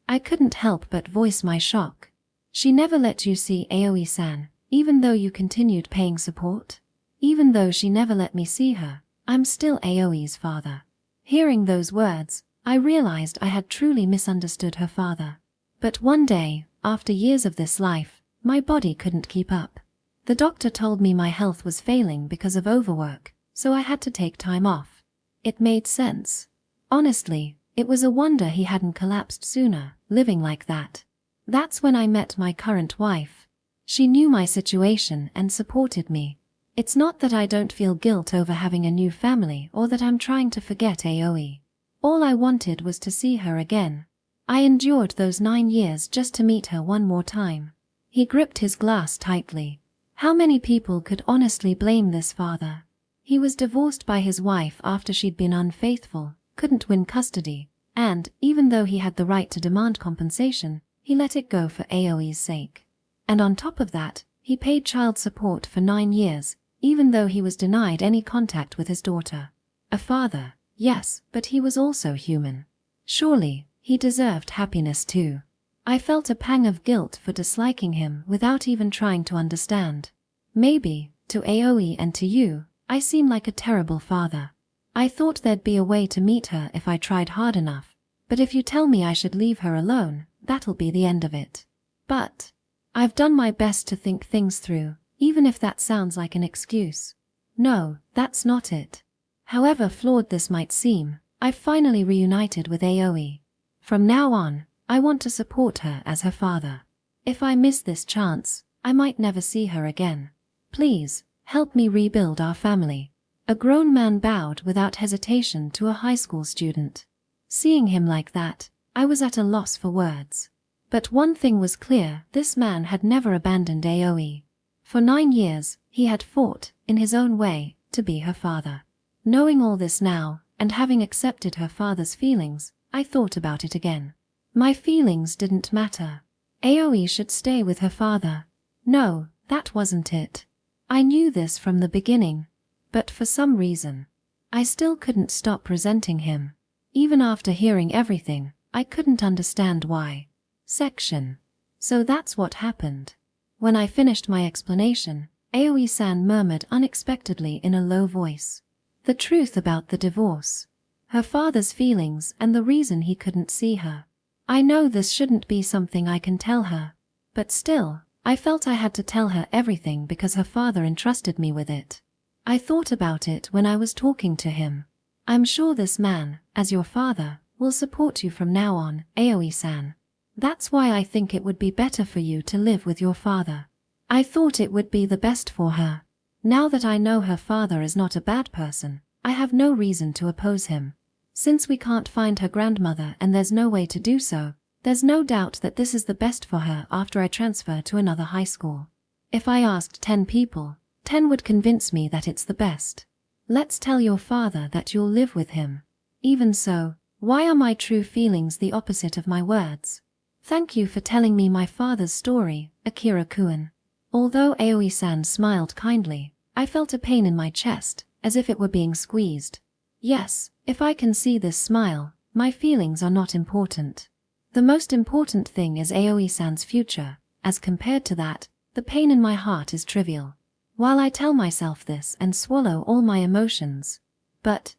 I couldn't help but voice my shock. She never let you see Aoi-san, even though you continued paying support? Even though she never let me see her, I'm still Aoi's father. Hearing those words, I realized I had truly misunderstood her father. But one day, after years of this life, my body couldn't keep up. The doctor told me my health was failing because of overwork, so I had to take time off. It made sense. Honestly, it was a wonder he hadn't collapsed sooner, living like that. That's when I met my current wife. She knew my situation and supported me. It's not that I don't feel guilt over having a new family or that I'm trying to forget Aoi. All I wanted was to see her again. I endured those 9 years just to meet her one more time. He gripped his glass tightly. How many people could honestly blame this father? He was divorced by his wife after she'd been unfaithful, couldn't win custody, and, even though he had the right to demand compensation, he let it go for Aoi's sake. And on top of that, he paid child support for 9 years, even though he was denied any contact with his daughter. A father, yes, but he was also human. Surely, he deserved happiness too. I felt a pang of guilt for disliking him without even trying to understand. Maybe, to Aoi and to you, I seem like a terrible father. I thought there'd be a way to meet her if I tried hard enough, but if you tell me I should leave her alone, that'll be the end of it. But I've done my best to think things through, even if that sounds like an excuse. No, that's not it. However flawed this might seem, I've finally reunited with Aoi. From now on, I want to support her as her father. If I miss this chance, I might never see her again. Please, help me rebuild our family. A grown man bowed without hesitation to a high school student. Seeing him like that, I was at a loss for words. But one thing was clear, this man had never abandoned Aoi. For 9 years, he had fought, in his own way, to be her father. Knowing all this now, and having accepted her father's feelings, I thought about it again. My feelings didn't matter. Aoi should stay with her father. No, that wasn't it. I knew this from the beginning. But for some reason, I still couldn't stop resenting him. Even after hearing everything, I couldn't understand why. So that's what happened. When I finished my explanation, Aoi-san murmured unexpectedly in a low voice. The truth about the divorce. Her father's feelings and the reason he couldn't see her. I know this shouldn't be something I can tell her, but still, I felt I had to tell her everything because her father entrusted me with it. I thought about it when I was talking to him. I'm sure this man, as your father, will support you from now on, Aoi-san. That's why I think it would be better for you to live with your father. I thought it would be the best for her. Now that I know her father is not a bad person, I have no reason to oppose him. Since we can't find her grandmother and there's no way to do so, there's no doubt that this is the best for her after I transfer to another high school. If I asked 10 people, 10 would convince me that it's the best. Let's tell your father that you'll live with him. Even so, why are my true feelings the opposite of my words? Thank you for telling me my father's story, Akira-kun. Although Aoi-san smiled kindly, I felt a pain in my chest, as if it were being squeezed. Yes, if I can see this smile, my feelings are not important. The most important thing is Aoi-san's future. As compared to that, the pain in my heart is trivial. While I tell myself this and swallow all my emotions. But,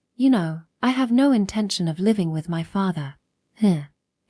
I have no intention of living with my father.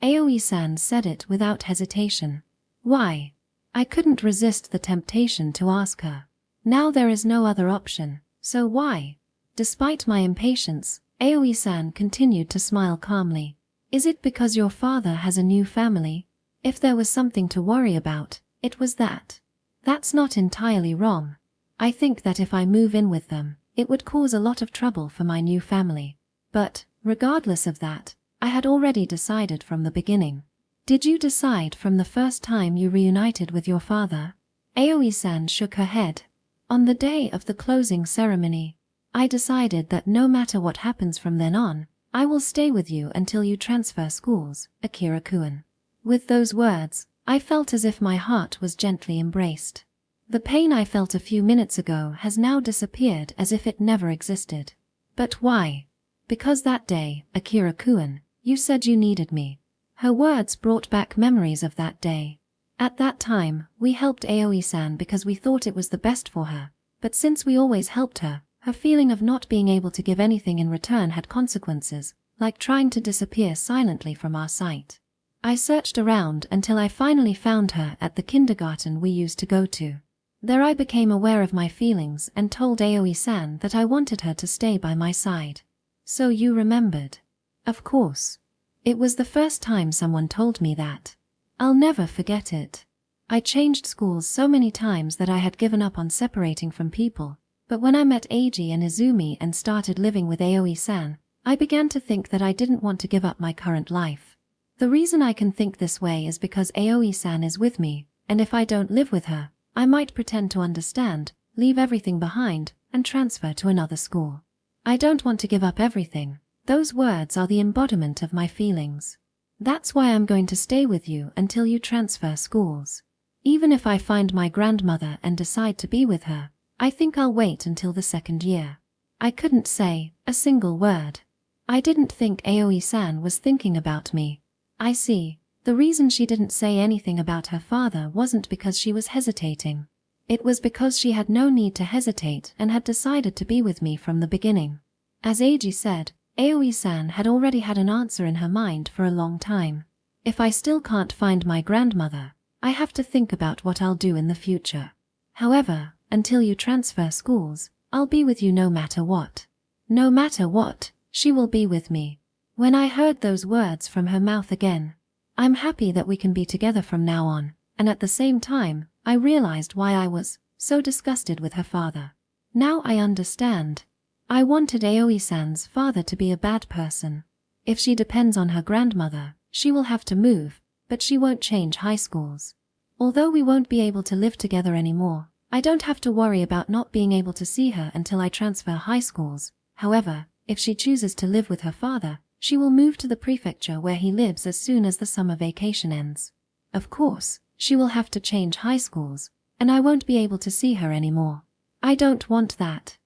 Aoi-san said it without hesitation. Why? I couldn't resist the temptation to ask her. Now there is no other option, so why? Despite my impatience, Aoi-san continued to smile calmly. Is it because your father has a new family? If there was something to worry about, it was that. That's not entirely wrong. I think that if I move in with them, it would cause a lot of trouble for my new family. But, regardless of that, I had already decided from the beginning. Did you decide from the first time you reunited with your father? Aoi-san shook her head. On the day of the closing ceremony, I decided that no matter what happens from then on, I will stay with you until you transfer schools, Akira-kun. With those words, I felt as if my heart was gently embraced. The pain I felt a few minutes ago has now disappeared as if it never existed. But why? Because that day, Akira-kun, you said you needed me. Her words brought back memories of that day. At that time, we helped Aoi-san because we thought it was the best for her, but since we always helped her, her feeling of not being able to give anything in return had consequences, like trying to disappear silently from our sight. I searched around until I finally found her at the kindergarten we used to go to. There I became aware of my feelings and told Aoi-san that I wanted her to stay by my side. So you remembered. Of course. It was the first time someone told me that. I'll never forget it. I changed schools so many times that I had given up on separating from people, but when I met Eiji and Izumi and started living with Aoi-san, I began to think that I didn't want to give up my current life. The reason I can think this way is because Aoi-san is with me, and if I don't live with her, I might pretend to understand, leave everything behind, and transfer to another school. I don't want to give up everything. Those words are the embodiment of my feelings. That's why I'm going to stay with you until you transfer schools. Even if I find my grandmother and decide to be with her, I think I'll wait until the second year. I couldn't say a single word. I didn't think Aoi-san was thinking about me. I see. The reason she didn't say anything about her father wasn't because she was hesitating. It was because she had no need to hesitate and had decided to be with me from the beginning. As Eiji said, Aoi-san had already had an answer in her mind for a long time. If I still can't find my grandmother, I have to think about what I'll do in the future. However, until you transfer schools, I'll be with you no matter what. No matter what, she will be with me. When I heard those words from her mouth again, I'm happy that we can be together from now on, and at the same time, I realized why I was so disgusted with her father. Now I understand. I wanted Aoi-san's father to be a bad person. If she depends on her grandmother, she will have to move, but she won't change high schools. Although we won't be able to live together anymore, I don't have to worry about not being able to see her until I transfer high schools. However, if she chooses to live with her father, she will move to the prefecture where he lives as soon as the summer vacation ends. Of course, she will have to change high schools, and I won't be able to see her anymore. I don't want that.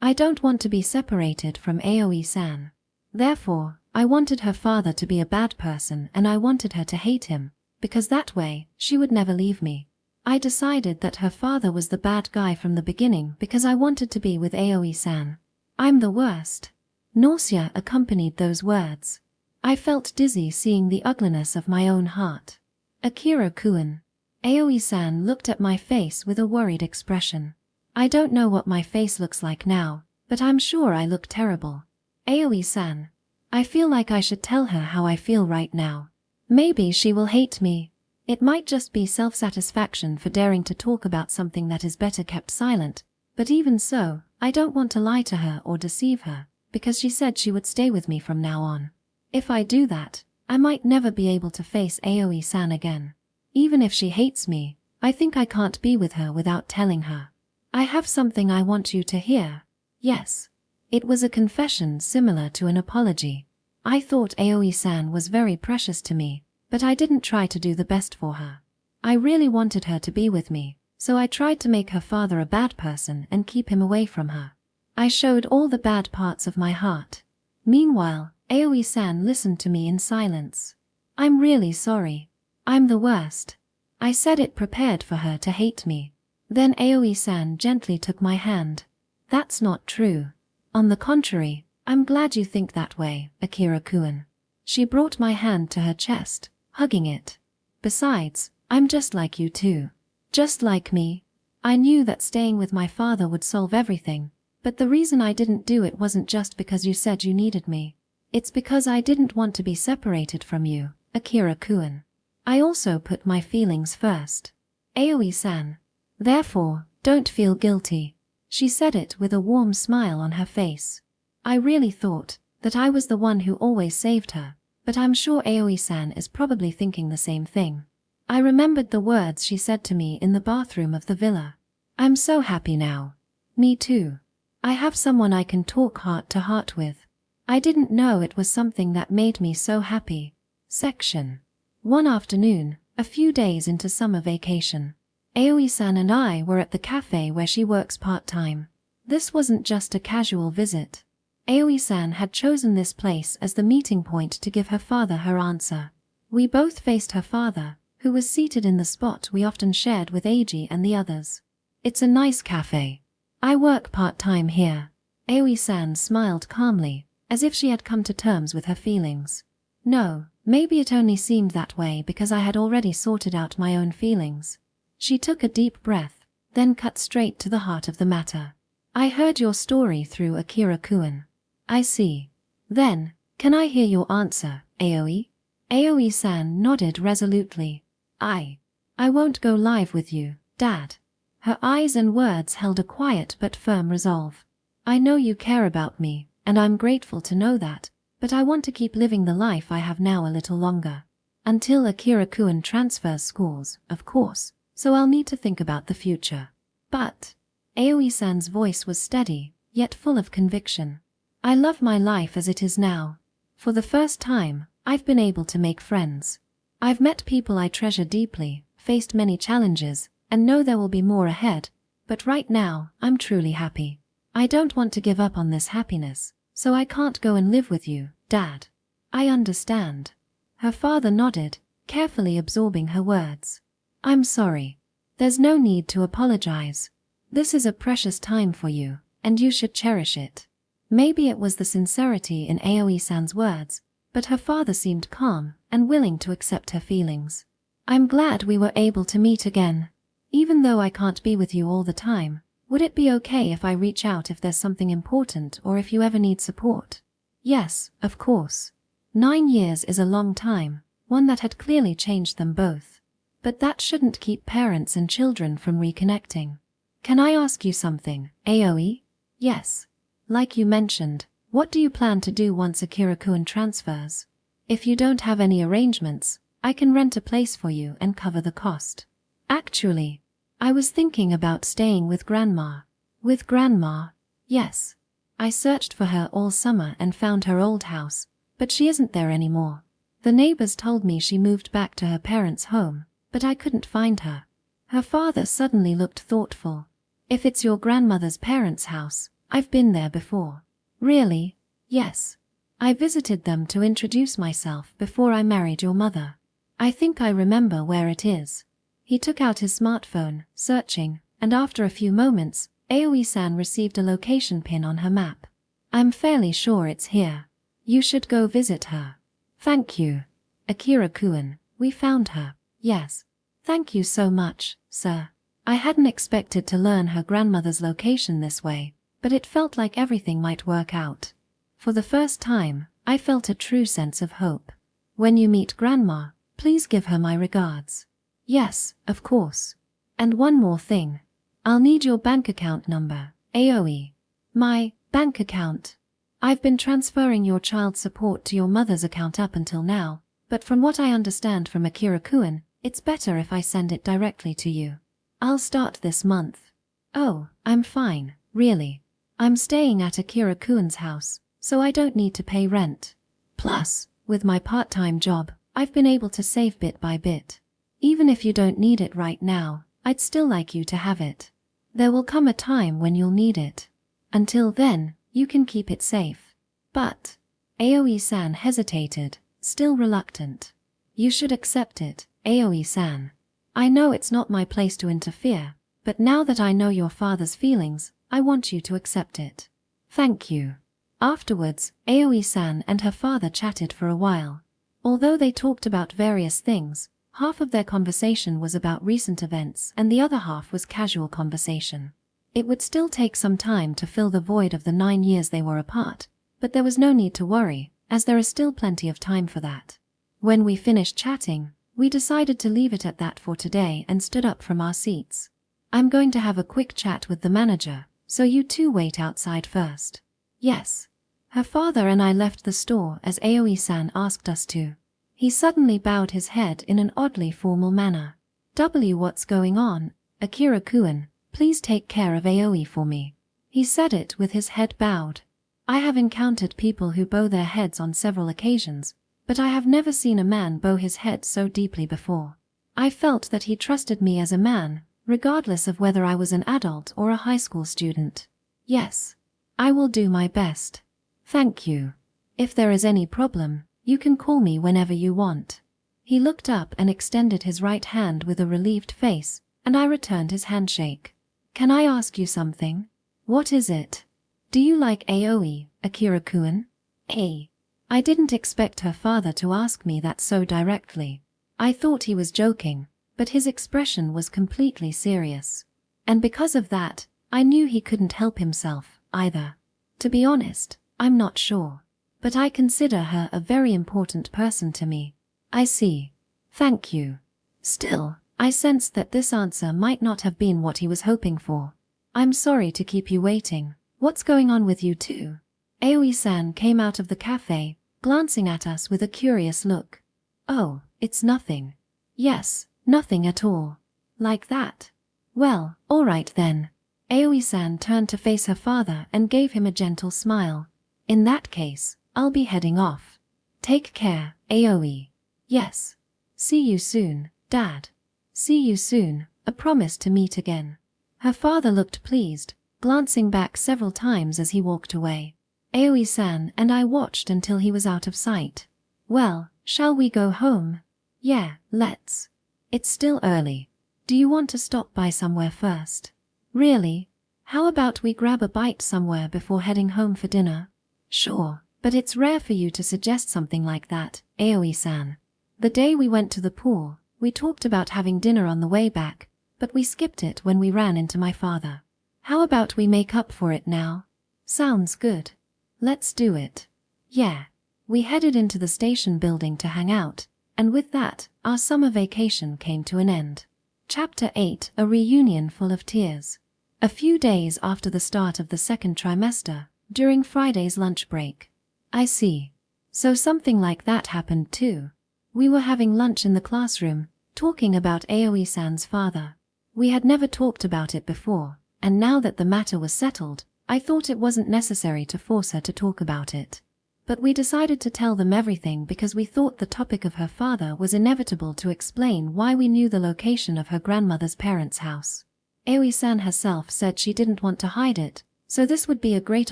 I don't want to be separated from Aoi-san. Therefore, I wanted her father to be a bad person and I wanted her to hate him, because that way, she would never leave me. I decided that her father was the bad guy from the beginning because I wanted to be with Aoi-san. I'm the worst. Nausea accompanied those words. I felt dizzy seeing the ugliness of my own heart. Akira-kun. Aoi-san looked at my face with a worried expression. I don't know what my face looks like now, but I'm sure I look terrible. Aoi-san. I feel like I should tell her how I feel right now. Maybe she will hate me. It might just be self-satisfaction for daring to talk about something that is better kept silent, but even so, I don't want to lie to her or deceive her, because she said she would stay with me from now on. If I do that, I might never be able to face Aoi-san again. Even if she hates me, I think I can't be with her without telling her. I have something I want you to hear. Yes. It was a confession similar to an apology. I thought Aoi-san was very precious to me, but I didn't try to do the best for her. I really wanted her to be with me, so I tried to make her father a bad person and keep him away from her. I showed all the bad parts of my heart. Meanwhile, Aoi-san listened to me in silence. I'm really sorry. I'm the worst. I said it prepared for her to hate me. Then Aoi-san gently took my hand. That's not true. On the contrary, I'm glad you think that way, Akira-kun. She brought my hand to her chest, hugging it. Besides, I'm just like you too. Just like me. I knew that staying with my father would solve everything, but the reason I didn't do it wasn't just because you said you needed me. It's because I didn't want to be separated from you, Akira-kun. I also put my feelings first. Aoi-san. Therefore, don't feel guilty. She said it with a warm smile on her face. I really thought that I was the one who always saved her, but I'm sure Aoi-san is probably thinking the same thing. I remembered the words she said to me in the bathroom of the villa. I'm so happy now. Me too. I have someone I can talk heart to heart with. I didn't know it was something that made me so happy. Section. One afternoon, a few days into summer vacation, Aoi-san and I were at the cafe where she works part-time. This wasn't just a casual visit. Aoi-san had chosen this place as the meeting point to give her father her answer. We both faced her father, who was seated in the spot we often shared with Eiji and the others. It's a nice cafe. I work part-time here. Aoi-san smiled calmly, as if she had come to terms with her feelings. No, maybe it only seemed that way because I had already sorted out my own feelings. She took a deep breath, then cut straight to the heart of the matter. I heard your story through Akira-kun. I see. Then, can I hear your answer, Aoi? Aoi-san nodded resolutely. I won't go live with you, Dad. Her eyes and words held a quiet but firm resolve. I know you care about me, and I'm grateful to know that, but I want to keep living the life I have now a little longer. Until Akira-kun transfers schools, of course, so I'll need to think about the future. But, Aoi-san's voice was steady, yet full of conviction. I love my life as it is now. For the first time, I've been able to make friends. I've met people I treasure deeply, faced many challenges, and know there will be more ahead, but right now, I'm truly happy. I don't want to give up on this happiness, so I can't go and live with you, Dad. I understand. Her father nodded, carefully absorbing her words. I'm sorry. There's no need to apologize. This is a precious time for you, and you should cherish it. Maybe it was the sincerity in Aoi-san's words, but her father seemed calm and willing to accept her feelings. I'm glad we were able to meet again. Even though I can't be with you all the time, would it be okay if I reach out if there's something important or if you ever need support? Yes, of course. 9 years is a long time, one that had clearly changed them both. But that shouldn't keep parents and children from reconnecting. Can I ask you something, Aoi? Yes. Like you mentioned, what do you plan to do once Akira-kun transfers? If you don't have any arrangements, I can rent a place for you and cover the cost. Actually, I was thinking about staying with Grandma. With Grandma? Yes. I searched for her all summer and found her old house, but she isn't there anymore. The neighbors told me she moved back to her parents' home, but I couldn't find her. Her father suddenly looked thoughtful. If it's your grandmother's parents' house, I've been there before. Really? Yes. I visited them to introduce myself before I married your mother. I think I remember where it is. He took out his smartphone, searching, and after a few moments, Aoi-san received a location pin on her map. I'm fairly sure it's here. You should go visit her. Thank you. Akira-kun, we found her. Yes. Thank you so much, sir. I hadn't expected to learn her grandmother's location this way, but it felt like everything might work out. For the first time, I felt a true sense of hope. When you meet Grandma, please give her my regards. Yes, of course. And one more thing. I'll need your bank account number, Aoi. My bank account. I've been transferring your child support to your mother's account up until now, but from what I understand from Akira-kun, it's better if I send it directly to you. I'll start this month. Oh, I'm fine, really. I'm staying at Akira-kun's house, so I don't need to pay rent. Plus, with my part-time job, I've been able to save bit by bit. Even if you don't need it right now, I'd still like you to have it. There will come a time when you'll need it. Until then, you can keep it safe. But, Aoi-san hesitated, still reluctant. You should accept it, Aoi-san. I know it's not my place to interfere, but now that I know your father's feelings, I want you to accept it. Thank you. Afterwards, Aoi-san and her father chatted for a while. Although they talked about various things, Half of their conversation was about recent events and the other half was casual conversation. It would still take some time to fill the void of the 9 years they were apart, but there was no need to worry, as there is still plenty of time for that. When we finished chatting, we decided to leave it at that for today and stood up from our seats. I'm going to have a quick chat with the manager, so you two wait outside first. Yes. Her father and I left the store as Aoi-san asked us to. He suddenly bowed his head in an oddly formal manner. What's going on, Akira-kun? Please take care of Aoi for me. He said it with his head bowed. I have encountered people who bow their heads on several occasions, but I have never seen a man bow his head so deeply before. I felt that he trusted me as a man, regardless of whether I was an adult or a high school student. Yes. I will do my best. Thank you. If there is any problem, you can call me whenever you want. He looked up and extended his right hand with a relieved face, and I returned his handshake. Can I ask you something? What is it? Do you like Aoi, Akira-kun? I didn't expect her father to ask me that so directly. I thought he was joking, but his expression was completely serious. And because of that, I knew he couldn't help himself, either. To be honest, I'm not sure. But I consider her a very important person to me. I see. Thank you. Still, I sensed that this answer might not have been what he was hoping for. I'm sorry to keep you waiting. What's going on with you two? Aoi-san came out of the cafe, glancing at us with a curious look. Oh, it's nothing. Yes, nothing at all. Like that? Well, all right then. Aoi-san turned to face her father and gave him a gentle smile. In that case, I'll be heading off. Take care, Aoi. Yes. See you soon, Dad. See you soon, a promise to meet again. Her father looked pleased, glancing back several times as he walked away. Aoi-san and I watched until he was out of sight. Well, shall we go home? Yeah, let's. It's still early. Do you want to stop by somewhere first? Really? How about we grab a bite somewhere before heading home for dinner? Sure, but it's rare for you to suggest something like that, Aoi-san. The day we went to the pool, we talked about having dinner on the way back, but we skipped it when we ran into my father. How about we make up for it now? Sounds good. Let's do it. Yeah. We headed into the station building to hang out, and with that, our summer vacation came to an end. Chapter 8: A Reunion Full of Tears. A few days after the start of the second trimester, during Friday's lunch break. I see. So something like that happened too. We were having lunch in the classroom, talking about Aoi-san's father. We had never talked about it before, and now that the matter was settled, I thought it wasn't necessary to force her to talk about it. But we decided to tell them everything because we thought the topic of her father was inevitable to explain why we knew the location of her grandmother's parents' house. Aoi-san herself said she didn't want to hide it, so this would be a great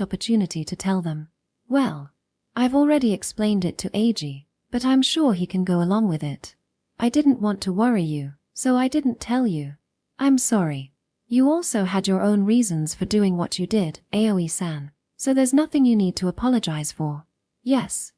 opportunity to tell them. Well, I've already explained it to Eiji, but I'm sure he can go along with it. I didn't want to worry you, so I didn't tell you. I'm sorry. You also had your own reasons for doing what you did, Aoi-san, so there's nothing you need to apologize for. Yes.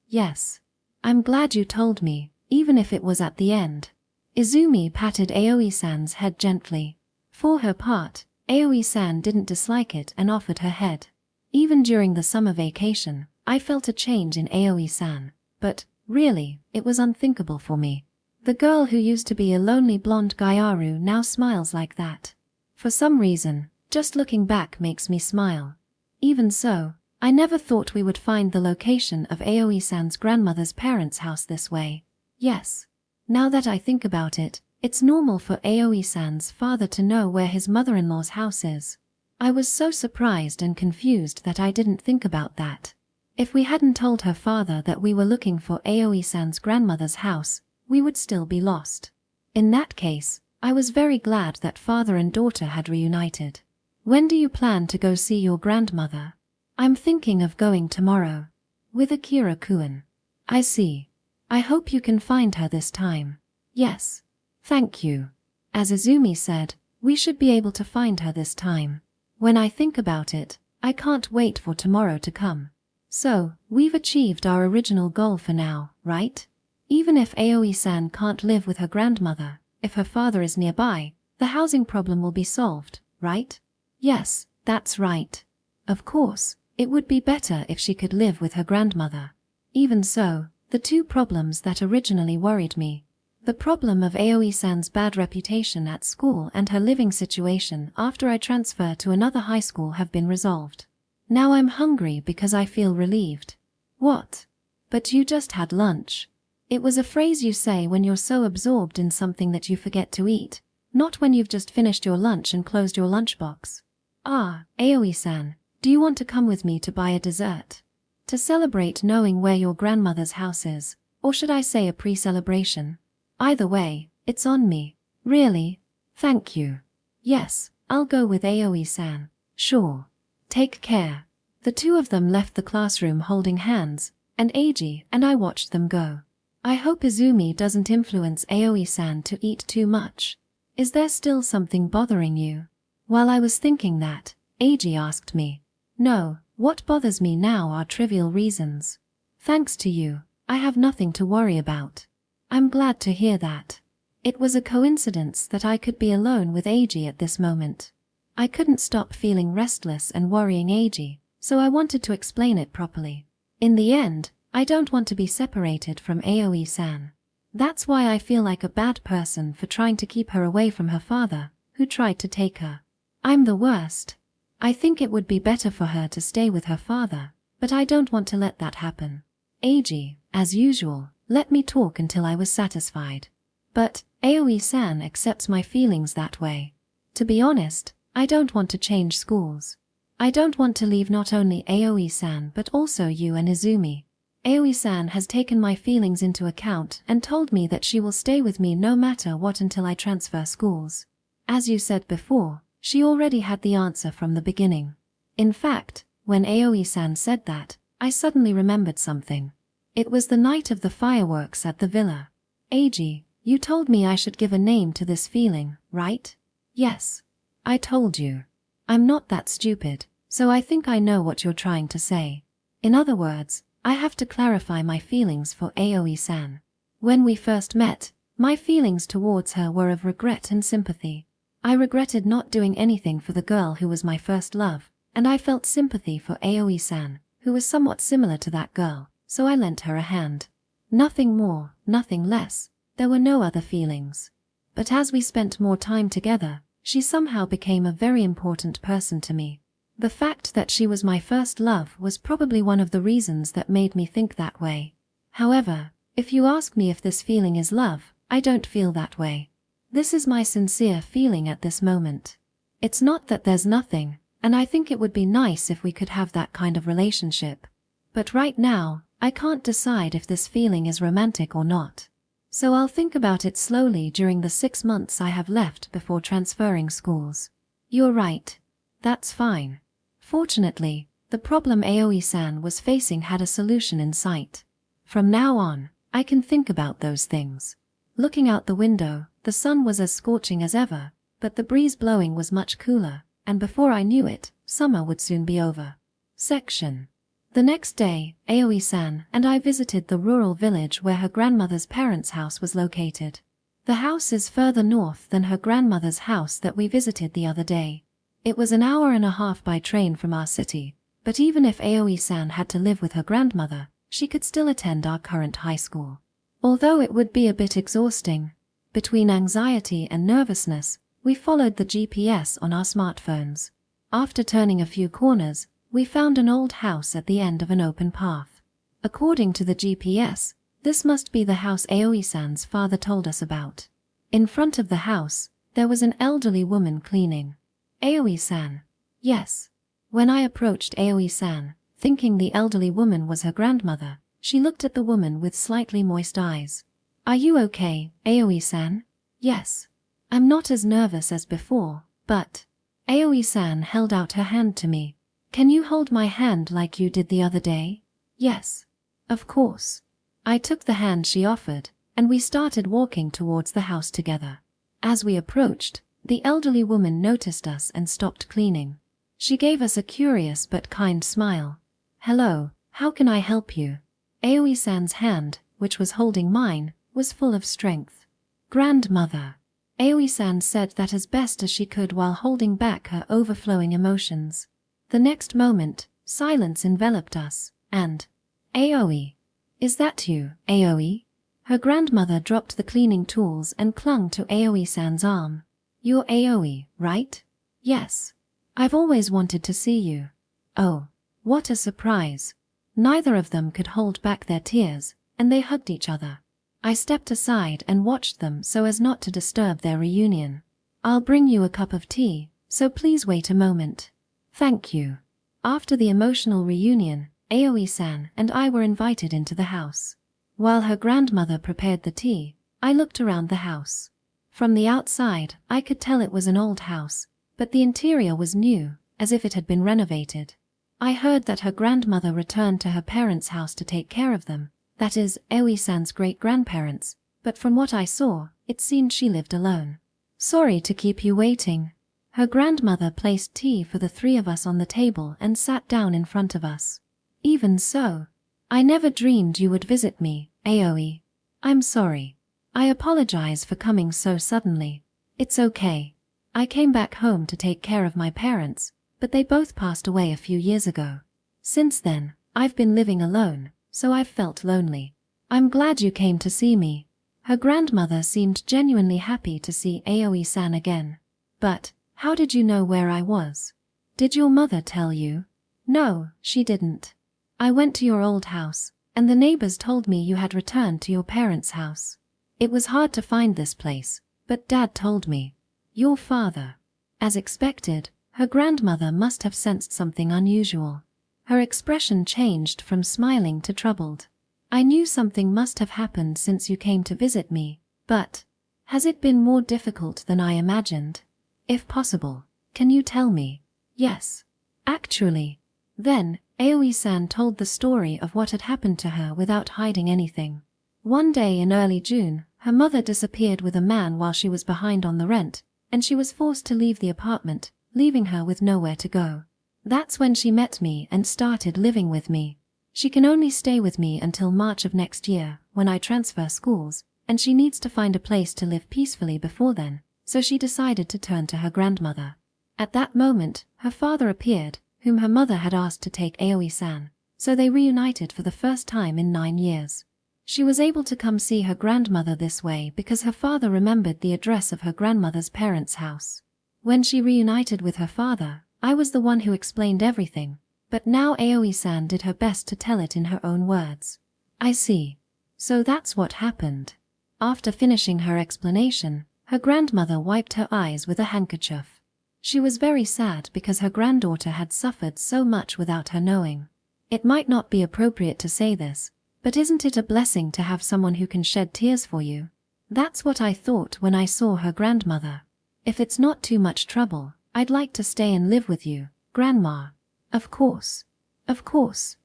I'm glad you told me, even if it was at the end. Izumi patted Aoi-san's head gently. For her part, Aoi-san didn't dislike it and offered her head. Even during the summer vacation, I felt a change in Aoi-san, but, really, it was unthinkable for me. The girl who used to be a lonely blonde gyaru now smiles like that. For some reason, just looking back makes me smile. Even so, I never thought we would find the location of Aoi-san's grandmother's parents' house this way. Yes. Now that I think about it, it's normal for Aoi-san's father to know where his mother-in-law's house is. I was so surprised and confused that I didn't think about that. If we hadn't told her father that we were looking for Aoi-san's grandmother's house, we would still be lost. In that case, I was very glad that father and daughter had reunited. When do you plan to go see your grandmother? I'm thinking of going tomorrow. With Akira-kun. I see. I hope you can find her this time. Yes. Thank you. As Izumi said, we should be able to find her this time. When I think about it, I can't wait for tomorrow to come. So, we've achieved our original goal for now, right? Even if Aoi-san can't live with her grandmother, if her father is nearby, the housing problem will be solved, right? Yes, that's right. Of course, it would be better if she could live with her grandmother. Even so, the two problems that originally worried me, the problem of Aoi-san's bad reputation at school and her living situation after I transfer to another high school, have been resolved. Now I'm hungry because I feel relieved. What? But you just had lunch. It was a phrase you say when you're so absorbed in something that you forget to eat, not when you've just finished your lunch and closed your lunchbox. Ah, Aoi-san, do you want to come with me to buy a dessert? To celebrate knowing where your grandmother's house is, or should I say a pre-celebration? Either way, it's on me. Really? Thank you. Yes, I'll go with Aoi-san. Sure. Take care. The two of them left the classroom holding hands, and Eiji and I watched them go. I hope Izumi doesn't influence Aoi-san to eat too much. Is there still something bothering you? While I was thinking that, Eiji asked me. No, what bothers me now are trivial reasons. Thanks to you, I have nothing to worry about. I'm glad to hear that. It was a coincidence that I could be alone with Eiji at this moment. I couldn't stop feeling restless and worrying Eiji, so I wanted to explain it properly. In the end, I don't want to be separated from Aoi-san. That's why I feel like a bad person for trying to keep her away from her father, who tried to take her. I'm the worst. I think it would be better for her to stay with her father, but I don't want to let that happen. Eiji, as usual, let me talk until I was satisfied. But Aoi-san accepts my feelings that way. To be honest, I don't want to change schools. I don't want to leave not only Aoi-san but also you and Izumi. Aoi-san has taken my feelings into account and told me that she will stay with me no matter what until I transfer schools. As you said before, she already had the answer from the beginning. In fact, when Aoi-san said that, I suddenly remembered something. It was the night of the fireworks at the villa. Eiji, you told me I should give a name to this feeling, right? Yes. I told you. I'm not that stupid, so I think I know what you're trying to say. In other words, I have to clarify my feelings for Aoi-san. When we first met, my feelings towards her were of regret and sympathy. I regretted not doing anything for the girl who was my first love, and I felt sympathy for Aoi-san, who was somewhat similar to that girl, so I lent her a hand. Nothing more, nothing less. There were no other feelings. But as we spent more time together, she somehow became a very important person to me. The fact that she was my first love was probably one of the reasons that made me think that way. However, if you ask me if this feeling is love, I don't feel that way. This is my sincere feeling at this moment. It's not that there's nothing, and I think it would be nice if we could have that kind of relationship. But right now, I can't decide if this feeling is romantic or not. So I'll think about it slowly during the 6 months I have left before transferring schools. You're right. That's fine. Fortunately, the problem Aoi-san was facing had a solution in sight. From now on, I can think about those things. Looking out the window, the sun was as scorching as ever, but the breeze blowing was much cooler, and before I knew it, summer would soon be over. Section. The next day, Aoi-san and I visited the rural village where her grandmother's parents' house was located. The house is further north than her grandmother's house that we visited the other day. It was an hour and a half by train from our city, but even if Aoi-san had to live with her grandmother, she could still attend our current high school. Although it would be a bit exhausting, between anxiety and nervousness, we followed the GPS on our smartphones. After turning a few corners, we found an old house at the end of an open path. According to the GPS, this must be the house Aoi-san's father told us about. In front of the house, there was an elderly woman cleaning. Aoi-san. Yes. When I approached Aoi-san, thinking the elderly woman was her grandmother, she looked at the woman with slightly moist eyes. Are you okay, Aoi-san? Yes. I'm not as nervous as before, but... Aoi-san held out her hand to me. Can you hold my hand like you did the other day? Yes. Of course. I took the hand she offered, and we started walking towards the house together. As we approached, the elderly woman noticed us and stopped cleaning. She gave us a curious but kind smile. Hello, how can I help you? Aoi-san's hand, which was holding mine, was full of strength. "Grandmother." Aoi-san said that as best as she could while holding back her overflowing emotions. The next moment, silence enveloped us, and, "Aoi. Is that you, Aoi?" Her grandmother dropped the cleaning tools and clung to Aoi-san's arm. "You're Aoi, right?" "Yes. I've always wanted to see you." "Oh, what a surprise." Neither of them could hold back their tears, and they hugged each other. I stepped aside and watched them so as not to disturb their reunion. "I'll bring you a cup of tea, so please wait a moment." "Thank you." After the emotional reunion, Aoi-san and I were invited into the house. While her grandmother prepared the tea, I looked around the house. From the outside, I could tell it was an old house, but the interior was new, as if it had been renovated. I heard that her grandmother returned to her parents' house to take care of them, that is, Aoi-san's great-grandparents, but from what I saw, it seemed she lived alone. "Sorry to keep you waiting." Her grandmother placed tea for the three of us on the table and sat down in front of us. "Even so, I never dreamed you would visit me, Aoi. I'm sorry. I apologize for coming so suddenly." "It's okay. I came back home to take care of my parents, but they both passed away a few years ago. Since then, I've been living alone, so I've felt lonely. I'm glad you came to see me." Her grandmother seemed genuinely happy to see Aoi-san again. "But, how did you know where I was? Did your mother tell you?" "No, she didn't. I went to your old house, and the neighbors told me you had returned to your parents' house. It was hard to find this place, but Dad told me." "Your father." As expected, her grandmother must have sensed something unusual. Her expression changed from smiling to troubled. "I knew something must have happened since you came to visit me, but has it been more difficult than I imagined? If possible, can you tell me?" "Yes. Actually." Then, Aoi-san told the story of what had happened to her without hiding anything. One day in early June, her mother disappeared with a man while she was behind on the rent, and she was forced to leave the apartment, leaving her with nowhere to go. That's when she met me and started living with me. She can only stay with me until March of next year, when I transfer schools, and she needs to find a place to live peacefully before then, so she decided to turn to her grandmother. At that moment, her father appeared, whom her mother had asked to take Aoi-san, so they reunited for the first time in 9 years. She was able to come see her grandmother this way because her father remembered the address of her grandmother's parents' house. When she reunited with her father, I was the one who explained everything, but now Aoi-san did her best to tell it in her own words. "I see. So that's what happened." After finishing her explanation, her grandmother wiped her eyes with a handkerchief. She was very sad because her granddaughter had suffered so much without her knowing. It might not be appropriate to say this, but isn't it a blessing to have someone who can shed tears for you? That's what I thought when I saw her grandmother. "If it's not too much trouble, I'd like to stay and live with you, Grandma." Of course,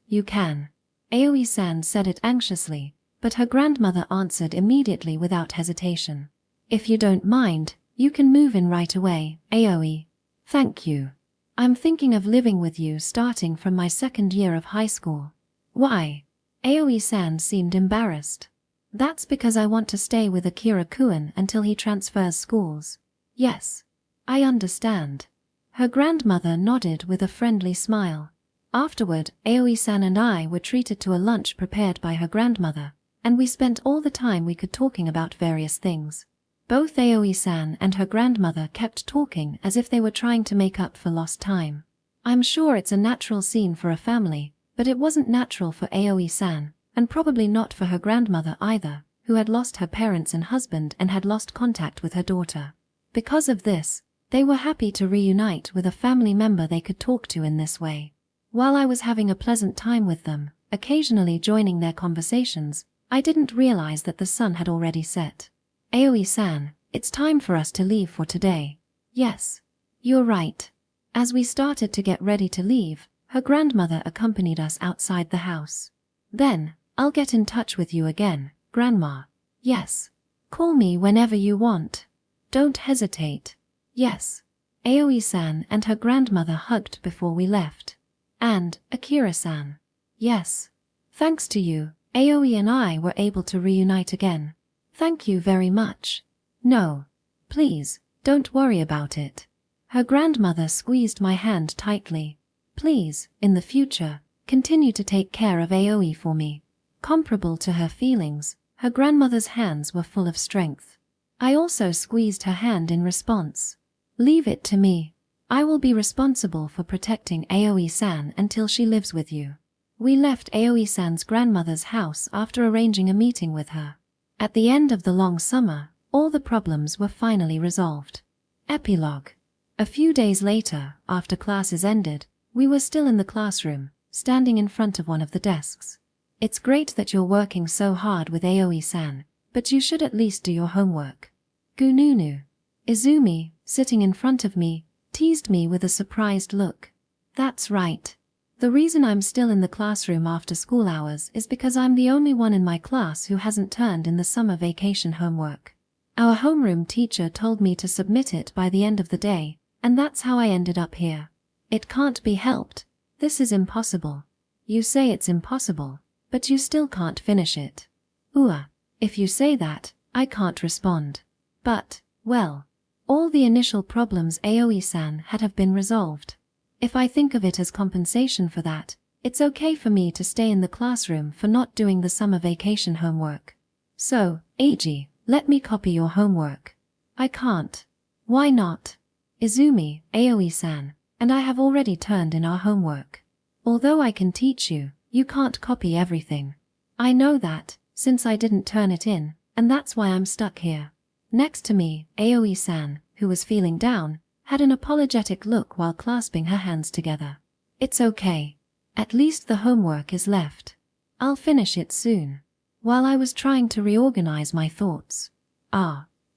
you can." Aoi-san said it anxiously, but her grandmother answered immediately without hesitation. "If you don't mind, you can move in right away, Aoi." "Thank you. I'm thinking of living with you starting from my second year of high school." "Why?" Aoi-san seemed embarrassed. "That's because I want to stay with Akira-kun until he transfers schools." "Yes, I understand." Her grandmother nodded with a friendly smile. Afterward, Aoi-san and I were treated to a lunch prepared by her grandmother, and we spent all the time we could talking about various things. Both Aoi-san and her grandmother kept talking as if they were trying to make up for lost time. I'm sure it's a natural scene for a family, but it wasn't natural for Aoi-san, and probably not for her grandmother either, who had lost her parents and husband and had lost contact with her daughter. Because of this, they were happy to reunite with a family member they could talk to in this way. While I was having a pleasant time with them, occasionally joining their conversations, I didn't realize that the sun had already set. "Aoi-san, it's time for us to leave for today." "Yes, you're right." As we started to get ready to leave, her grandmother accompanied us outside the house. "Then, I'll get in touch with you again, Grandma." "Yes. Call me whenever you want. Don't hesitate." "Yes." Aoi-san and her grandmother hugged before we left. "And, Akira-san." "Yes. Thanks to you, Aoi and I were able to reunite again. Thank you very much. No. Please, don't worry about it. Her grandmother squeezed my hand tightly. Please, in the future, continue to take care of Aoi for me. Comparable to her feelings, her grandmother's hands were full of strength. I also squeezed her hand in response. Leave it to me. I will be responsible for protecting Aoi-san until she lives with you. We left Aoi-san's grandmother's house after arranging a meeting with her. At the end of the long summer, all the problems were finally resolved. Epilogue. A few days later, after classes ended, we were still in the classroom, standing in front of one of the desks. It's great that you're working so hard with Aoi-san, but you should at least do your homework. Gununu. Izumi, sitting in front of me, teased me with a surprised look. That's right. The reason I'm still in the classroom after school hours is because I'm the only one in my class who hasn't turned in the summer vacation homework. Our homeroom teacher told me to submit it by the end of the day, and that's how I ended up here. It can't be helped. This is impossible. You say it's impossible, but you still can't finish it. If you say that, I can't respond. But, well, all the initial problems Aoi-san had have been resolved. If I think of it as compensation for that, it's okay for me to stay in the classroom for not doing the summer vacation homework. So, Eiji, let me copy your homework. I can't. Why not? Izumi, Aoi-san, and I have already turned in our homework. Although I can teach you, you can't copy everything. I know that, since I didn't turn it in, and that's why I'm stuck here. Next to me, Aoi-san, who was feeling down, had an apologetic look while clasping her hands together. It's okay. At least the homework is left. I'll finish it soon. While I was trying to reorganize my thoughts.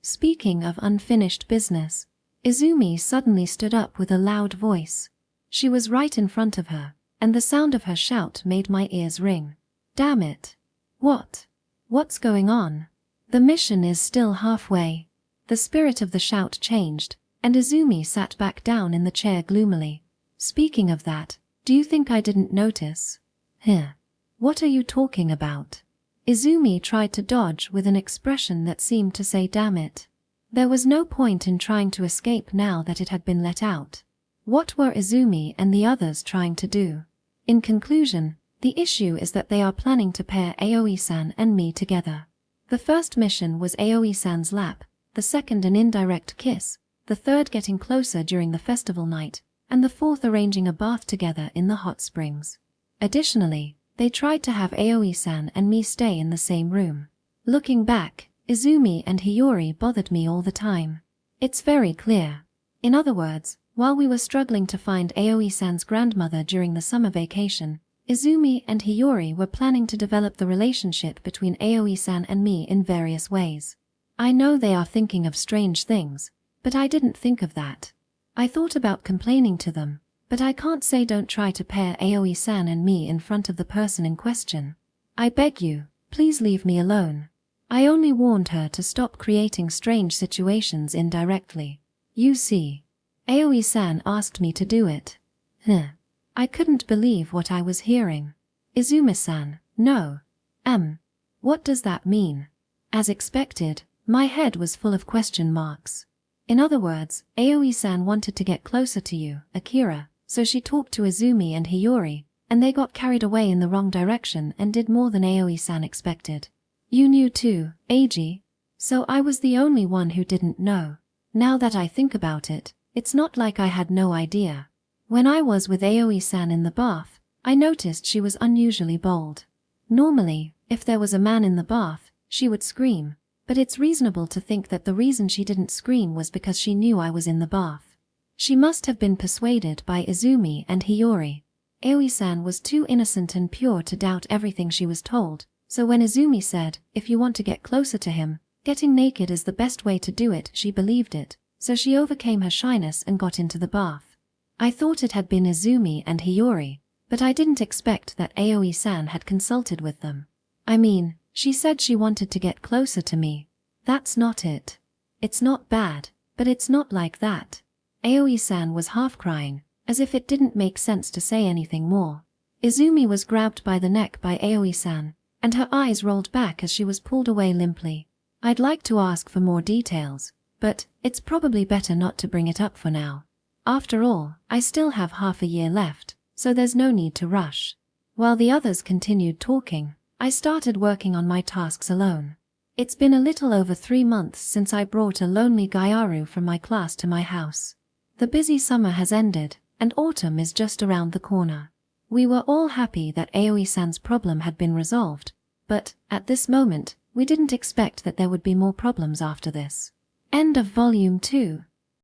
Speaking of unfinished business, Izumi suddenly stood up with a loud voice. She was right in front of her, and the sound of her shout made my ears ring. Damn it. What's going on? The mission is still halfway. The spirit of the shout changed, and Izumi sat back down in the chair gloomily. Speaking of that, do you think I didn't notice? What are you talking about? Izumi tried to dodge with an expression that seemed to say damn it. There was no point in trying to escape now that it had been let out. What were Izumi and the others trying to do? In conclusion, the issue is that they are planning to pair Aoi-san and me together. The first mission was Aoi-san's lap, the second an indirect kiss, the third getting closer during the festival night, and the fourth arranging a bath together in the hot springs. Additionally, they tried to have Aoi-san and me stay in the same room. Looking back, Izumi and Hiori bothered me all the time. It's very clear. In other words, while we were struggling to find Aoi-san's grandmother during the summer vacation, Izumi and Hiori were planning to develop the relationship between Aoi-san and me in various ways. I know they are thinking of strange things, but I didn't think of that. I thought about complaining to them, but I can't say don't try to pair Aoi-san and me in front of the person in question. I beg you, please leave me alone. I only warned her to stop creating strange situations indirectly. You see, Aoi-san asked me to do it. I couldn't believe what I was hearing. Izumi-san, no. What does that mean? As expected, my head was full of question marks. In other words, Aoi-san wanted to get closer to you, Akira, so she talked to Izumi and Hiori, and they got carried away in the wrong direction and did more than Aoi-san expected. You knew too, Eiji. So I was the only one who didn't know. Now that I think about it, it's not like I had no idea. When I was with Aoi-san in the bath, I noticed she was unusually bold. Normally, if there was a man in the bath, she would scream, but it's reasonable to think that the reason she didn't scream was because she knew I was in the bath. She must have been persuaded by Izumi and Hiori. Aoi-san was too innocent and pure to doubt everything she was told, so when Izumi said, if you want to get closer to him, getting naked is the best way to do it, she believed it, so she overcame her shyness and got into the bath. I thought it had been Izumi and Hiori, but I didn't expect that Aoi-san had consulted with them. I mean, she said she wanted to get closer to me. That's not it. It's not bad, but it's not like that. Aoi-san was half crying, as if it didn't make sense to say anything more. Izumi was grabbed by the neck by Aoi-san, and her eyes rolled back as she was pulled away limply. I'd like to ask for more details, but it's probably better not to bring it up for now. After all, I still have half a year left, so there's no need to rush. While the others continued talking, I started working on my tasks alone. It's been a little over 3 months since I brought a lonely gyaru from my class to my house. The busy summer has ended, and autumn is just around the corner. We were all happy that Aoi-san's problem had been resolved, but, at this moment, we didn't expect that there would be more problems after this. End of Volume 2.